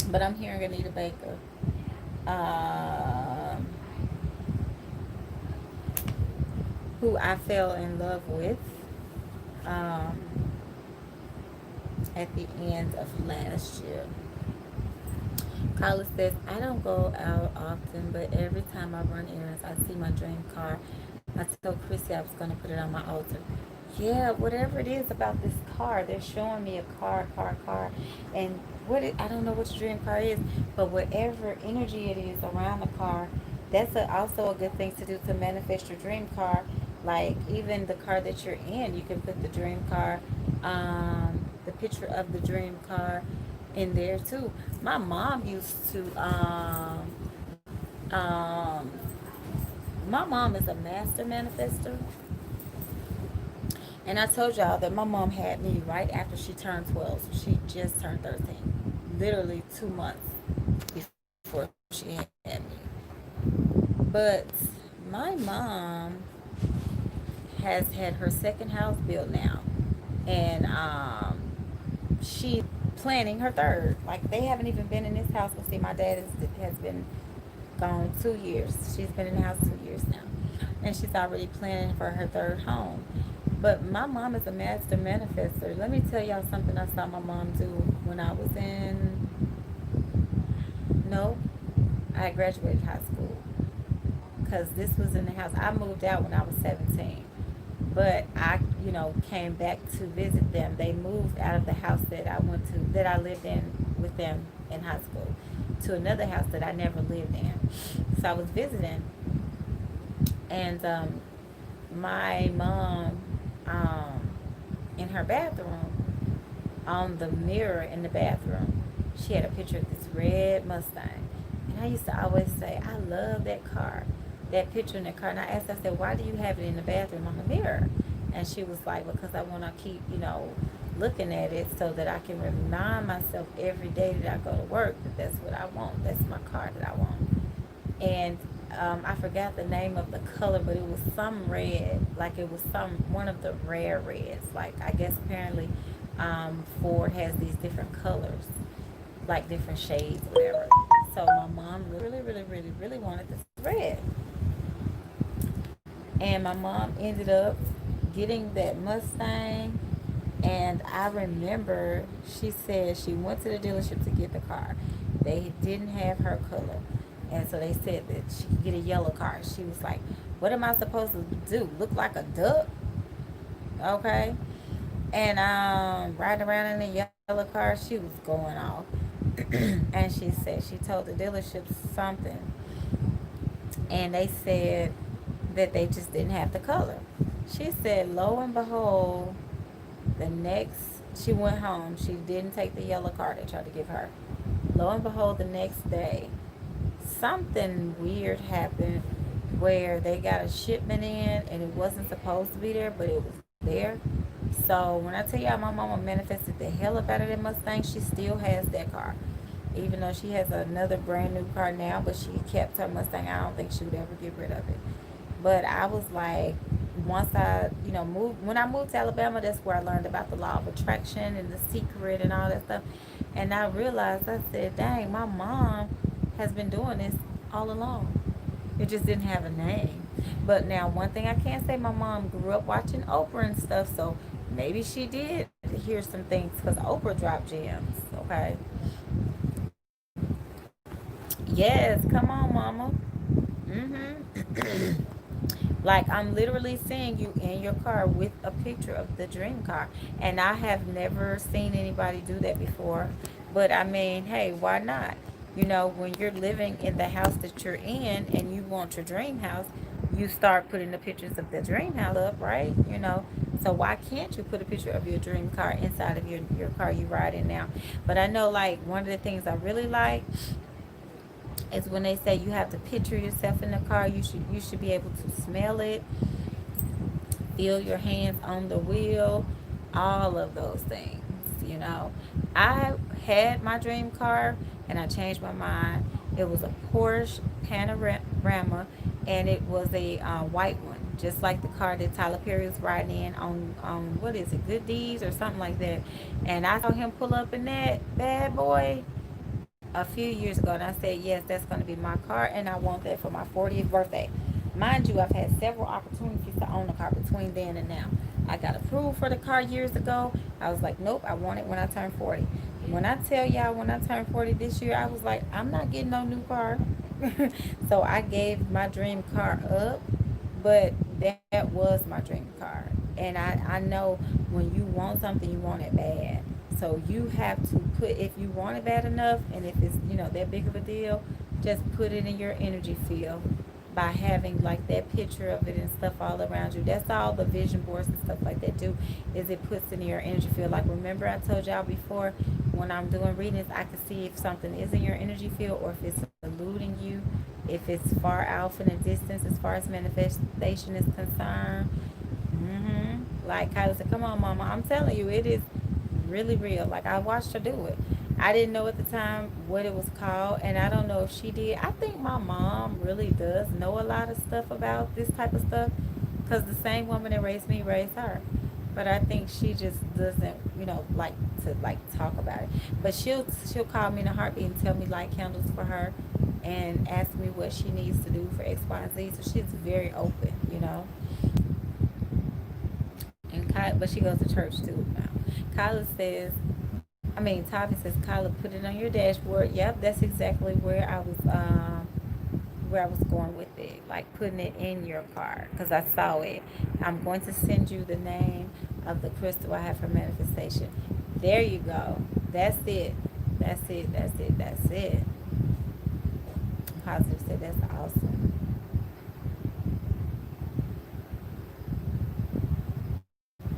Speaker 1: But I'm hearing Anita Baker. Um, who I fell in love with um, at the end of last year. Carla says, I don't go out often, but every time I run errands, I see my dream car. I told Chrissy I was going to put it on my altar. Yeah, whatever it is about this car, they're showing me a car. And I don't know which dream car is, but whatever energy it is around the car, that's also a good thing to do to manifest your dream car. Like even the car that you're in, you can put the dream car, the picture of the dream car in there too. My mom used to um my mom is a master manifester, And I told y'all that my mom had me right after she turned 12. So she just turned 13. Literally 2 months before she had me. But my mom has had her second house built now. And she's planning her third. Like, they haven't even been in this house. Let's see, my dad has been gone 2 years. She's been in the house 2 years now. And she's already planning for her third home. But my mom is a master manifester. Let me tell y'all something I saw my mom do when I was in, no, I graduated high school. Because this was in the house. I moved out when I was 17. But I, came back to visit them. They moved out of the house that I went to, that I lived in with them in high school, to another house that I never lived in. So I was visiting, and my mom, um, in her bathroom, on the mirror in the bathroom, she had a picture of this red Mustang. And I used to always say, I love that car, that picture in the car. And I asked her, I said, why do you have it in the bathroom on the mirror? And she was like, because I want to keep, looking at it so that I can remind myself every day that I go to work that that's what I want. That's my car that I want. And I forgot the name of the color, but it was some red, like it was one of the rare reds. Like, I guess apparently Ford has these different colors, like different shades, whatever. So my mom really, really, really, really wanted this red, and my mom ended up getting that Mustang. And I remember she said she went to the dealership to get the car. They didn't have her color. And so they said that she could get a yellow car. She was like, what am I supposed to do? Look like a duck? Okay. And riding around in the yellow car, she was going off. And she said she told the dealership something. And they said that they just didn't have the color. She said, lo and behold, the next, she went home. She didn't take the yellow card they tried to give her. Lo and behold, the next day, something weird happened where they got a shipment in and it wasn't supposed to be there, but it was there. So when I tell y'all my mama manifested the hell up out of that Mustang, she still has that car. Even though she has another brand new car now, but she kept her Mustang. I don't think she would ever get rid of it. But I was like, once I, moved, when I moved to Alabama, that's where I learned about the law of attraction and the secret and all that stuff. And I realized, I said, dang, my mom has been doing this all along. It just didn't have a name. But now, one thing I can say, my mom grew up watching Oprah and stuff, so maybe she did hear some things because Oprah dropped gems, okay? Yes, come on, mama. Mm-hmm. Like, I'm literally seeing you in your car with a picture of the dream car. And I have never seen anybody do that before. But I mean, hey, why not? When you're living in the house that you're in and you want your dream house, you start putting the pictures of the dream house up, right? So why can't you put a picture of your dream car inside of your car you ride in now? But I know, like, one of the things I really like is when they say you have to picture yourself in the car. You should be able to smell it, feel your hands on the wheel, all of those things. I had my dream car and I changed my mind. It was a Porsche Panorama, and it was a white one, just like the car that Tyler Perry was riding in on what is it, Good Deeds or something like that. And I saw him pull up in that bad boy a few years ago, and I said, yes, that's going to be my car, and I want that for my 40th birthday. Mind you, I've had several opportunities to own a car between then and now. I got approved for the car years ago. I was like, nope, I want it when I turn 40. When I tell y'all, when I turned 40 this year, I was like, I'm not getting no new car. So I gave my dream car up, but that was my dream car. And I know when you want something, you want it bad. So you have to put, if you want it bad enough, and if it's, that big of a deal, just put it in your energy field by having like that picture of it and stuff all around you. That's all the vision boards and stuff like that do, is it puts in your energy field. Like, remember I told y'all before, when I'm doing readings, I can see if something is in your energy field or if it's eluding you, if it's far off in a distance as far as manifestation is concerned. Like Kyla said, come on, mama. I'm telling you, it is really real. Like I watched her do it. I didn't know at the time what it was called, and I don't know if she did. I think my mom really does know a lot of stuff about this type of stuff, because the same woman that raised me raised her. But I think she just doesn't, like to like talk about it. But she'll call me in a heartbeat and tell me light candles for her, and ask me what she needs to do for X, Y, and Z. So she's very open. But she goes to church too now. Kyla says, Tavi says, Kyla, put it on your dashboard. Yep, that's exactly where I was going with it, like putting it in your car because I saw it. I'm going to send you the name of the crystal I have for manifestation. There you go. That's it. That's it. That's it. That's it. Positive said that's awesome.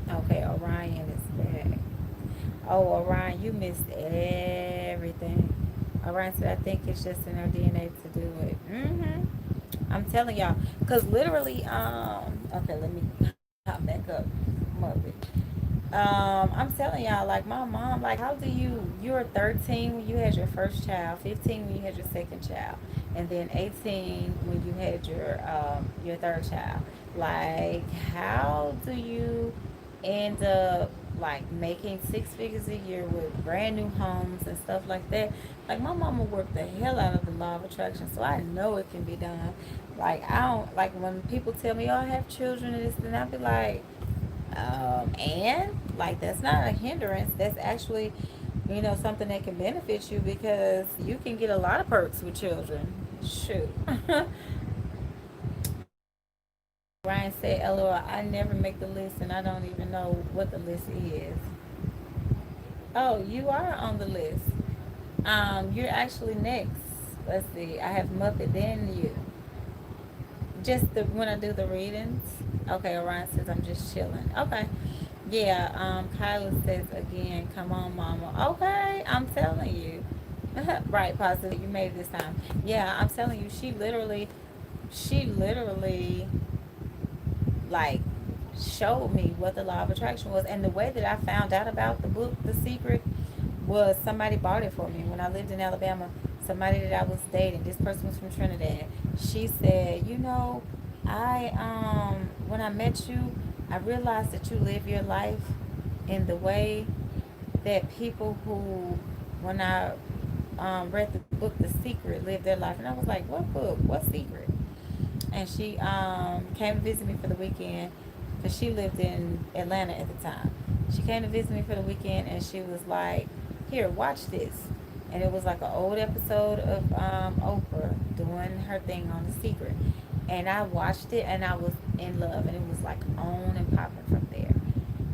Speaker 1: Okay, Orion is back. Oh, Orion, you missed everything. Orion said, I think it's just in her DNA to do it. I'm telling y'all, because literally, okay, let me hop back up. Mother. I'm telling y'all, like my mom, like how do you were 13 when you had your first child, 15 when you had your second child, and then 18 when you had your third child. Like how do you end up like making six figures a year with brand new homes and stuff like that? Like my mama worked the hell out of the law of attraction, so I know it can be done. Like I don't like when people tell me, "Oh, I have children," and this, and I be like, and like that's not a hindrance. That's actually, something that can benefit you because you can get a lot of perks with children. Shoot. Ryan said, "LOL, I never make the list and I don't even know what the list is." Oh, you are on the list. You're actually next. Let's see. I have Muppet, then you. Just when I do the readings. Okay, Orion says I'm just chilling. Okay. Yeah, Kyla says again, come on, mama. Okay, I'm telling you. Right, positive. You made it this time. Yeah, I'm telling you, she literally, like, showed me what the law of attraction was. And the way that I found out about the book, The Secret, was somebody bought it for me. When I lived in Alabama, somebody that I was dating, this person was from Trinidad. She said, when I met you, I realized that you live your life in the way that people who, when I read the book The Secret, live their life. And I was like, what book? What secret? And she came to visit me for the weekend because she lived in Atlanta at the time. She came to visit me for the weekend and she was like, here, watch this. And it was like an old episode of Oprah doing her thing on The Secret. And I watched it and I was in love, and it was like on and popping from there.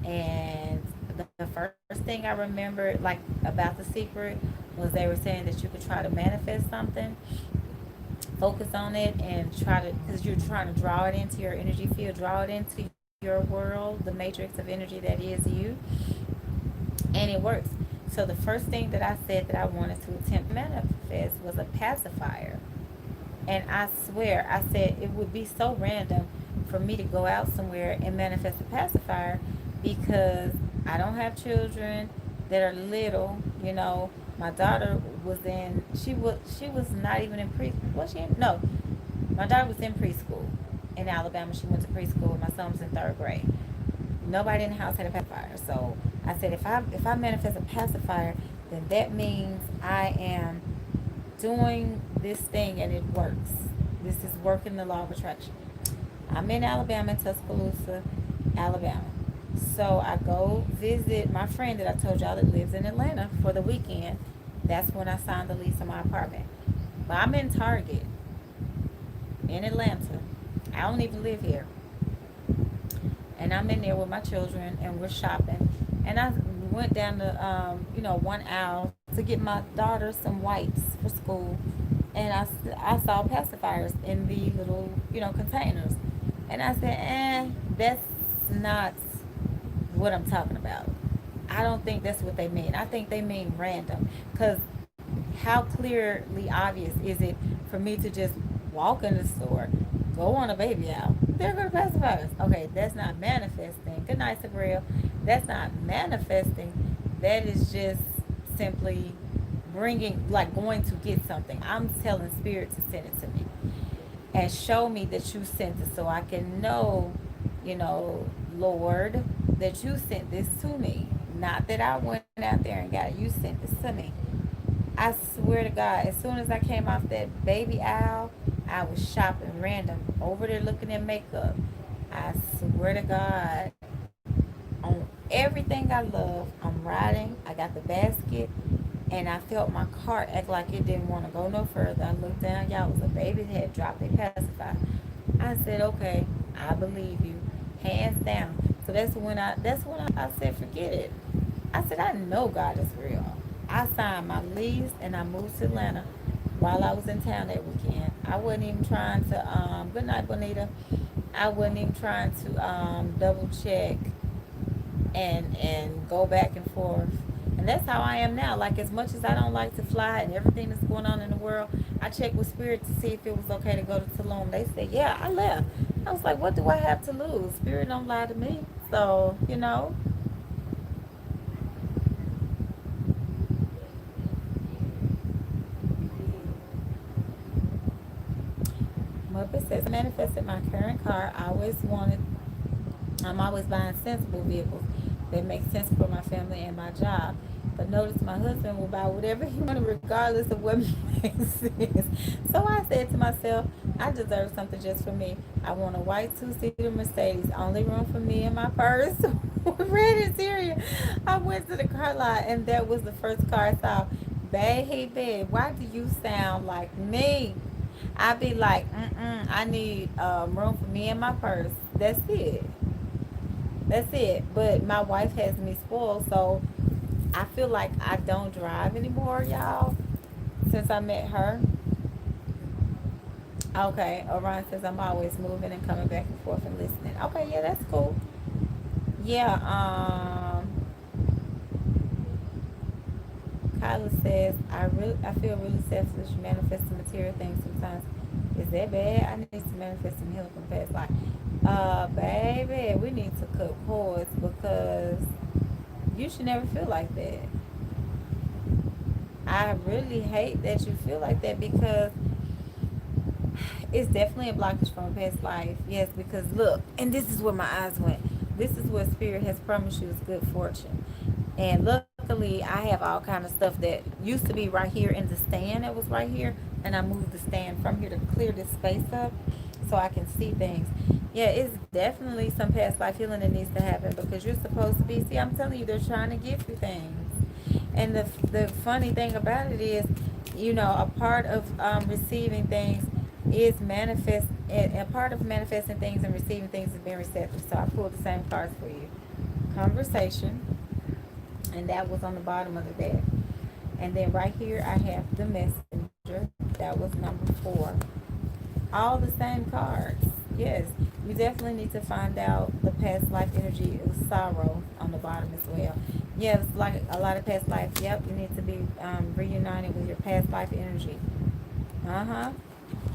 Speaker 1: And the first thing I remembered like about The Secret was they were saying that you could try to manifest something, focus on it, and try to, because you're trying to draw it into your energy field, draw it into your world, the matrix of energy that is you, and it works. So the first thing that I said that I wanted to attempt to manifest was a pacifier. And I swear, I said it would be so random for me to go out somewhere and manifest a pacifier because I don't have children that are little. My daughter was she was not even in preschool. Was she in? No, my daughter was in preschool in Alabama. She went to preschool. My son was in third grade. Nobody in the house had a pacifier. So I said, if I manifest a pacifier, then that means I am doing this thing and it works. This is working the law of attraction. I'm in Alabama, Tuscaloosa, Alabama. So I go visit my friend that I told y'all that lives in Atlanta for the weekend. That's when I signed the lease on my apartment. But I'm in Target in Atlanta. I don't even live here. And I'm in there with my children and we're shopping. And I went down to, one aisle to get my daughter some wipes for school. And I saw pacifiers in the little, containers. And I said, that's not what I'm talking about. I don't think that's what they mean. I think they mean random. Because how clearly obvious is it for me to just walk in the store, go on a baby out, they're going to pacify us. Okay, that's not manifesting. Good night, Sabrina. That's not manifesting. That is just simply bringing, like going to get something. I'm telling spirit to send it to me and show me that you sent it so I can know, you know, Lord, that you sent this to me. Not that I went out there and got it. You sent this to me. I swear to God, as soon as I came off that baby owl, I was shopping random over there looking at makeup. I swear to God, on everything I love, I'm riding. I got the basket, and I felt my cart act like it didn't want to go no further. I looked down, y'all, it was a baby that had dropped a pacifier. I said, okay, I believe you, hands down. So that's when I said, forget it. I said, I know God is real. I signed my lease and I moved to Atlanta while I was in town that weekend. I wasn't even trying to, good night, Bonita. I wasn't even trying to double check and go back and forth. And that's how I am now. Like, as much as I don't like to fly and everything that's going on in the world, I checked with Spirit to see if it was okay to go to Tulum. They said, yeah, I left. I was like, what do I have to lose? Spirit don't lie to me. So, you know, Muppet says, I manifested my current car. I'm always buying sensible vehicles that make sense for my family and my job. But notice my husband will buy whatever he wants regardless of what makes sense. So I said to myself, I deserve something just for me. I want a white two-seater Mercedes, only room for me and my purse with red interior. I went to the car lot and that was the first car I saw. Baby, why do you sound like me? I'd be like, I need room for me and my purse. That's it. That's it. But my wife has me spoiled, so I feel like I don't drive anymore, y'all. Since I met her. Okay, Orion says I'm always moving and coming back and forth and listening. Okay, yeah, that's cool. Yeah, Kyla says I feel really selfish manifesting material things sometimes. Is that bad? I need to manifest some healing from past life. Baby, we need to cut cords because you should never feel like that. I really hate that you feel like that because it's definitely a blockage from a past life. Yes, because look, and this is where my eyes went. This is what Spirit has promised you is good fortune. And luckily, I have all kind of stuff that used to be right here in the stand that was right here. And I moved the stand from here to clear this space up so I can see things. Yeah, it's definitely some past life healing that needs to happen because you're supposed to be. See, I'm telling you, they're trying to give you things. And the funny thing about it is, you know, a part of receiving things is manifest. And a part of manifesting things and receiving things is being receptive. So I pulled the same cards for you. Conversation, and that was on the bottom of the deck. And then right here I have the messenger. That was number 4. All the same cards. Yes, you definitely need to find out the past life energy. It was sorrow on the bottom as well. Yeah, it's like a lot of past life. Yep, you need to be reunited with your past life energy. Uh-huh.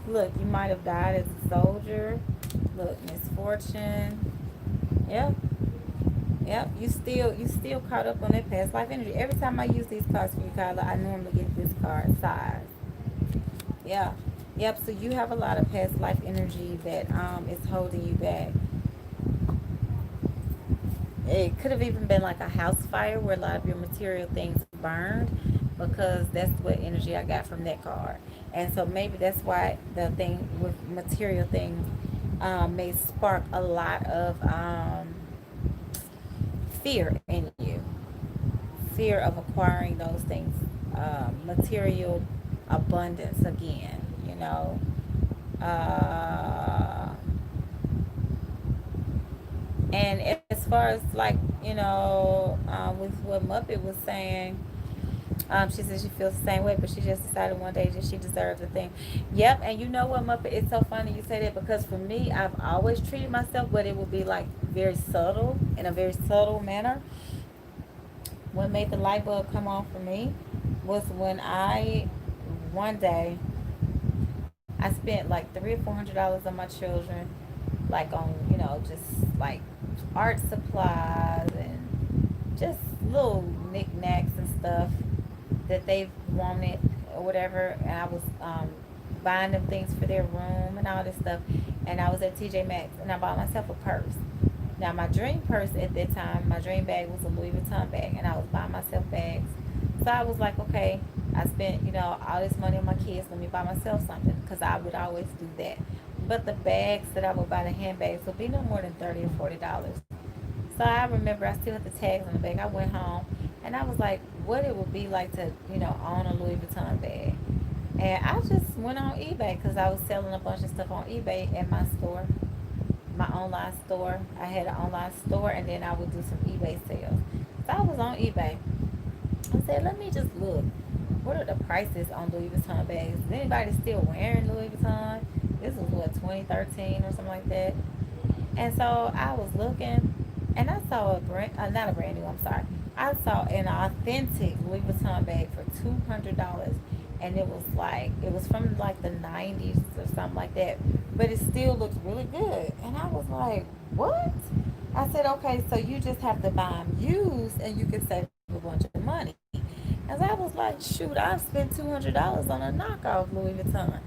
Speaker 1: Look, you might have died as a soldier. Look, misfortune. Yep. Yep, you still caught up on that past life energy. Every time I use these cards for you, Kyla, I normally get this card size. Yeah. Yep, so you have a lot of past life energy that is holding you back. It could have even been like a house fire where a lot of your material things burned because that's what energy I got from that card. And so maybe that's why the thing with material things may spark a lot of fear in you, fear of acquiring those things, material abundance again, you know. Uh, and as far as like, you know, with what Muppet was saying, she said she feels the same way, but she just decided one day that she deserves a thing. Yep, and you know what, Muppet? It's so funny you say that because for me, I've always treated myself, but it would be like very subtle, in a very subtle manner. What made the light bulb come on for me was when one day I spent like $300 or $400 on my children, like on, just like art supplies and just little knickknacks and stuff that they wanted or whatever. And I was buying them things for their room and all this stuff. And I was at TJ Maxx and I bought myself a purse. Now my dream purse at that time, my dream bag was a Louis Vuitton bag, and I was buying myself bags. So I was like, okay, I spent all this money on my kids. Let me buy myself something because I would always do that. But the bags that I would buy, the handbags, would be no more than $30 or $40. So I remember I still had the tags on the bag. I went home and I was like, what it would be like to, own a Louis Vuitton bag. And I just went on eBay because I was selling a bunch of stuff on eBay at my store, my online store. I had an online store and then I would do some eBay sales. So I was on eBay. I said, let me just look. What are the prices on Louis Vuitton bags? Is anybody still wearing Louis Vuitton? This was what, 2013 or something like that. And so I was looking, and I saw not a brand new. I'm sorry. I saw an authentic Louis Vuitton bag for $200, and it was from like the '90s or something like that. But it still looks really good, and I was like, what? I said, okay, so you just have to buy them used, and you can save a bunch of money. As I was like, shoot, I've spent $200 on a knockoff Louis Vuitton.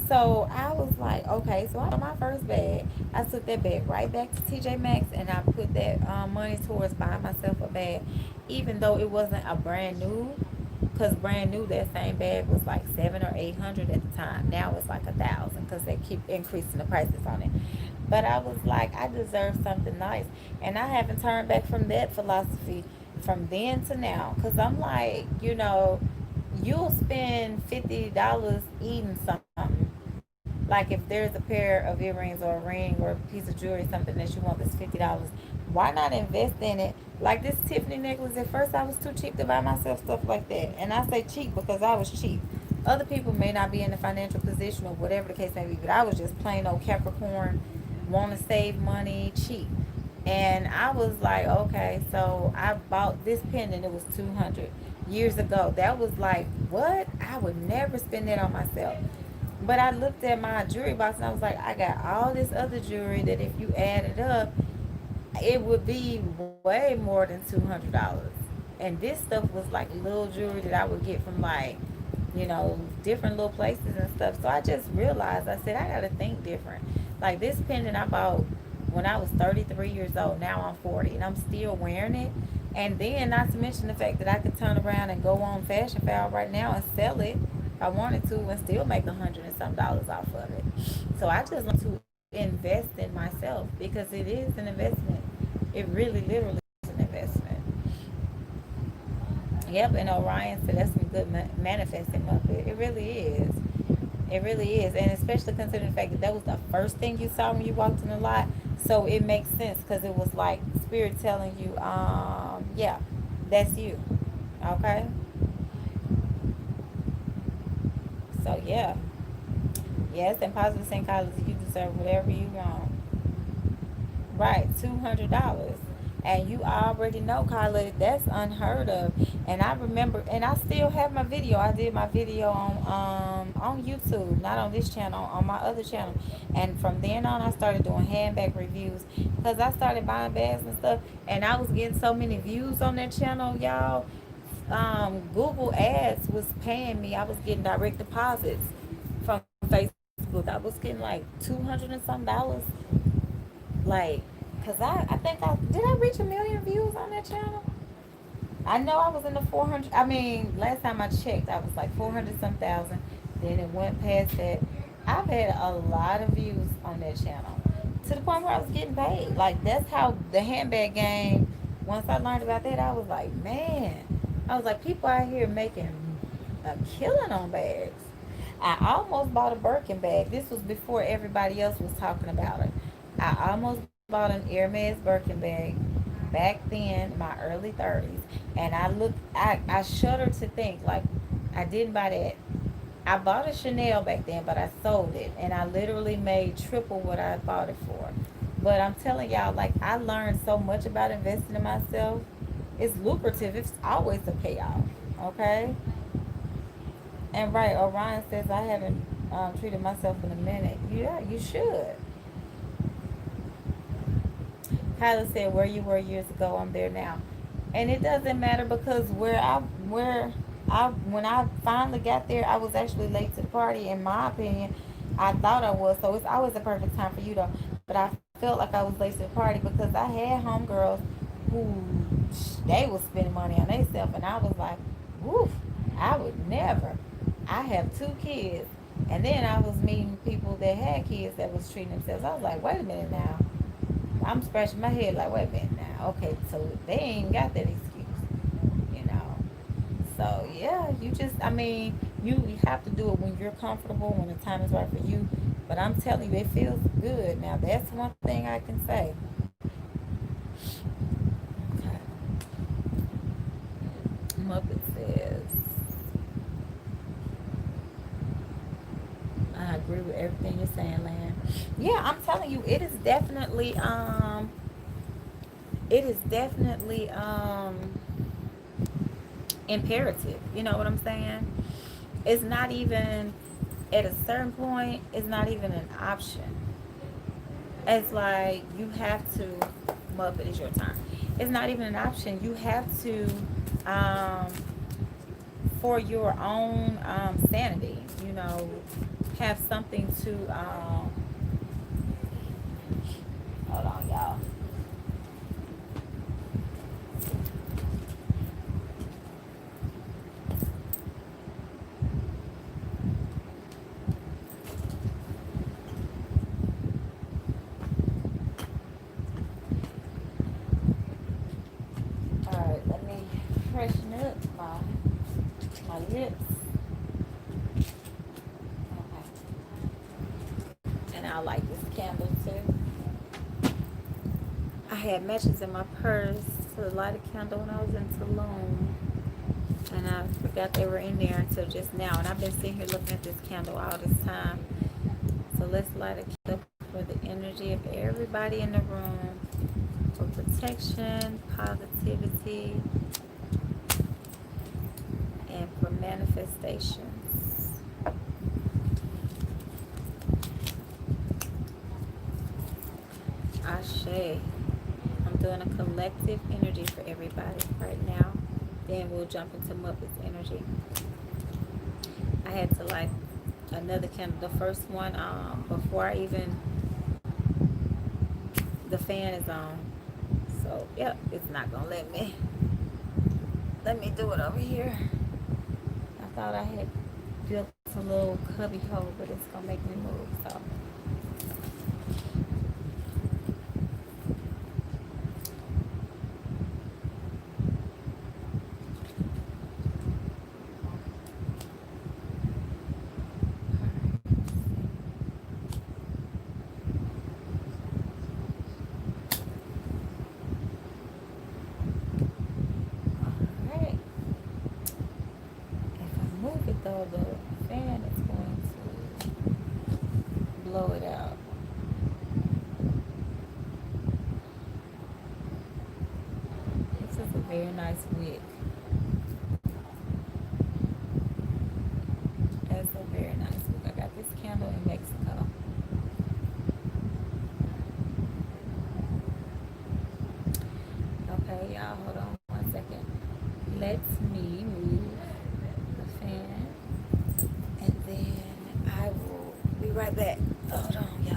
Speaker 1: So I was like, okay, so I bought my first bag. I took that bag right back to TJ Maxx and I put that money towards buying myself a bag, even though it wasn't a brand new. Because brand new, that same bag was like 700 or 800 at the time. Now it's like 1,000 because they keep increasing the prices on it. But I was like, I deserve something nice, and I haven't turned back from that philosophy from then to now. Because I'm like, you'll spend $50 eating something. Like if there's a pair of earrings or a ring or a piece of jewelry, something that you want that's $50, why not invest in it? Like this Tiffany necklace, at first I was too cheap to buy myself stuff like that. And I say cheap because I was cheap. Other people may not be in the financial position or whatever the case may be, but I was just plain old Capricorn, want to save money, cheap. And I was like, okay, so I bought this pendant. It was 200 years ago. That was like, what? I would never spend that on myself. But I looked at my jewelry box and I was like, I got all this other jewelry that if you add it up, it would be way more than $200. And this stuff was like little jewelry that I would get from like, different little places and stuff. So I just realized, I said, I got to think different. Like this pendant I bought when I was 33 years old. Now I'm 40 and I'm still wearing it. And then not to mention the fact that I could turn around and go on Fashion File right now and sell it if I wanted to and still make $100 and some off of it. So I just want to invest in myself because it is an investment. It really, literally is an investment. Yep, and Orion said that's some good manifesting Muppet. It really is. It really is, and especially considering the fact that that was the first thing you saw when you walked in the lot. So it makes sense because it was like spirit telling you, yeah, that's you. Okay. So yeah, yes, and positive psychology, you deserve whatever you want. Right, $200. And you already know, Carla, that's unheard of. And I remember, and I still have my video. I did my video on YouTube, not on this channel, on my other channel. And from then on, I started doing handbag reviews because I started buying bags and stuff. And I was getting so many views on that channel, y'all. Google Ads was paying me. I was getting direct deposits from Facebook. I was getting like 200 and some dollars, like, cause I think I did I reach 1 million views on that channel. I know I was in the 400. I mean, last time I checked, I was like 400 some thousand. Then it went past that. I've had a lot of views on that channel to the point where I was getting paid. Like that's how the handbag game. Once I learned about that, I was like, man. I was like, people out here making a killing on bags. I almost bought a Birkin bag. This was before everybody else was talking about it. I almost bought an Hermes Birkin bag back then, my early 30s. And I shudder to think, like, I didn't buy that. I bought a Chanel back then, but I sold it. And I literally made triple what I bought it for. But I'm telling y'all, like, I learned so much about investing in myself. It's lucrative. It's always a payoff. Okay? And right, Orion says I haven't treated myself in a minute. Yeah, you should. Pilot said, where you were years ago, I'm there now. And it doesn't matter because when I finally got there, I was actually late to the party. In my opinion, I thought I was. So it's always a perfect time for you though. But I felt like I was late to the party because I had homegirls who they was spending money on themselves, and I was like, woof, I would never. I have two kids, and then I was meeting people that had kids that was treating themselves. I was like, wait a minute now. I'm scratching my head like, wait a minute now. Okay, so they ain't got that excuse, you know. So yeah, you just, I mean, you have to do it when you're comfortable, when the time is right for you. But I'm telling you, it feels good. Now that's one thing I can say. Okay. Muppet says, I agree with everything you're saying, Lan. Yeah, I'm telling you, it is definitely imperative. You know what I'm saying? It's not even at a certain point, it's not even an option. It's like you have to, Muppet is your turn. It's not even an option. You have to, um, for your own sanity, you know, have something to, hold on, y'all. All right, let me freshen up my lips. Okay. And I like this candle too. I had matches in my purse to light a candle when I was in Tulum. And I forgot they were in there until just now. And I've been sitting here looking at this candle all this time. So let's light a candle for the energy of everybody in the room. For protection, positivity, and for manifestations. Ashe. I'm doing a collective energy for everybody right now. Then we'll jump into Muppet's energy. I had to light another candle. The first one, before I even, the fan is on. So, yep, it's not going to let me do it over here. I thought I had built a little cubby hole, but it's going to make me move, so. Though the fan is going to blow it out. This is a very nice wig. That's a very nice wig. I got this candle in Mexico. Okay, y'all, hold on 1 second. Let me move the fan. And then I will be right back. Hold on, y'all.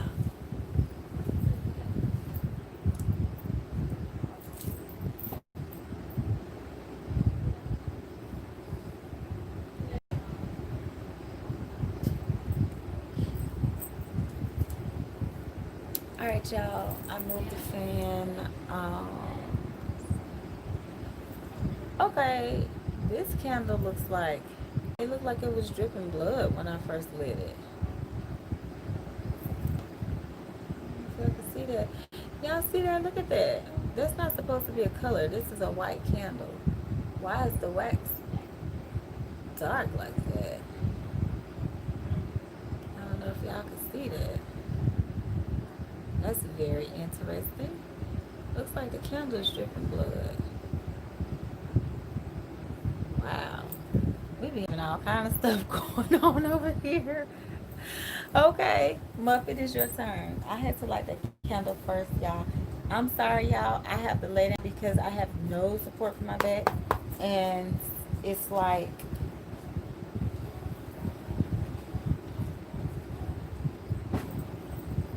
Speaker 1: All right, y'all. I moved the fan. Okay, this candle looks like it looked like it was dripping blood when I first lit it. So I can see that. Y'all see that? Look at that. That's not supposed to be a color. This is a white candle. Why is the wax dark like that? I don't know if y'all can see that. That's very interesting. Looks like the candle is dripping blood. Wow. We be having all kind of stuff going on over here. Okay, Muffet, is your turn. I had to light the candle first, y'all. I'm sorry, y'all. I have to lay down because I have no support for my back. And it's like,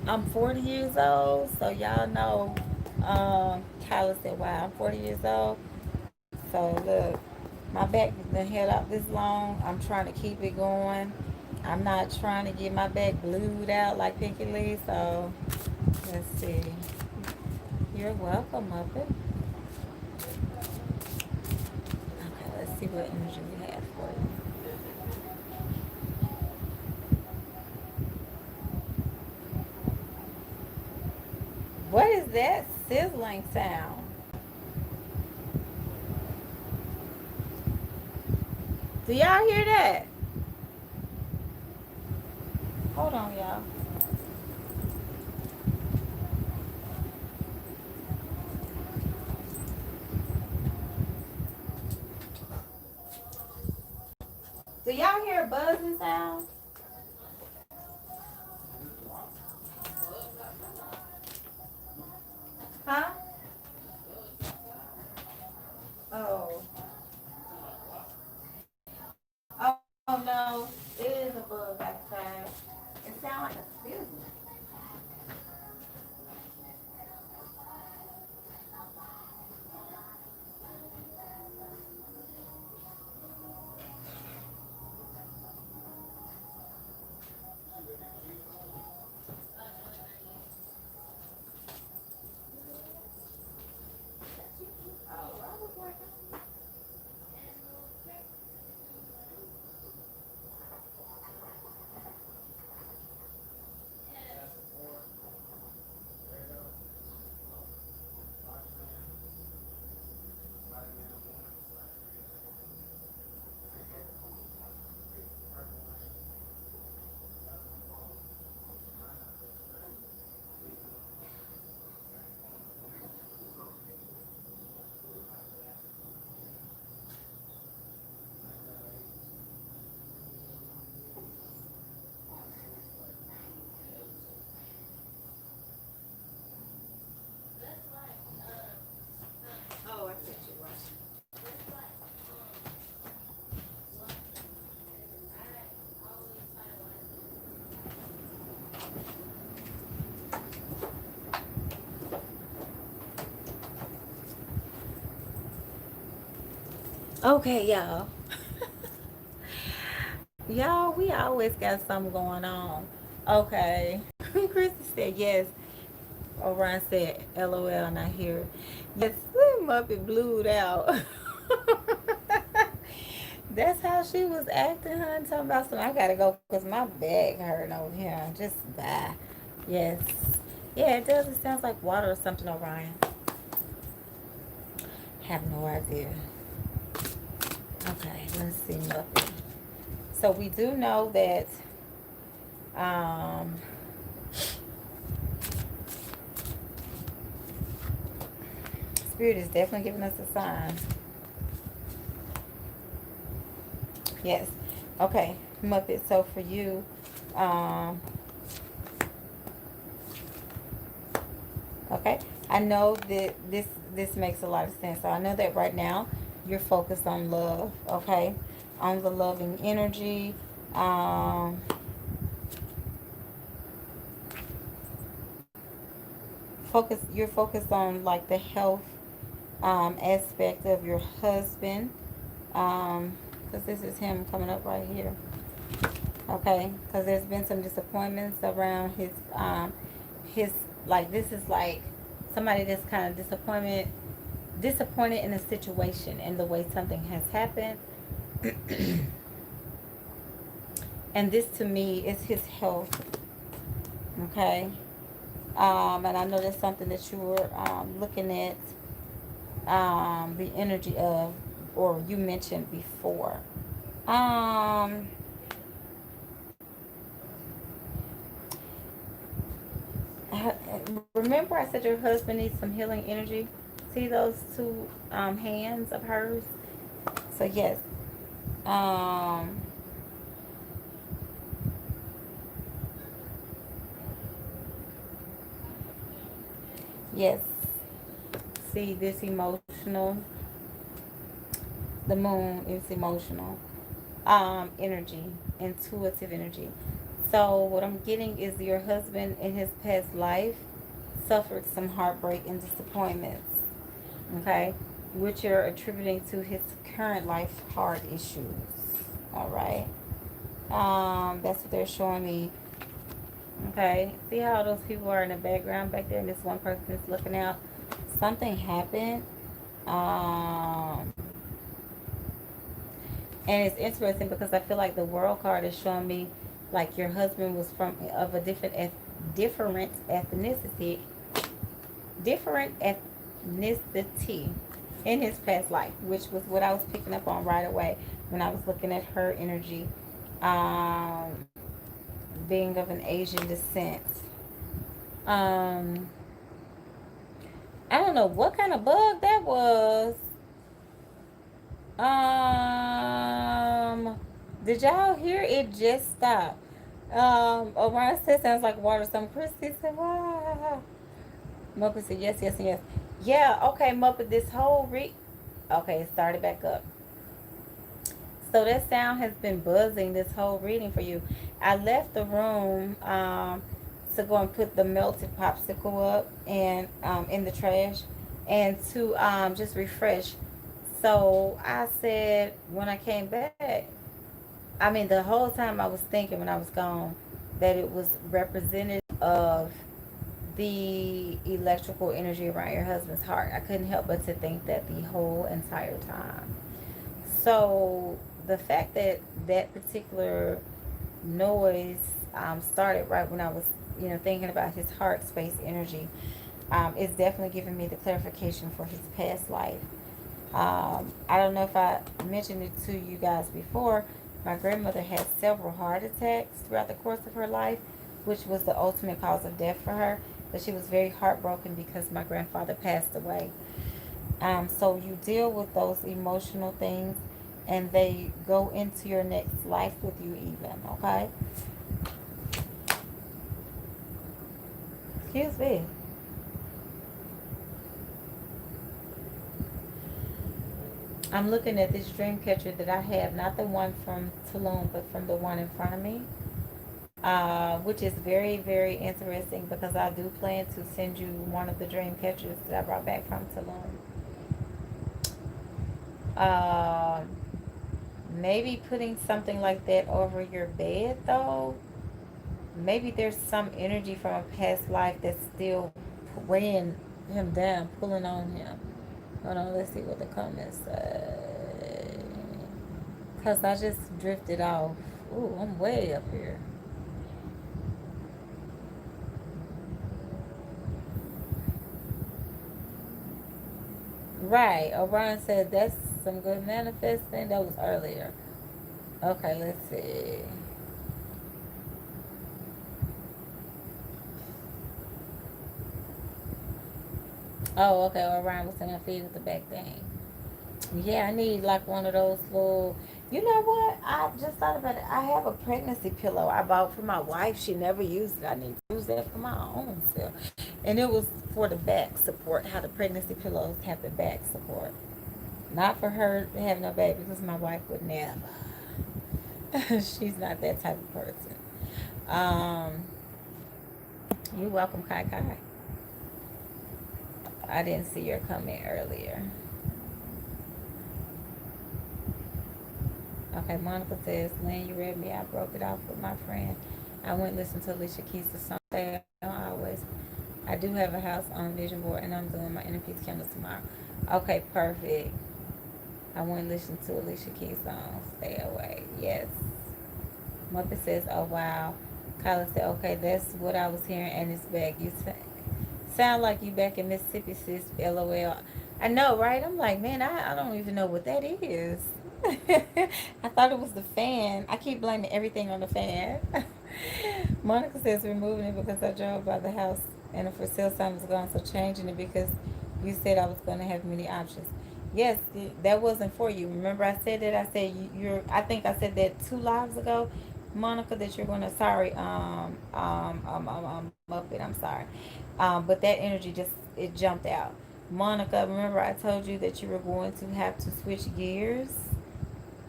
Speaker 1: I'm 40 years old. So y'all know, Kyla said, wow, I'm 40 years old. So look, my back has been held out this long. I'm trying to keep it going. I'm not trying to get my back blued out like Pinky Lee. So let's see. You're welcome, Muppet. Okay, let's see what energy we have for you. What is that sizzling sound? Do y'all hear that? Hold on, y'all. Do y'all hear a buzzing sound? Huh? Oh. Oh no, it is a bug outside. It sounds like a sizzle. Oh, I see you watching. Okay, y'all. Y'all, we always got something going on. Okay. Christy said yes. Orion said LOL, and I hear yes, Muppet blued out. That's how she was acting, huh? Talking about something. I gotta go because my back hurting over here. Just bye. Yes. Yeah, it does. It sounds like water or something, Orion. Have no idea. Okay, let's see, Muppet. So we do know that um, Spirit is definitely giving us a sign. Yes. Okay, Muppet. So for you, um, okay, I know that this makes a lot of sense. So I know that right now you're focused on love. Okay, on the loving energy. Um, You're focused on like the health aspect of your husband. Because this is him coming up right here. Okay, because there's been some disappointments around his like this is like somebody that's kind of disappointed in a situation and the way something has happened. And this to me is his health. Okay, and I know that's something that you were looking at the energy of, or you mentioned before. Um, Remember I said your husband needs some healing energy? See those two hands of hers? So yes. Um, yes. see this emotional. The moon is emotional energy, intuitive energy. So what I'm getting is your husband in his past life suffered some heartbreak and disappointments. Okay, which you're attributing to his current life heart issues. All right. That's what they're showing me. Okay, see how those people are in the background back there, and this one person is looking out. Something happened. Um, and it's interesting because I feel like the world card is showing me like your husband was from of a different ethnicity, different ethnicity in his past life, which was what I was picking up on right away when I was looking at her energy, um, being of an Asian descent. Um, I don't know what kind of bug that was. Um, did y'all hear it just stop? Orion said sounds like water. Some Christy said, wow. Muppet said yes, yes, and yes. Yeah, okay, Muppet, this whole okay, it started back up. So that sound has been buzzing this whole reading for you. I left the room to go and put the melted popsicle up and in the trash and to just refresh. So I said when I came back, I mean the whole time I was thinking when I was gone that it was representative of the electrical energy around your husband's heart. I couldn't help but to think that the whole entire time. So the fact that that particular noise started right when I was, thinking about his heart space energy, is definitely giving me the clarification for his past life. I don't know if I mentioned it to you guys before. My grandmother had several heart attacks throughout the course of her life, which was the ultimate cause of death for her. But she was very heartbroken because my grandfather passed away. So you deal with those emotional things and they go into your next life with you even, okay? Excuse me. I'm looking at this dream catcher that I have, not the one from Tulum, but from the one in front of me, which is very, very interesting because I do plan to send you one of the dream catchers that I brought back from Tulum. Maybe putting something like that over your bed, though. Maybe there's some energy from a past life that's still weighing him down, pulling on him. Hold on, let's see what the comments say. Because I just drifted off. Ooh, I'm way up here. Right. Orion said that's some good manifesting. That was earlier. Okay, let's see. Oh, okay. Orion was saying feed with the back thing. Yeah, I need like one of those little. You know what? I just thought about it. I have a pregnancy pillow I bought for my wife. She never used it. I need to use that for my own self. And it was for the back support. How the pregnancy pillows have the back support. Not for her having no baby because my wife would never. She's not that type of person. Um, you're welcome, Kai Kai. I didn't see your comment earlier. Okay, Monica says, Lynn, you read me. I broke it off with my friend. I went and listened to Alicia Keys' song. Always. I do have a house on vision board, and I'm doing my inner peace candles tomorrow. Okay, perfect. I went and listened to Alicia Keys' song. Stay away. Yes. Muppet says, oh, wow. Kyla said, okay, that's what I was hearing, and it's back. You sound like you back in Mississippi, sis. LOL. I know, right? I'm like, man, I don't even know what that is. I thought it was the fan. I keep blaming everything on the fan. Monica says removing it because I drove by the house and the for sale sign was gone, so changing it because you said I was going to have many options. Yes, that wasn't for you. Remember I said that? I said you're. I think I said that 2 lives ago, Monica, that you're gonna. Sorry, Muppet. I'm sorry, but that energy just it jumped out. Monica, remember I told you that you were going to have to switch gears?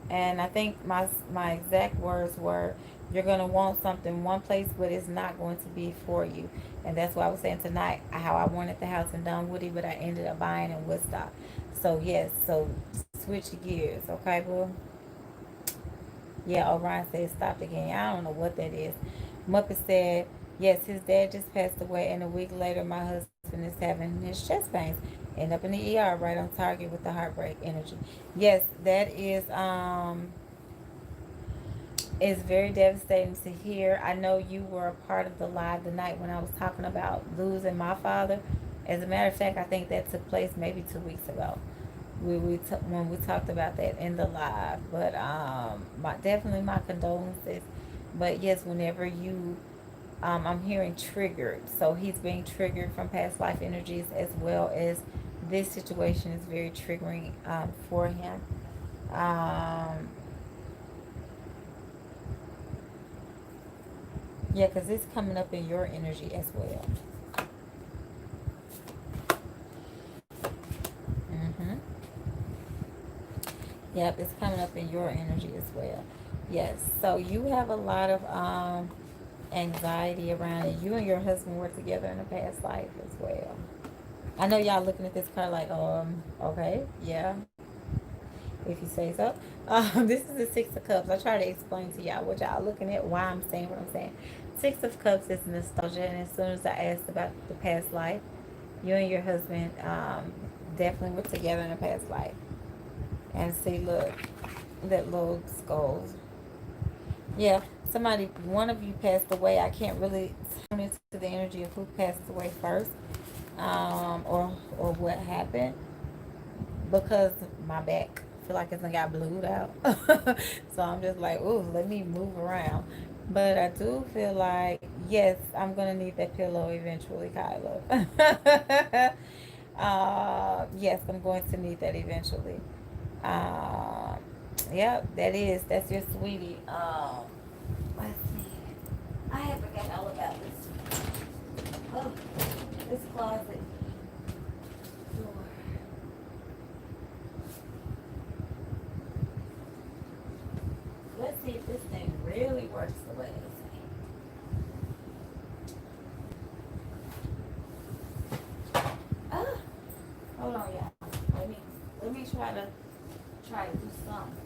Speaker 1: And I think my exact words were, you're going to want something one place, but it's not going to be for you. And that's why I was saying tonight how I wanted the house in Dunwoody, but I ended up buying in Woodstock. So yes, so switch gears, okay, boo? Yeah, Orion said stopped again. I don't know what that is. Muppet said, yes, his dad just passed away, and a week later, my husband is having his chest pains. End up in the ER, right on target with the heartbreak energy. Yes, that is very devastating to hear. I know you were a part of the live the night when I was talking about losing my father. As a matter of fact, I think that took place maybe 2 weeks ago. When we talked about that in the live, but definitely my condolences. But yes, whenever you, I'm hearing triggered, so he's being triggered from past life energies, as well as this situation is very triggering for him. Um, yeah, because it's coming up in your energy as well. Mm-hmm. Yep, it's coming up in your energy as well. Yes, so you have a lot of anxiety around it. You and your husband were together in a past life as well. I know y'all looking at this card like, okay, yeah, if you say so. This is the Six of Cups. I try to explain to y'all what y'all looking at, why I'm saying what I'm saying. Six of Cups is nostalgia, and as soon as I asked about the past life, you and your husband definitely were together in a past life. And see, look, that little skulls. Yeah, somebody, one of you passed away. I can't really tune into the energy of who passed away first, or what happened, because my back feel like it's got blued out. So I'm just like, ooh, let me move around. But I do feel like, yes, I'm gonna need that pillow eventually, Kyla. Yes, I'm going to need that eventually. Um, yep, that's your sweetie. Let's see. I forgot all about this. Oh, this closet door. Let's see if this thing really works the way they say. Ah, hold on, y'all. Let me try to do something.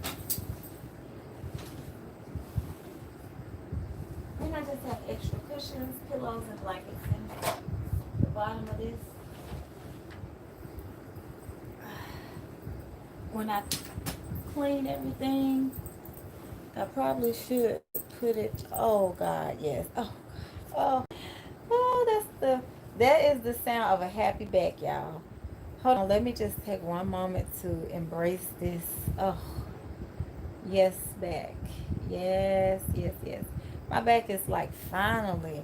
Speaker 1: And I just have extra cushions, pillows, and blankets in the bottom of this. When I clean everything, I probably should put it. Oh God, yes. Oh, oh, that is the sound of a happy back, y'all. Hold on, let me just take one moment to embrace this. Oh, yes, back. Yes, yes, yes. My back is like finally.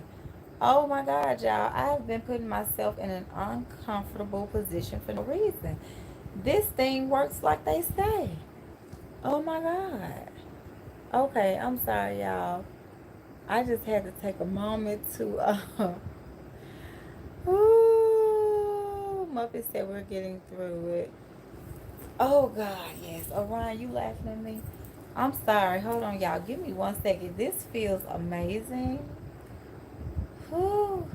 Speaker 1: Oh my God, y'all. I have been putting myself in an uncomfortable position for no reason. This thing works like they say. Oh my God. Okay, I'm sorry, y'all. I just had to take a moment to ooh, Muppet said we're getting through it. Oh God, yes. Orion, you laughing at me? I'm sorry. Hold on, y'all. Give me 1 second. This feels amazing. Whew.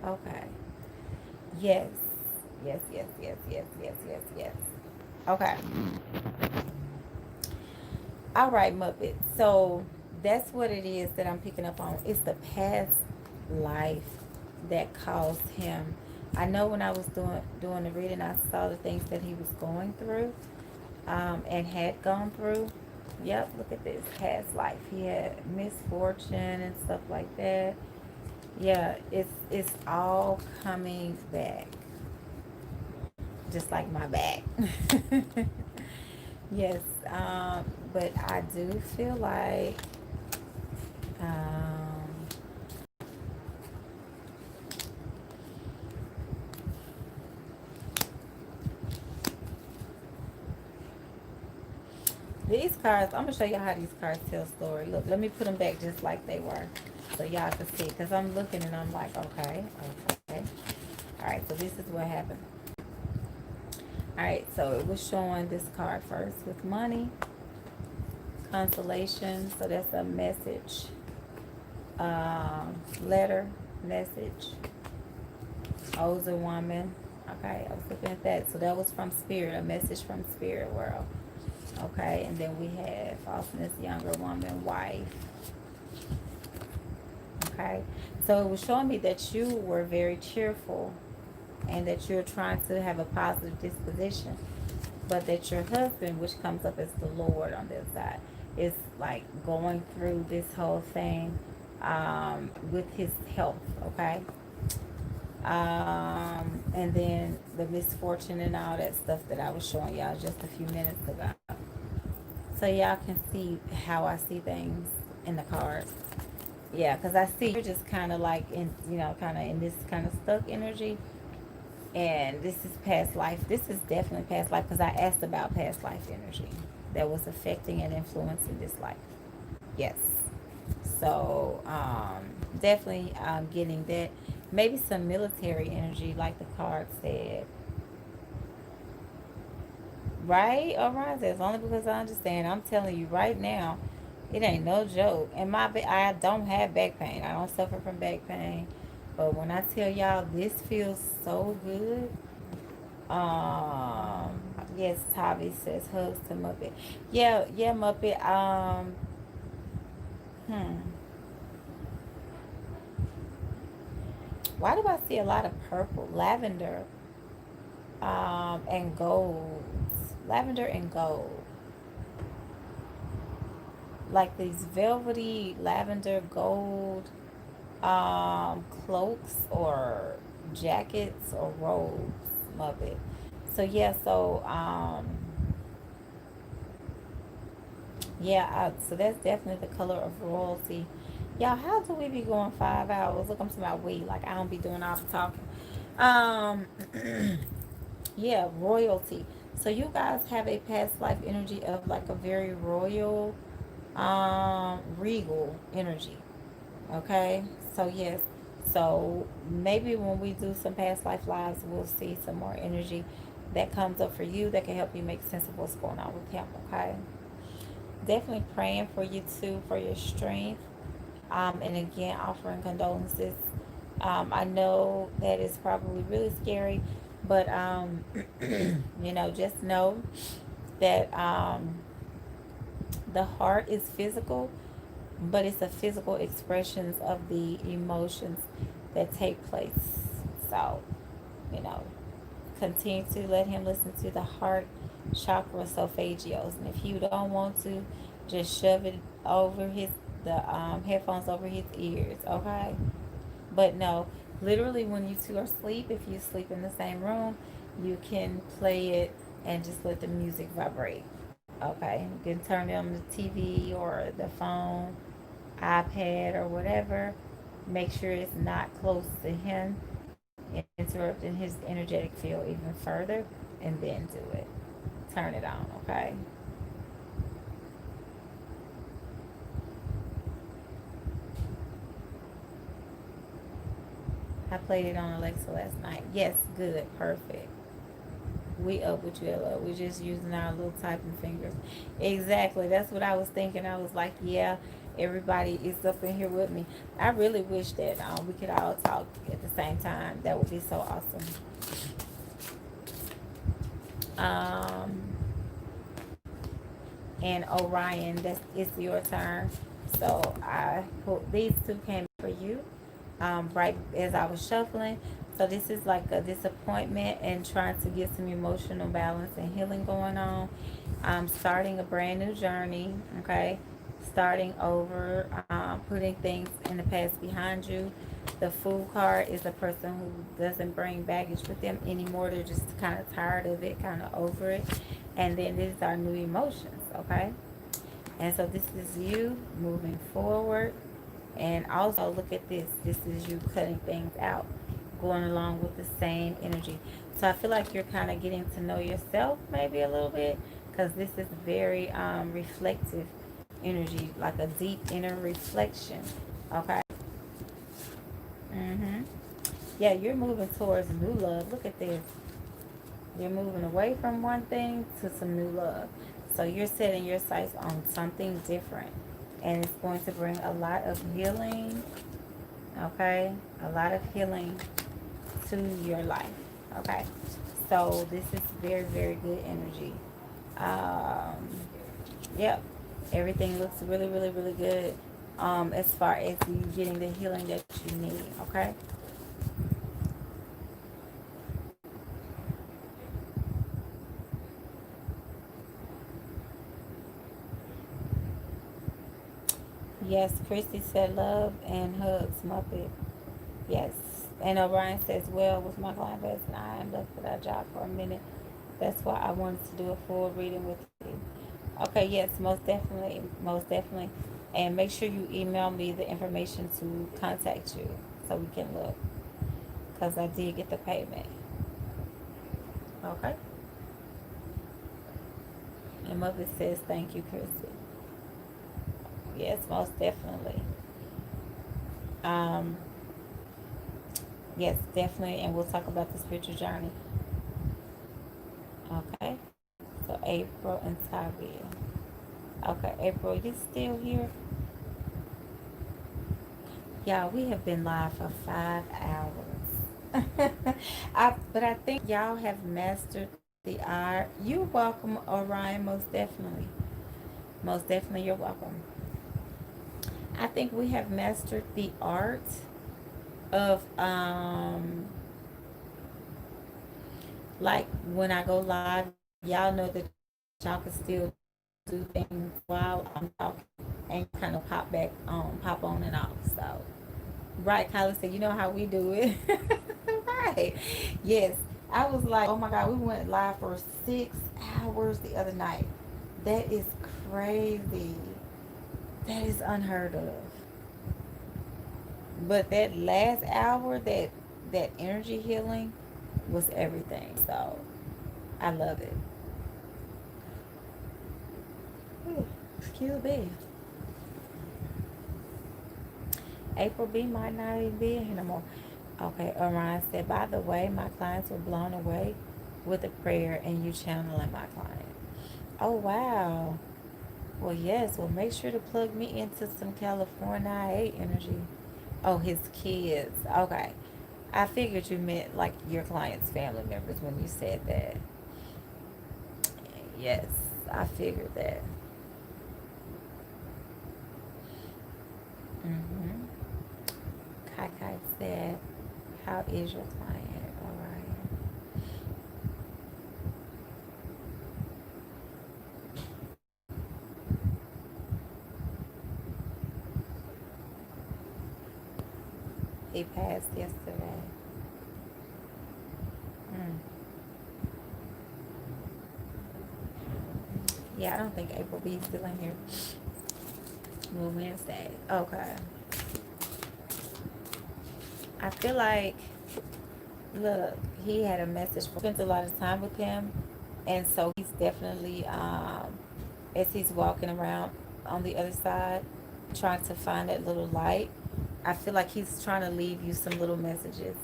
Speaker 1: Okay. Yes. Yes, yes, yes, yes, yes, yes, yes. Okay. All right, Muppet. So that's what it is that I'm picking up on. It's the past life that caused him. I know when I was doing the reading, I saw the things that he was going through, and had gone through. Yep, look at this past life. He had misfortune and stuff like that. Yeah, it's all coming back, just like my back. Yes, but I do feel like um, these cards. I'm gonna show you how these cards tell story. Look, let me put them back just like they were, so y'all can see. Cause I'm looking and I'm like, okay, okay. All right, so this is what happened. All right, so it was showing this card first with money, consolation. So that's a message, letter, message, older woman. Okay, I was looking at that. So that was from spirit, a message from spirit world. Okay, and then we have falseness, younger woman, wife. Okay, so it was showing me that you were very cheerful and that you're trying to have a positive disposition, but that your husband, which comes up as the Lord on this side, is like going through this whole thing with his health. Okay, and then the misfortune and all that stuff that I was showing y'all just a few minutes ago. So y'all can see how I see things in the cards. Yeah, because I see you're just kind of like in, kind of in this kind of stuck energy. And this is past life. This is definitely past life because I asked about past life energy that was affecting and influencing this life. Yes. So, definitely getting that. Maybe some military energy, like the card said. Right? All right. That's only because I understand. I'm telling you right now, it ain't no joke. And I don't have back pain. I don't suffer from back pain. But when I tell y'all this feels so good, yes, Tavi says hugs to Muppet. Yeah, yeah, Muppet. Hmm. Why do I see a lot of purple, lavender, and gold? Lavender and gold. Like these velvety lavender gold cloaks or jackets or robes, Muppet. So yeah, so yeah, so that's definitely the color of royalty. Y'all, how do we be going 5 hours? Look, I'm talking about we. Like, I don't be doing all the talking. Um, yeah, royalty. So you guys have a past life energy of like a very royal, regal energy. Okay? So, yes. So, maybe when we do some past life lives, we'll see some more energy that comes up for you that can help you make sense of what's going on with him. Okay? Definitely praying for you too, for your strength. And again, offering condolences. I know that is probably really scary, but just know that the heart is physical, but it's a physical expressions of the emotions that take place. So, you know, continue to let him listen to the heart chakra solfegios, and if you don't want to, just shove it over the headphones over his ears. Okay, but no, literally when you two are asleep, if you sleep in the same room, you can play it and just let the music vibrate. Okay, you can turn it on the TV or the phone, iPad, or whatever. Make sure it's not close to him, interrupting his energetic field even further, and then do it. Turn it on, okay? I played it on Alexa last night. Yes, good, perfect. We up with you, Ella. We're just using our little typing fingers. Exactly. That's what I was thinking. I was like, yeah, everybody is up in here with me. I really wish that we could all talk at the same time. That would be so awesome. Um, and Orion, it's your turn. So I hope these two came for you. Right as I was shuffling. So this is like a disappointment and trying to get some emotional balance and healing going on. Starting a brand new journey, okay? Starting over, putting things in the past behind you. The Fool card is a person who doesn't bring baggage with them anymore. They're just kind of tired of it, kind of over it. And then these are new emotions, okay? And so this is you moving forward. And also look at this. This is you cutting things out, going along with the same energy. So I feel like you're kind of getting to know yourself maybe a little bit, because this is very reflective energy, like a deep inner reflection. Okay. Yeah, you're moving towards new love. Look at this. You're moving away from one thing to some new love. So you're setting your sights on something different. And it's going to bring a lot of healing, okay? A lot of healing to your life, okay? So this is very, very good energy. Um, yep. Everything looks really, really, really good as far as you getting the healing that you need, okay? Yes, Christy said love and hugs, Muppet. Yes. And Orion says, well, with my client base and I am left without a job for a minute. That's why I wanted to do a full reading with you. Okay, yes, most definitely. Most definitely. And make sure you email me the information to contact you so we can look. Because I did get the payment. Okay? And Muppet says, thank you, Christy. Yes, most definitely. Um, yes, definitely. And we'll talk about the spiritual journey. Okay? So April and Tavia. Okay, April, you still here? Yeah, we have been live for 5 hours. But I think y'all have mastered the art. You're welcome, Orion, most definitely. Most definitely, you're welcome. I think we have mastered the art of like when I go live, y'all know that y'all can still do things while I'm talking and kind of pop on and off. So, right, Kylie said, you know how we do it. Right. Yes. I was like, oh my God, we went live for 6 hours the other night. That is crazy. That is unheard of. But that last hour, that energy healing was everything. So I love it. Excuse me. April B might not even be in here no more. Okay, Orion said, by the way, my clients were blown away with a prayer and you channeling my client. Oh, wow. Well, yes. Well, make sure to plug me into some California energy. Oh, his kids. Okay. I figured you meant like your client's family members when you said that. Yes, I figured that. Mm-hmm. Kai Kai said, how is your client? All right. He passed yesterday. Mm. Yeah, I don't think April B is still in here. Well, Wednesday. Okay. I feel like, look, he had a message. Spent a lot of time with him, and so he's definitely, as he's walking around on the other side, trying to find that little light. I feel like he's trying to leave you some little messages.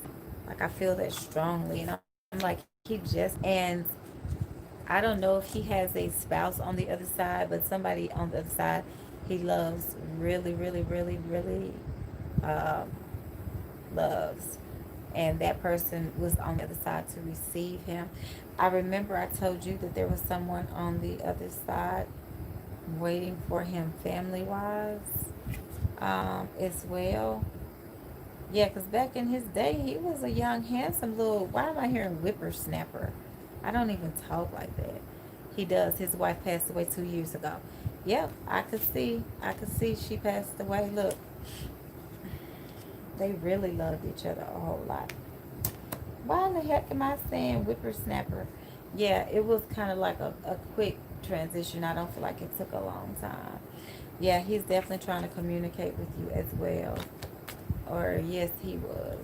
Speaker 1: Like I feel that strongly, and I'm like he just and I don't know if he has a spouse on the other side, but somebody on the other side he loves really, really, really, really um, loves. And that person was on the other side to receive him. I remember I told you that there was someone on the other side waiting for him family wise as well. Yeah, because back in his day, he was a young, handsome little. Why am I hearing whippersnapper? I don't even talk like that. He does. His wife passed away 2 years ago. Yep, I could see. I could see she passed away. Look, they really loved each other a whole lot. Why in the heck am I saying whippersnapper? Yeah, it was kind of like a quick transition. I don't feel like it took a long time. Yeah, he's definitely trying to communicate with you as well. Or yes, he was.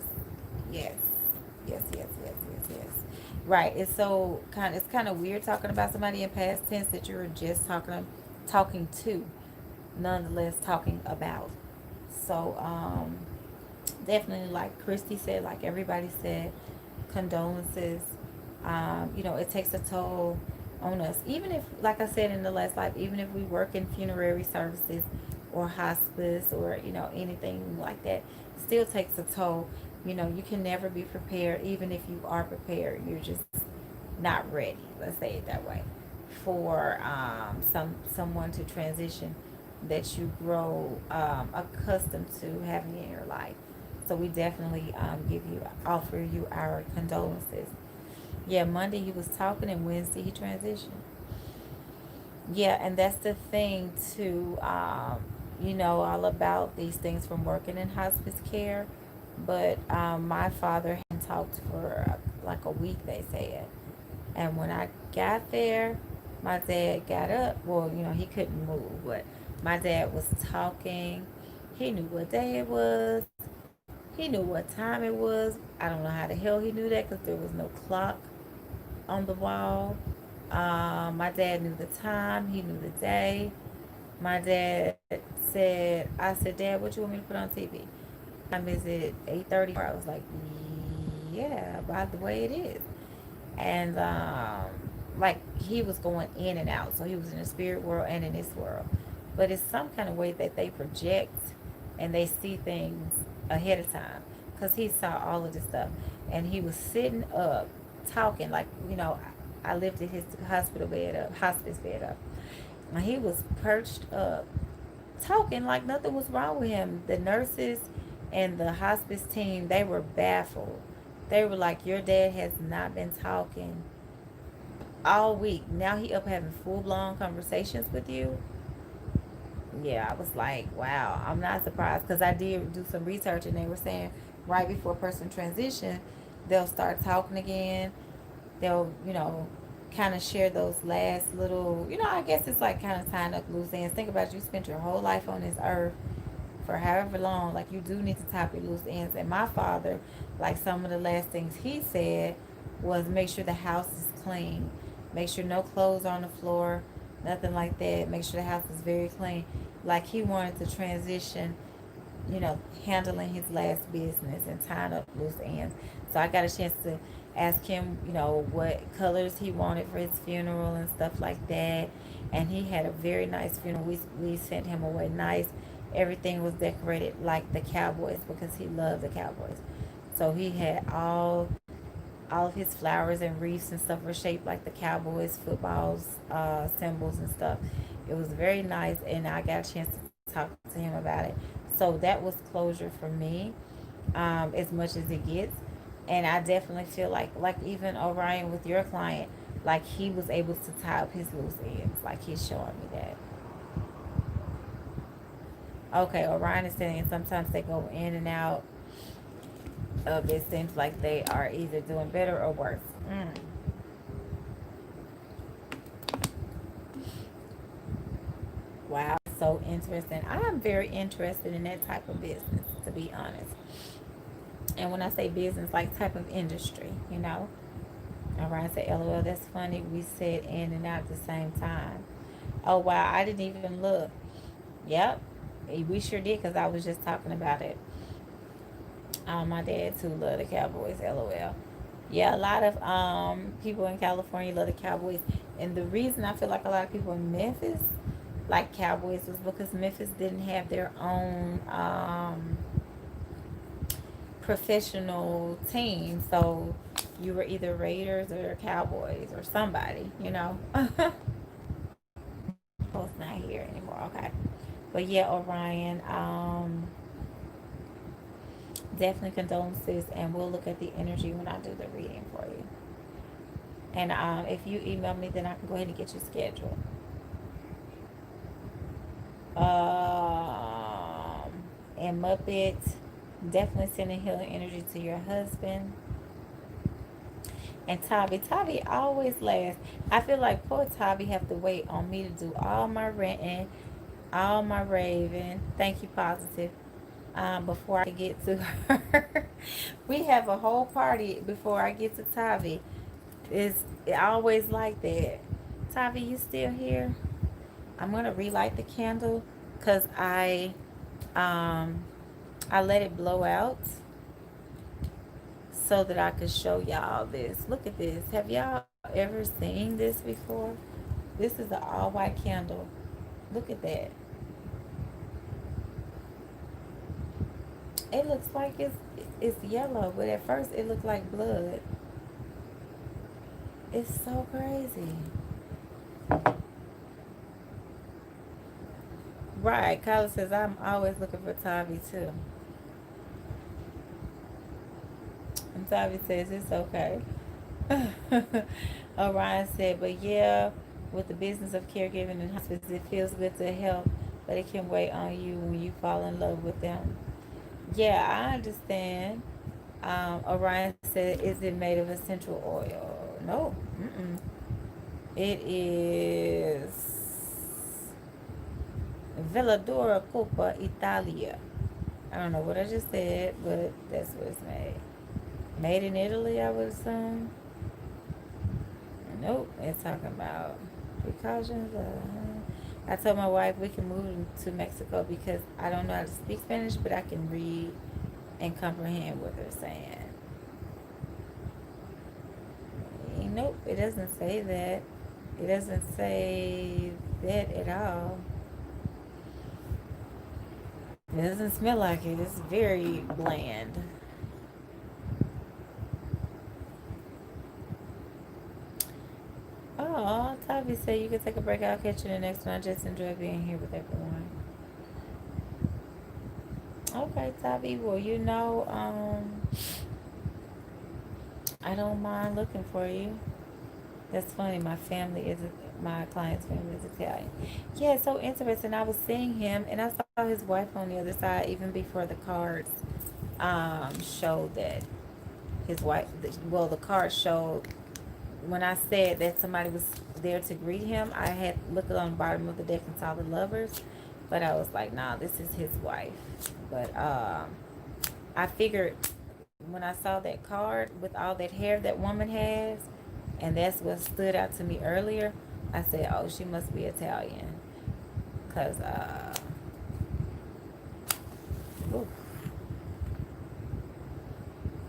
Speaker 1: Yes. Yes, yes, yes, yes, yes. Right. It's kind of weird talking about somebody in past tense that you were just talking to, nonetheless talking about. So, definitely like Christy said, like everybody said, condolences. You know, it takes a toll on us. Even if, like I said in the last life, even if we work in funerary services or hospice or, you know, anything like that, still takes a toll. You know, you can never be prepared. Even if you are prepared, you're just not ready. Let's say it that way for someone to transition that you grow accustomed to having in your life. So we definitely offer you our condolences. Yeah, Monday he was talking and Wednesday he transitioned. Yeah, and that's the thing too. You know all about these things from working in hospice care, but my father hadn't talked for like a week, they said. And when I got there, my dad got up. Well, you know, he couldn't move, but my dad was talking. He knew what day it was. He knew what time it was. I don't know how the hell he knew that because there was no clock on the wall. My dad knew the time. He knew the day. My dad said, I said, Dad, what you want me to put on TV? What time is it? 8:34. I was like, yeah, by the way it is. And like he was going in and out, so he was in the spirit world and in this world. But it's some kind of way that they project and they see things ahead of time, because he saw all of this stuff and he was sitting up talking like, you know, I lifted his hospice bed up, and he was perched up talking like nothing was wrong with him. The nurses and the hospice team, they were baffled. They were like, your dad has not been talking all week. Now he up having full blown conversations with you. Yeah, I was like, wow, I'm not surprised, because I did do some research and they were saying right before a person transition, they'll start talking again. They'll, you know, kind of share those last little, you know, I guess it's like kind of tying up loose ends. Think about it, you spent your whole life on this earth for however long. Like, you do need to tie up your loose ends. And my father, like, some of the last things he said was make sure the house is clean, make sure no clothes are on the floor, nothing like that, make sure the house is very clean. Like, he wanted to transition, you know, handling his last business and tying up loose ends. So I got a chance to ask him, you know, what colors he wanted for his funeral and stuff like that. And he had a very nice funeral. We sent him away nice. Everything was decorated like the Cowboys, because he loved the Cowboys. So he had all of his flowers and wreaths and stuff were shaped like the Cowboys footballs, symbols and stuff. It was very nice, and I got a chance to talk to him about it. So that was closure for me, as much as it gets. And I definitely feel like even Orion with your client, like he was able to tie up his loose ends. Like, he's showing me that. Okay, Orion is saying sometimes they go in and out of it. Seems like they are either doing better or worse. Wow, so interesting. I am very interested in that type of business, to be honest. And when I say business, like type of industry, you know. Orion said, LOL, that's funny. We said in and out at the same time. Oh, wow, I didn't even look. Yep, we sure did, because I was just talking about it. My dad too love the Cowboys, LOL. Yeah, a lot of people in California love the Cowboys. And the reason I feel like a lot of people in Memphis like Cowboys was because Memphis didn't have their own professional team. So you were either Raiders or Cowboys or somebody, you know. Oh, it's not here anymore. Okay. But yeah, Orion, definitely condolences, and we'll look at the energy when I do the reading for you. And if you email me, then I can go ahead and get you scheduled. Um, and Muppet, definitely sending healing energy to your husband. And Tavi always laughs. I feel like poor Tavi have to wait on me to do all my ranting, all my raving. Thank you, positive. Before I get to her, we have a whole party before I get to Tavi. It's always like that. Tavi, you still here? I'm gonna relight the candle because I let it blow out. so that I could show y'all this. Look at this. Have y'all ever seen this before? This is an all white candle. Look at that. It looks like it's yellow, but at first it looked like blood. It's so crazy. Right. Kyla says I'm always looking for Tavi too. And Tavi says it's okay. Orion said, but yeah, with the business of caregiving and hospice, it feels good to help, but it can weigh on you when you fall in love with them. Yeah, I understand. Orion said, is it made of essential oil? No. Mm-mm. It is Veladora Coppa Italia. I don't know what I just said, but that's what it's made. Made in Italy, I would assume. Nope, it's talking about precautions. I told my wife we can move to Mexico because I don't know how to speak Spanish, but I can read and comprehend what they're saying. Nope, it doesn't say that. It doesn't say that at all. It doesn't smell like it. It's very bland. Oh, Tavi said you can take a break. I'll catch you the next one. I just enjoy being here with everyone. Okay, Tavi. Well, I don't mind looking for you. That's funny. My client's family is Italian. Yeah, it's so interesting. I was seeing him, and I saw his wife on the other side even before the cards showed that his wife. Well, the card showed when I said that somebody was there to greet him. I had looked on the bottom of the deck and saw the lovers, but I was like, nah, this is his wife. But I figured when I saw that card with all that hair that woman has, and that's what stood out to me earlier, I said, oh, she must be Italian. Because,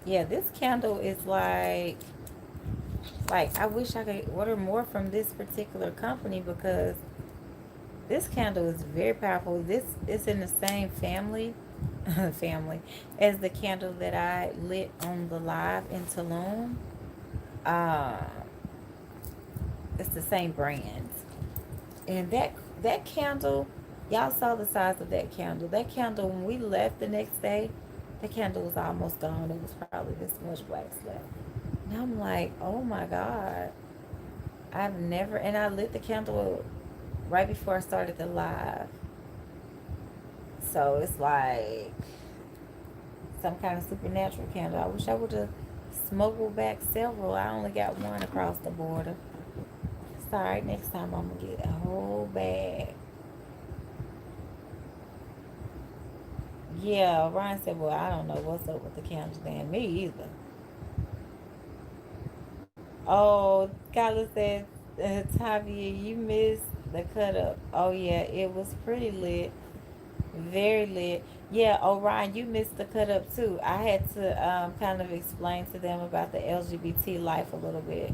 Speaker 1: yeah, this candle is like, I wish I could order more from this particular company because this candle is very powerful. This is in the same family as the candle that I lit on the live in Tulum. Uh, it's the same brand. And that candle, y'all saw the size of that candle. That candle, when we left the next day, the candle was almost gone. It was probably this much wax left. And I'm like, oh my God. And I lit the candle right before I started the live. So it's like some kind of supernatural candle. I wish I would have smuggled back several. I only got one across the border. It's alright, next time I'm going to get a whole bag. Yeah, Ryan said, well, I don't know what's up with the candles then. Me either. Oh, Kyla said, Tavia, you missed the cut up. Oh, yeah, it was pretty lit. Very lit. Yeah, Orion, you missed the cut up too. I had to kind of explain to them about the LGBT life a little bit.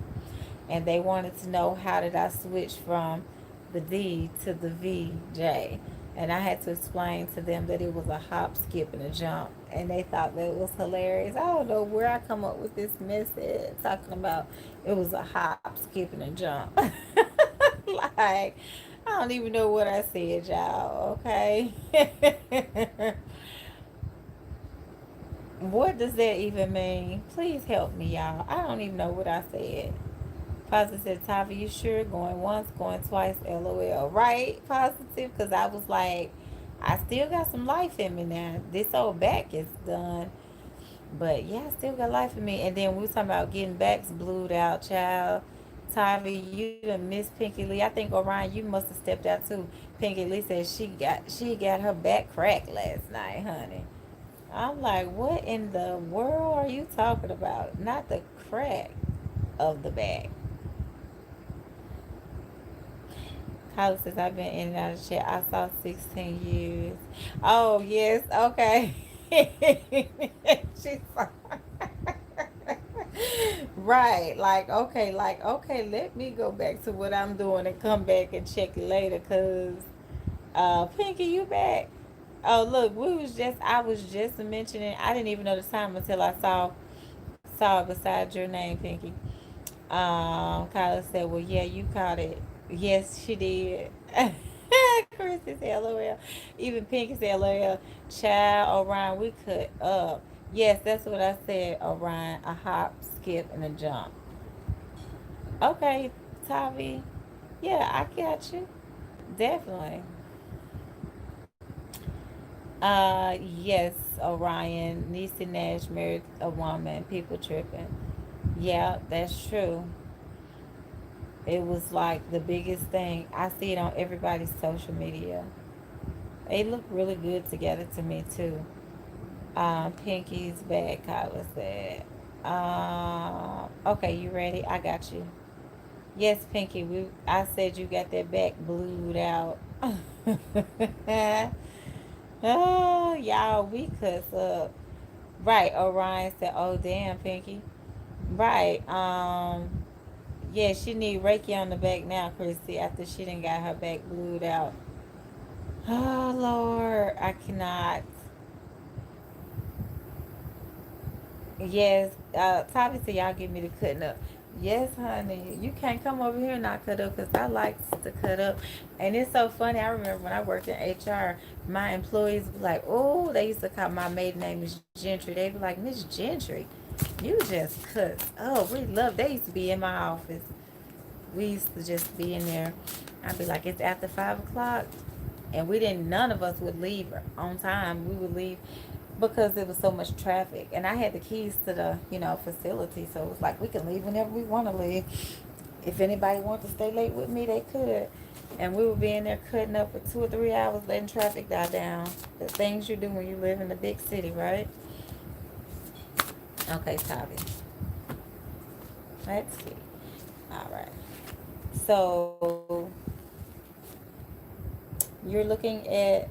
Speaker 1: And they wanted to know how did I switch from the D to the VJ. And I had to explain to them that it was a hop, skip, and a jump. And they thought that it was hilarious. I don't know where I come up with this message talking about it was a hop, skip, and a jump. Like, I don't even know what I said, y'all, okay? What does that even mean? Please help me, y'all. I don't even know what I said. Positive said, Tavi, you sure? Going once, going twice, LOL. Right? Positive? Because I was like, I still got some life in me now. This old back is done. But yeah, I still got life in me. And then we were talking about getting backs blued out, child. Tavi, you done miss Pinky Lee. I think Orion, you must have stepped out too. Pinky Lee said she got her back cracked last night, honey. I'm like, what in the world are you talking about? Not the crack of the back. Kyla says, I've been in and out of chat. I saw 16 years. Oh, yes. Okay. She's Right, like, okay, let me go back to what I'm doing and come back and check later, cause Pinky, you back? Oh, look, I was just mentioning. I didn't even know the time until I saw it beside your name, Pinky. Kyla said, "Well, yeah, you caught it. Yes, she did." Chris said, "LOL." Even Pinky said, "LOL." Child, Orion, we cut up. Yes, that's what I said, Orion. A hop, skip, and a jump. Okay, Tavi. Yeah, I got you. Definitely. Yes, Orion. Niecy Nash married a woman. People tripping. Yeah, that's true. It was like the biggest thing. I see it on everybody's social media. They look really good together to me too. Pinky's back, Kyla said. Okay, you ready? I got you. Yes, Pinky. I said you got that back blued out. Oh, y'all, we cuss up. Right, Orion said, "Oh, damn, Pinky." Right. Yeah, she need Reiki on the back now, Christy, after she done got her back blued out. Oh, Lord, I cannot. Yes, Tavi said y'all give me the cutting up. Yes, honey. You can't come over here and not cut up because I like to cut up. And it's so funny. I remember when I worked in HR, my employees be like, oh, they used to call my maiden name is Gentry. They be like, Miss Gentry, you just cut. Oh, we love. They used to be in my office. We used to just be in there. I'd be like, it's after 5 o'clock. And we didn't, none of us would leave on time. We would leave because there was so much traffic. And I had the keys to the, facility. So it was like, we can leave whenever we want to leave. If anybody wanted to stay late with me, they could. And we would be in there cutting up for 2 or 3 hours, letting traffic die down. The things you do when you live in a big city, right? Okay, Tavi. Let's see. All right. So you're looking at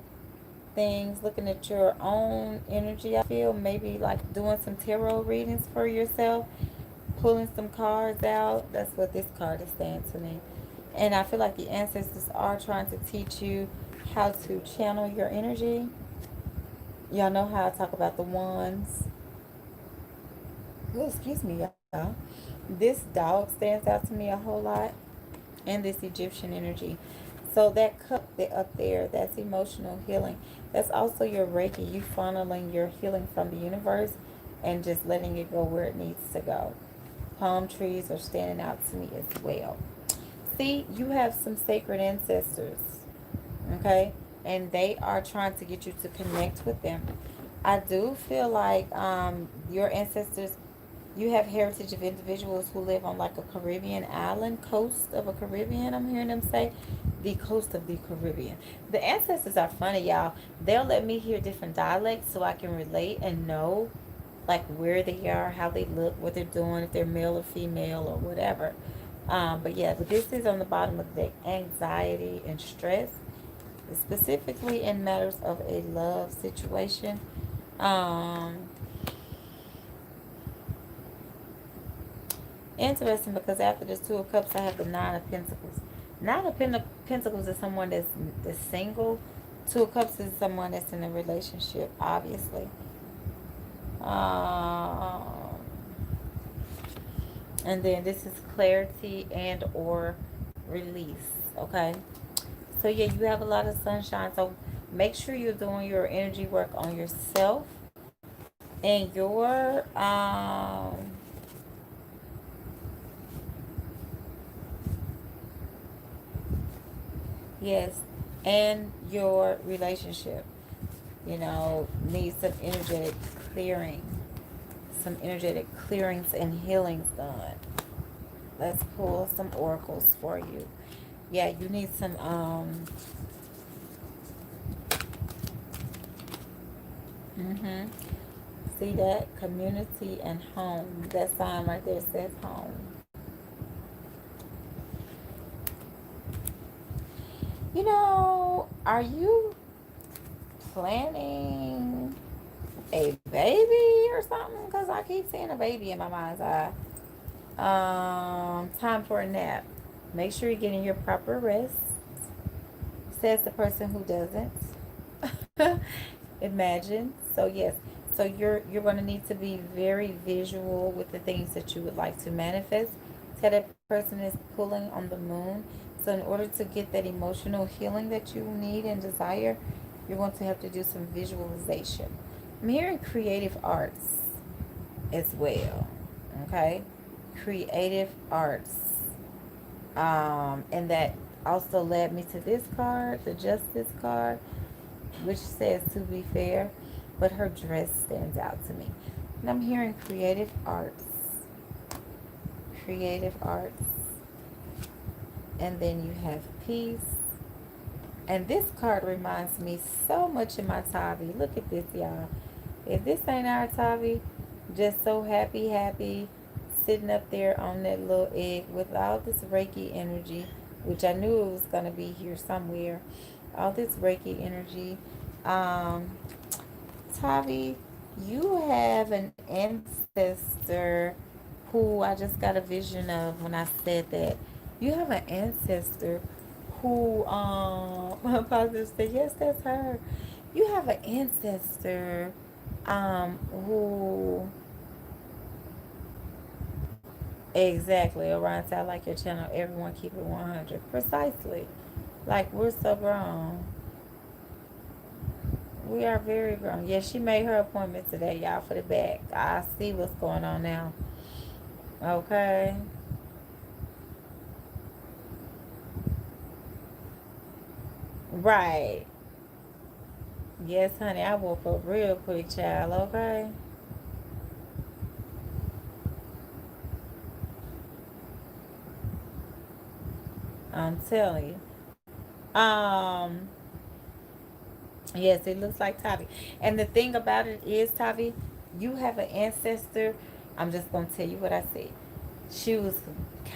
Speaker 1: things, looking at your own energy, I feel. Maybe like doing some tarot readings for yourself, pulling some cards out. That's what this card is saying to me. And I feel like the ancestors are trying to teach you how to channel your energy. Y'all know how I talk about the wands. Oh, excuse me, y'all. This dog stands out to me a whole lot. And this Egyptian energy. So that cup up there, that's emotional healing. That's also your Reiki. You funneling your healing from the universe and just letting it go where it needs to go. Palm trees are standing out to me as well. See, you have some sacred ancestors, okay? And they are trying to get you to connect with them. I do feel like your ancestors, you have heritage of individuals who live on like a Caribbean island, coast of a Caribbean. I'm hearing them say the coast of the Caribbean. The ancestors are funny, y'all. They'll let me hear different dialects so I can relate and know like where they are, how they look, what they're doing, if they're male or female or whatever. But yeah, but this is on the bottom of the anxiety and stress, specifically in matters of a love situation. Um, Interesting because after this Two of Cups, I have the Nine of Pentacles. Nine of Pentacles is someone that's single. Two of Cups is someone that's in a relationship, obviously. Um, and then this is clarity and or release. Okay. So yeah, you have a lot of sunshine. So make sure you're doing your energy work on yourself and your yes, and your relationship. Need some energetic clearing, some energetic clearings and healings done. Let's pull some oracles for you. Yeah, you need some mm-hmm. See that? Community and home. That sign right there says home. Are you planning a baby or something? Because I keep seeing a baby in my mind's eye. Time for a nap. Make sure you're getting your proper rest, says the person who doesn't. Imagine. So yes. So you're going to need to be very visual with the things that you would like to manifest. Tell that person is pulling on the moon. So in order to get that emotional healing that you need and desire, you're going to have to do some visualization. I'm hearing creative arts as well. Okay? Creative arts. And that also led me to this card, the Justice card, which says to be fair, but her dress stands out to me. And I'm hearing creative arts. Creative arts. And then you have peace. And this card reminds me so much of my Tavi. Look at this, y'all. If this ain't our Tavi, just so happy, happy, sitting up there on that little egg with all this Reiki energy, which I knew it was going to be here somewhere. All this Reiki energy. Tavi, you have an ancestor who I just got a vision of when I said that. You have an ancestor who, my positive said, yes, that's her. You have an ancestor, who, exactly, Orion, I like your channel. Everyone keep it 100. Precisely. Like, we're so grown. We are very grown. Yes, she made her appointment today, y'all, for the back. I see what's going on now. Okay. Right. Yes, honey, I woke up real quick, child, okay? I'm telling you. Um, yes, it looks like Tavi. And the thing about it is, Tavi, you have an ancestor. I'm just going to tell you what I said. She was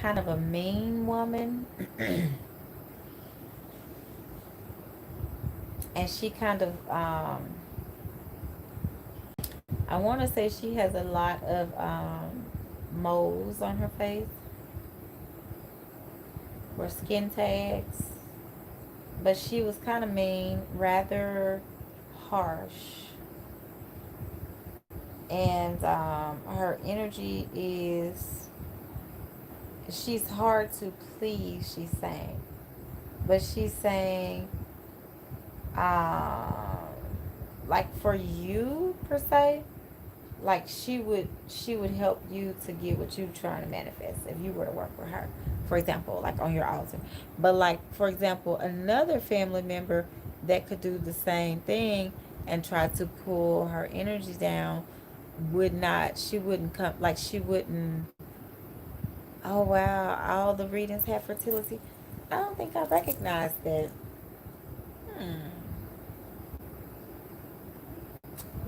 Speaker 1: kind of a mean woman. And she kind of, I want to say she has a lot of moles on her face or skin tags. But she was kind of mean, rather harsh. And her energy is, she's hard to please, she's saying. But she's saying, um, like for you per se, like she would help you to get what you're trying to manifest if you were to work with her, for example, like on your altar. But like, for example, another family member that could do the same thing and try to pull her energy down would not, she wouldn't come, like she wouldn't. Oh wow, all the readings have fertility. I don't think I recognized that. Hmm.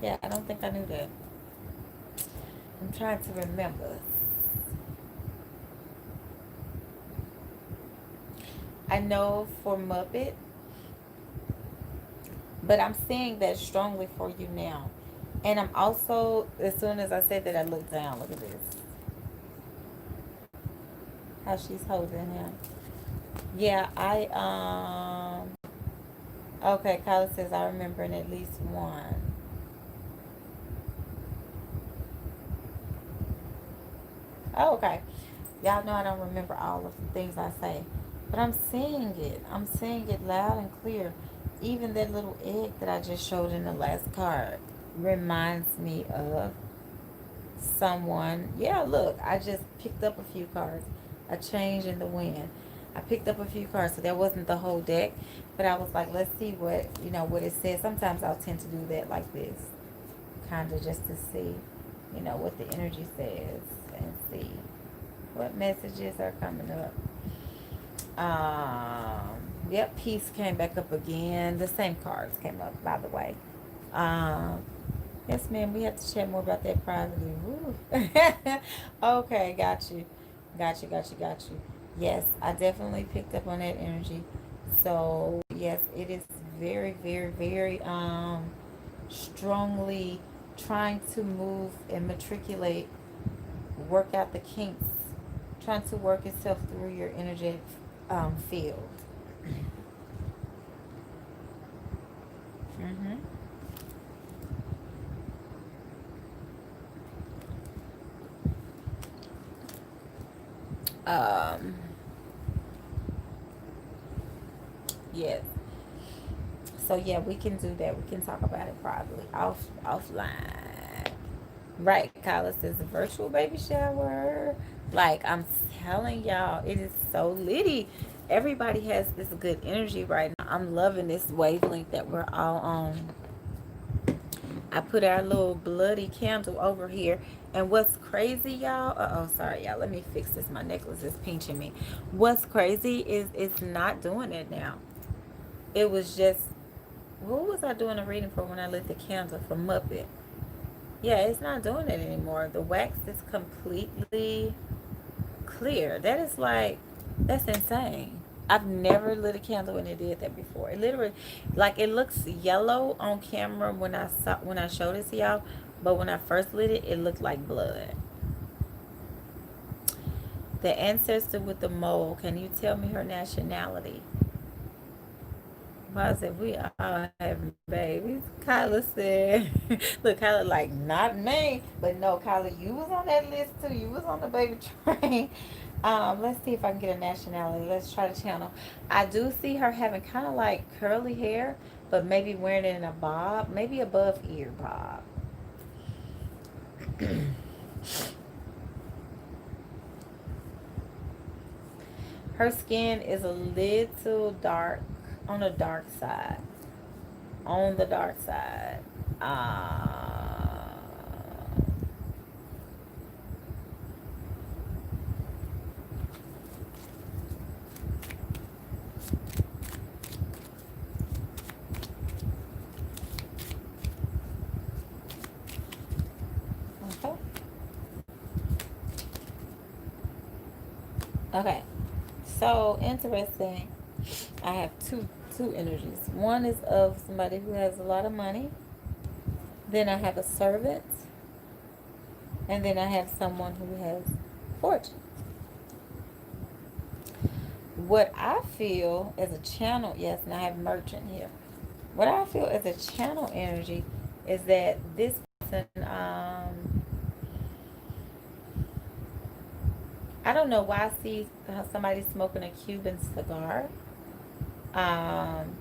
Speaker 1: Yeah, I don't think I knew that. I'm trying to remember. I know for Muppet, but I'm seeing that strongly for you now. And I'm also, as soon as I said that, I looked down. Look at this. How she's holding him. Yeah, okay, Kyla says, I remember in at least one. Oh, okay. Y'all know I don't remember all of the things I say. But I'm seeing it. I'm seeing it loud and clear. Even that little egg that I just showed in the last card reminds me of someone. Yeah, look, I just picked up a few cards. A change in the wind. I picked up a few cards, so that wasn't the whole deck. But I was like, let's see what, what it says. Sometimes I'll tend to do that like this. Kind of just to see, what the energy says and see what messages are coming up. Yep, peace came back up again. The same cards came up, by the way. Um, yes, ma'am. We have to chat more about that privately. Woo. Okay, got you. Got you, got you, got you. Yes, I definitely picked up on that energy. So, yes, it is very, very, very strongly trying to move and matriculate, work out the kinks trying to work itself through your energetic field. Mm-hmm. Um, yes. So yeah, we can do that. We can talk about it probably offline. Right, Kyla says virtual baby shower. Like I'm telling y'all, it is so litty. Everybody has this good energy right now. I'm loving this wavelength that we're all on. I put our little bloody candle over here. And what's crazy, y'all? Uh-oh, sorry, y'all. Let me fix this. My necklace is pinching me. What's crazy is it's not doing it now. It was just, what was I doing a reading for when I lit the candle for Muppet? Yeah, it's not doing it anymore. The wax is completely clear. That is like, that's insane. I've never lit a candle and it did that before. It literally, like, it looks yellow on camera when I showed it to y'all, but when I first lit it, it looked like blood. The ancestor with the mole. Can you tell me her nationality? I said we all having babies. Kyla said, "Look, Kyla, like not me, but no, Kyla, you was on that list too. You was on the baby train." Let's see if I can get a nationality. Let's try to channel. I do see her having kind of like curly hair, but maybe wearing it in a bob, maybe above ear bob. Her skin is a little dark on the dark side. On the dark side. Uh, okay. Okay. So interesting. I have two energies. One is of somebody who has a lot of money. Then I have a servant. And then I have someone who has fortune. What I feel as a channel, yes, and I have merchant here. What I feel as a channel energy is that this person, I don't know why I see somebody smoking a Cuban cigar. Um,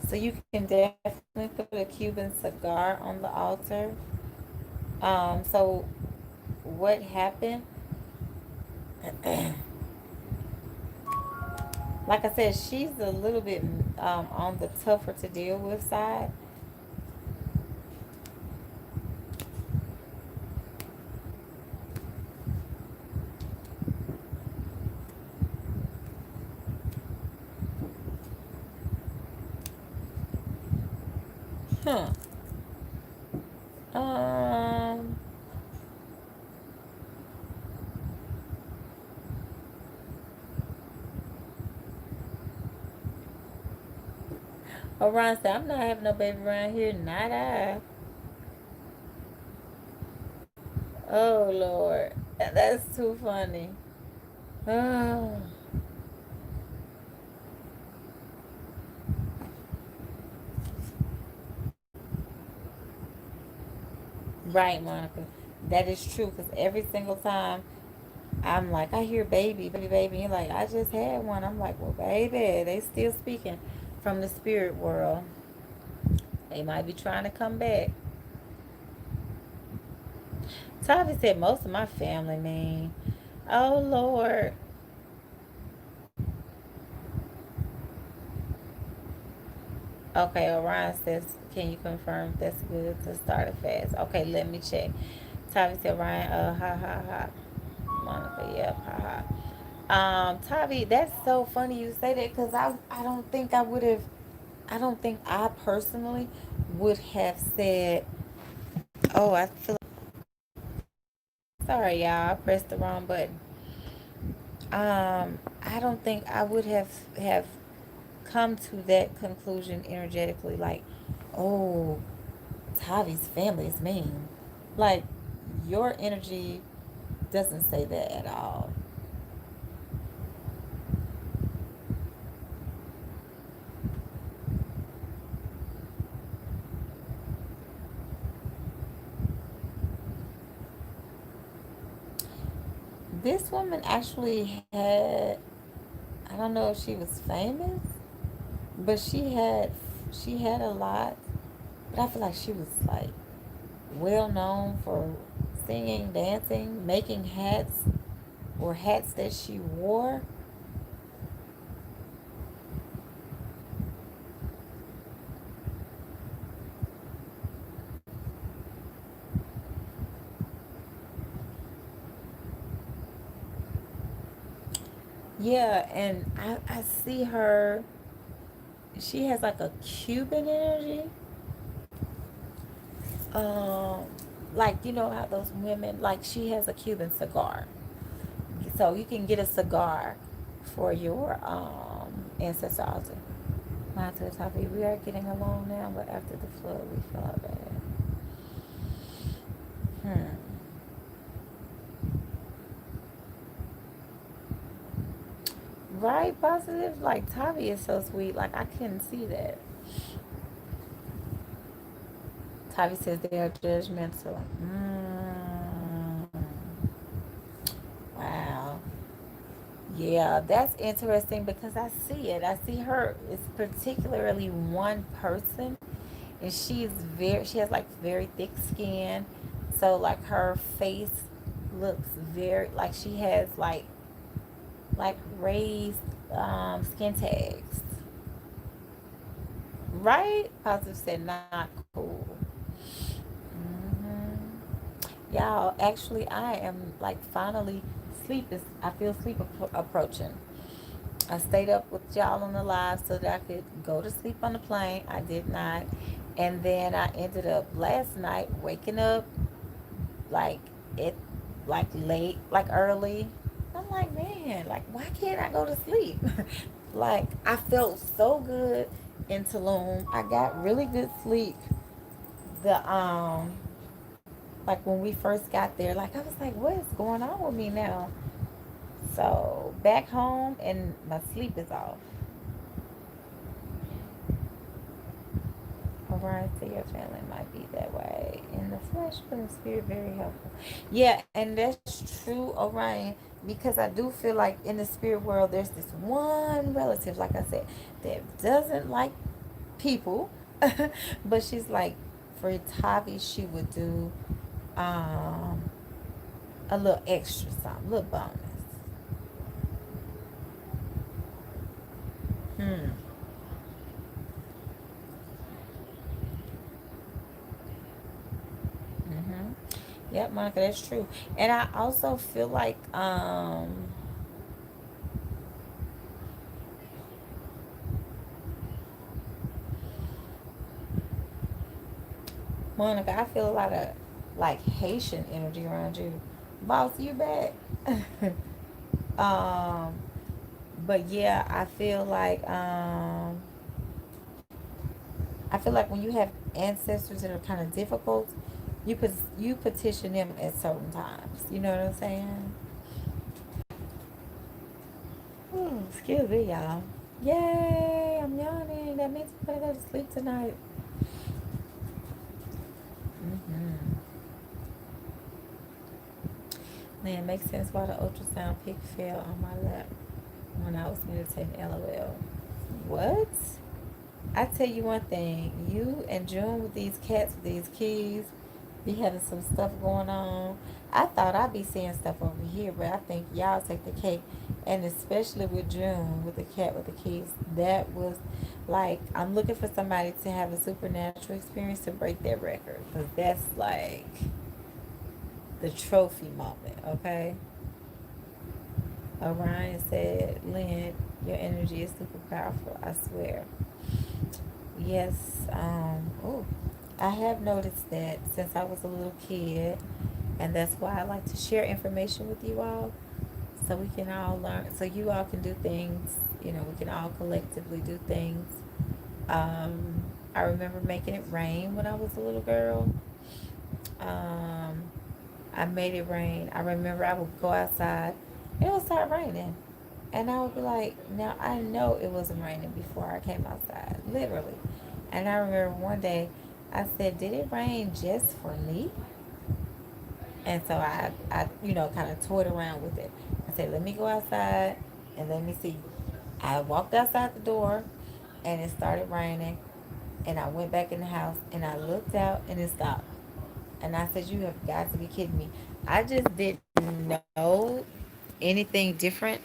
Speaker 1: so you can definitely put a Cuban cigar on the altar. So what happened? Like I said, she's a little bit on the tougher to deal with side. Huh. Um. Orion said, "I'm not having no baby around here. Not I." Oh Lord, that's too funny. Oh. Right, Monica. That is true. Cause every single time I'm like, I hear baby, baby, baby. You're like, I just had one. I'm like, well, baby, they still speaking from the spirit world. They might be trying to come back. Tavi said most of my family mean. Oh Lord. Okay, Orion says, can you confirm that's good to start a fast? Okay, let me check. Tavi said, Orion, ha ha ha. Monica, yep, ha ha. Tavi, that's so funny you say that because I don't think I would have, I don't think I personally would have said, oh, I feel, sorry, y'all, I pressed the wrong button. I don't think I would have come to that conclusion energetically, like, oh, Tavi's family is mean. Like, your energy doesn't say that at all. This woman actually had, I don't know if she was famous, but she had a lot. But I feel like she was like well known for singing, dancing, making hats or hats that she wore. Yeah, and I see her. She has like a Cuban energy. Um, like, you know how those women, like, she has a Cuban cigar. So you can get a cigar for your ancestor altar. My to the top of you. We are getting along now, but after the flood, we felt bad. Hmm. Right, positive. Like, Tavi is so sweet. Like, I couldn't see that. Tavi says they are judgmental. Wow. Yeah, that's interesting because I see it. I see her. It's particularly one person, and she has like very thick skin. So like her face looks very like she has like raised skin tags. Right? Positive said not cool. Y'all, actually, I am like finally sleep is. I feel sleep approaching. I stayed up with y'all on the live so that I could go to sleep on the plane. I did not, and then I ended up last night waking up like it, like late, like early. I'm like, man, like why can't I go to sleep? Like I felt so good in Tulum. I got really good sleep. The like when we first got there, like I was like, what is going on with me now? So back home and my sleep is off. Orion, say your family might be that way in the flesh, but in spirit, very helpful. Yeah, and that's true, Orion, because I do feel like in the spirit world, there's this one relative, like I said, that doesn't like people, but she's like, for Tavi, she would do um, a little extra something, a little bonus. Hmm. Mm-hmm. Yep, Monica, that's true. And I also feel like Monica, I feel a lot of like Haitian energy around you. Boss, you back? um, but yeah, I feel like when you have ancestors that are kind of difficult, you petition them at certain times. You know what I'm saying? Excuse me, y'all. Yay! I'm yawning. That means I'm gonna go to sleep tonight. Hmm. Man, it makes sense why the ultrasound pic fell on my lap when I was meditating. LOL. What? I tell you one thing, you and June with these cats with these keys be having some stuff going on. I thought I'd be seeing stuff over here, but I think y'all take the cake. And especially with June with the cat with the keys, that was like I'm looking for somebody to have a supernatural experience to break that record, because that's like the trophy moment. Okay. Orion said, Lynn, your energy is super powerful, I swear. Yes, oh, I have noticed that since I was a little kid, and that's why I like to share information with you all so we can all learn, so you all can do things, we can all collectively do things. I remember making it rain when I was a little girl, Um, I made it rain. I remember I would go outside, it would start raining. And I would be like, now I know it wasn't raining before I came outside, literally. And I remember one day I said, did it rain just for me? And so I kind of toyed around with it. I said, let me go outside and let me see. I walked outside the door and it started raining. And I went back in the house and I looked out and it stopped. And I said, you have got to be kidding me. I just didn't know anything different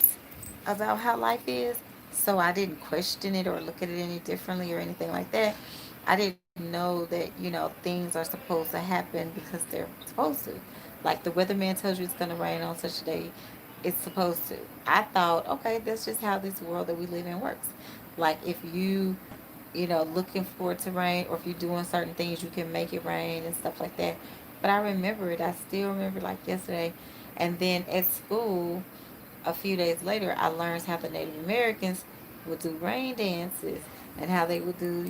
Speaker 1: about how life is. So I didn't question it or look at it any differently or anything like that. I didn't know that, things are supposed to happen because they're supposed to. Like the weatherman tells you it's going to rain on such a day, it's supposed to. I thought, okay, that's just how this world that we live in works. Like if looking forward to rain, or if you're doing certain things, you can make it rain and stuff like that. But I remember it. I still remember like yesterday. And then at school, a few days later, I learned how the Native Americans would do rain dances and how they would do,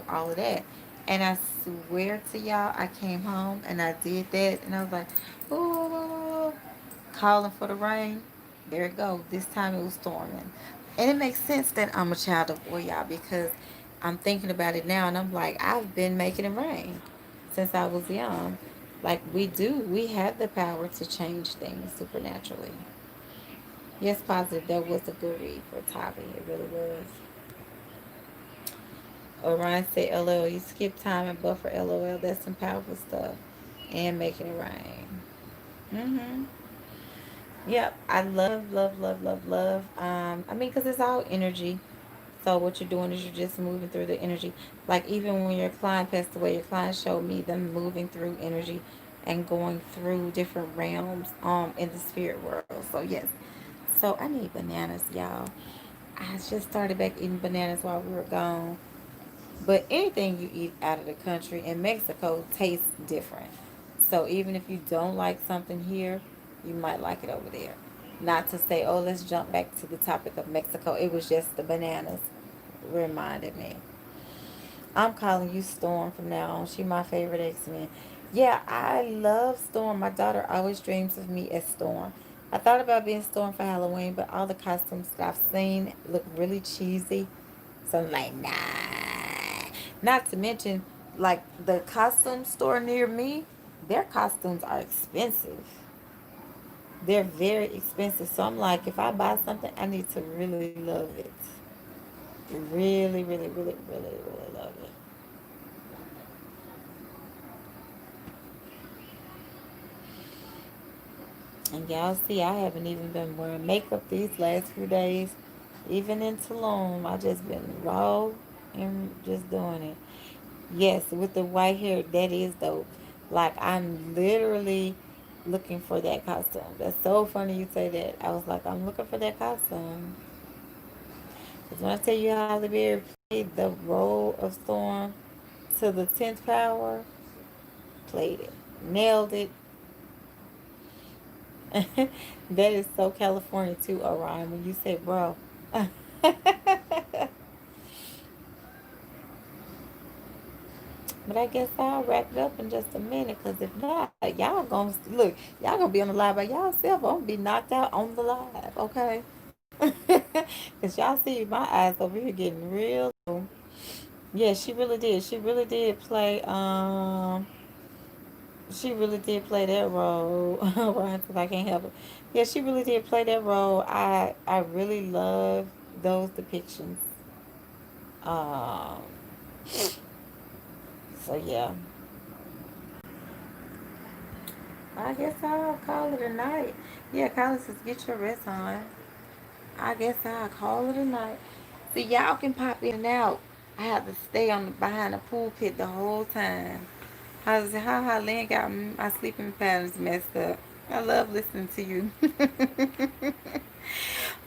Speaker 1: all of that. And I swear to y'all, I came home and I did that, and I was like, ooh, calling for the rain. There it goes. This time it was storming. And it makes sense that I'm a child of war, y'all, because I'm thinking about it now and I'm like, I've been making it rain since I was young. Like we have the power to change things supernaturally. Yes, positive. That was a good read for Tavi. It really was. Orion said, LOL, you skip time and buffer LOL. That's some powerful stuff. And making it rain. Mm-hmm. Yep. I love, love, love, love, love. I mean, because it's all energy. So what you're doing is you're just moving through the energy. Like even when your client passed away, your client showed me them moving through energy and going through different realms in the spirit world. So yes. So I need bananas, y'all. I just started back eating bananas while we were gone. But anything you eat out of the country in Mexico tastes different. So even if you don't like something here, you might like it over there. Not to say, oh, let's jump back to the topic of Mexico. It was just the bananas reminded me. I'm calling you Storm from now on. She my favorite X-Men. Yeah, I love Storm. My daughter always dreams of me as Storm. I thought about being Storm for Halloween, but all the costumes that I've seen look really cheesy. So I'm like, nah. Not to mention, like the costume store near me, their costumes are expensive. They're very expensive. So I'm like, if I buy something, I need to really love it. Really, really, really, really, really love it. And y'all see, I haven't even been wearing makeup these last few days. Even in Tulum, I just been raw and just doing it. Yes, with the white hair, that is dope. Like, I'm literally looking for that costume. That's so funny you say that. I was like, I'm looking for that costume. Because when I tell you Halle Berry played the role of Storm to the 10th power, played it. Nailed it. That is so California too, Orion, when you said, bro. But I guess I'll wrap it up in just a minute, because if not, y'all gonna look, y'all gonna be on the live by y'allself. I'm gonna be knocked out on the live, okay? Because y'all see my eyes over here getting real. Yeah, she really did. She really did play. She really did play that role. Right? Because I can't help it. Yeah, she really did play that role. I really love those depictions. Um. So yeah, I guess I'll call it a night. Yeah, Kylie says get your rest on. I guess I'll call it a night. See, y'all can pop in and out. I have to stay on behind the pool pit the whole time. How Lynn got my sleeping patterns messed up. I love listening to you.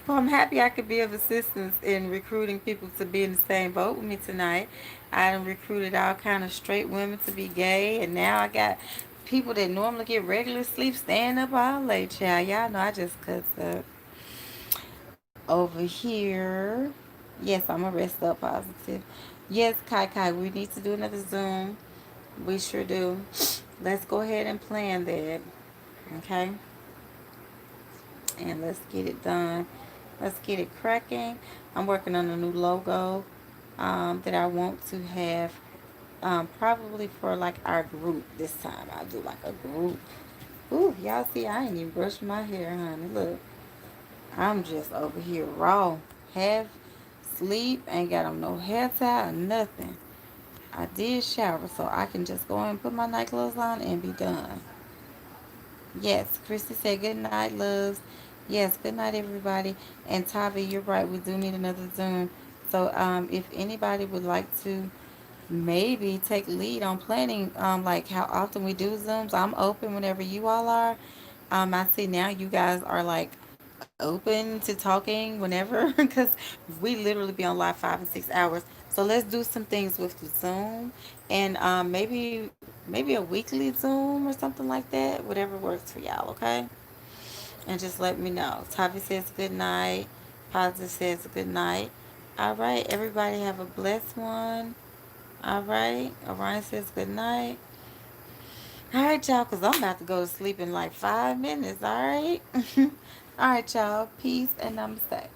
Speaker 1: Well, I'm happy I could be of assistance in recruiting people to be in the same boat with me tonight. I done recruited all kind of straight women to be gay, and now I got people that normally get regular sleep staying up all late, child. Y'all know I just cuss up. Over here. Yes, I'm a rest up positive. Yes, Kai Kai, we need to do another Zoom. We sure do. let's go ahead and plan that. Okay, and let's get it done. Let's get it cracking. I'm working on a new logo that I want to have probably for like our group this time. I'll do like a group. Ooh, y'all see, I ain't even brushed my hair, honey. Look, I'm just over here raw. Half sleep, ain't got on no hair tie or nothing. I did shower, so I can just go and put my night clothes on and be done. Yes, Christy said good night, loves. Yes, good night, everybody. And Tavi, you're right. We do need another Zoom. So, if anybody would like to maybe take lead on planning, like how often we do Zooms, I'm open whenever you all are. I see now you guys are like open to talking whenever because we literally be on live 5 and 6 hours. So let's do some things with the Zoom and maybe a weekly Zoom or something like that. Whatever works for y'all, okay? And just let me know. Tavi says good night. Positive says good night. All right, everybody have a blessed one. All right. Orion says good night. All right, y'all, because I'm about to go to sleep in like 5 minutes. All right. All right, y'all. Peace and namaste.